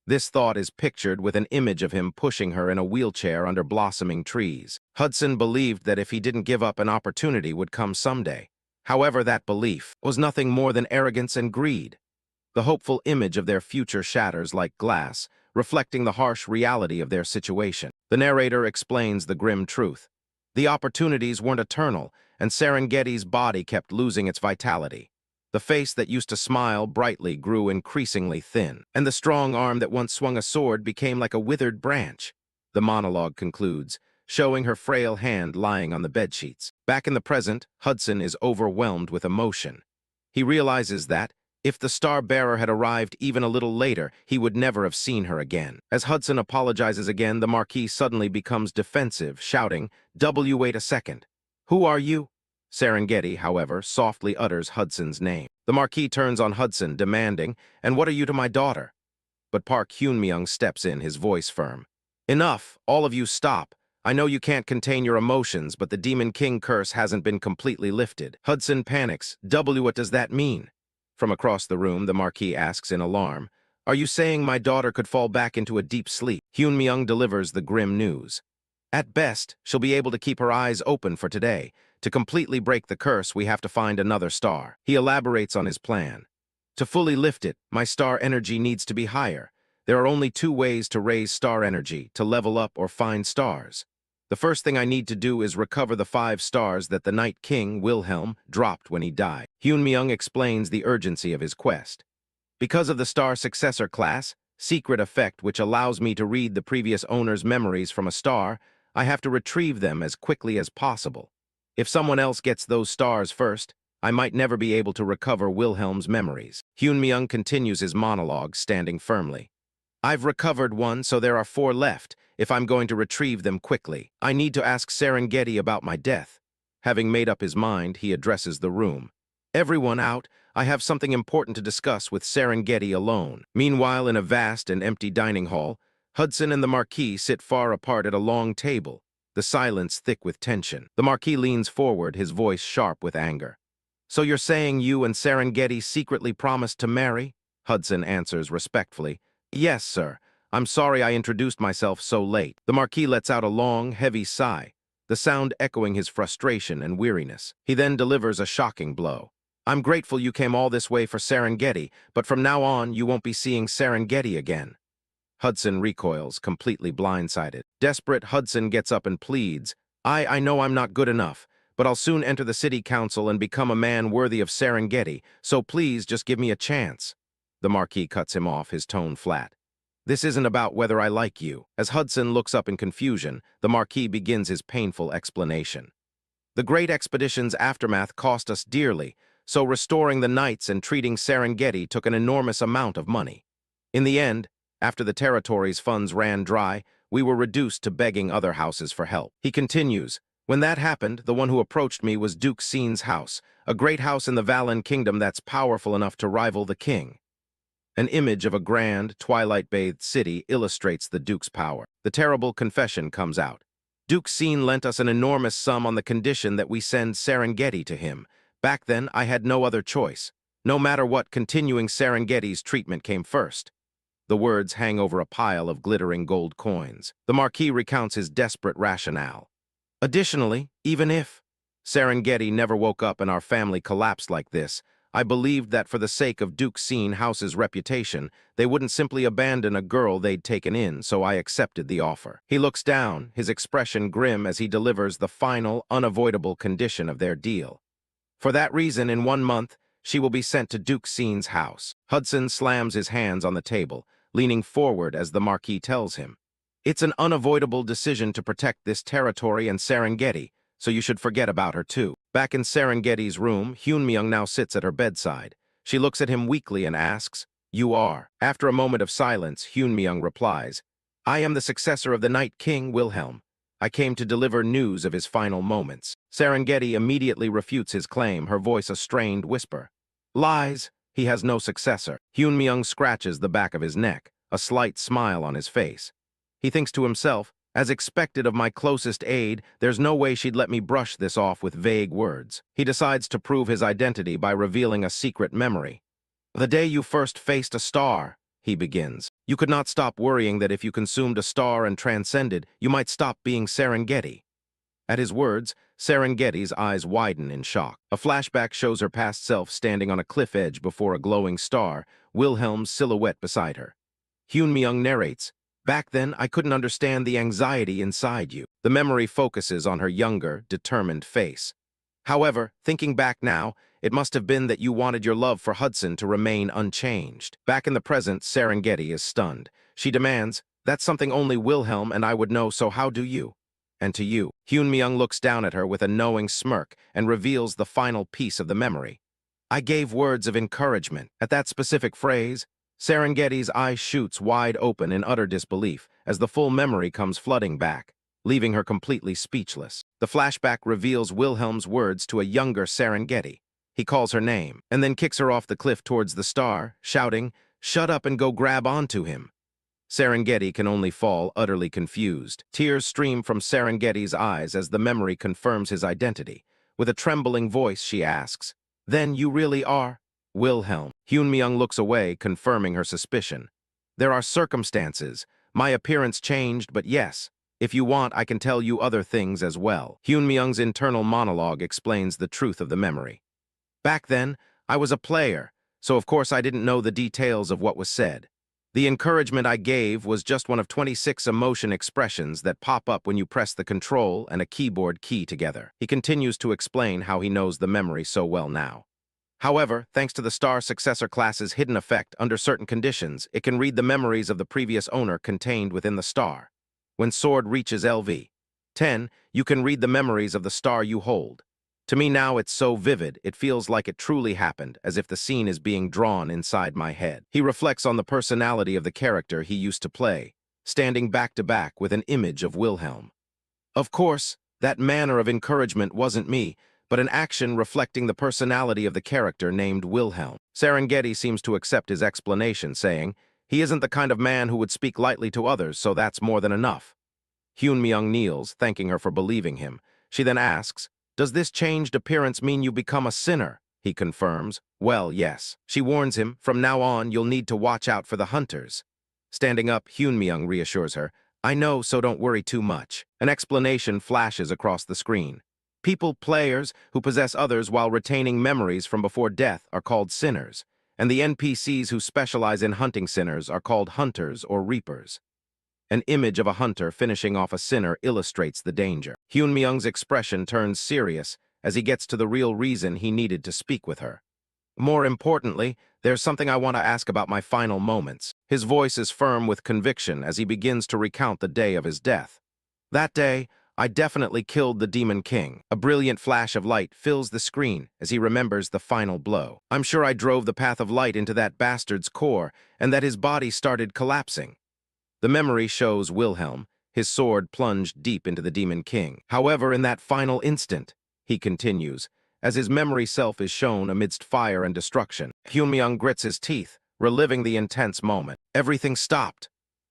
This thought is pictured with an image of him pushing her in a wheelchair under blossoming trees. Hudson believed that if he didn't give up, an opportunity would come someday. However, that belief was nothing more than arrogance and greed. The hopeful image of their future shatters like glass, reflecting the harsh reality of their situation. The narrator explains the grim truth. The opportunities weren't eternal, and Serengeti's body kept losing its vitality. The face that used to smile brightly grew increasingly thin, and the strong arm that once swung a sword became like a withered branch. The monologue concludes, showing her frail hand lying on the bedsheets. Back in the present, Hudson is overwhelmed with emotion. He realizes that, if the star-bearer had arrived even a little later, he would never have seen her again. As Hudson apologizes again, the Marquis suddenly becomes defensive, shouting, "Wait a second. Who are you?" Serengeti, however, softly utters Hudson's name. The Marquis turns on Hudson, demanding, "And what are you to my daughter?" But Park Hyunmyoung steps in, his voice firm. "Enough, all of you stop. I know you can't contain your emotions, but the Demon King curse hasn't been completely lifted." Hudson panics. What does that mean?" From across the room, the Marquis asks in alarm, "Are you saying my daughter could fall back into a deep sleep?" Hyunmyoung delivers the grim news. "At best, she'll be able to keep her eyes open for today. To completely break the curse, we have to find another star." He elaborates on his plan. "To fully lift it, my star energy needs to be higher. There are only two ways to raise star energy, to level up or find stars. The first thing I need to do is recover the 5 stars that the Night King, Wilhelm, dropped when he died." Hyunmyoung explains the urgency of his quest. "Because of the star successor class, secret effect which allows me to read the previous owner's memories from a star, I have to retrieve them as quickly as possible. If someone else gets those stars first, I might never be able to recover Wilhelm's memories." Hyunmyoung continues his monologue, standing firmly. "I've recovered one, so there are 4 left, if I'm going to retrieve them quickly. I need to ask Serengeti about my death." Having made up his mind, he addresses the room. "Everyone out, I have something important to discuss with Serengeti alone." Meanwhile, in a vast and empty dining hall, Hudson and the Marquis sit far apart at a long table, the silence thick with tension. The Marquis leans forward, his voice sharp with anger. "So you're saying you and Serengeti secretly promised to marry?" Hudson answers respectfully, "Yes, sir. I'm sorry I introduced myself so late." The Marquis lets out a long, heavy sigh, the sound echoing his frustration and weariness. He then delivers a shocking blow. "I'm grateful you came all this way for Serengeti, but from now on you won't be seeing Serengeti again." Hudson recoils, completely blindsided. Desperate, Hudson gets up and pleads, I know I'm not good enough, but I'll soon enter the city council and become a man worthy of Serengeti, so please just give me a chance." The Marquis cuts him off, his tone flat. "This isn't about whether I like you." As Hudson looks up in confusion, the Marquis begins his painful explanation. "The Great Expedition's aftermath cost us dearly, so restoring the knights and treating Serengeti took an enormous amount of money. In the end, after the territory's funds ran dry, we were reduced to begging other houses for help." He continues, "When that happened, the one who approached me was Duke Scene's house, a great house in the Valen Kingdom that's powerful enough to rival the king." An image of a grand, twilight-bathed city illustrates the Duke's power. The terrible confession comes out. "Duke Scene lent us an enormous sum on the condition that we send Serengeti to him. Back then, I had no other choice. No matter what, continuing Serengeti's treatment came first." The words hang over a pile of glittering gold coins. The Marquis recounts his desperate rationale. "Additionally, even if Serengeti never woke up and our family collapsed like this, I believed that for the sake of Duke Scene House's reputation, they wouldn't simply abandon a girl they'd taken in, so I accepted the offer." He looks down, his expression grim as he delivers the final, unavoidable condition of their deal. "For that reason, in 1 month, she will be sent to Duke Scene's house." Hudson slams his hands on the table, leaning forward as the Marquis tells him, "It's an unavoidable decision to protect this territory and Serengeti, so you should forget about her too." Back in Serengeti's room, Hyunmyeong now sits at her bedside. She looks at him weakly and asks, "You are?" After a moment of silence, Hyunmyeong replies, "I am the successor of the Night King, Wilhelm. I came to deliver news of his final moments." Serengeti immediately refutes his claim, her voice a strained whisper. "Lies. He has no successor." Hyunmyeong scratches the back of his neck, a slight smile on his face. He thinks to himself, "As expected of my closest aide, there's no way she'd let me brush this off with vague words." He decides to prove his identity by revealing a secret memory. "The day you first faced a star," he begins, "you could not stop worrying that if you consumed a star and transcended, you might stop being Serengeti." At his words, Serengeti's eyes widen in shock. A flashback shows her past self standing on a cliff edge before a glowing star, Wilhelm's silhouette beside her. Hyunmyeong narrates, "Back then, I couldn't understand the anxiety inside you." The memory focuses on her younger, determined face. "However, thinking back now, it must have been that you wanted your love for Hudson to remain unchanged." Back in the present, Serengeti is stunned. She demands, "That's something only Wilhelm and I would know, so how do you?" "And to you." Hyunmyeong looks down at her with a knowing smirk and reveals the final piece of the memory. "I gave words of encouragement." At that specific phrase, Serengeti's eye shoots wide open in utter disbelief as the full memory comes flooding back, leaving her completely speechless. The flashback reveals Wilhelm's words to a younger Serengeti. He calls her name, and then kicks her off the cliff towards the star, shouting, "Shut up and go grab onto him." Serengeti can only fall, utterly confused. Tears stream from Serengeti's eyes as the memory confirms his identity. With a trembling voice, she asks, "Then you really are Wilhelm?" Hyunmyeong looks away, confirming her suspicion. "There are circumstances. My appearance changed, but yes, if you want, I can tell you other things as well." Hyunmyeong's internal monologue explains the truth of the memory. "Back then, I was a player, so of course I didn't know the details of what was said. The encouragement I gave was just one of 26 emotion expressions that pop up when you press the control and a keyboard key together." He continues to explain how he knows the memory so well now. "However, thanks to the Star Successor class's hidden effect, under certain conditions, it can read the memories of the previous owner contained within the star. When Sword reaches LV 10, you can read the memories of the star you hold. To me now it's so vivid, it feels like it truly happened, as if the scene is being drawn inside my head." He reflects on the personality of the character he used to play, standing back to back with an image of Wilhelm. "Of course, that manner of encouragement wasn't me, but an action reflecting the personality of the character named Wilhelm." Serengeti seems to accept his explanation, saying, "He isn't the kind of man who would speak lightly to others, so that's more than enough." Hyunmyeong kneels, thanking her for believing him. She then asks, "Does this changed appearance mean you become a sinner?" He confirms, "Well, yes." She warns him, "From now on, you'll need to watch out for the hunters." Standing up, Hyunmyeong reassures her, "I know, so don't worry too much." An explanation flashes across the screen. Players who possess others while retaining memories from before death are called sinners, and the NPCs who specialize in hunting sinners are called hunters or reapers. An image of a hunter finishing off a sinner illustrates the danger. Hyunmyeong's expression turns serious as he gets to the real reason he needed to speak with her. More importantly, there's something I want to ask about my final moments. His voice is firm with conviction as he begins to recount the day of his death. That day, I definitely killed the Demon King. A brilliant flash of light fills the screen as he remembers the final blow. I'm sure I drove the path of light into that bastard's core and that his body started collapsing. The memory shows Wilhelm, his sword plunged deep into the Demon King. However, in that final instant, he continues, as his memory self is shown amidst fire and destruction. Hyunmyoung grits his teeth, reliving the intense moment. Everything stopped.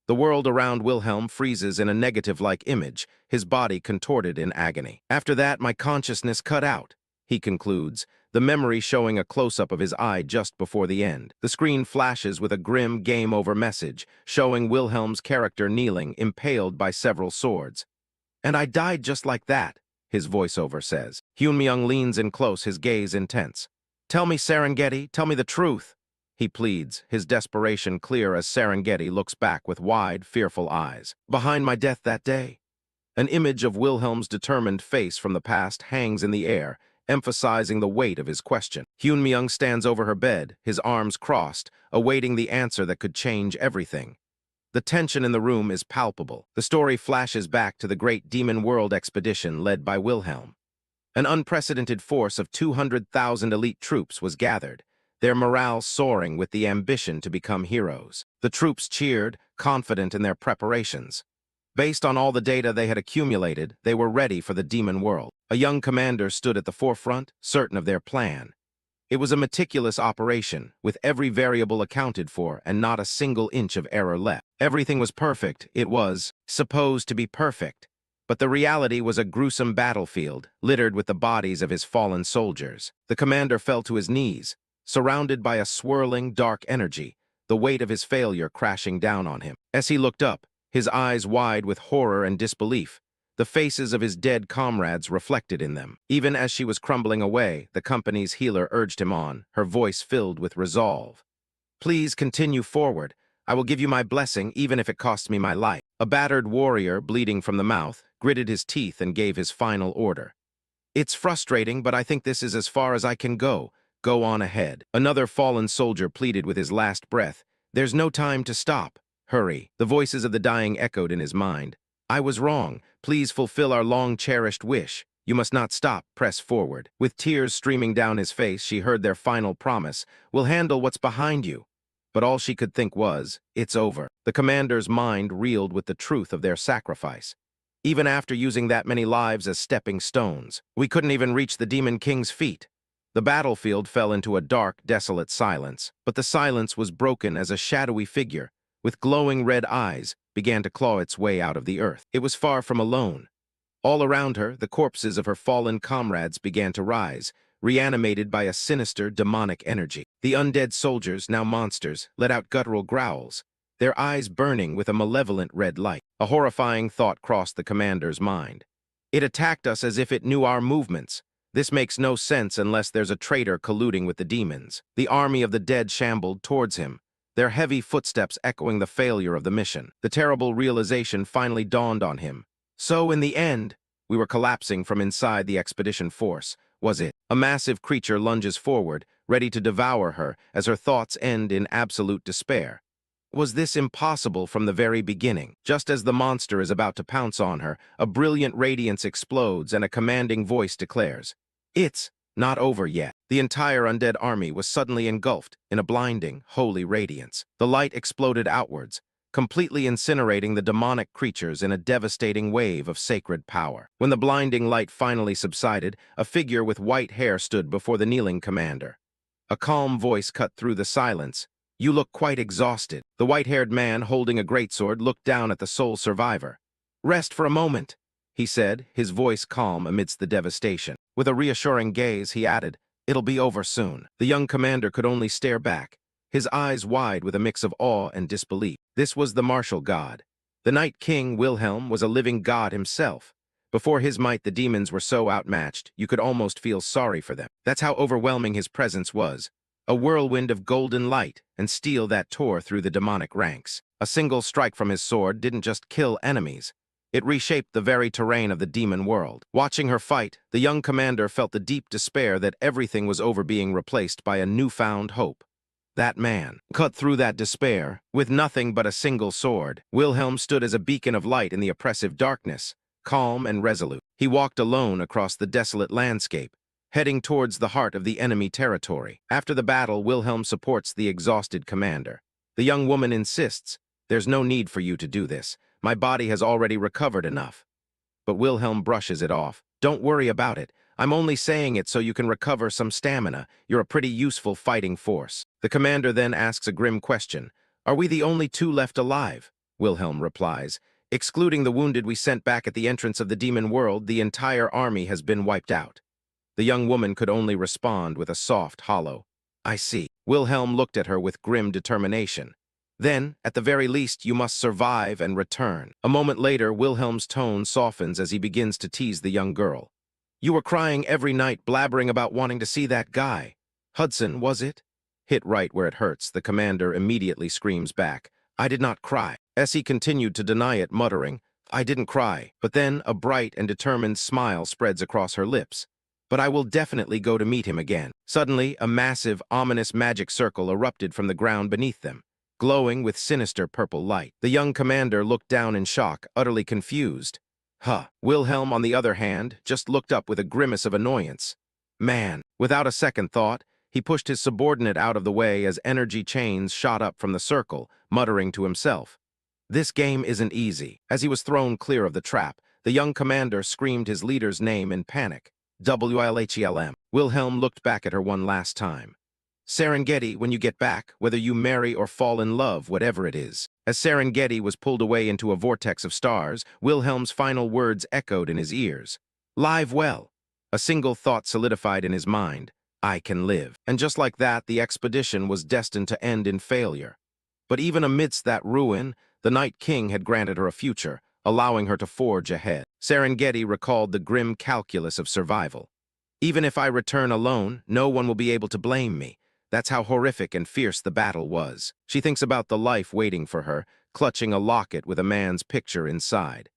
The world around Wilhelm freezes in a negative-like image, his body contorted in agony. After that, my consciousness cut out, he concludes, the memory showing a close-up of his eye just before the end. The screen flashes with a grim game-over message, showing Wilhelm's character kneeling, impaled by several swords. And I died just like that, his voiceover says. Hyunmyoung leans in close, his gaze intense. Tell me, Serengeti, tell me the truth, he pleads, his desperation clear as Serengeti looks back with wide, fearful eyes. Behind my death that day, an image of Wilhelm's determined face from the past hangs in the air, emphasizing the weight of his question. Hyunmyoung stands over her bed, his arms crossed, awaiting the answer that could change everything. The tension in the room is palpable. The story flashes back to the Great Demon World expedition led by Wilhelm. An unprecedented force of 200,000 elite troops was gathered, their morale soaring with the ambition to become heroes. The troops cheered, confident in their preparations. Based on all the data they had accumulated, they were ready for the demon world. A young commander stood at the forefront, certain of their plan. It was a meticulous operation, with every variable accounted for and not a single inch of error left. Everything was perfect. It was supposed to be perfect. But the reality was a gruesome battlefield, littered with the bodies of his fallen soldiers. The commander fell to his knees, surrounded by a swirling, dark energy, the weight of his failure crashing down on him. As he looked up, his eyes wide with horror and disbelief, the faces of his dead comrades reflected in them. Even as she was crumbling away, the company's healer urged him on, her voice filled with resolve. Please continue forward. I will give you my blessing even if it costs me my life. A battered warrior, bleeding from the mouth, gritted his teeth and gave his final order. It's frustrating, but I think this is as far as I can go. Go on ahead. Another fallen soldier pleaded with his last breath. There's no time to stop. Hurry. The voices of the dying echoed in his mind. I was wrong. Please fulfill our long-cherished wish. You must not stop. Press forward. With tears streaming down his face, she heard their final promise. We'll handle what's behind you. But all she could think was, it's over. The commander's mind reeled with the truth of their sacrifice. Even after using that many lives as stepping stones, we couldn't even reach the Demon King's feet. The battlefield fell into a dark, desolate silence, but the silence was broken as a shadowy figure, with glowing red eyes, began to claw its way out of the earth. It was far from alone. All around her, the corpses of her fallen comrades began to rise, reanimated by a sinister, demonic energy. The undead soldiers, now monsters, let out guttural growls, their eyes burning with a malevolent red light. A horrifying thought crossed the commander's mind. It attacked us as if it knew our movements. This makes no sense unless there's a traitor colluding with the demons. The army of the dead shambled towards him, their heavy footsteps echoing the failure of the mission. The terrible realization finally dawned on him. So, in the end, we were collapsing from inside the expedition force, was it? A massive creature lunges forward, ready to devour her as her thoughts end in absolute despair. Was this impossible from the very beginning? Just as the monster is about to pounce on her, a brilliant radiance explodes and a commanding voice declares, "It's not over yet." The entire undead army was suddenly engulfed in a blinding, holy radiance. The light exploded outwards, completely incinerating the demonic creatures in a devastating wave of sacred power. When the blinding light finally subsided, a figure with white hair stood before the kneeling commander. A calm voice cut through the silence. You look quite exhausted. The white-haired man, holding a greatsword, looked down at the sole survivor. Rest for a moment, he said, his voice calm amidst the devastation. With a reassuring gaze, he added, it'll be over soon. The young commander could only stare back, his eyes wide with a mix of awe and disbelief. This was the martial god. The Night King, Wilhelm, was a living god himself. Before his might, the demons were so outmatched, you could almost feel sorry for them. That's how overwhelming his presence was. A whirlwind of golden light and steel that tore through the demonic ranks. A single strike from his sword didn't just kill enemies. It reshaped the very terrain of the demon world. Watching her fight, the young commander felt the deep despair that everything was over being replaced by a newfound hope. That man cut through that despair with nothing but a single sword. Wilhelm stood as a beacon of light in the oppressive darkness, calm and resolute. He walked alone across the desolate landscape, heading towards the heart of the enemy territory. After the battle, Wilhelm supports the exhausted commander. The young woman insists, "There's no need for you to do this. My body has already recovered enough." But Wilhelm brushes it off. "Don't worry about it. I'm only saying it so you can recover some stamina. You're a pretty useful fighting force." The commander then asks a grim question. "Are we the only two left alive?" Wilhelm replies, "Excluding the wounded we sent back at the entrance of the demon world, the entire army has been wiped out." The young woman could only respond with a soft, hollow, "I see." Wilhelm looked at her with grim determination. "Then, at the very least, you must survive and return." A moment later, Wilhelm's tone softens as he begins to tease the young girl. "You were crying every night, blabbering about wanting to see that guy. Hudson, was it?" Hit right where it hurts, the commander immediately screams back, "I did not cry." Essie continued to deny it, muttering, "I didn't cry." But then a bright and determined smile spreads across her lips. "But I will definitely go to meet him again." Suddenly, a massive, ominous magic circle erupted from the ground beneath them, glowing with sinister purple light. The young commander looked down in shock, utterly confused. Huh. Wilhelm, on the other hand, just looked up with a grimace of annoyance. Man. Without a second thought, he pushed his subordinate out of the way as energy chains shot up from the circle, muttering to himself. This game isn't easy. As he was thrown clear of the trap, the young commander screamed his leader's name in panic. Wilhelm. Wilhelm looked back at her one last time. "Serengeti, when you get back, whether you marry or fall in love, whatever it is." As Serengeti was pulled away into a vortex of stars, Wilhelm's final words echoed in his ears. "Live well." A single thought solidified in his mind. "I can live." And just like that, the expedition was destined to end in failure. But even amidst that ruin, the Night King had granted her a future, allowing her to forge ahead. Serengeti recalled the grim calculus of survival. "Even if I return alone, no one will be able to blame me." That's how horrific and fierce the battle was. She thinks about the life waiting for her, clutching a locket with a man's picture inside.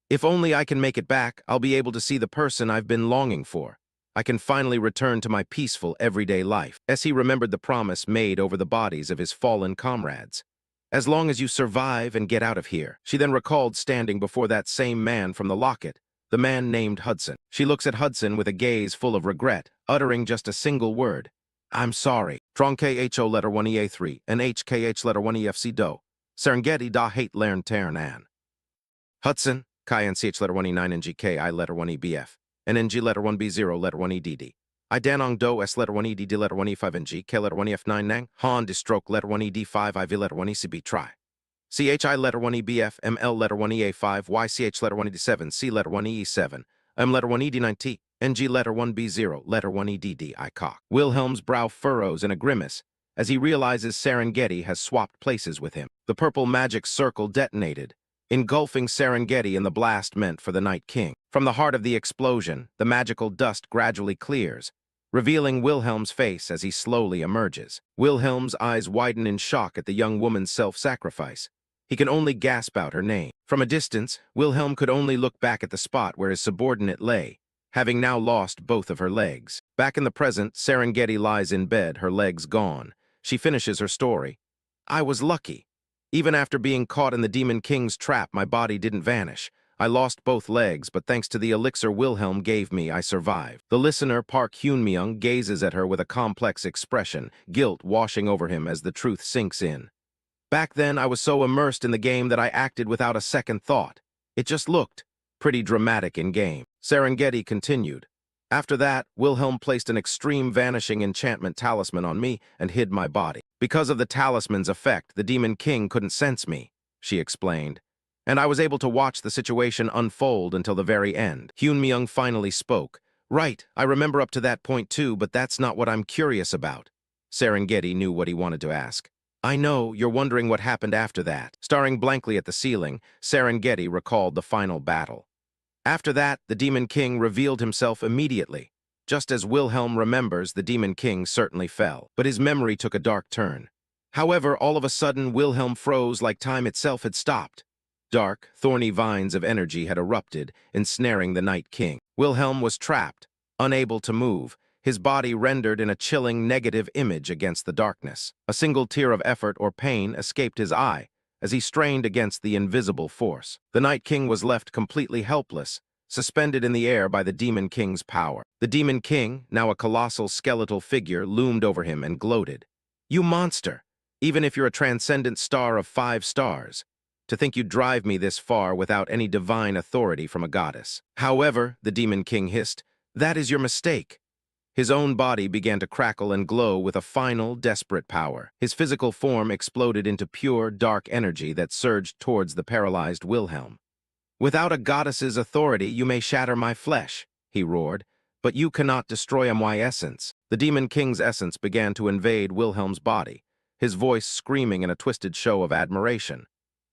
"If only I can make it back, I'll be able to see the person I've been longing for. I can finally return to my peaceful, everyday life." As he remembered the promise made over the bodies of his fallen comrades. "As long as you survive and get out of here." She then recalled standing before that same man from the locket, the man named Hudson. She looks at Hudson with a gaze full of regret, uttering just a single word. "I'm sorry." Trong KHO letter 1EA3 and HKH letter 1EFC do. Serengeti da hate lern ternan. Hudson, Kai NCH letter 1E9 and GKI letter 1EBF, and NG letter 1B0 letter 1EDD. I Danong do S letter 1EDD letter 1E5 and G, K letter 1EF9 nang, Han stroke letter 1ED5, IV letter 1ECB try. CHI letter 1EBF, ML letter 1EA5, YCH letter 1ED7, C letter 1EE7, M letter 1ED9T, NG letter 1B0, letter 1EDD, I cock. Wilhelm's brow furrows in a grimace as he realizes Serengeti has swapped places with him. The purple magic circle detonated, engulfing Serengeti, and the blast meant for the Night King. From the heart of the explosion, the magical dust gradually clears, revealing Wilhelm's face as he slowly emerges. Wilhelm's eyes widen in shock at the young woman's self-sacrifice. He can only gasp out her name. From a distance, Wilhelm could only look back at the spot where his subordinate lay, having now lost both of her legs. Back in the present, Serengeti lies in bed, her legs gone. She finishes her story. "I was lucky. Even after being caught in the Demon King's trap, my body didn't vanish. I lost both legs, but thanks to the elixir Wilhelm gave me, I survived." The listener, Park Hyunmyung, gazes at her with a complex expression, guilt washing over him as the truth sinks in. "Back then, I was so immersed in the game that I acted without a second thought. It just looked pretty dramatic in game." Serengeti continued. "After that, Wilhelm placed an extreme vanishing enchantment talisman on me and hid my body. Because of the talisman's effect, the Demon King couldn't sense me," she explained, "and I was able to watch the situation unfold until the very end." Hyunmyung finally spoke. "Right, I remember up to that point too, but that's not what I'm curious about." Serengeti knew what he wanted to ask. "I know, you're wondering what happened after that." Staring blankly at the ceiling, Serengeti recalled the final battle. After that, the Demon King revealed himself immediately. Just as Wilhelm remembers, the Demon King certainly fell, but his memory took a dark turn. However, all of a sudden, Wilhelm froze like time itself had stopped. Dark, thorny vines of energy had erupted, ensnaring the Night King. Wilhelm was trapped, unable to move, his body rendered in a chilling negative image against the darkness. A single tear of effort or pain escaped his eye as he strained against the invisible force. The Night King was left completely helpless, suspended in the air by the Demon King's power. The Demon King, now a colossal skeletal figure, loomed over him and gloated. "You monster! Even if you're a transcendent star of 5 stars, to think you'd drive me this far without any divine authority from a goddess." However, the Demon King hissed, "that is your mistake." His own body began to crackle and glow with a final, desperate power. His physical form exploded into pure, dark energy that surged towards the paralyzed Wilhelm. "Without a goddess's authority, you may shatter my flesh," he roared, "but you cannot destroy my essence." The Demon King's essence began to invade Wilhelm's body, his voice screaming in a twisted show of admiration.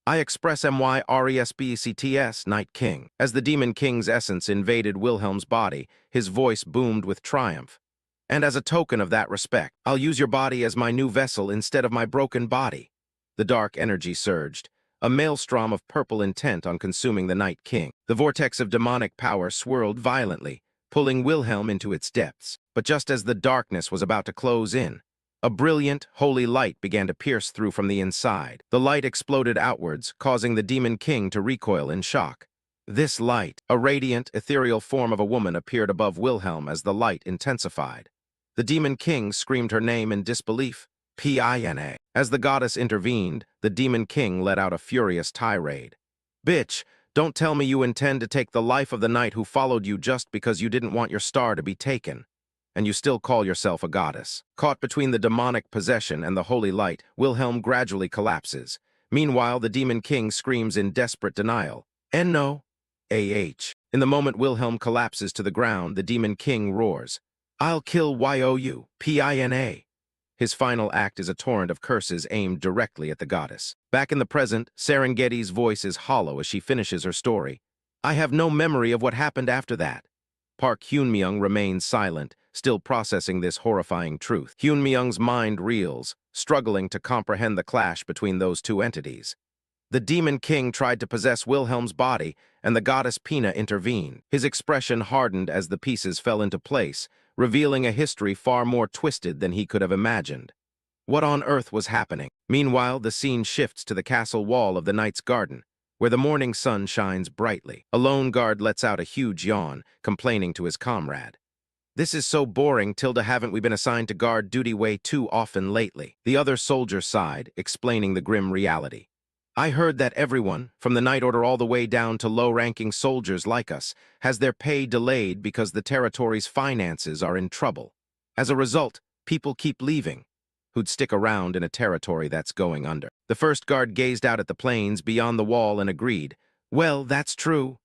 "I express my respects, Night King." As the Demon King's essence invaded Wilhelm's body, his voice boomed with triumph. "And as a token of that respect, I'll use your body as my new vessel instead of my broken body." The dark energy surged, a maelstrom of purple intent on consuming the Night King. The vortex of demonic power swirled violently, pulling Wilhelm into its depths. But just as the darkness was about to close in, a brilliant, holy light began to pierce through from the inside. The light exploded outwards, causing the Demon King to recoil in shock. This light, a radiant, ethereal form of a woman, appeared above Wilhelm as the light intensified. The Demon King screamed her name in disbelief, Pina. As the goddess intervened, the Demon King let out a furious tirade. "Bitch, don't tell me you intend to take the life of the knight who followed you just because you didn't want your star to be taken. And you still call yourself a goddess." Caught between the demonic possession and the holy light, Wilhelm gradually collapses. Meanwhile, the Demon King screams in desperate denial, "Enno, ah." In the moment Wilhelm collapses to the ground, the Demon King roars, "I'll kill you, Pina." His final act is a torrent of curses aimed directly at the goddess. Back in the present, Serengeti's voice is hollow as she finishes her story. "I have no memory of what happened after that." Park Hyunmyoung remains silent, still processing this horrifying truth. Hyunmyoung's mind reels, struggling to comprehend the clash between those two entities. The Demon King tried to possess Wilhelm's body, and the goddess Pina intervened. His expression hardened as the pieces fell into place, revealing a history far more twisted than he could have imagined. What on earth was happening? Meanwhile, the scene shifts to the castle wall of the knight's garden, where the morning sun shines brightly. A lone guard lets out a huge yawn, complaining to his comrade. "This is so boring, Tilda, haven't we been assigned to guard duty way too often lately?" The other soldier sighed, explaining the grim reality. "I heard that everyone, from the Night Order all the way down to low-ranking soldiers like us, has their pay delayed because the territory's finances are in trouble. As a result, people keep leaving. Who'd stick around in a territory that's going under?" The first guard gazed out at the plains beyond the wall and agreed, "Well, that's true."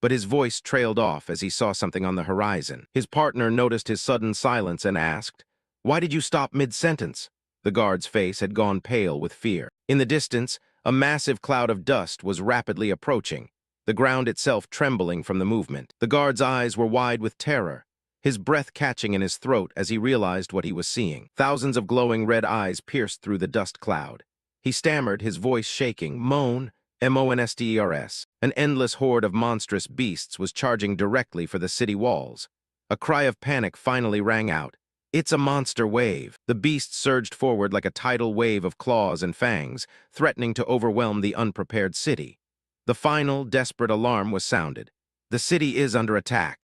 But his voice trailed off as he saw something on the horizon. His partner noticed his sudden silence and asked, "Why did you stop mid-sentence?" The guard's face had gone pale with fear. In the distance, a massive cloud of dust was rapidly approaching, the ground itself trembling from the movement. The guard's eyes were wide with terror, his breath catching in his throat as he realized what he was seeing. Thousands of glowing red eyes pierced through the dust cloud. He stammered, his voice shaking, monsters. An endless horde of monstrous beasts was charging directly for the city walls. A cry of panic finally rang out. "It's a monster wave." The beasts surged forward like a tidal wave of claws and fangs, threatening to overwhelm the unprepared city. The final, desperate alarm was sounded. "The city is under attack."